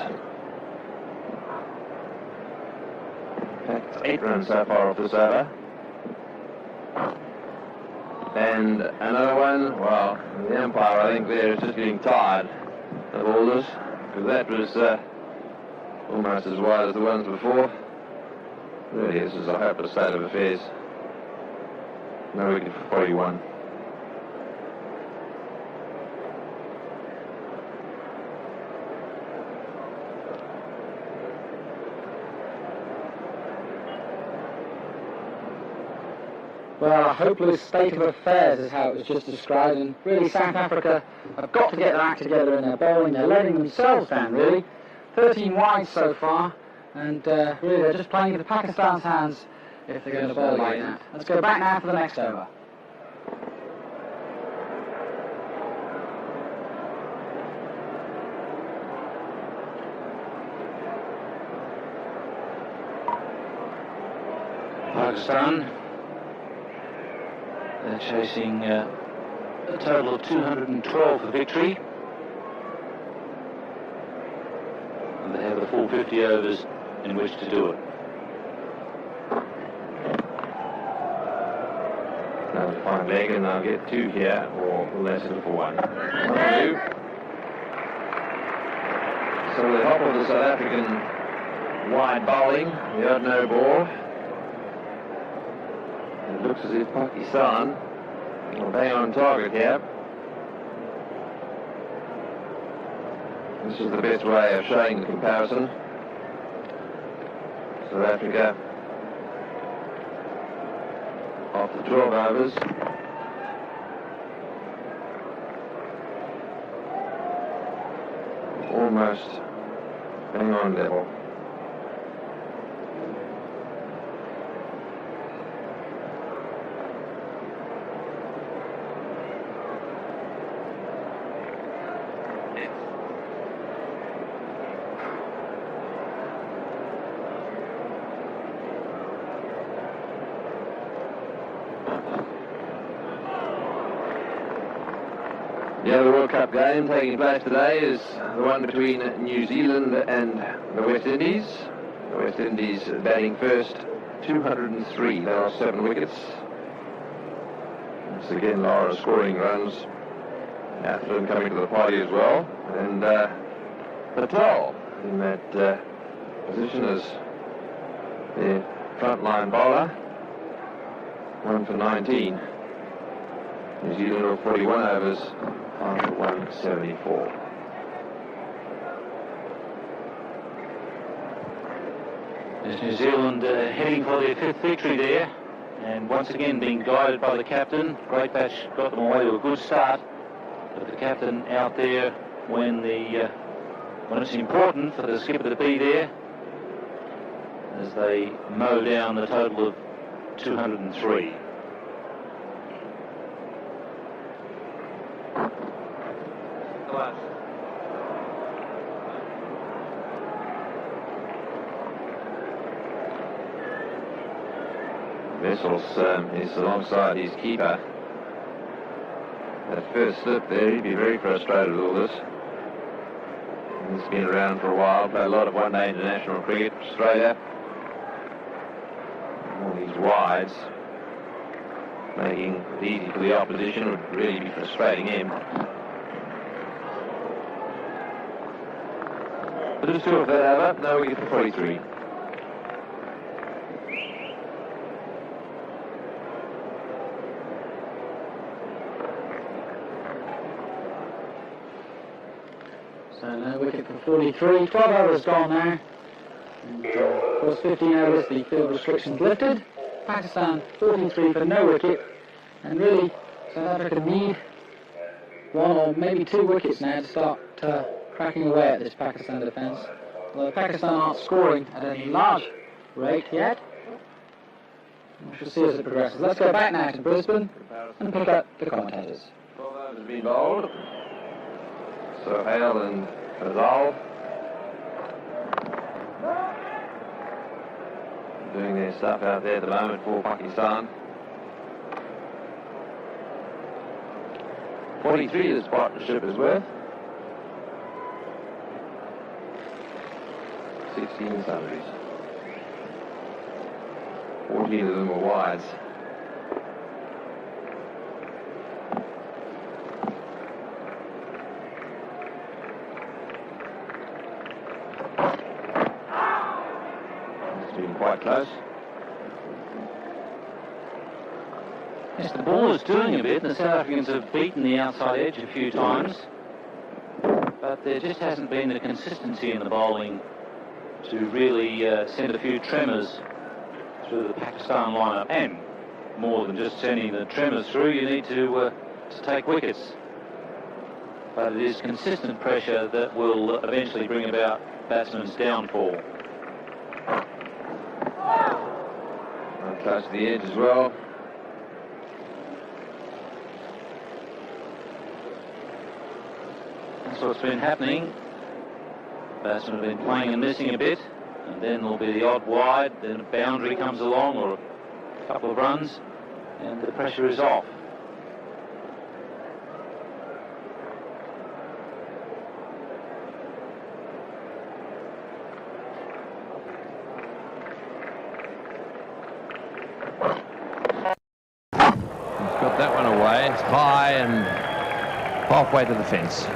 Speaker 3: In fact, 8 runs so far off this over. And another one, well, the umpire, I think, there is just getting tired of all this, because that was almost as wide as the ones before. Really, this is a hopeless state of affairs. No wicket for 41.
Speaker 1: Well, a hopeless state of affairs is how it was just described, and really South Africa have got to get their act together in their bowling. They're letting themselves down, really. 13 wides so far, and really they're just playing into Pakistan's hands if they're going to bowl like that. Let's go back now for the next over.
Speaker 18: Pakistan. They're chasing a total of 212 for victory. And they have the full 50 overs in which to do it.
Speaker 3: Another fine leg, and I'll get 2 here, or less than for 1. 2. So the top of the South African wide bowling, the odd no ball. It looks as if Pakistan will bang on target here. This is the best way of showing the comparison. South Africa, after 12 overs, almost bang on level. The other World Cup game taking place today is the one between New Zealand and the West Indies. The West Indies batting first, 203. There are 7 wickets. Once again, Lara scoring runs. Atherton coming to the party as well. And Patel in that position as the frontline bowler. 1 for 19. New Zealand of 41 overs. 174.
Speaker 18: There's New Zealand heading for their 5th victory there, and once again being guided by the captain. Great Batch got them away to a good start, but the captain out there when it's important for the skipper to be there as they mow down the total of 203.
Speaker 3: Wessels is alongside his keeper. That first slip there, he'd be very frustrated with all this. He's been around for a while, played a lot of one-day international cricket for Australia. All these wides, making it easy for the opposition, would really be frustrating him. Lose 2 of that over, no wicket for 43.
Speaker 1: So no wicket for 43. 12 overs gone now. And, of course, 15 overs, the field restrictions lifted. Pakistan 43 for no wicket. And really, South Africa need 1 or maybe 2 wickets now to start cracking away at this Pakistan defence. Although Pakistan aren't scoring at any large rate yet. We shall see as it progresses. Let's go back now to Brisbane and pick up the commentators.
Speaker 3: 12 overs have been bowled. Sohail and Fazal doing their stuff out there at the moment for Pakistan. 43 this partnership is worth. 16 sundries. 14 of them were wides. It's been quite close.
Speaker 18: Yes, the ball is doing a bit. The South Africans have beaten the outside edge a few times, but there just hasn't been the consistency in the bowling to really send a few tremors through the Pakistan lineup. And more than just sending the tremors through, you need to take wickets. But it is consistent pressure that will eventually bring about batsmen's downfall.
Speaker 3: Close to the edge as well.
Speaker 18: That's what's been happening. Batsmen have been playing and missing a bit, and then there'll be the odd wide, then a boundary comes along or a couple of runs, and the pressure is off.
Speaker 7: He's got that one away. It's high and halfway to the fence.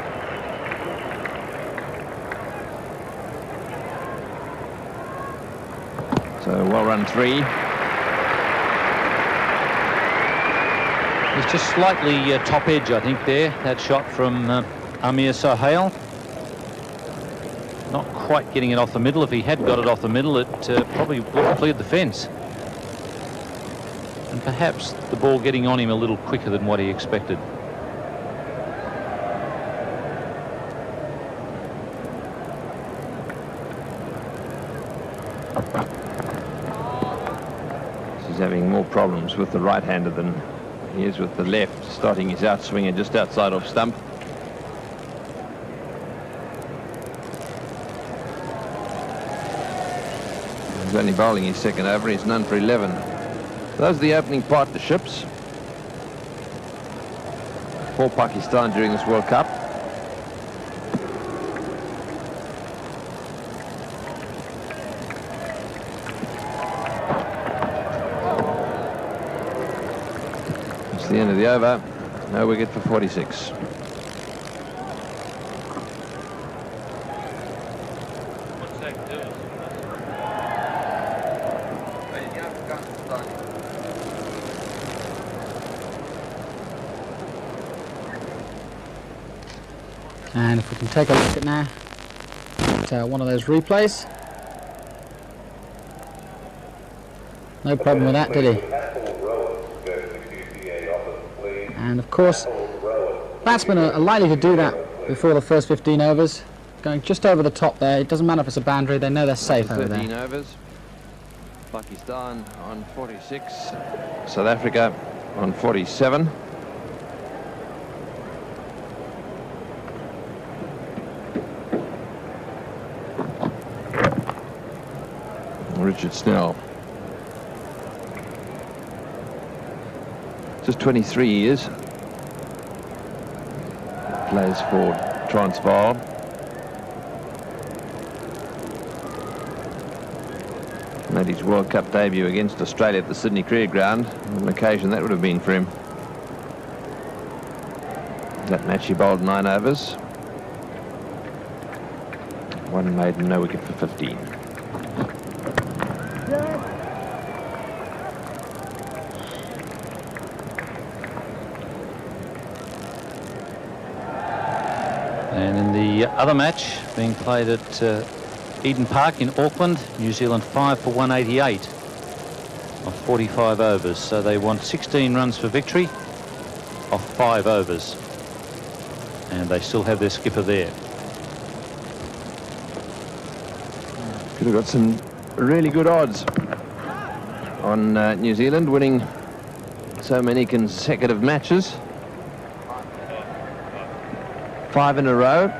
Speaker 7: So well run 3. It's just slightly top edge, I think, there. That shot from Amir Sohail. Not quite getting it off the middle. If he had got it off the middle, it probably would have cleared the fence. And perhaps the ball getting on him a little quicker than what he expected. He's having more problems with the right-hander than he is with the left, starting his outswinger just outside off stump. He's only bowling his second over. He's none for 11. Those are the opening partnerships for Pakistan during this World Cup. It's the end of the over. No wicket for 46.
Speaker 1: And if we can take a look at now at one of those replays. No problem with that, did he? And of course, batsmen are likely to do that before the first 15 overs. Going just over the top there. It doesn't matter if it's a boundary, they know they're safe over there.
Speaker 7: 13 overs. Pakistan on 46. South Africa on 47. Richard Snell. Just 23 years. Plays for Transvaal. Made his World Cup debut against Australia at the Sydney Cricket Ground. On an occasion that would have been for him. That match he bowled 9 overs.
Speaker 13: One maiden, no wicket for 15.
Speaker 7: And in the other match being played at Eden Park in Auckland, New Zealand 5 for 188 of 45 overs. So they want 16 runs for victory of 5 overs. And they still have their skipper there.
Speaker 8: Could have got some really good odds on New Zealand winning so many consecutive matches. 5 in a row.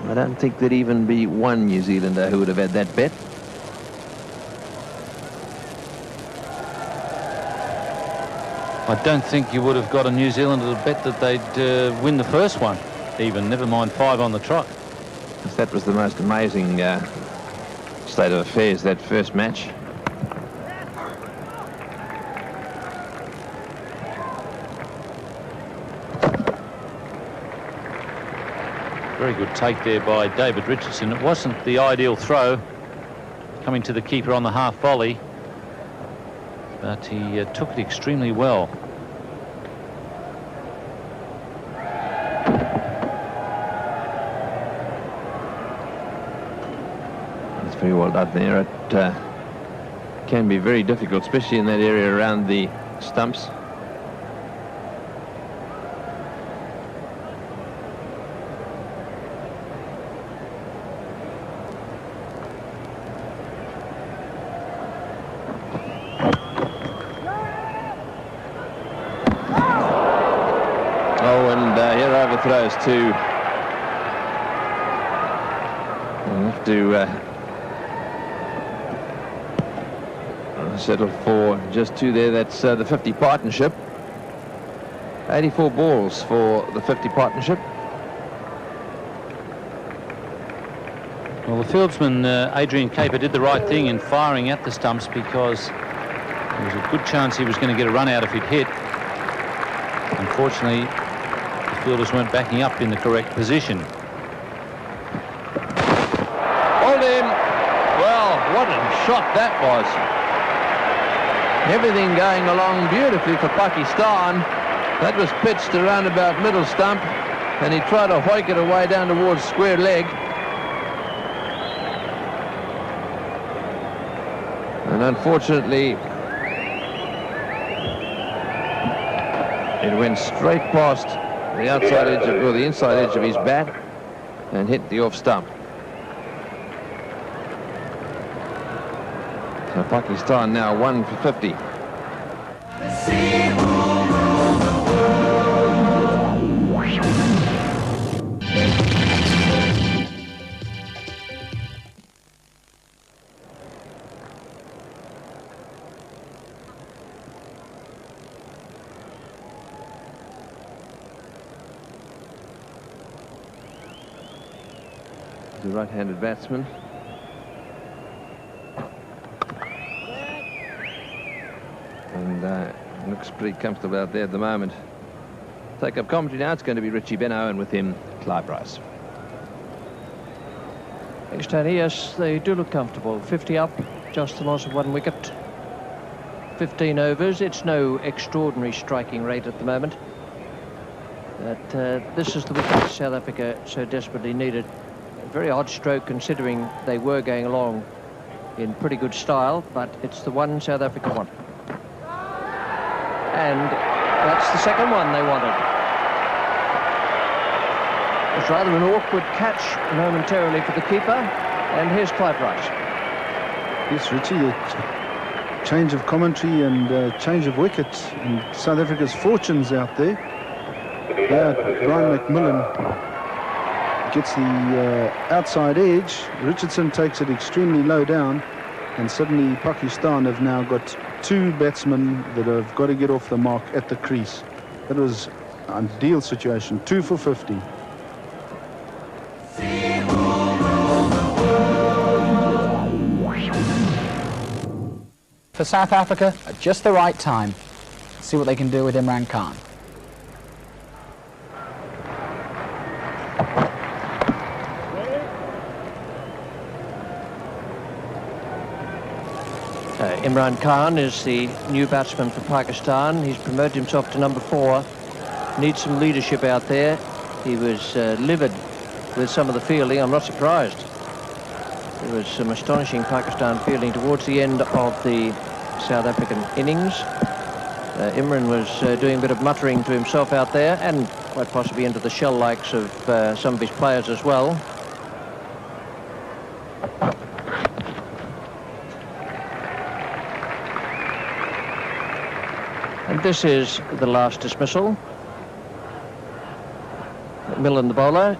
Speaker 8: I don't think there'd even be one New Zealander who would have had that bet.
Speaker 7: I don't think you would have got a New Zealander to bet that they'd win the first one, even, never mind 5 on the trot.
Speaker 8: That was the most amazing state of affairs, that first match.
Speaker 7: Very good take there by David Richardson. It wasn't the ideal throw, coming to the keeper on the half volley, but he took it extremely well.
Speaker 8: That's very well done there. It can be very difficult, especially in that area around the stumps. Throws too. We'll have to settle for just 2 there. That's the 50 partnership. 84 balls for the 50 partnership.
Speaker 7: Well, the fieldsman, Adrian Caper, did the right thing in firing at the stumps, because there was a good chance he was going to get a run out if he'd hit. Unfortunately, fielders weren't backing up in the correct position.
Speaker 8: Hold him. Well, what a shot that was. Everything going along beautifully for Pakistan. That was pitched around about middle stump, and he tried to hoik it away down towards square leg. And unfortunately, it went straight past the outside edge of, or the inside edge of his bat, and hit the off stump. So Pakistan now 1 for 50. The right-handed batsman. And looks pretty comfortable out there at the moment. Take up commentary now. It's going to be Richie Benaud, and with him, Clive Bryce.
Speaker 19: Thanks, Tony. Yes, they do look comfortable. 50 up, just the loss of 1 wicket. 15 overs. It's no extraordinary striking rate at the moment. But this is the wicket South Africa so desperately needed. A very odd stroke, considering they were going along in pretty good style, but it's the one South Africa wanted. And that's the second one they wanted. It's rather an awkward catch momentarily for the keeper, and here's Clive Bryce.
Speaker 6: Yes, Richie, a change of commentary and change of wicket, and South Africa's fortunes out there. Yeah, Brian McMillan gets the outside edge. Richardson takes it extremely low down, and suddenly Pakistan have now got 2 batsmen that have got to get off the mark at the crease. That was an ideal situation. 2 for 50.
Speaker 1: For South Africa, at just the right time. See what they can do with Imran Khan.
Speaker 19: Imran Khan is the new batsman for Pakistan. He's promoted himself to number 4. Needs some leadership out there. He was livid with some of the fielding. I'm not surprised. There was some astonishing Pakistan fielding towards the end of the South African innings. Imran was doing a bit of muttering to himself out there, and quite possibly into the shell likes of some of his players as well. And this is the last dismissal. Millen, the bowler.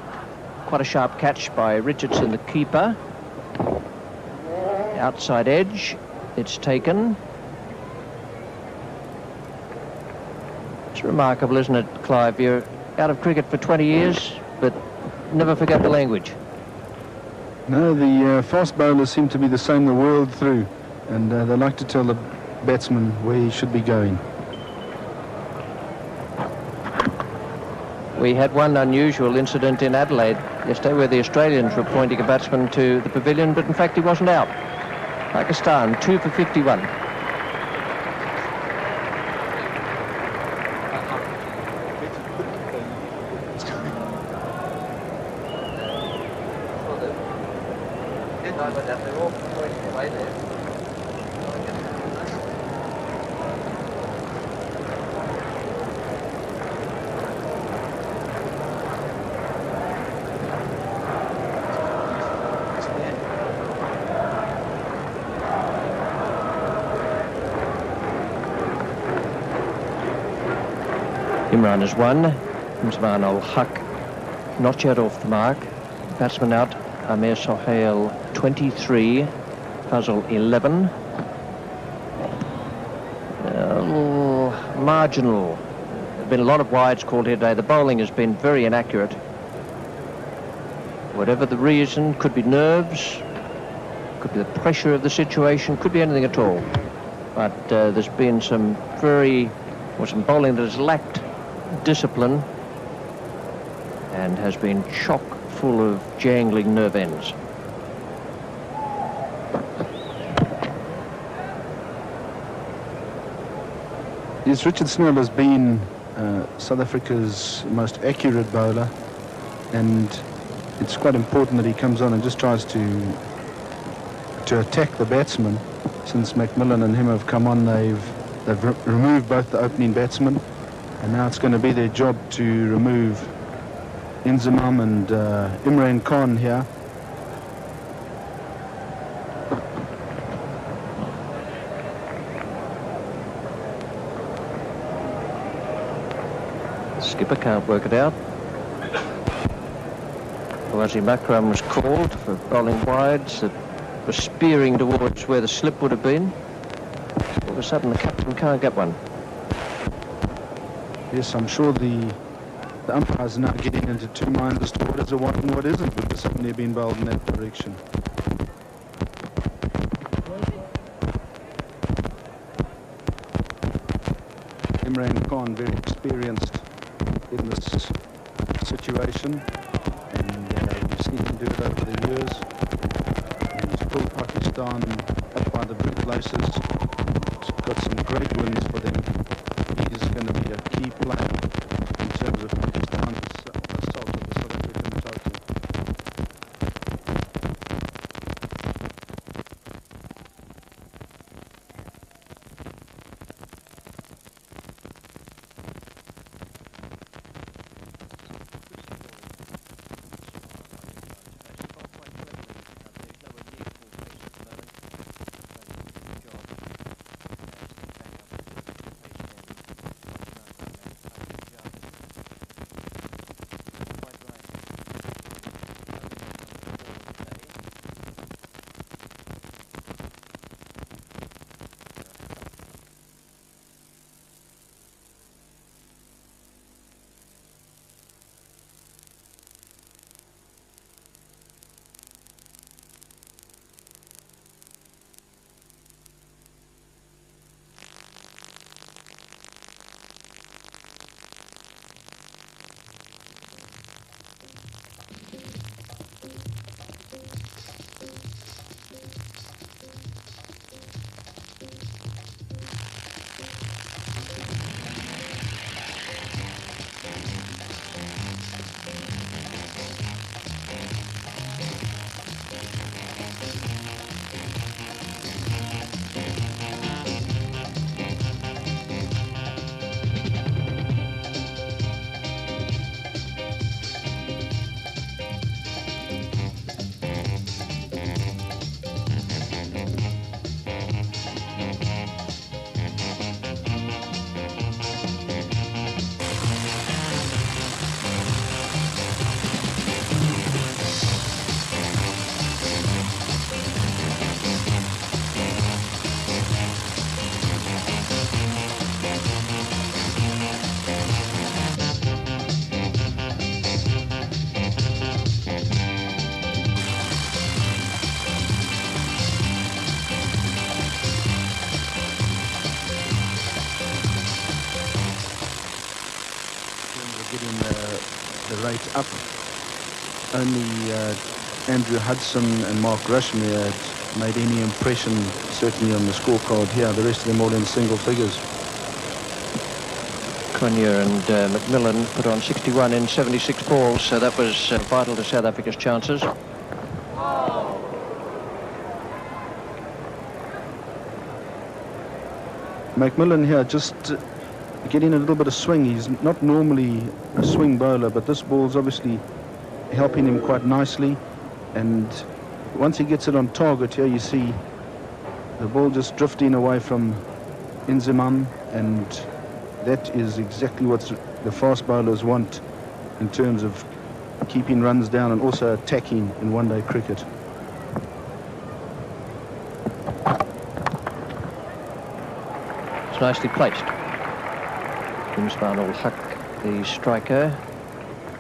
Speaker 19: Quite a sharp catch by Richardson, the keeper. Outside edge. It's taken. It's remarkable, isn't it, Clive? You're out of cricket for 20 years, but never forget the language.
Speaker 6: No, the fast bowlers seem to be the same the world through, and they like to tell the batsman where he should be going.
Speaker 19: We had one unusual incident in Adelaide yesterday where the Australians were pointing a batsman to the pavilion, but in fact he wasn't out. Pakistan 2 for 51. Imran has won. Imran ul-Haq not yet off the mark. Batsman out, Amir Sohail 23, Fazal 11. Marginal. There have been a lot of wides called here today. The bowling has been very inaccurate. Whatever the reason, could be nerves, could be the pressure of the situation, could be anything at all. But there's been some some bowling that has lacked discipline and has been chock full of jangling nerve ends.
Speaker 6: Yes, Richard Snell has been South Africa's most accurate bowler, and it's quite important that he comes on and just tries to attack the batsman. Since McMillan and him have come on, they've removed both the opening batsmen, and now it's going to be their job to remove Inzamam and Imran Khan here.
Speaker 19: The skipper can't work it out. Wasim Akram was called for bowling wides that were spearing towards where the slip would have been. All of a sudden the captain can't get one.
Speaker 6: Yes, I'm sure the umpires are now getting into two minds as to what is a what and what isn't, because suddenly been bowled in that direction. Imran Khan, very experienced in this situation, and we've seen him do it over the years. And he's pulled Pakistan up by the blue places. He's got some great wins for them. He's going to be a key player in terms of Pakistan's assault of the South African total. Getting the rate up. Only Andrew Hudson and Mark Rushmere had made any impression, certainly on the scorecard here. The rest of them all in single figures.
Speaker 8: Cronje and McMillan put on 61 in 76 balls, so that was vital to South Africa's chances.
Speaker 6: McMillan here just getting a little bit of swing. He's not normally a swing bowler, but this ball's obviously helping him quite nicely. And once he gets it on target here, you see the ball just drifting away from Inzamam, and that is exactly what the fast bowlers want in terms of keeping runs down and also attacking in one-day cricket.
Speaker 8: It's nicely placed. Inzamam-ul-Haq, the striker.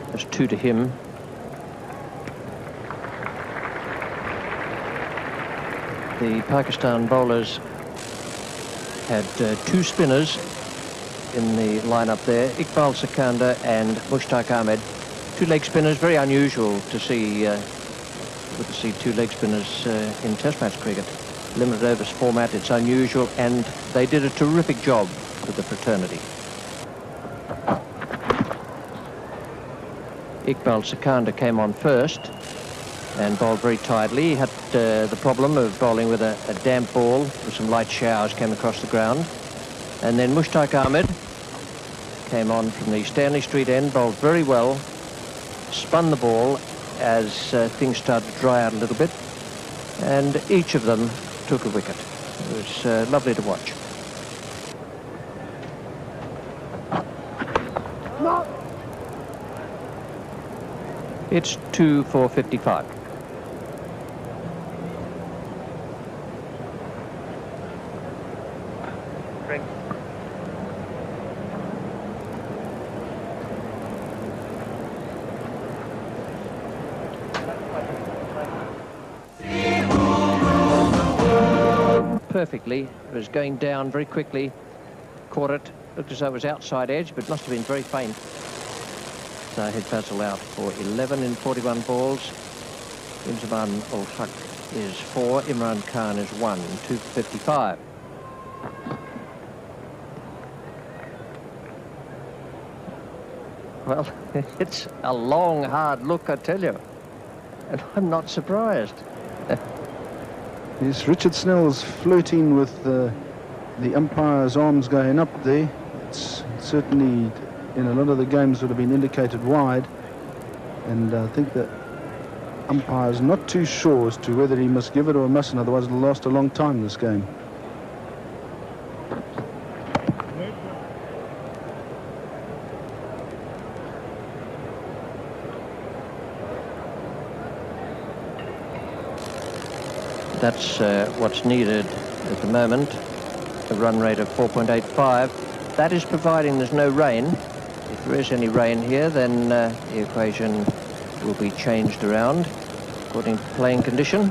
Speaker 8: There's 2 to him. The Pakistan bowlers had 2 spinners in the lineup there, Iqbal Sikandar and Mushtaq Ahmed. 2 leg spinners, very unusual to see. Good to see 2 leg spinners in Test match cricket. Limited overs format, it's unusual, and they did a terrific job with the fraternity. Iqbal Sikandar came on first and bowled very tidily. He had the problem of bowling with a damp ball, with some light showers came across the ground. And then Mushtaq Ahmed came on from the Stanley Street end, bowled very well, spun the ball as things started to dry out a little bit, and each of them took a wicket. It was lovely to watch. It's 2 for 55. Perfectly. It was going down very quickly. Caught it. Looked as though it was outside edge, but must have been very faint. Zahid Fazal out for 11 in 41 balls. Inzamam-ul-Haq is 4. Imran Khan is 1. 2 for 55. Well, it's a long, hard look, I tell you. And I'm not surprised.
Speaker 6: Yes, Richard Snell's flirting with the umpire's arms going up there. It's certainly, in a lot of the games, would have been indicated wide. And I think the umpire's not too sure as to whether he must give it or mustn't, otherwise it'll last a long time, this game.
Speaker 8: That's what's needed at the moment, a run rate of 4.85. That is providing there's no rain. If there is any rain here, then the equation will be changed around according to playing condition.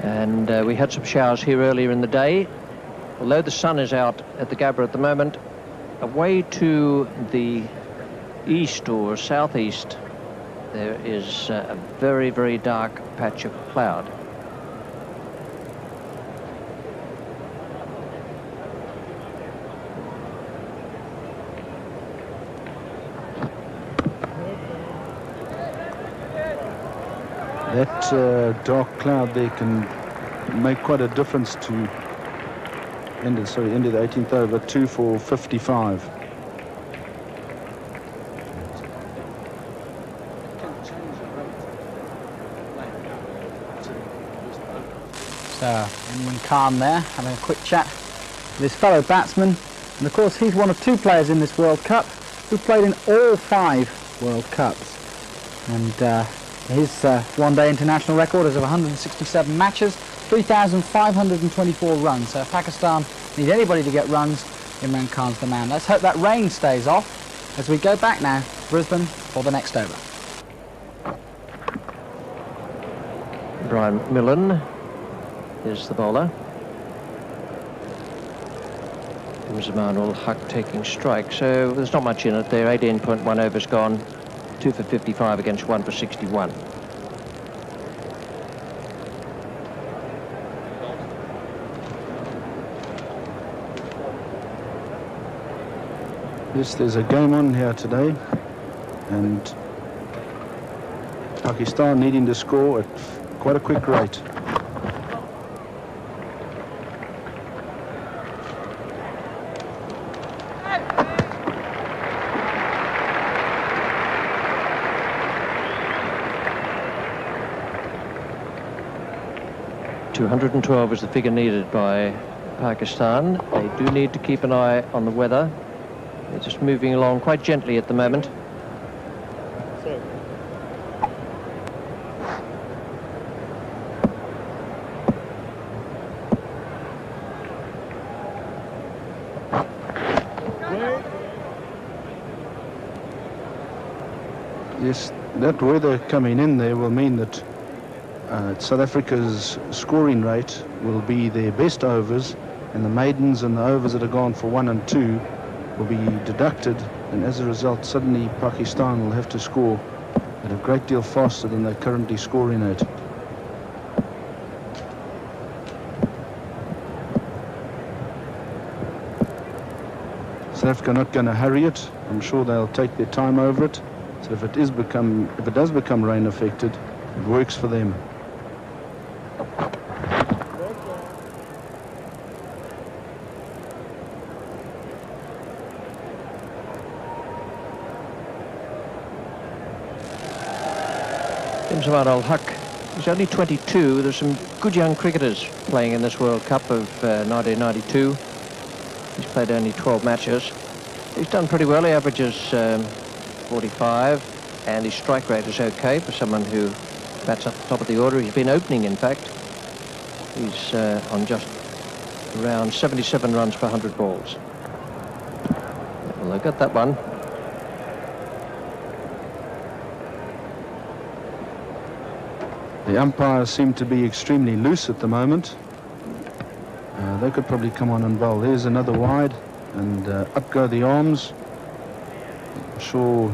Speaker 8: And we had some showers here earlier in the day. Although the sun is out at the Gabba at the moment, away to the east or southeast, there is a very, very dark patch of cloud.
Speaker 6: That dark cloud there can make quite a difference to end of the 18th over. 2 for 55.
Speaker 1: So Imran Khan there having a quick chat with his fellow batsman, and of course he's one of 2 players in this World Cup who played in all 5 World Cups, and his one-day international record is of 167 matches, 3,524 runs. So if Pakistan need anybody to get runs, Imran Khan's the man. Let's hope that rain stays off. as we go back now to Brisbane for the next over.
Speaker 8: Brian McMillan is the bowler. Zaman Haq taking strike, so there's not much in it there. 18.1 overs gone, 2 for 55 against 1 for 61.
Speaker 6: Yes, there's a game on here today, and Pakistan needing to score at quite a quick rate.
Speaker 8: .212 is the figure needed by Pakistan. They do need to keep an eye on the weather. They're just moving along quite gently at the moment.
Speaker 6: Yes, that weather coming in there will mean that South Africa's scoring rate will be their best overs, and the maidens and the overs that have gone for 1 and 2 will be deducted, and as a result suddenly Pakistan will have to score at a great deal faster than they're currently scoring at. South Africa not going to hurry it. I'm sure they'll take their time over it. So if it does become rain affected, it works for them.
Speaker 8: Zaman Haq, he's only 22. There's some good young cricketers playing in this World Cup of 1992. He's played only 12 matches. He's done pretty well. He averages 45, and his strike rate is okay for someone who bats up the top of the order. He's been opening, in fact. He's on just around 77 runs per 100 balls. Well, they've got that one.
Speaker 6: The umpires seem to be extremely loose at the moment. They could probably come on and bowl. There's another wide, and up go the arms. I'm sure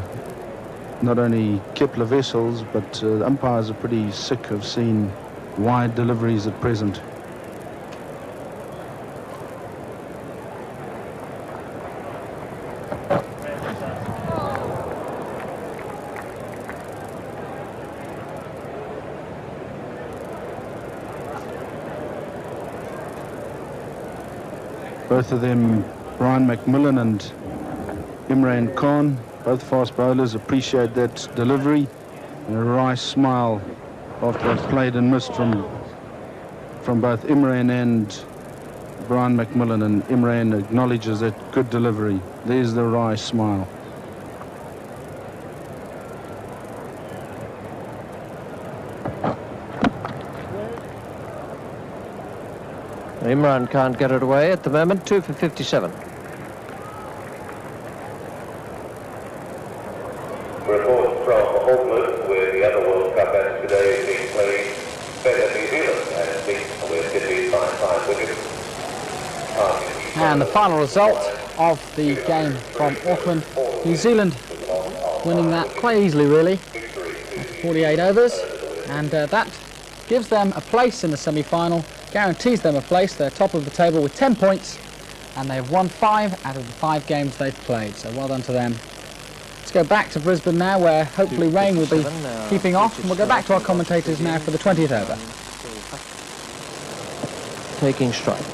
Speaker 6: not only Kepler Wessels, but the umpires are pretty sick of seeing wide deliveries at present. Both of them, Brian McMillan and Imran Khan, both fast bowlers, appreciate that delivery. And a wry smile after they've played and missed from both Imran and Brian McMillan, and Imran acknowledges that good delivery. There's the wry smile.
Speaker 8: Imran can't get it away at the moment. 2 for 57.
Speaker 10: Report from Auckland, where the other World Cup match today is being played, better New Zealand, and beat West Indies by 5 wickets.
Speaker 1: And the final result of the game from Auckland, New Zealand winning that quite easily, really, 48 overs, and that gives them a place in the semi-final, guarantees them a place. They're top of the table with 10 points, and they've won 5 out of the 5 games they've played, so well done to them. Let's go back to Brisbane now, where hopefully rain will be keeping off, and we'll go back to our commentators now for the 20th over.
Speaker 8: Taking strike.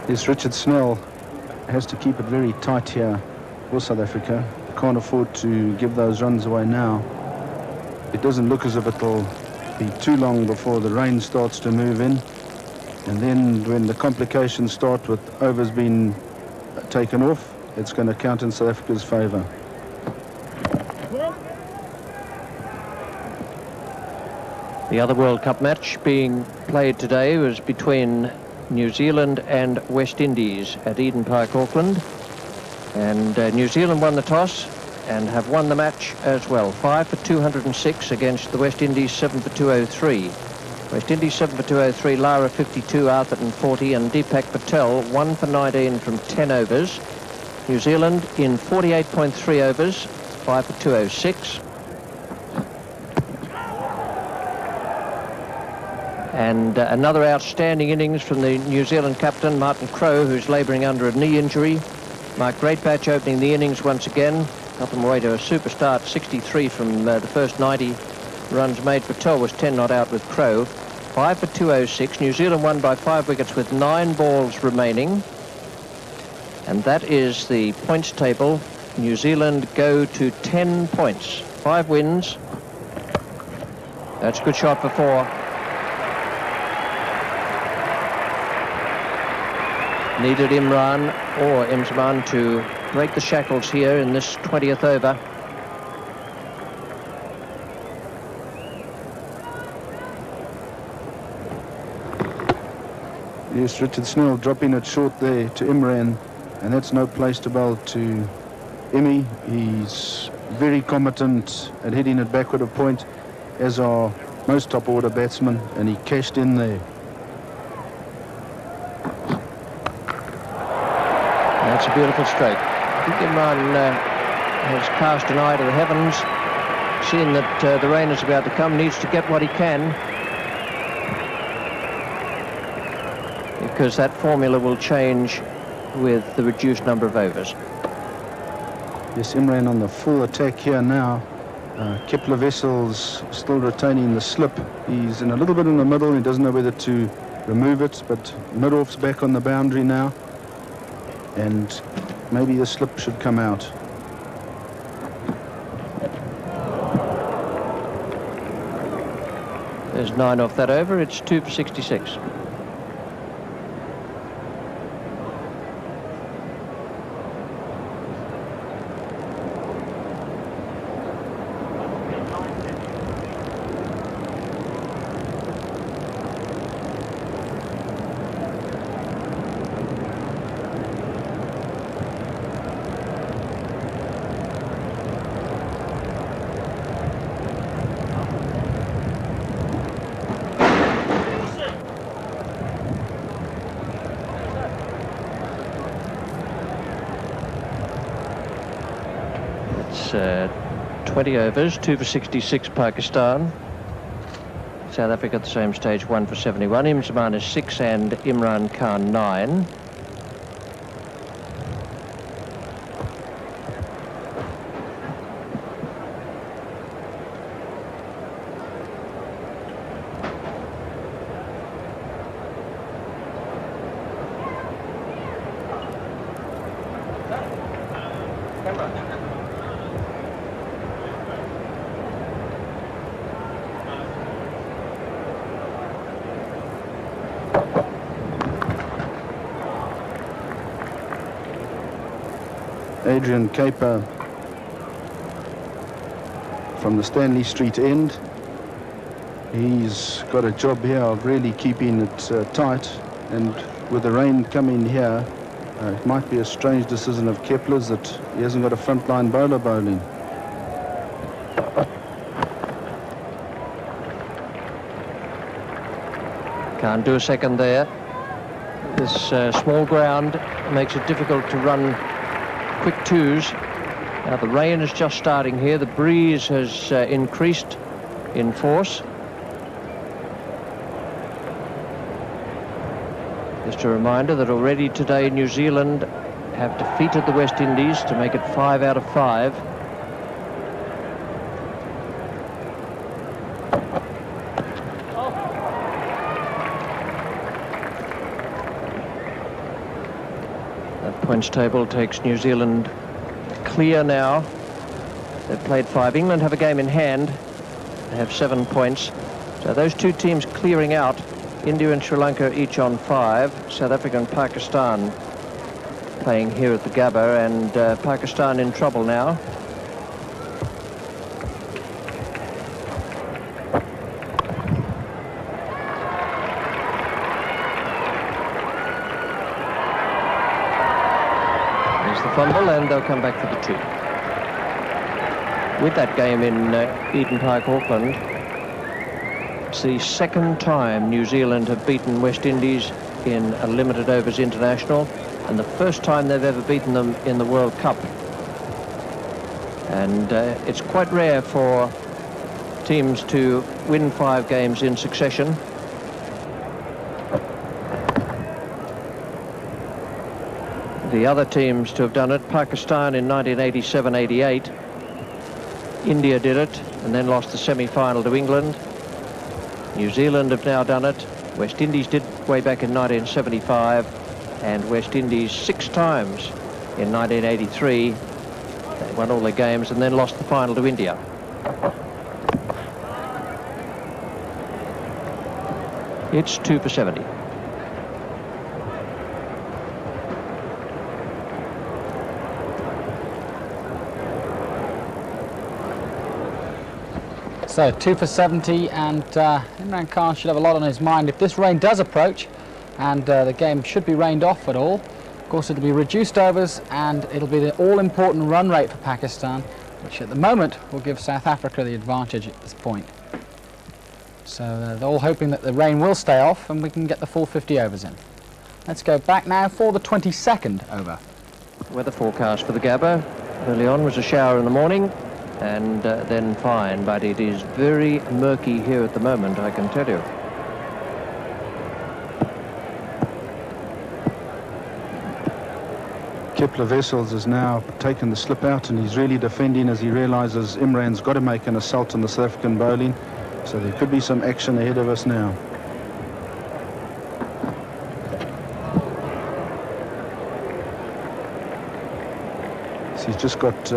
Speaker 6: Yes, Richard Snell has to keep it very tight here for South Africa. Can't afford to give those runs away now. It doesn't look as if it'll be too long before the rain starts to move in. And then when the complications start with overs being taken off, it's going to count in South Africa's favour.
Speaker 19: The other World Cup match being played today was between New Zealand and West Indies at Eden Park, Auckland. And New Zealand won the toss and have won the match as well. 5 for 206 against the West Indies 7 for 203. West Indies 7 for 203, Lara 52, Atherton 40, and Deepak Patel 1 for 19 from 10 overs. New Zealand in 48.3 overs, 5 for 206. And another outstanding innings from the New Zealand captain, Martin Crowe, who's labouring under a knee injury. Mark Greatbatch opening the innings once again. Up and away to a super start, 63 from the first 90 runs made. Patel was 10 not out with Crowe. 5 for 206. New Zealand won by 5 wickets with 9 balls remaining. And that is the points table. New Zealand go to 10 points. 5 wins. That's a good shot for 4. Needed Imran or Imzaman to break the shackles here in this 20th over.
Speaker 6: Yes, Richard Snell dropping it short there to Imran, and that's no place to bowl to Imi. He's very competent at hitting it backward of point, as are most top order batsmen, and he cashed in there.
Speaker 19: That's a beautiful stroke. I think Imran has cast an eye to the heavens, seeing that the rain is about to come, needs to get what he can, because that formula will change with the reduced number of overs.
Speaker 6: Yes, Imran on the full attack here now. Kepler Wessels still retaining the slip. He's in a little bit in the middle. He doesn't know whether to remove it, but mid-off's back on the boundary now. And maybe the slip should come out.
Speaker 19: There's 9 off that over. It's 2 for 66. It's 20 overs, 2 for 66 Pakistan. South Africa at the same stage, 1 for 71. Imzaman is 6 and Imran Khan 9.
Speaker 6: Adrian Caper from the Stanley Street end. He's got a job here of really keeping it tight, and with the rain coming here, it might be a strange decision of Kepler's that he hasn't got a frontline bowler bowling.
Speaker 19: Can't do a second there. This small ground makes it difficult to run quick twos. Now the rain is just starting here. The breeze has increased in force. Just a reminder that already today New Zealand have defeated the West Indies to make it 5 out of 5. Points table takes New Zealand clear now. They've played 5. England have a game in hand. They have 7 points. So those two teams clearing out. India and Sri Lanka each on 5. South Africa and Pakistan playing here at the Gabba, and Pakistan in trouble now. There's the fumble, and they'll come back for the 2. With that game in Eden Park, Auckland, it's the second time New Zealand have beaten West Indies in a limited overs international, and the first time they've ever beaten them in the World Cup. And it's quite rare for teams to win 5 games in succession. The other teams to have done it, Pakistan in 1987-88, India did it and then lost the semi-final to England. New Zealand have now done it. West Indies did way back in 1975, and West Indies 6 times in 1983. They won all their games and then lost the final to India. It's 2 for 70.
Speaker 1: So 2 for 70, and Imran Khan should have a lot on his mind if this rain does approach, and the game should be rained off at all. Of course, it'll be reduced overs, and it'll be the all-important run rate for Pakistan, which at the moment will give South Africa the advantage at this point. So they're all hoping that the rain will stay off and we can get the full 50 overs in. Let's go back now for the 22nd over.
Speaker 19: Weather forecast for the Gabba. Early on was a shower in the morning, and then fine, but it is very murky here at the moment, I can tell you.
Speaker 6: Kepler Wessels has now taken the slip out, and he's really defending as he realises Imran's got to make an assault on the South African bowling, so there could be some action ahead of us now. So he's just got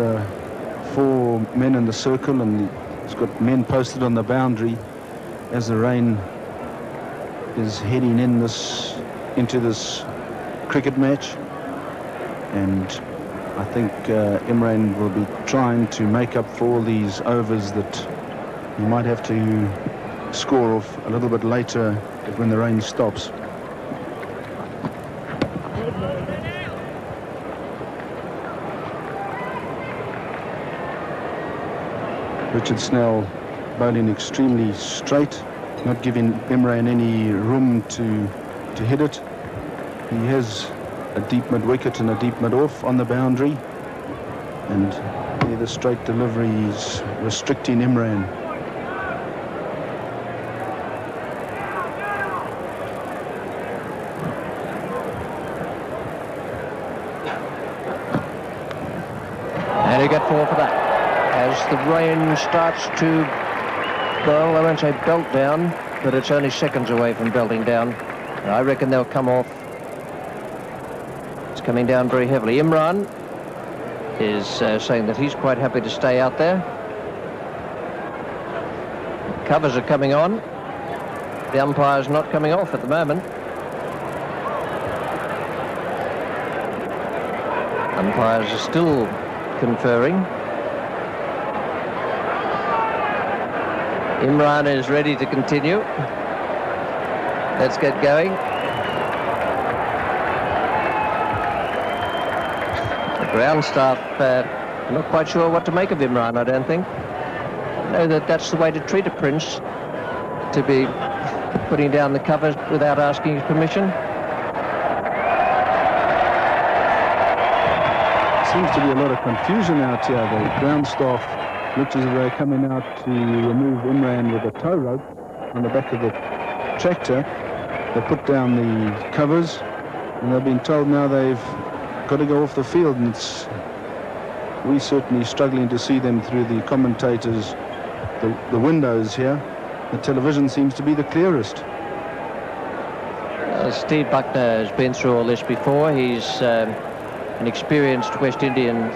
Speaker 6: 4 men in the circle, and he's got men posted on the boundary as the rain is heading into this cricket match. And I think Imran will be trying to make up for all these overs that he might have to score off a little bit later when the rain stops. Richard Snell bowling extremely straight, not giving Imran any room to hit it. He has a deep mid-wicket and a deep mid-off on the boundary, and the straight delivery is restricting Imran.
Speaker 19: And he got 4 for that. As the rain starts to, well, I won't say belt down, but it's only seconds away from belting down. And I reckon they'll come off. It's coming down very heavily. Imran is saying that he's quite happy to stay out there. Covers are coming on. The umpire's not coming off at the moment. Umpires are still conferring. Imran is ready to continue. Let's get going. The ground staff not quite sure what to make of Imran, I don't think. I know that that's the way to treat a prince, to be putting down the covers without asking his permission.
Speaker 6: Seems to be a lot of confusion out here. The ground staff looks as if they're coming out to remove Imran with a tow rope on the back of the tractor. They put down the covers, and they've been told now they've got to go off the field, and we're certainly struggling to see them through the commentators, the windows here. The television seems to be the clearest.
Speaker 19: Steve Buckner has been through all this before. He's an experienced West Indian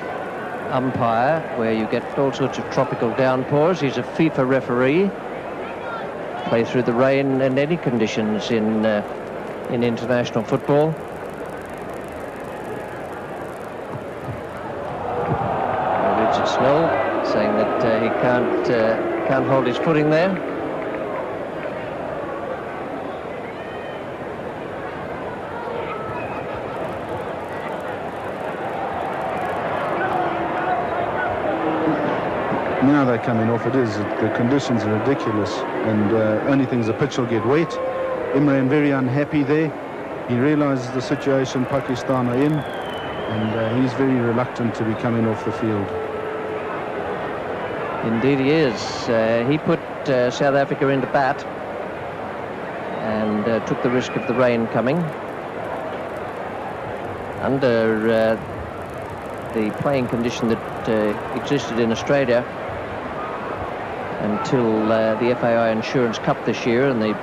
Speaker 19: umpire, where you get all sorts of tropical downpours. He's a FIFA referee.
Speaker 8: play through the rain in any conditions in international football. Richard Snell saying that he can't hold his footing there.
Speaker 6: Now they're coming off. The conditions are ridiculous, and only things the pitch will get wet. Imran very unhappy there. He realizes the situation Pakistan are in, and he's very reluctant to be coming off the field.
Speaker 8: Indeed he is. He put South Africa into bat and took the risk of the rain coming. Under the playing condition that existed in Australia until the FAI Insurance Cup this year and the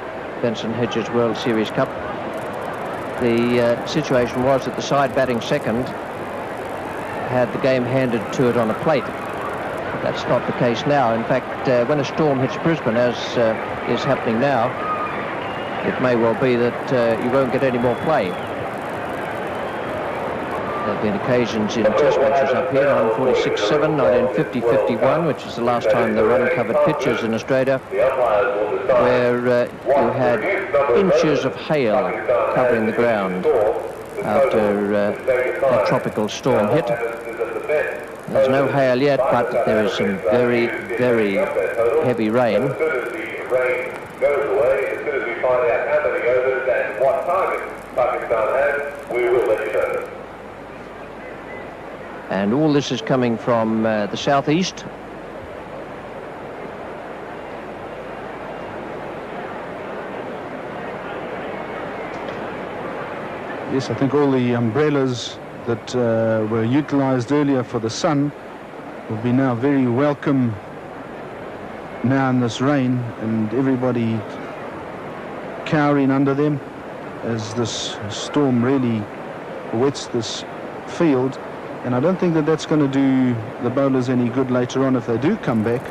Speaker 8: Benson Hedges World Series Cup, the situation was that the side batting second had the game handed to it on a plate. But that's not the case now. In fact, when a storm hits Brisbane, as is happening now, it may well be that you won't get any more play. There have been occasions in test matches up here, 1946-7, 1950-51, which is the last time there were uncovered pitches in Australia, where you had inches of hail covering the ground after a tropical storm hit. There's no hail yet, but there is some very, very heavy rain.
Speaker 10: As soon as the rain goes away, as soon as we find out how many overs and what target Pakistan has, we will let you know.
Speaker 8: And all this is coming from the southeast.
Speaker 6: Yes, I think all the umbrellas that were utilized earlier for the sun will be now very welcome now in this rain, and everybody cowering under them as this storm really wets this field. And I don't think that that's going to do the bowlers any good later on if they do come back,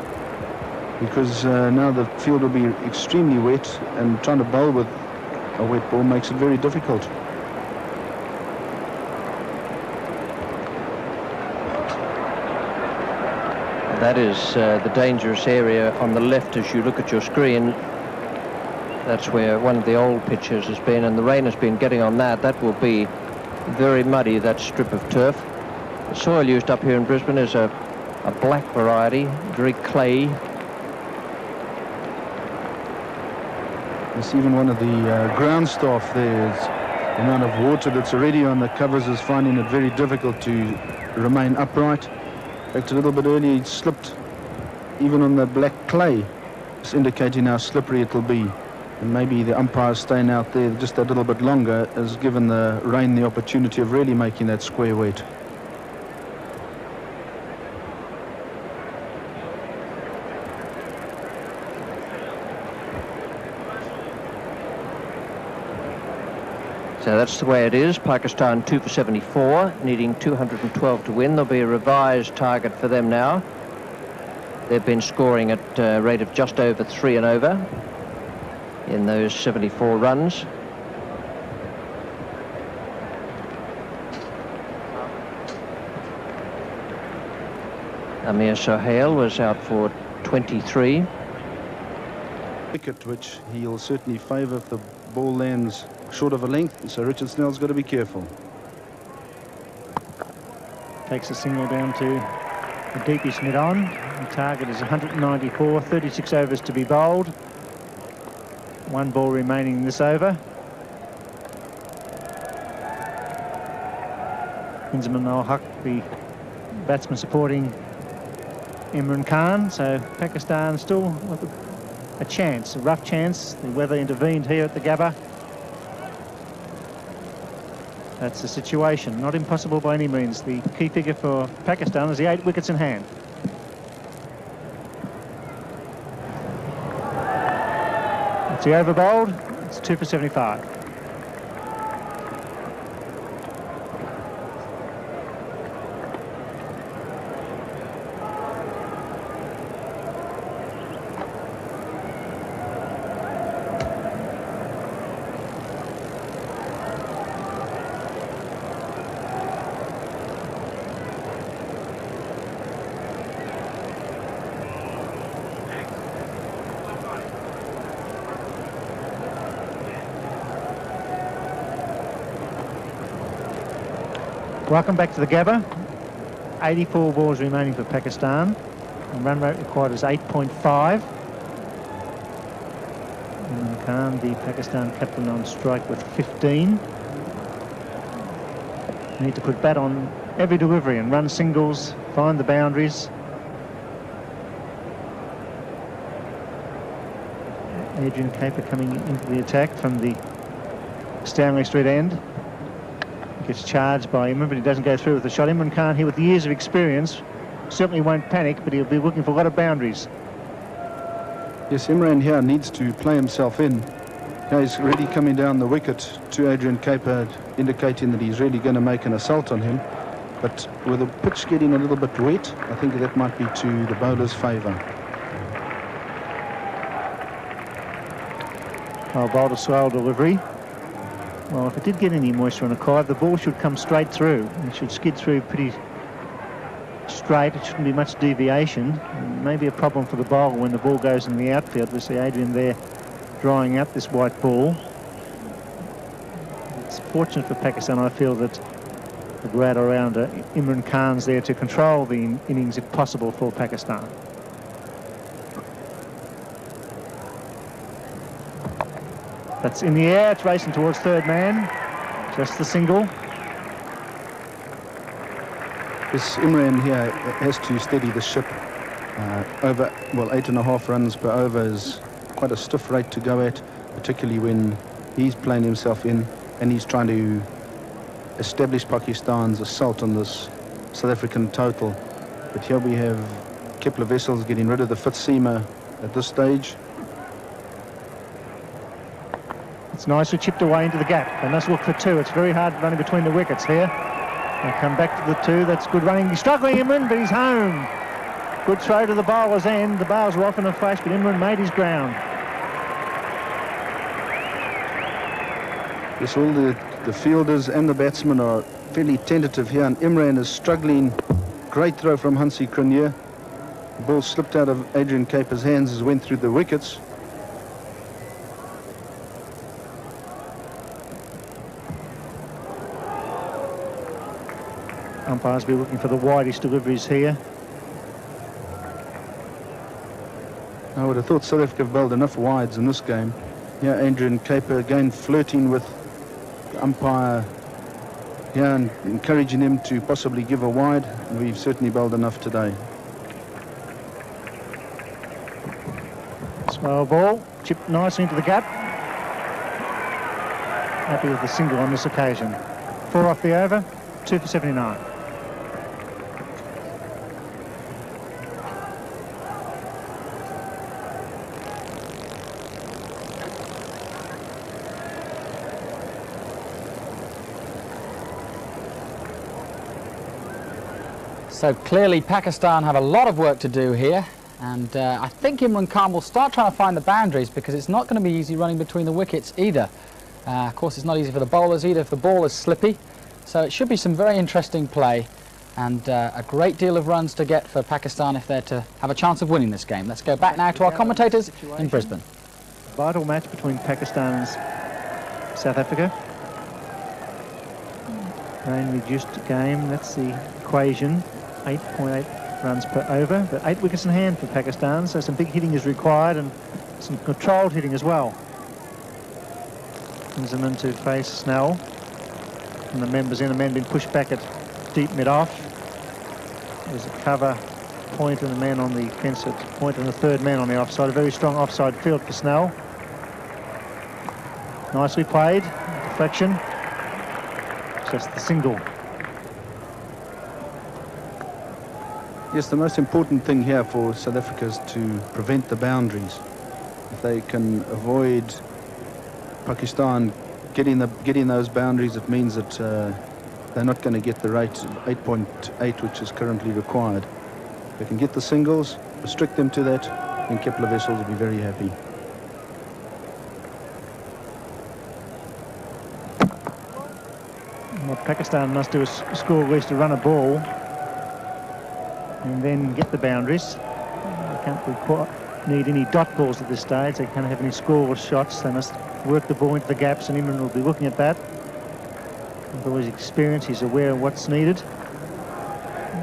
Speaker 6: because now the field will be extremely wet, and trying to bowl with a wet ball makes it very difficult.
Speaker 8: That is the dangerous area on the left as you look at your screen. That's where one of the old pitches has been, and the rain has been getting on that. That will be very muddy, that strip of turf. The soil used up here in Brisbane is a black variety, very clay.
Speaker 6: It's even one of the ground staff there. The amount of water that's already on the covers is finding it very difficult to remain upright. In fact, a little bit earlier he slipped even on the black clay. It's indicating how slippery it'll be. And maybe the umpires staying out there just a little bit longer has given the rain the opportunity of really making that square wet.
Speaker 8: So that's the way it is. Pakistan 2 for 74, needing 212 to win. There'll be a revised target for them now. They've been scoring at a rate of just over 3 and over in those 74 runs. Amir Sohail was out for 23.
Speaker 6: Wicket, which he'll certainly favour if the ball lands short of a length, so Richard Snell's got to be careful.
Speaker 4: Takes a single down to the deepish mid-on. The target is 194, 36 overs to be bowled. One ball remaining in this over. Inzamam ul-Haq, the batsman supporting Imran Khan, so Pakistan still with a chance, a rough chance. The weather intervened here at the Gabba. That's the situation. Not impossible by any means. The key figure for Pakistan is the 8 wickets in hand. It's the over bowled. It's 2 for 75. Welcome back to the Gabba. 84 balls remaining for Pakistan. And run rate required is 8.5. Imran Khan, the Pakistan captain, on strike with 15. Need to put bat on every delivery and run singles, find the boundaries. Adrian Caper coming into the attack from the Stanley Street end. Gets charged by him, but he doesn't go through with the shot. Imran Khan here with years of experience certainly won't panic, but he'll be looking for a lot of boundaries.
Speaker 6: Yes, Imran here needs to play himself in. Now he's really coming down the wicket to Adrian Caper, indicating that he's really going to make an assault on him. But with the pitch getting a little bit wet, I think that might be to the bowler's favour.
Speaker 4: Well, bowled a slow delivery. Well, if it did get any moisture on the Clive, the ball should come straight through. It should skid through pretty straight. It shouldn't be much deviation. Maybe a problem for the bowler when the ball goes in the outfield. We see Adrian there drying out this white ball. It's fortunate for Pakistan, I feel, that the grad around Imran Khan's there to control the innings if possible for Pakistan. That's in the air, it's racing towards third man. Just the single.
Speaker 6: This Imran here has to steady the ship. Over, well, 8.5 runs per over is quite a stiff rate to go at, particularly when he's playing himself in and he's trying to establish Pakistan's assault on this South African total. But here we have Kepler Wessels getting rid of the fifth seamer at this stage.
Speaker 4: It's nicely chipped away into the gap. They must look for two. It's very hard running between the wickets here. They come back to the two. That's good running. He's struggling, Imran, but he's home. Good throw to the bowler's end. The bowlers were off in a flash, but Imran made his ground.
Speaker 6: Yes, all the fielders and the batsmen are fairly tentative here, and Imran is struggling. Great throw from Hansi Cronje. The ball slipped out of Adrian Caper's hands as it went through the wickets.
Speaker 4: Umpires will be looking for the widest deliveries here.
Speaker 6: I would have thought South Africa have bowled enough wides in this game. Here, Adrian Caper again flirting with the umpire here and encouraging him to possibly give a wide. We've certainly bowled enough today.
Speaker 4: Slow ball, chipped nicely into the gap. Happy with the single on this occasion. 4 off the over, 2 for 79.
Speaker 1: So clearly Pakistan have a lot of work to do here, and I think Imran Khan will start trying to find the boundaries, because it's not going to be easy running between the wickets either. Of course, it's not easy for the bowlers either if the ball is slippy, so it should be some very interesting play and a great deal of runs to get for Pakistan if they're to have a chance of winning this game. Let's go back now to our commentators in Brisbane.
Speaker 4: Vital match between Pakistan and South Africa. Rain reduced game, that's the equation. 8.8 runs per over, but 8 wickets in hand for Pakistan, so some big hitting is required and some controlled hitting as well. Inzerman to face Snell, and the members in, a man being pushed back at deep mid-off. There's a cover point and a man on the fence at point and a third man on the offside. A very strong offside field for Snell. Nicely played, deflection, just the single.
Speaker 6: Yes, the most important thing here for South Africa is to prevent the boundaries. If they can avoid Pakistan getting those boundaries, it means that they're not going to get the rate of 8.8, which is currently required. If they can get the singles, restrict them to that, then Kepler Wessels will be very happy.
Speaker 4: What Pakistan must do is score at least to run a ball and then get the boundaries. They can't need any dot balls at this stage. They can't have any scoreless shots. They must work the ball into the gaps, and Imran will be looking at that. With all his experience, he's aware of what's needed.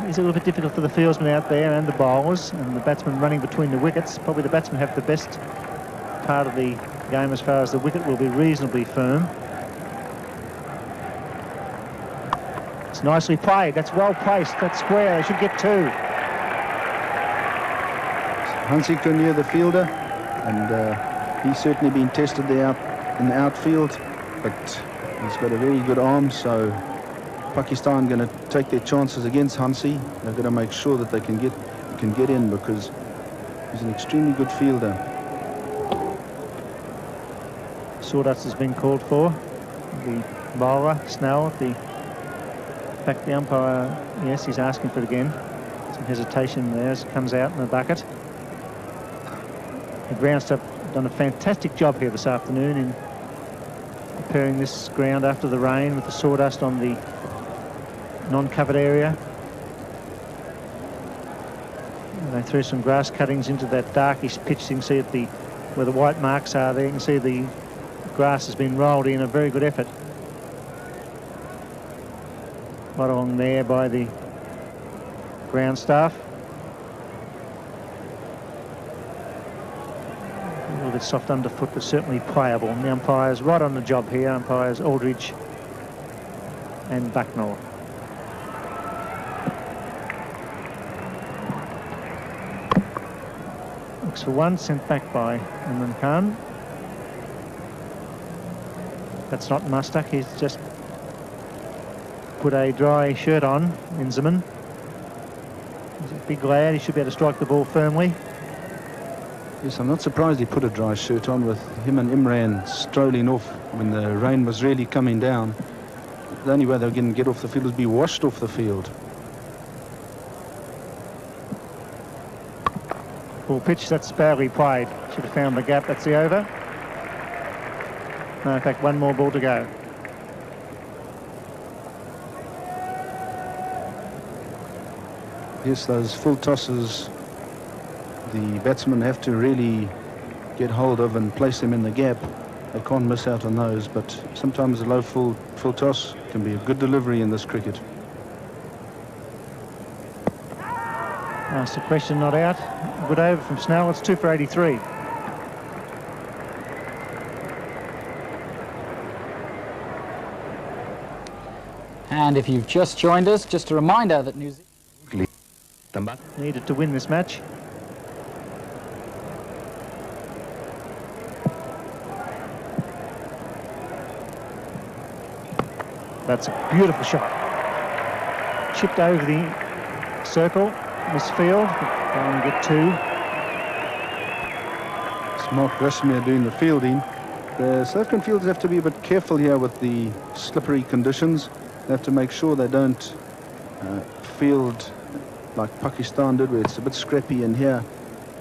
Speaker 4: It's a little bit difficult for the fieldsmen out there and the bowlers and the batsmen running between the wickets. Probably the batsmen have the best part of the game as far as the wicket will be reasonably firm. It's nicely played. That's well placed. That's square. They should get 2.
Speaker 6: Hunsiker near the fielder, and he's certainly been tested there in the outfield, but he's got a very good arm, so Pakistan going to take their chances against Hansi. They're going to make sure that they can get in, because he's an extremely good fielder.
Speaker 4: Sawdust has been called for. The bowler, Snell, in fact, the umpire, yes, he's asking for it again. Some hesitation there as it comes out in the bucket. The ground staff done a fantastic job here this afternoon in preparing this ground after the rain, with the sawdust on the non-covered area. And they threw some grass cuttings into that darkish pitch. You can see at where the white marks are there, you can see the grass has been rolled in. A very good effort right along there by the ground staff. A little bit soft underfoot, but certainly playable. And the umpires right on the job here, umpires Aldridge and Bucknell. Looks for 1, sent back by Imran Khan. That's not Mustak, he's just put a dry shirt on, Inzaman. He's a big lad, he should be able to strike the ball firmly.
Speaker 6: Yes, I'm not surprised he put a dry shirt on, with him and Imran strolling off when the rain was really coming down. The only way they were going to get off the field was be washed off the field.
Speaker 4: Full pitch, that's badly played. Should have found the gap, that's the over. No, in fact, 1 more ball to go.
Speaker 6: Yes, those full tosses, the batsmen have to really get hold of and place them in the gap. They can't miss out on those, but sometimes a low full toss can be a good delivery in this cricket.
Speaker 4: Asked a question, not out. Good over from Snell, it's 2 for 83.
Speaker 1: And if you've just joined us, just a reminder that New Zealand
Speaker 4: needed to win this match. That's a beautiful shot. Chipped over the circle, misfield, and get 2.
Speaker 6: It's Mark Rushmere doing the fielding. The South African fielders have to be a bit careful here with the slippery conditions. They have to make sure they don't field like Pakistan did, where it's a bit scrappy, and here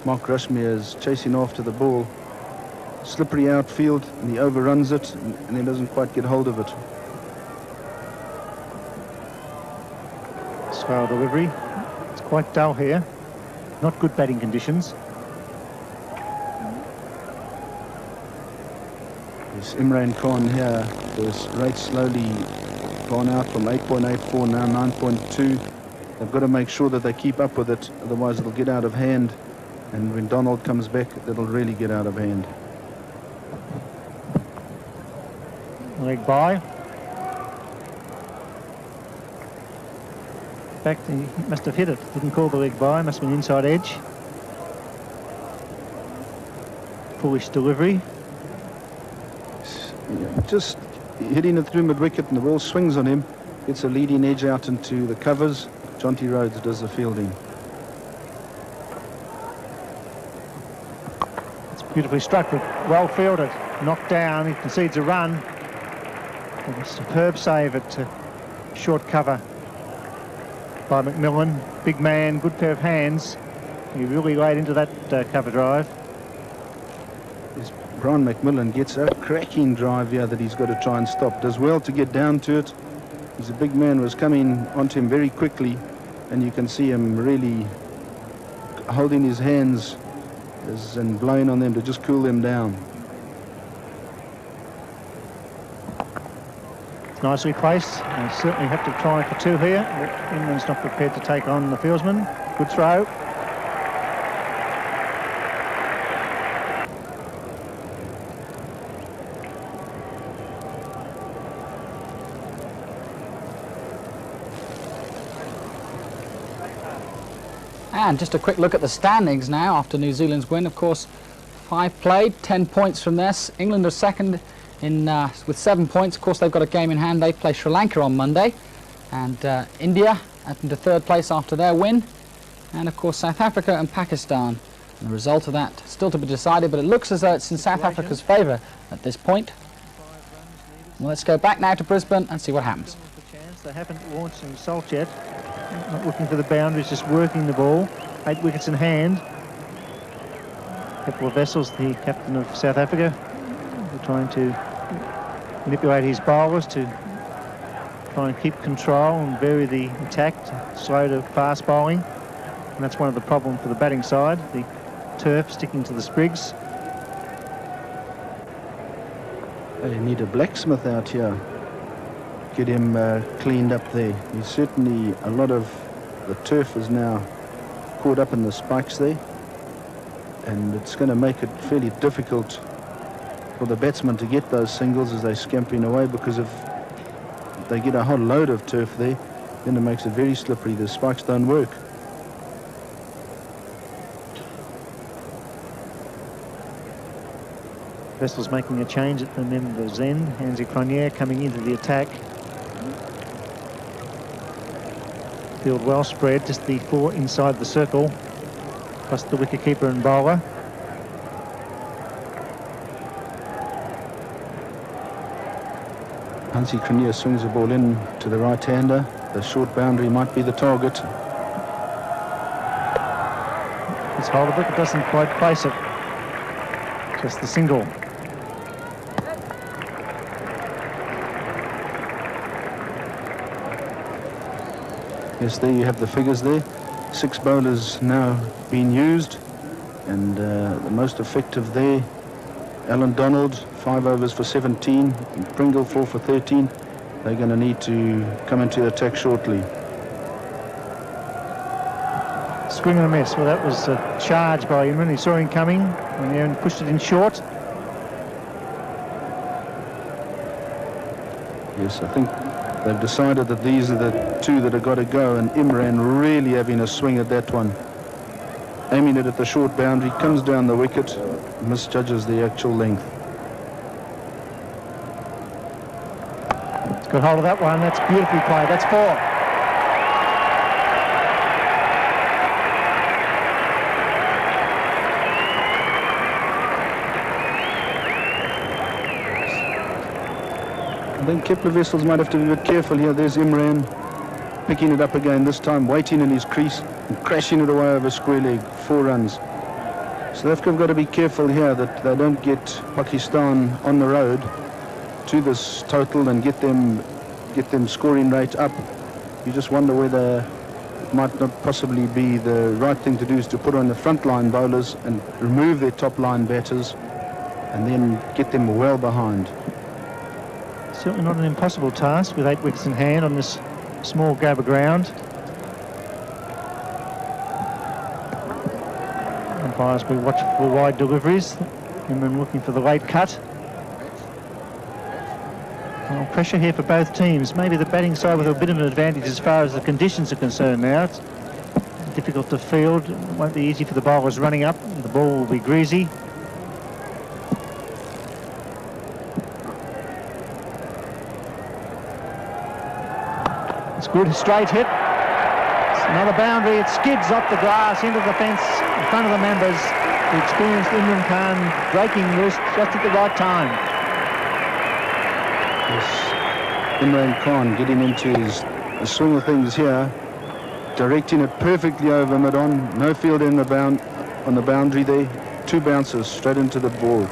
Speaker 6: Mark Rushmere is chasing after the ball. Slippery outfield, and he overruns it, and he doesn't quite get hold of it.
Speaker 4: Foul delivery. It's quite dull here. Not good batting conditions.
Speaker 6: This Imran Khan here, this rate slowly gone out from 8.84 now 9.2. They've got to make sure that they keep up with it, otherwise it'll get out of hand, and when Donald comes back, that'll really get out of hand.
Speaker 4: Leg by. In fact, he must have hit it. Didn't call the leg by, must have been inside edge. Foolish delivery.
Speaker 6: Yeah, just hitting it through mid-wicket, and the ball swings on him. Gets a leading edge out into the covers. Jonty Rhodes does the fielding.
Speaker 4: It's beautifully struck, but well fielded. Knocked down, he concedes a run. And a superb save at short cover by McMillan. Big man, good pair of hands. He really laid into that cover drive.
Speaker 6: Yes, Brian McMillan gets a cracking drive here that he's got to try and stop. Does well to get down to it. He's a big man, was coming onto him very quickly, and you can see him really holding his hands and blowing on them to just cool them down.
Speaker 4: nicely placed. They certainly have to try for two here, but England's not prepared to take on the fieldsman. Good throw.
Speaker 1: And just a quick look at the standings now after New Zealand's win. Of course, 5 played, 10 points from this. England are second in with 7 points. Of course, they've got a game in hand. They play Sri Lanka on Monday. And India up into 3rd place after their win. And of course, South Africa and Pakistan. And the result of that still to be decided, but it looks as though it's in South Africa's favour at this point. Well, let's go back now to Brisbane and see what happens.
Speaker 4: They haven't launched an assault yet. Not looking for the boundaries, just working the ball. 8 wickets in hand. Pepler Wessels, the captain of South Africa, trying to manipulate his bowlers to try and keep control and vary the attack, slow to fast bowling. And that's one of the problems for the batting side, the turf sticking to the sprigs.
Speaker 6: They need a blacksmith out here. Get him cleaned up there. He's certainly, a lot of the turf is now caught up in the spikes there, and it's going to make it fairly difficult for the batsmen to get those singles as they're scampering away, because if they get a whole load of turf there, then it makes it very slippery. The spikes don't work.
Speaker 4: Wessels making a change at the member's end. Hansie Cronje coming into the attack. Field well spread, just the 4 inside the circle, plus the wicketkeeper and bowler.
Speaker 6: Hansie Cronje swings the ball in to the right-hander. The short boundary might be the target.
Speaker 4: His holder wicket doesn't quite place it. Just the single.
Speaker 6: Yes, there you have the figures there. 6 bowlers now being used, and the most effective there, Alan Donald, 5 overs for 17, and Pringle 4 for 13. They're going to need to come into the attack shortly.
Speaker 4: Swing and a miss. Well, that was a charge by Inman. He saw him coming and pushed it in short.
Speaker 6: Yes, I think they've decided that these are the 2 that have got to go, and Imran really having a swing at that one. Aiming it at the short boundary, comes down the wicket, misjudges the actual length.
Speaker 4: Good hold of that one. That's beautifully played. That's 4.
Speaker 6: I think Kepler Wessels might have to be a bit careful here. There's Imran picking it up again, this time waiting in his crease and crashing it away over square leg. 4 runs. So they've got to be careful here that they don't get Pakistan on the road to this total and get them scoring rate up. You just wonder whether it might not possibly be the right thing to do is to put on the front line bowlers and remove their top line batters and then get them well behind.
Speaker 4: Certainly not an impossible task with 8 wickets in hand on this small Gabba ground. Umpires will watch for wide deliveries. Inman looking for the late cut. Well, pressure here for both teams. Maybe the batting side with a bit of an advantage as far as the conditions are concerned now. It's difficult to field. It won't be easy for the bowlers running up. The ball will be greasy. It's good, straight hit. It's another boundary. It skids off the grass into the fence in front of the members. The experienced Imran Khan breaking loose just at the right time.
Speaker 6: Yes, Imran Khan getting into his swing of things here, directing it perfectly over mid-on. No field in the on the boundary there. 2 bounces straight into the balls.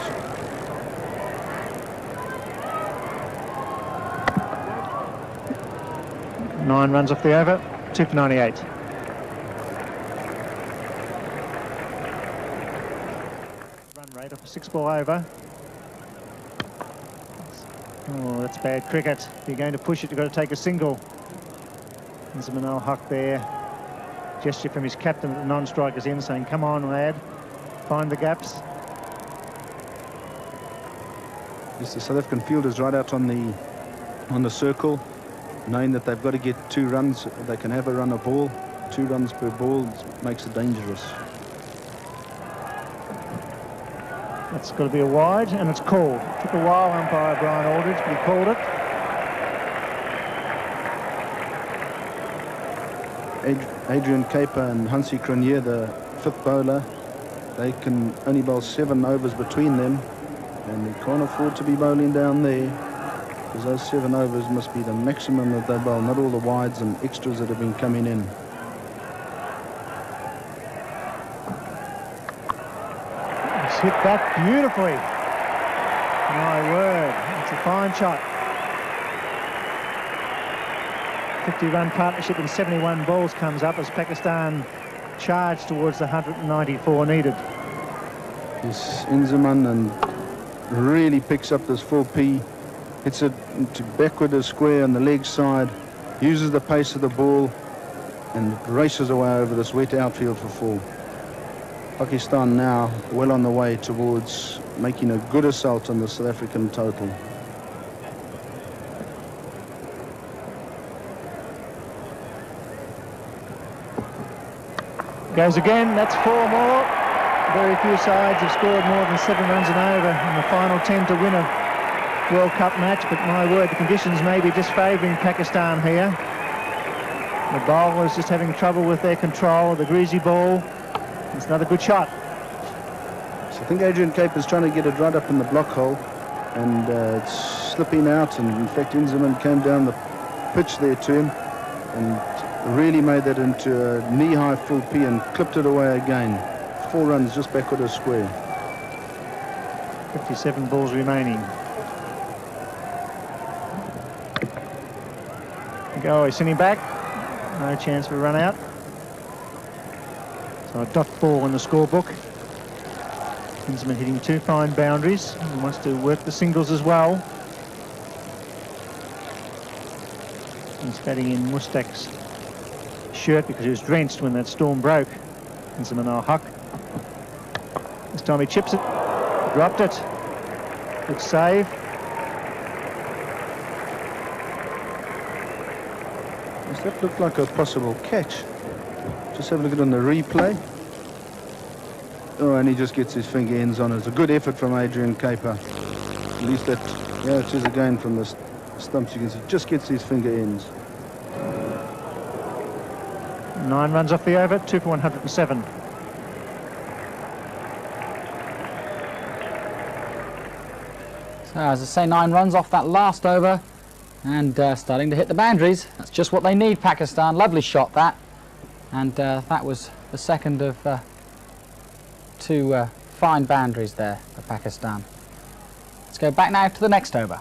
Speaker 4: Nine runs off the over, 2 for 98. Run rate off a 6-ball over. Oh, that's bad cricket. If you're going to push it, you've got to take a single. Inzamam al-Haq there. Gesture from his captain at the non-strikers end, saying, come on, lad, find the gaps.
Speaker 6: Yes, the South African fielders right out on the circle, knowing that they've got to get 2 runs. They can have a run of ball. 2 runs per ball makes it dangerous.
Speaker 4: That's got to be a wide, and it's called. It took a while, umpire Brian Aldridge, but he called it.
Speaker 6: Adrian Caper and Hansie Cronje, the 5th bowler, they can only bowl 7 overs between them, and they can't afford to be bowling down there, because those 7 overs must be the maximum that they bowl, not all the wides and extras that have been coming in.
Speaker 4: He's hit that beautifully. My word, it's a fine shot. 50-run partnership in 71 balls comes up as Pakistan charge towards the 194 needed.
Speaker 6: Yes, Inzamam and really picks up this full P, hits it to backward a square on the leg side, uses the pace of the ball and races away over this wet outfield for 4. Pakistan now well on the way towards making a good assault on the South African total.
Speaker 4: Goes again, that's 4 more. Very few sides have scored more than 7 runs and over in the final 10 to win a World Cup match, but my word, the conditions may be disfavouring Pakistan here. The bowlers just having trouble with their control of the greasy ball. It's another good shot.
Speaker 6: So I think Adrian Caper is trying to get it right up in the block hole, and it's slipping out, and in fact Inzamam came down the pitch there to him and really made that into a knee-high full P and clipped it away again. 4 runs just backward a square.
Speaker 4: 57 balls remaining. Go, he's sending back. No chance for a run out. So a dot ball in the scorebook. Inzamam hitting 2 fine boundaries. He wants to work the singles as well. He's batting in Mustak's shirt because he was drenched when that storm broke. Inzamam al-Haq. This time he chips it, dropped it. Good save.
Speaker 6: Does that look like a possible catch? Just have a look at it on the replay. Oh, and he just gets his finger ends on it. It's a good effort from Adrian Caper. At least that, yeah, it is again from the stumps. You can see, just gets his finger ends.
Speaker 4: 9 runs off the over, 2 for 107.
Speaker 1: So, as I say, 9 runs off that last over, and starting to hit the boundaries. That's just what they need, Pakistan. Lovely shot, that. And that was the second of 2 fine boundaries there for Pakistan. Let's go back now to the next over.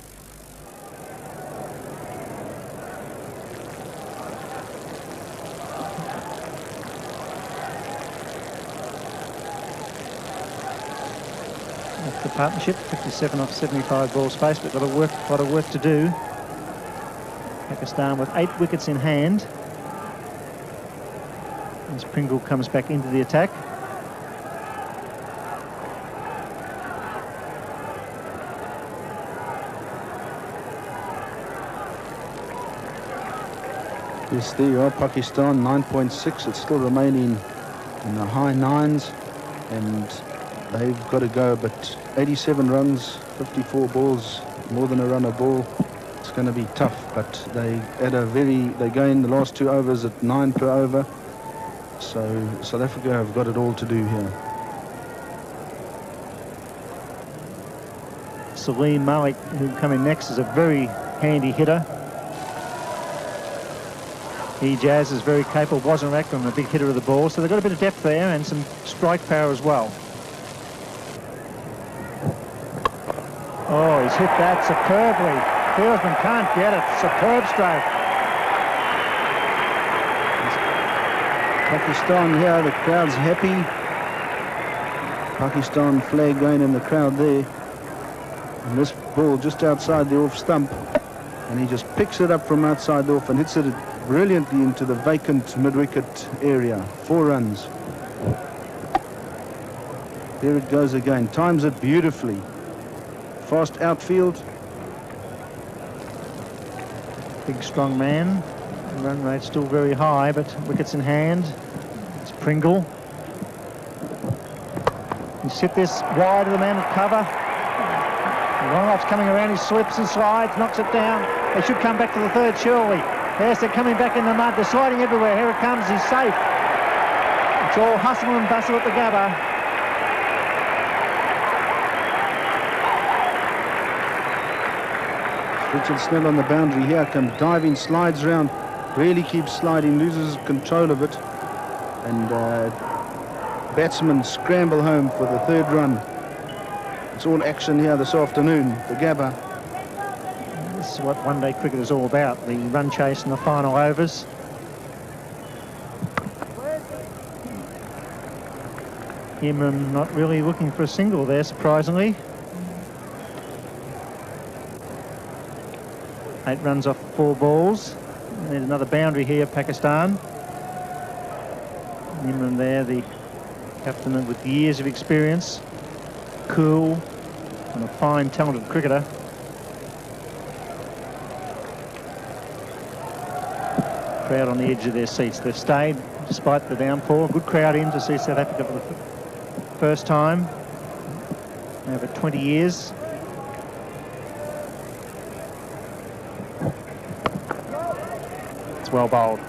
Speaker 4: The partnership, 57 off 75 ball space, but got a lot of work to do. Pakistan with 8 wickets in hand. As Pringle comes back into the attack.
Speaker 6: Yes, there you are, Pakistan, 9.6. It's still remaining in the high 9s, and they've got to go, but 87 runs, 54 balls, more than a run a ball. It's going to be tough, but they go in the last 2 overs at 9 per over. So South Africa have got it all to do here.
Speaker 4: Salim Malik, who come in next, is a very handy hitter. Ijaz is very capable. Wasn't Akram a big hitter of the ball, so they've got a bit of depth there and some strike power as well. Oh, he's hit that superbly. Fieldsman can't get it. Superb stroke.
Speaker 6: Pakistan here, the crowd's happy. Pakistan flag going in the crowd there. And this ball just outside the off stump, and he just picks it up from outside the off and hits it brilliantly into the vacant mid-wicket area. 4 runs. There it goes again. Times it beautifully. Fast outfield.
Speaker 4: Big strong man. The run rate's still very high, but wickets in hand. It's Pringle. He sit this wide of the man at cover. Ronald's coming around, he slips and slides, knocks it down. They should come back to the third, surely. Yes, they're coming back in the mud. They're sliding everywhere. Here it comes. He's safe. It's all hustle and bustle at the Gabba.
Speaker 6: Richard Snell on the boundary here, comes diving, slides round, really keeps sliding, loses control of it, and batsmen scramble home for the 3rd run. It's all action here this afternoon, the Gabba.
Speaker 4: This is what one-day cricket is all about, the run chase in the final overs. Imran not really looking for a single there, surprisingly. 8 runs off 4 balls. And there's another boundary here, Pakistan. Imran there, the captain with years of experience. Cool and a fine, talented cricketer. Crowd on the edge of their seats. They've stayed despite the downpour. Good crowd in to see South Africa for the first time in over 20 years. It's well bowled.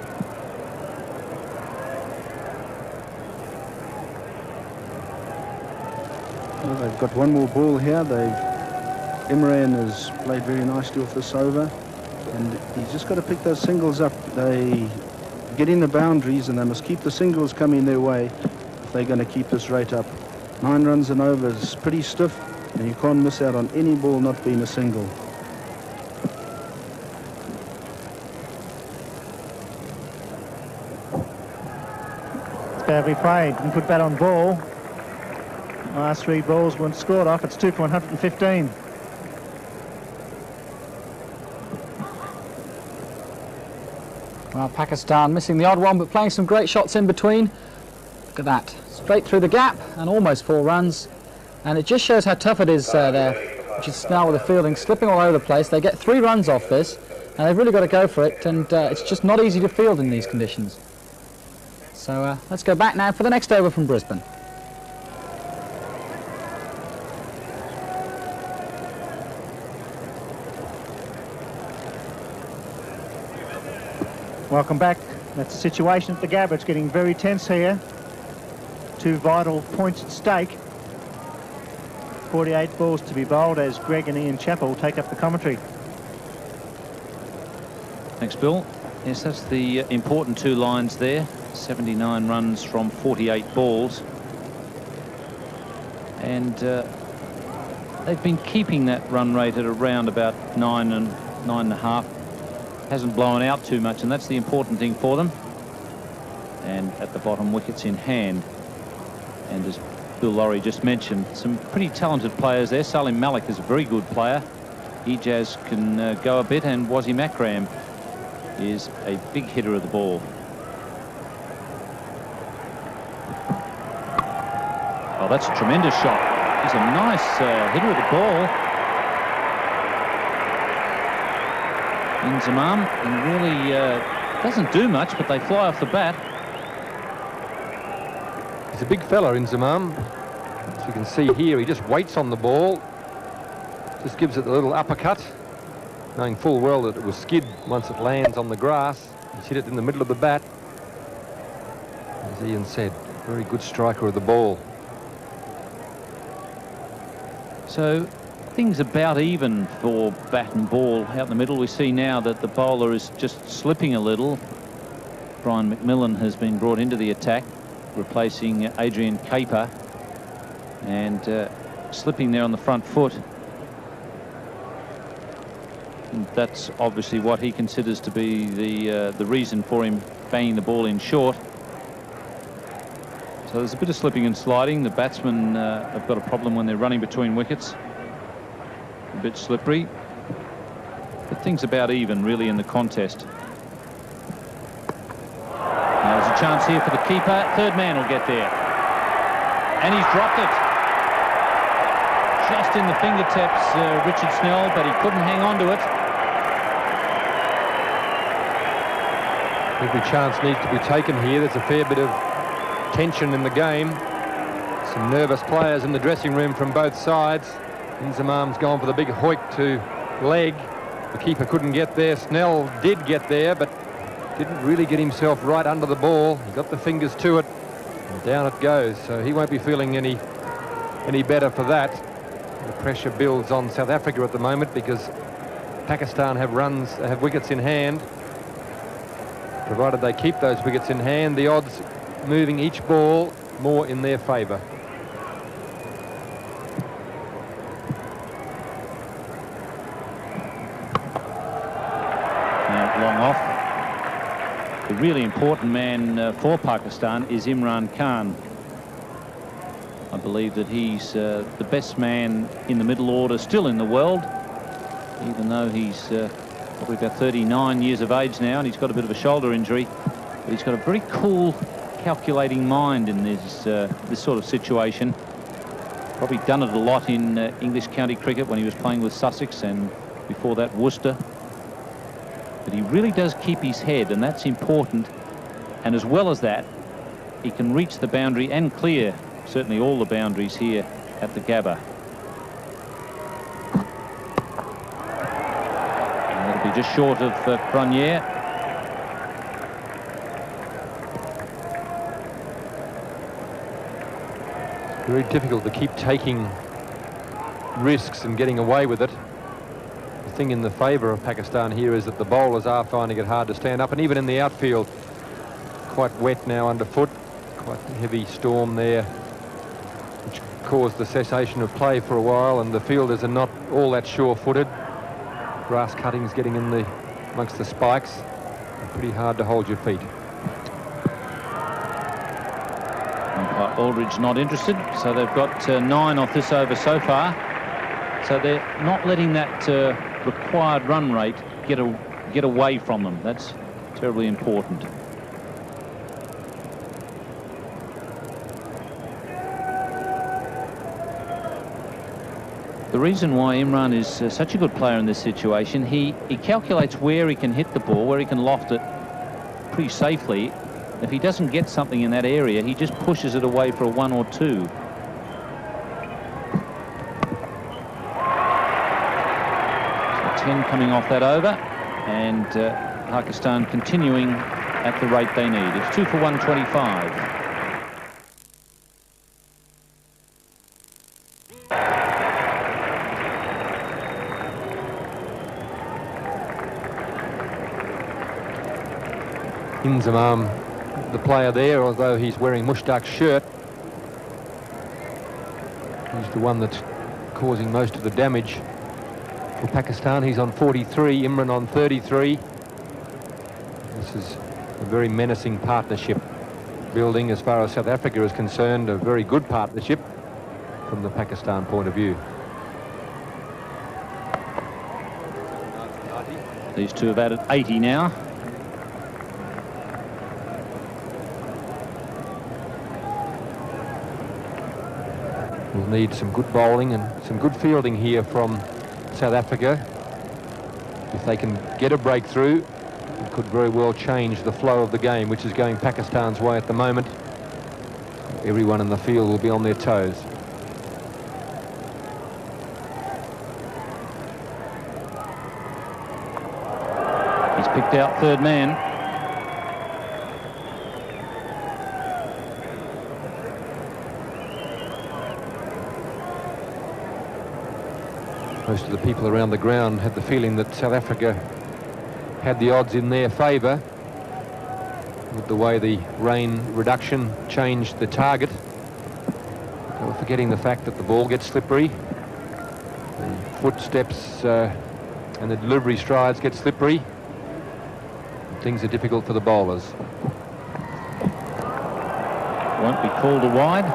Speaker 6: Well, they've got one more ball here. Imran has played very nicely off this over, and he's just got to pick those singles up. They get in the boundaries, and they must keep the singles coming their way if they're going to keep this rate up. 9 runs and over is pretty stiff, and you can't miss out on any ball not being a single.
Speaker 4: It's badly played. Didn't put bat on ball. Last 3 balls weren't scored off. It's 2 for 115.
Speaker 1: Well, Pakistan missing the odd one, but playing some great shots in between. Look at that. Straight through the gap and almost 4 runs. And it just shows how tough it is there, which is Snell with the fielding, slipping all over the place. They get 3 runs off this, and they've really got to go for it, and it's just not easy to field in these conditions. So let's go back now for the next over from Brisbane.
Speaker 4: Welcome back. That's the situation at the Gabba. It's getting very tense here. 2 vital points at stake. 48 balls to be bowled as Greg and Ian Chappell take up the commentary.
Speaker 7: Thanks, Bill. Yes, that's the important 2 lines there. 79 runs from 48 balls. And they've been keeping that run rate at around about 9 and 9.5. Hasn't blown out too much, and that's the important thing for them. And at the bottom, wickets in hand. And as Bill Laurie just mentioned, some pretty talented players there. Salim Malik is a very good player. Ijaz can go a bit, and Wasim Akram is a big hitter of the ball. Oh, that's a tremendous shot. He's a nice hitter of the ball. Inzamam, and really doesn't do much, but they fly off the bat.
Speaker 5: He's a big fella, Inzamam. As you can see here, he just waits on the ball, just gives it a little uppercut, knowing full well that it will skid once it lands on the grass. He's hit it in the middle of the bat. As Ian said, very good striker of the ball.
Speaker 7: So things about even for bat and ball out in the middle. We see now that the bowler is just slipping a little. Brian McMillan has been brought into the attack, replacing Adrian Caper, and slipping there on the front foot. And that's obviously what he considers to be the reason for him banging the ball in short. So there's a bit of slipping and sliding. The batsmen have got a problem when they're running between wickets.
Speaker 20: a bit slippery. But things about even, really, in the contest. Now there's a chance here for the keeper. Third man will get there. And he's dropped it. Just in the fingertips, Richard Snell, but he couldn't hang on to it.
Speaker 16: Every chance needs to be taken here. There's a fair bit of tension in the game. Some nervous players in the dressing room from both sides. Inzamam's gone for the big hoik to leg. The keeper couldn't get there. Snell did get there, but didn't really get himself right under the ball. He got the fingers to it, and down it goes. So he won't be feeling any better for that. The pressure builds on South Africa at the moment because Pakistan have wickets in hand. Provided they keep those wickets in hand, the odds moving each ball more in their favour.
Speaker 20: Long off. The really important man for Pakistan is Imran Khan. I believe that he's the best man in the middle order still in the world, even though he's probably about 39 years of age now, and he's got a bit of a shoulder injury. But he's got a very cool, calculating mind in this sort of situation. Probably done it a lot in English county cricket when he was playing with Sussex, and before that Worcester. But he really does keep his head, and that's important. And as well as that, he can reach the boundary and clear certainly all the boundaries here at the Gabba. And that'll be just short of Cronje.
Speaker 16: It's very difficult to keep taking risks and getting away with it. The thing in the favour of Pakistan here is that the bowlers are finding it hard to stand up, and even in the outfield, quite wet now underfoot, quite a heavy storm there, which caused the cessation of play for a while, and the fielders are not all that sure-footed. Grass cuttings getting in amongst the spikes. Pretty hard to hold your feet.
Speaker 20: Umpire Aldridge not interested, so they've got 9 off this over so far. So they're not letting that required run rate get away from them. That's terribly important. The reason why Imran is such a good player in this situation, he calculates where he can hit the ball, where he can loft it pretty safely. If he doesn't get something in that area, he just pushes it away for a 1 or 2. So 10 coming off that over, and Pakistan continuing at the rate they need. It's 2 for 125.
Speaker 16: Inzamam, the player there, although he's wearing Mushtaq's shirt, he's the one that's causing most of the damage for Pakistan. He's on 43, Imran on 33. This is a very menacing partnership building as far as South Africa is concerned, a very good partnership from the Pakistan point of view.
Speaker 20: These two have added 80 now.
Speaker 16: We'll need some good bowling and some good fielding here from South Africa. If they can get a breakthrough, it could very well change the flow of the game, which is going Pakistan's way at the moment. Everyone in the field will be on their toes.
Speaker 20: He's picked out third man.
Speaker 16: Most of the people around the ground had the feeling that South Africa had the odds in their favour with the way the rain reduction changed the target. They were forgetting the fact that the ball gets slippery, the footsteps and the delivery strides get slippery. Things are difficult for the bowlers.
Speaker 20: Won't be called a wide.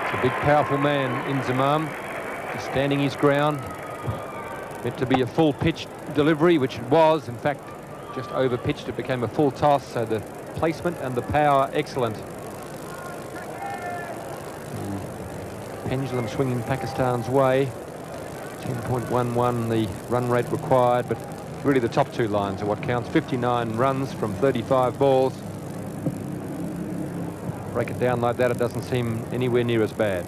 Speaker 16: It's a big, powerful man, Inzamam. standing his ground. Meant to be a full pitch delivery, which it was. In fact, just over pitched, it became a full toss, so the placement and the power excellent. The pendulum swinging Pakistan's way. 10.11 the run rate required, but really the top two lines are what counts. 59 runs from 35 balls. Break it down like that, it doesn't seem anywhere near as bad.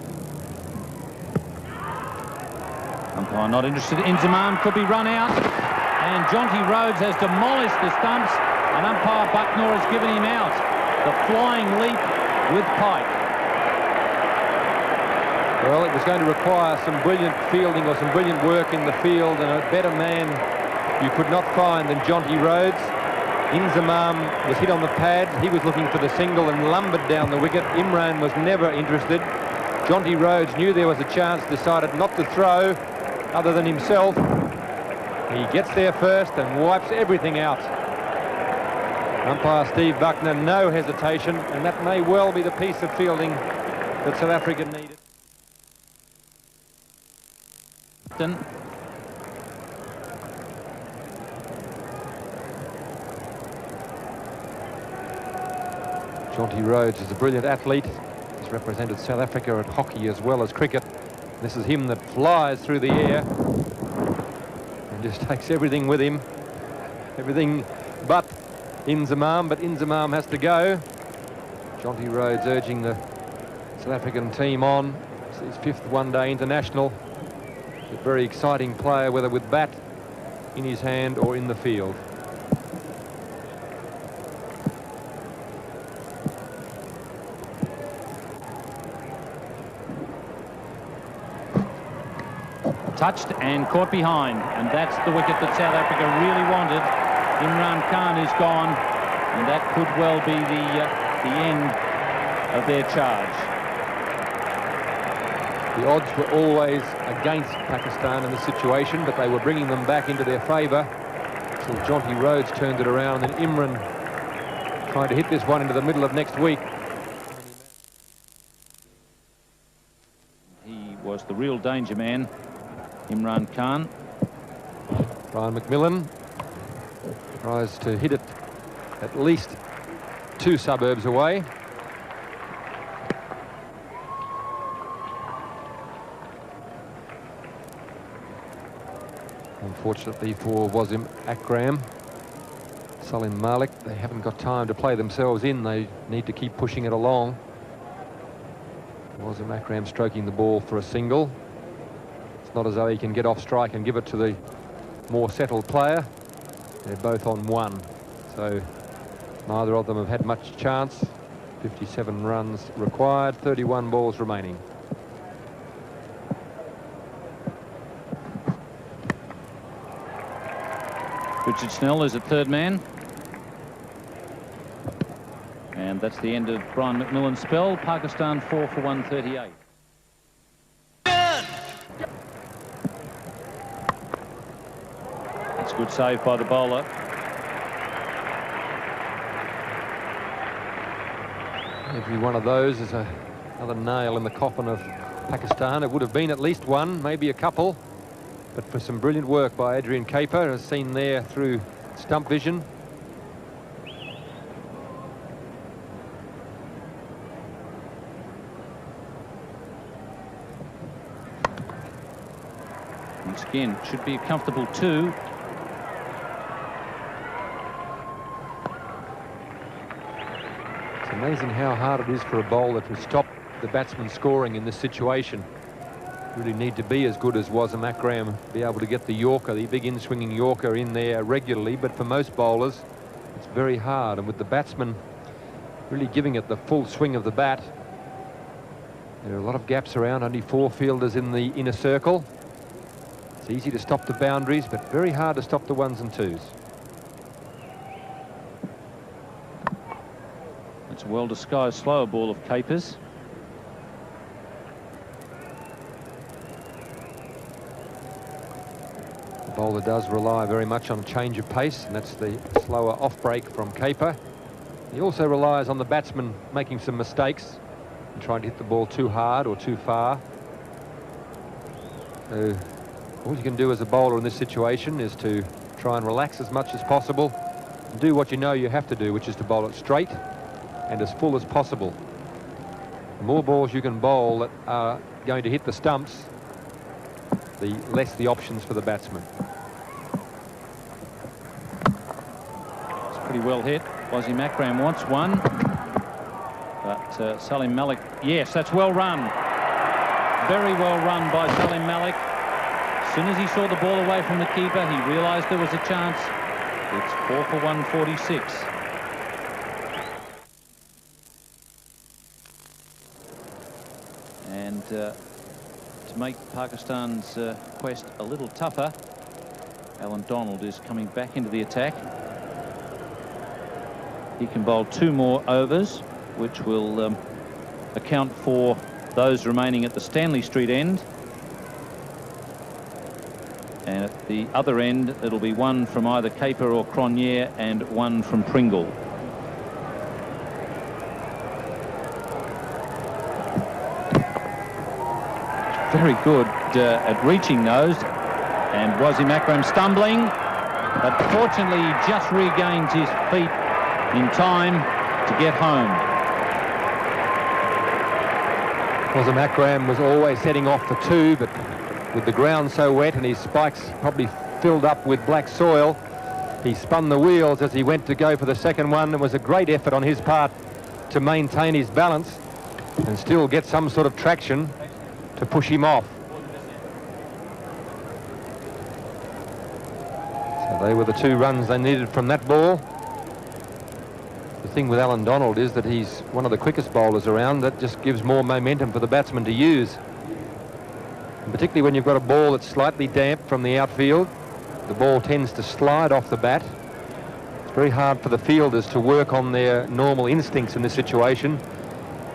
Speaker 20: Umpire not interested. Inzamam could be run out, and Jonty Rhodes has demolished the stumps, and umpire Bucknor has given him out. The flying leap with Pike.
Speaker 16: Well, it was going to require some brilliant fielding or some brilliant work in the field, and a better man you could not find than Jonty Rhodes. Inzamam was hit on the pad. He was looking for the single and lumbered down the wicket. Imran was never interested. Jonty Rhodes knew there was a chance, decided not to throw other than himself. He gets there first and wipes everything out. Umpire Steve Bucknor, no hesitation, and that may well be the piece of fielding that South Africa needed. Jonty Rhodes is a brilliant athlete. He's represented South Africa at hockey as well as cricket. This is him that flies through the air and just takes everything with him. Everything but Inzamam, but Inzamam has to go. Jonty Rhodes urging the South African team on. It's his 5th one-day international. He's a very exciting player, whether with bat in his hand or in the field.
Speaker 20: Touched and caught behind, and that's the wicket that South Africa really wanted. Imran Khan is gone, and that could well be the end of their charge.
Speaker 16: The odds were always against Pakistan in this situation, but they were bringing them back into their favour. So Jonty Rhodes turned it around, and Imran trying to hit this one into the middle of next week.
Speaker 20: He was the real danger man, Imran Khan.
Speaker 16: Brian McMillan tries to hit it at least 2 suburbs away. Unfortunately for Wasim Akram, Salim Malik, they haven't got time to play themselves in. They need to keep pushing it along. Wasim Akram stroking the ball for a single. It's not as though he can get off strike and give it to the more settled player. They're both on 1, so neither of them have had much chance. 57 runs required, 31 balls remaining.
Speaker 20: Richard Snell is at third man. And that's the end of Brian McMillan's spell. Pakistan 4 for 138. That's a good save by the bowler.
Speaker 16: Every one of those is another nail in the coffin of Pakistan. It would have been at least one, maybe a couple. But for some brilliant work by Adrian Caper, as seen there through stump vision.
Speaker 20: Once again, it should be a comfortable 2.
Speaker 16: It's amazing how hard it is for a bowler to stop the batsman scoring in this situation. Really need to be as good as Wasim Akram, be able to get the Yorker, the big in-swinging Yorker in there regularly, but for most bowlers it's very hard, and with the batsman really giving it the full swing of the bat, there are a lot of gaps around, only 4 fielders in the inner circle. It's easy to stop the boundaries, but very hard to stop the 1s and 2s.
Speaker 20: It's a well-disguised slower ball of Capers.
Speaker 16: The bowler does rely very much on change of pace, and that's the slower off break from Caper. He also relies on the batsman making some mistakes and trying to hit the ball too hard or too far.
Speaker 5: So all you can do as a bowler in this situation is to try and relax as much as possible and do what you know you have to do, which is to bowl it straight and as full as possible. The more balls you can bowl that are going to hit the stumps, the less the options for the batsman.
Speaker 20: It's pretty well hit. Wazim Akram wants one, but Salim Malik, yes, that's well run. Very well run by Salim Malik. As soon as he saw the ball away from the keeper, he realised there was a chance. It's 4 for 146. And to make Pakistan's quest a little tougher, Alan Donald is coming back into the attack. He can bowl 2 more overs, which will account for those remaining at the Stanley Street end. And at the other end, it'll be 1 from either Caper or Cronje and 1 from Pringle. Very good at reaching those. And Wazim Akram stumbling, but fortunately he just regains his feet in time to get home.
Speaker 5: Wazim Akram was always setting off for 2, but with the ground so wet and his spikes probably filled up with black soil, he spun the wheels as he went to go for the second one. It was a great effort on his part to maintain his balance and still get some sort of traction to push him off. So they were the 2 runs they needed from that ball. The thing with Alan Donald is that he's one of the quickest bowlers around. That just gives more momentum for the batsman to use. And particularly when you've got a ball that's slightly damp from the outfield, the ball tends to slide off the bat. It's very hard for the fielders to work on their normal instincts in this situation.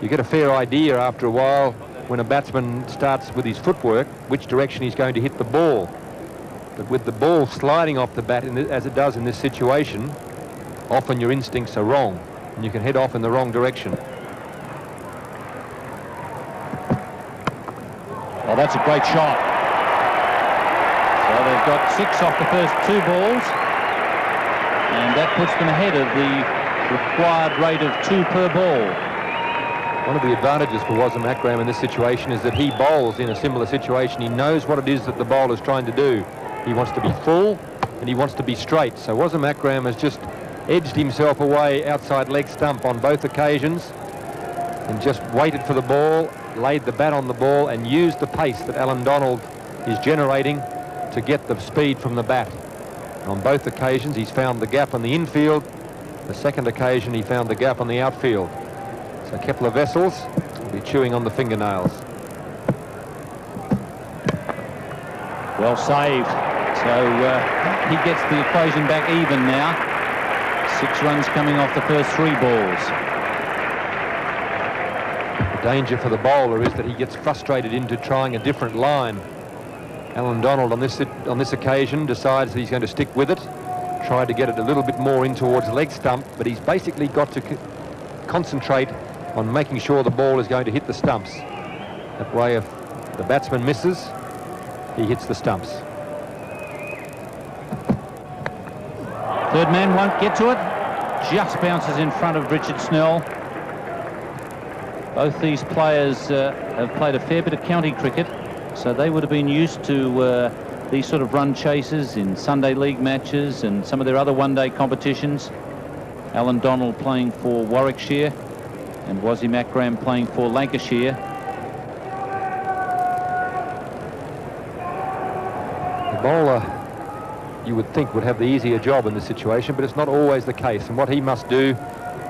Speaker 5: You get a fair idea after a while when a batsman starts with his footwork which direction he's going to hit the ball. But with the ball sliding off the bat as it does in this situation, often your instincts are wrong and you can head off in the wrong direction.
Speaker 20: Oh, that's a great shot. So they've got 6 off the first 2 balls, and that puts them ahead of the required rate of 2 per ball.
Speaker 5: One of the advantages for Wazim Akram in this situation is that he bowls in a similar situation. He knows what it is that the bowler's trying to do. He wants to be full and he wants to be straight. So Wazim Akram has just edged himself away outside leg stump on both occasions and just waited for the ball, laid the bat on the ball and used the pace that Alan Donald is generating to get the speed from the bat. On both occasions he's found the gap on the infield. The second occasion he found the gap on the outfield. So Kepler Wessels will be chewing on the fingernails.
Speaker 20: Well saved. So he gets the equation back even now. 6 runs coming off the first 3 balls.
Speaker 5: The danger for the bowler is that he gets frustrated into trying a different line. Alan Donald on this occasion decides that he's going to stick with it, try to get it a little bit more in towards leg stump, but he's basically got to concentrate on making sure the ball is going to hit the stumps. That way, if the batsman misses, he hits the stumps.
Speaker 20: Third man won't get to it. Just bounces in front of Richard Snell. Both these players have played a fair bit of county cricket, so they would have been used to these sort of run chases in Sunday League matches and some of their other one-day competitions. Alan Donald playing for Warwickshire and Wazim Akram playing for Lancashire.
Speaker 5: The bowler, you would think, would have the easier job in this situation, but it's not always the case. And what he must do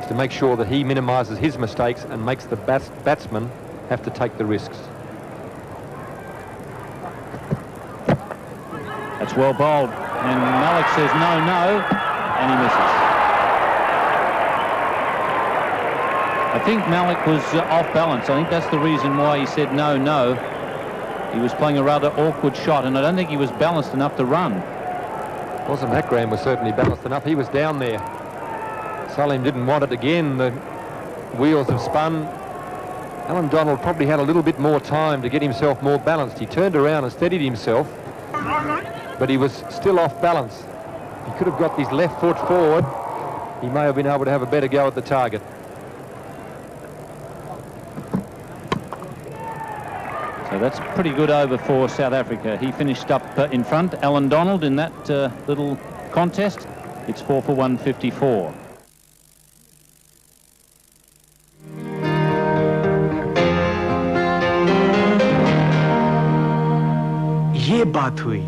Speaker 5: is to make sure that he minimises his mistakes and makes the batsman have to take the risks.
Speaker 20: That's well bowled, and Malik says no, no, and he misses. I think Malik was off balance. I think that's the reason why he said no, no. He was playing a rather awkward shot, and I don't think he was balanced enough to run.
Speaker 5: Wazim Akram was certainly balanced enough. He was down there. Salim didn't want it again. The wheels have spun,
Speaker 16: Alan Donald probably had a little bit more time to get himself more balanced. He turned around and steadied himself, but he was still off balance. He could have got his left foot forward. He may have been able to have a better go at the target.
Speaker 20: So that's a pretty good over for South Africa. He finished up in front, Alan Donald, in that little contest. It's 4 for 154.
Speaker 17: ये बात हुई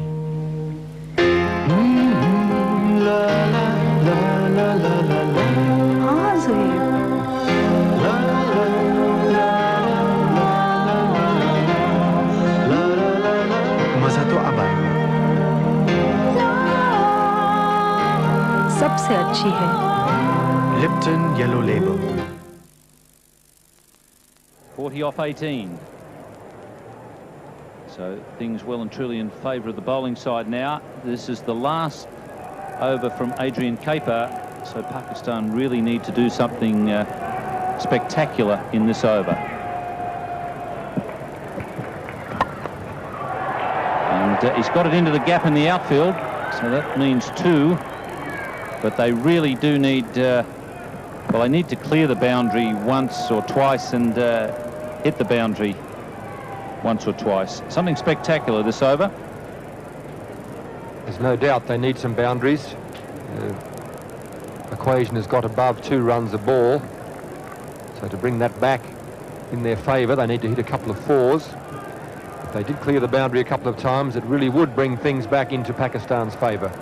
Speaker 12: हाँ ज़हीर
Speaker 17: मजा तो अब आएगा
Speaker 12: सबसे अच्छी है
Speaker 17: Lipton yellow label
Speaker 20: 40 off 18. So things well and truly in favour of the bowling side now. This is the last over from Adrian Kaper, so Pakistan really need to do something spectacular in this over. And he's got it into the gap in the outfield, so that means 2. But they really do need, well, they need to clear the boundary once or twice and hit the boundary once or twice. Something spectacular this over.
Speaker 16: There's no doubt they need some boundaries. Equation has got above 2 runs a ball. So to bring that back in their favour, they need to hit a couple of 4s. If they did clear the boundary a couple of times, it really would bring things back into Pakistan's favour.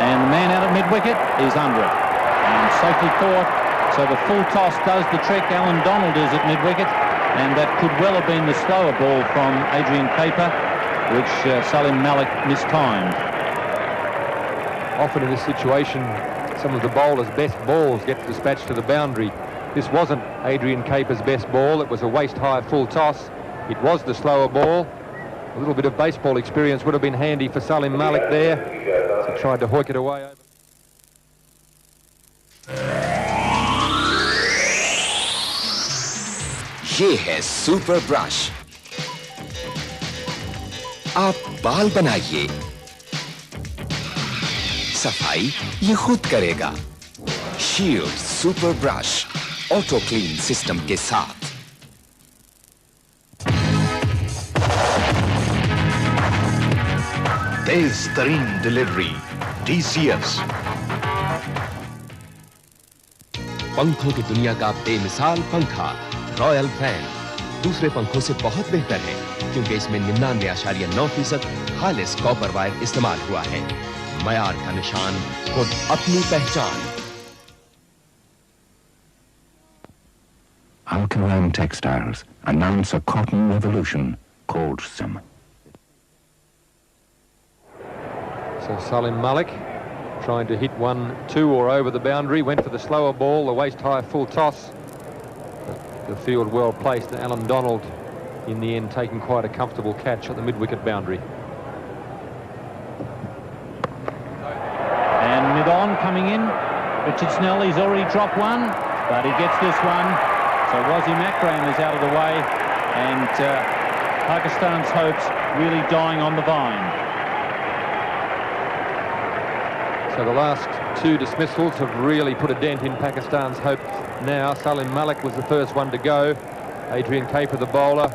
Speaker 20: And the man out at mid-wicket is under it. And safely caught. So the full toss does the trick. Alan Donald is at mid-wicket. And that could well have been the slower ball from Adrian Kaper, which Salim Malik mistimed.
Speaker 16: Often in this situation, some of the bowlers' best balls get dispatched to the boundary. This wasn't Adrian Kaper's best ball. It was a waist-high full toss. It was the slower ball. A little bit of baseball experience would have been handy for Salim Malik there. So he tried to hoik it away over.
Speaker 11: ये है super brush. आप बाल बनाइए, सफाई ये खुद करेगा। Shield super brush auto clean system के साथ।
Speaker 17: तेज तरीन डिलीवरी TCS।
Speaker 21: पंखों की दुनिया का बेमिसाल पंखा रॉयल फैन दूसरे पंखों से बहुत बेहतर है क्योंकि इसमें 99.9% खालिस कॉपर वायर इस्तेमाल हुआ है। मयार का निशान, खुद अपनी पहचान।
Speaker 14: Alkaram Textiles announce a cotton revolution called SIM.
Speaker 16: So Salim Malik trying to hit 1, 2 or over the boundary, went for the slower ball, the waist-high full toss. The field well placed, and Alan Donald in the end taking quite a comfortable catch at the mid-wicket boundary.
Speaker 20: And mid-on coming in. Richard Snell, he's already dropped one, but he gets this one. So Wasim Akram is out of the way, and Pakistan's hopes really dying on the vine.
Speaker 16: So the last 2 dismissals have really put a dent in Pakistan's hope now. Salim Malik was the first one to go. Adrian Kaper, the bowler.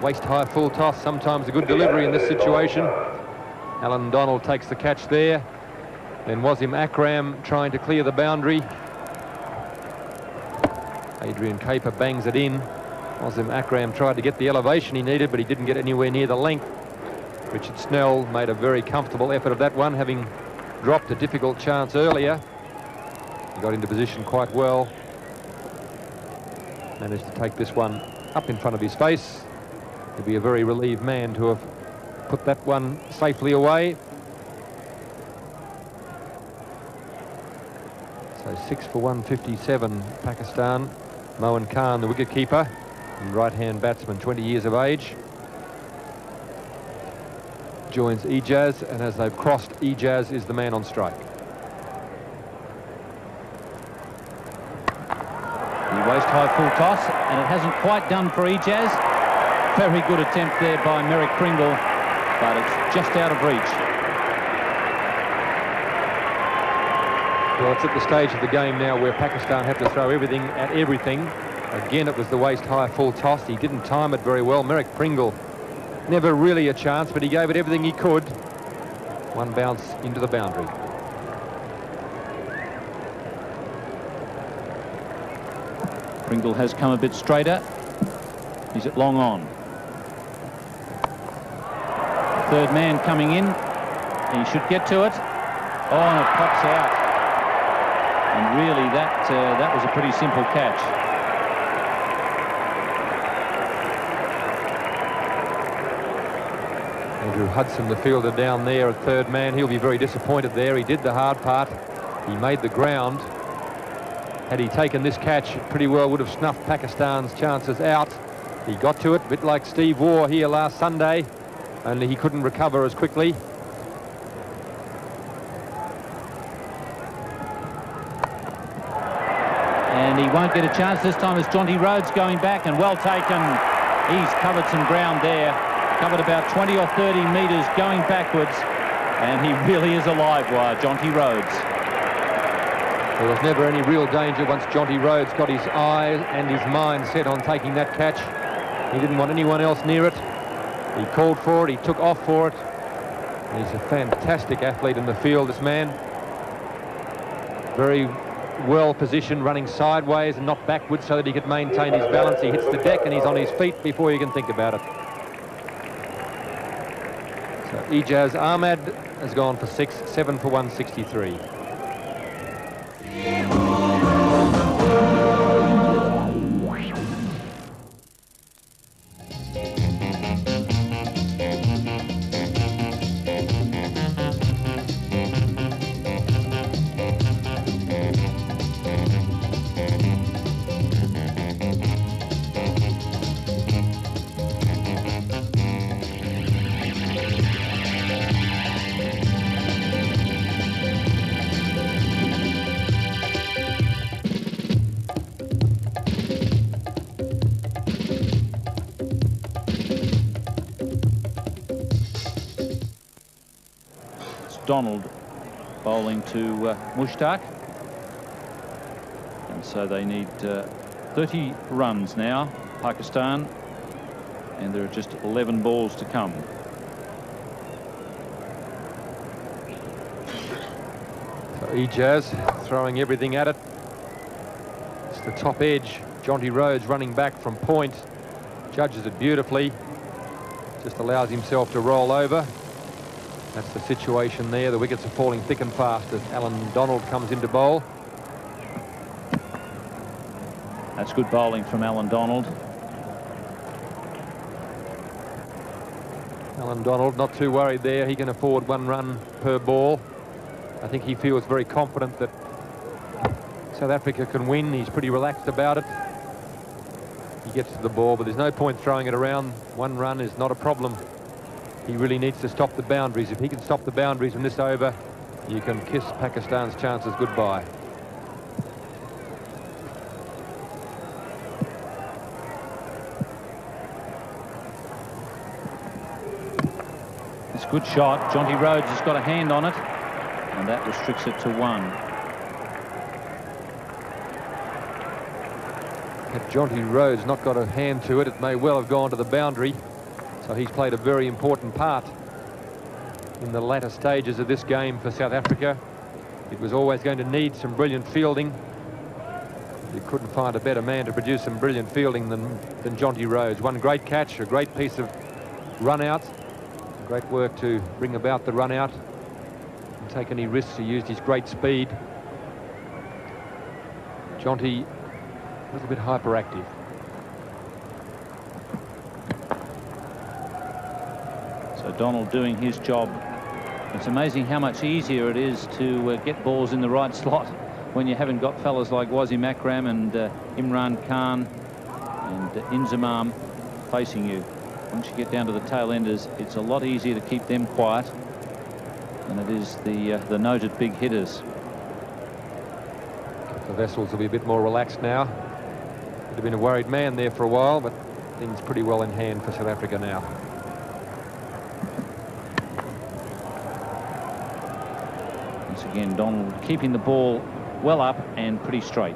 Speaker 16: Waist-high full toss, sometimes a good delivery in this situation. Alan Donald takes the catch there. Then Wasim Akram trying to clear the boundary. Adrian Kaper bangs it in. Wasim Akram tried to get the elevation he needed, but he didn't get anywhere near the length. Richard Snell made a very comfortable effort of that one, having dropped a difficult chance earlier. He got into position quite well. Managed to take this one up in front of his face. He'd be a very relieved man to have put that one safely away. So 6 for 157, Pakistan. Moin Khan, the wicketkeeper, and right-hand batsman, 20 years of age. Joins Ijaz, and as they've crossed, Ijaz is the man on strike.
Speaker 20: high full toss, and it hasn't quite done for Ijaz. Very good attempt there by Merrick Pringle, but it's just out of reach.
Speaker 5: Well, it's at the stage of the game now where Pakistan have to throw everything at everything. Again, it was the waist-high full toss. He didn't time it very well. Merrick Pringle, never really a chance, but he gave it everything he could. One bounce into the boundary.
Speaker 20: Pringle has come a bit straighter. He's at long on. Third man coming in. He should get to it. Oh, and it pops out. And really, that was a pretty simple catch.
Speaker 5: Andrew Hudson, the fielder down there at third man, he'll be very disappointed there. He did the hard part. He made the ground. Had he taken this catch, it pretty well would have snuffed Pakistan's chances out. He got to it, a bit like Steve Waugh here last Sunday, only he couldn't recover as quickly.
Speaker 20: And he won't get a chance this time as Jonty Rhodes going back, and well taken. He's covered some ground there. Covered about 20 or 30 metres going backwards, and he really is a live wire, Jonty Rhodes.
Speaker 5: There was never any real danger once Jonty Rhodes got his eye and his mind set on taking that catch. He didn't want anyone else near it. He called for it, he took off for it. He's a fantastic athlete in the field, this man. Very well positioned, running sideways and not backwards so that he could maintain his balance. He hits the deck and he's on his feet before you can think about it. So Ijaz Ahmed has gone for 6, 7 for 163.
Speaker 20: Donald bowling to Mushtaq, and so they need 30 runs now, Pakistan, and there are just 11 balls to come.
Speaker 5: So Ijaz throwing everything at it. It's the top edge. Jonty Rhodes running back from point, judges it beautifully, just allows himself to roll over. That's the situation there. The wickets are falling thick and fast as Alan Donald comes into bowl.
Speaker 20: That's good bowling from Alan Donald.
Speaker 5: Alan Donald not too worried there. He can afford 1 run per ball. I think he feels very confident that South Africa can win. He's pretty relaxed about it. He gets to the ball, but there's no point throwing it around. 1 run is not a problem. He really needs to stop the boundaries. If he can stop the boundaries from this over, you can kiss Pakistan's chances goodbye.
Speaker 20: It's a good shot. Jonty Rhodes has got a hand on it, and that restricts it to 1.
Speaker 5: Had Jonty Rhodes not got a hand to it, it may well have gone to the boundary. So he's played a very important part in the latter stages of this game for South Africa. It was always going to need some brilliant fielding. You couldn't find a better man to produce some brilliant fielding than Jonty Rhodes. One great catch, a great piece of run out. Great work to bring about the run out. Didn't take any risks. He used his great speed. Jonty, a little bit hyperactive.
Speaker 20: So Donald doing his job. It's amazing how much easier it is to get balls in the right slot when you haven't got fellas like Wasim Akram and Imran Khan and Inzamam facing you. Once you get down to the tail enders, it's a lot easier to keep them quiet than it is the noted big hitters.
Speaker 5: The Vessels will be a bit more relaxed now. Could have been a worried man there for a while, but things pretty well in hand for South Africa now.
Speaker 20: Once again, Donald keeping the ball well up and pretty straight.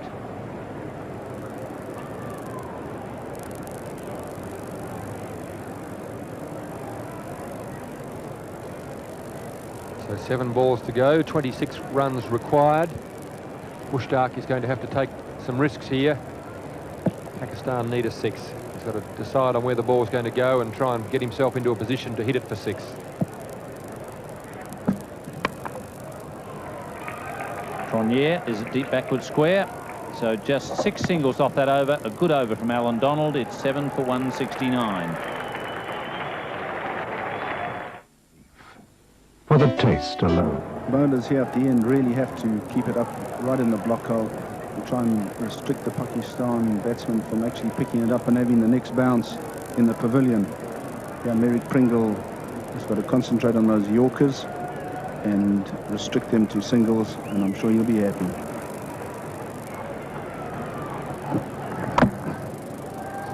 Speaker 5: So 7 balls to go, 26 runs required. Mushtaq is going to have to take some risks here. Pakistan need a 6. He's got to decide on where the ball's going to go and try and get himself into a position to hit it for 6.
Speaker 20: Cronje is a deep backward square. So just 6 singles off that over. A good over from Alan Donald. It's 7 for 169.
Speaker 2: For the taste alone.
Speaker 6: Bowlers here at the end really have to keep it up right in the block hole and try and restrict the Pakistan batsmen from actually picking it up and having the next bounce in the pavilion. Yeah, Merrick Pringle has got to concentrate on those Yorkers and restrict them to singles, and I'm sure you'll be happy.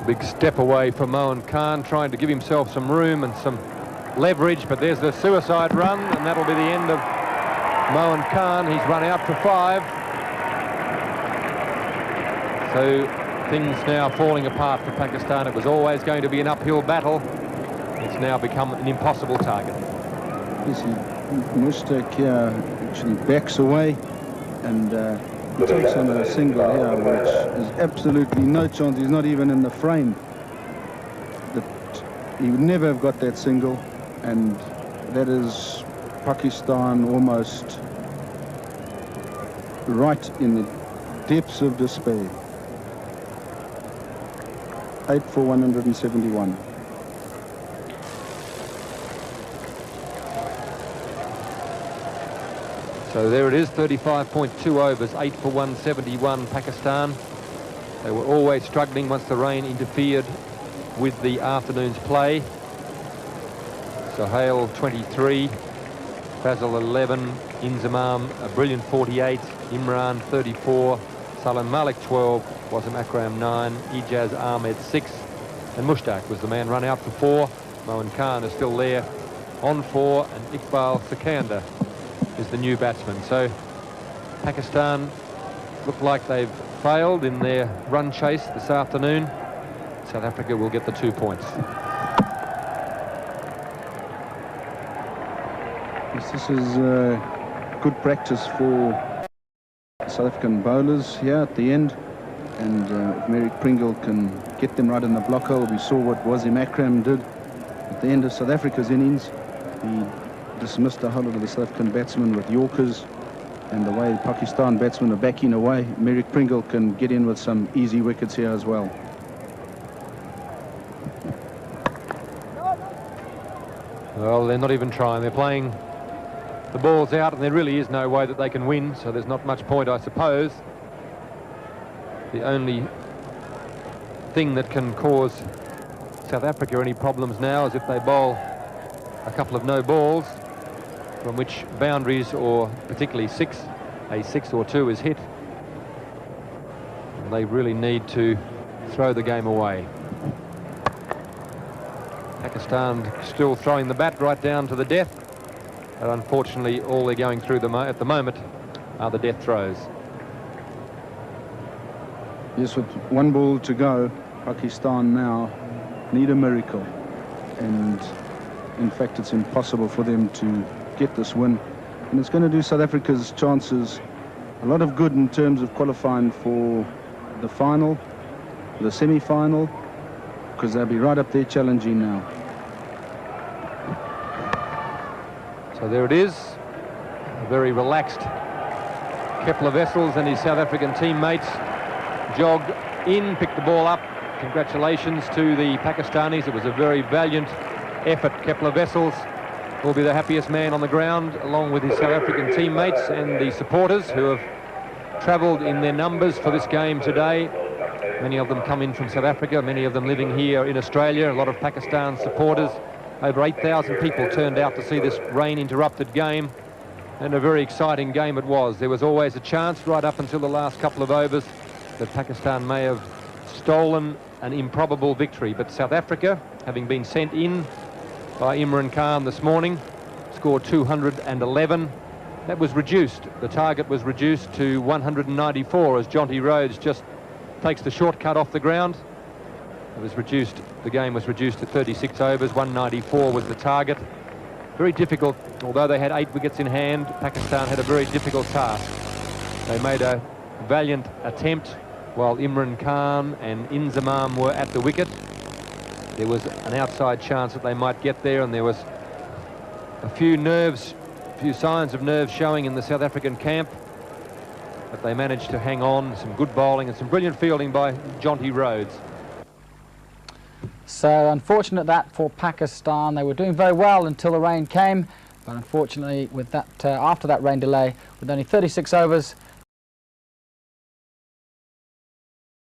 Speaker 5: Big step away for Mohan Khan, trying to give himself some room and some leverage, but there's the suicide run, and that'll be the end of Mohan Khan. He's run out for 5. So things now falling apart for Pakistan. It was always going to be an uphill battle. It's now become an impossible target.
Speaker 6: You see, Mushtaq here actually backs away and he takes on a single here, which is absolutely no chance. He's not even in the frame. He would never have got that single, and that is Pakistan almost right in the depths of despair. 8 for 171.
Speaker 5: So there it is, 35.2 overs, 8 for 171 Pakistan. They were always struggling once the rain interfered with the afternoon's play. Sohail 23, Fazal 11, Inzamam a brilliant 48, Imran 34, Salam Malik 12, Wasim Akram 9, Ijaz Ahmed 6, and Mushtaq was the man run out for 4. Mohan Khan is still there on 4, and Iqbal Sikandar is the new batsman. So Pakistan look like they've failed in their run chase this afternoon. South Africa will get the 2 points.
Speaker 6: Yes, this is good practice for South African bowlers here at the end, and if Merrick Pringle can get them right in the block hole. We saw what Wasim Akram did at the end of South Africa's innings. He dismissed a whole lot of the South African batsmen with Yorkers, and the way the Pakistan batsmen are backing away, Merrick Pringle can get in with some easy wickets here as well.
Speaker 5: Well, they're not even trying. They're playing the balls out, and there really is no way that they can win, so there's not much point, I suppose. The only thing that can cause South Africa any problems now is if they bowl a couple of no balls from which boundaries, or particularly a 6 or 2 is hit. And they really need to throw the game away. Pakistan still throwing the bat right down to the death, but unfortunately all they're going through at the moment are the death throws.
Speaker 6: Yes, with 1 ball to go, Pakistan now need a miracle, and in fact it's impossible for them to get this win, and it's going to do South Africa's chances a lot of good in terms of qualifying for the final, the semi-final, because they'll be right up there challenging now.
Speaker 5: So there it is, a very relaxed Kepler Wessels and his South African teammates jogged in, picked the ball up. Congratulations to the Pakistanis. It was a very valiant effort. Kepler Wessels will be the happiest man on the ground, along with his South African teammates and the supporters who have travelled in their numbers for this game today. Many of them come in from South Africa, many of them living here in Australia. A lot of Pakistan supporters. Over 8,000 people turned out to see this rain-interrupted game, and a very exciting game it was. There was always a chance right up until the last couple of overs that Pakistan may have
Speaker 16: stolen an improbable victory. But South Africa, having been sent in by Imran Khan this morning, scored 211. That was reduced. The target was reduced to 194 as Jonty Rhodes just takes the shortcut off the ground. It was reduced. The game was reduced to 36 overs. 194 was the target. Very difficult. Although they had 8 wickets in hand, Pakistan had a very difficult task. They made a valiant attempt while Imran Khan and Inzamam were at the wicket. There was an outside chance that they might get there, and there was a few signs of nerves showing in the South African camp. But they managed to hang on. Some good bowling and some brilliant fielding by Jonty Rhodes.
Speaker 1: So unfortunate that for Pakistan. They were doing very well until the rain came, but unfortunately with that after that rain delay, with only 36 overs,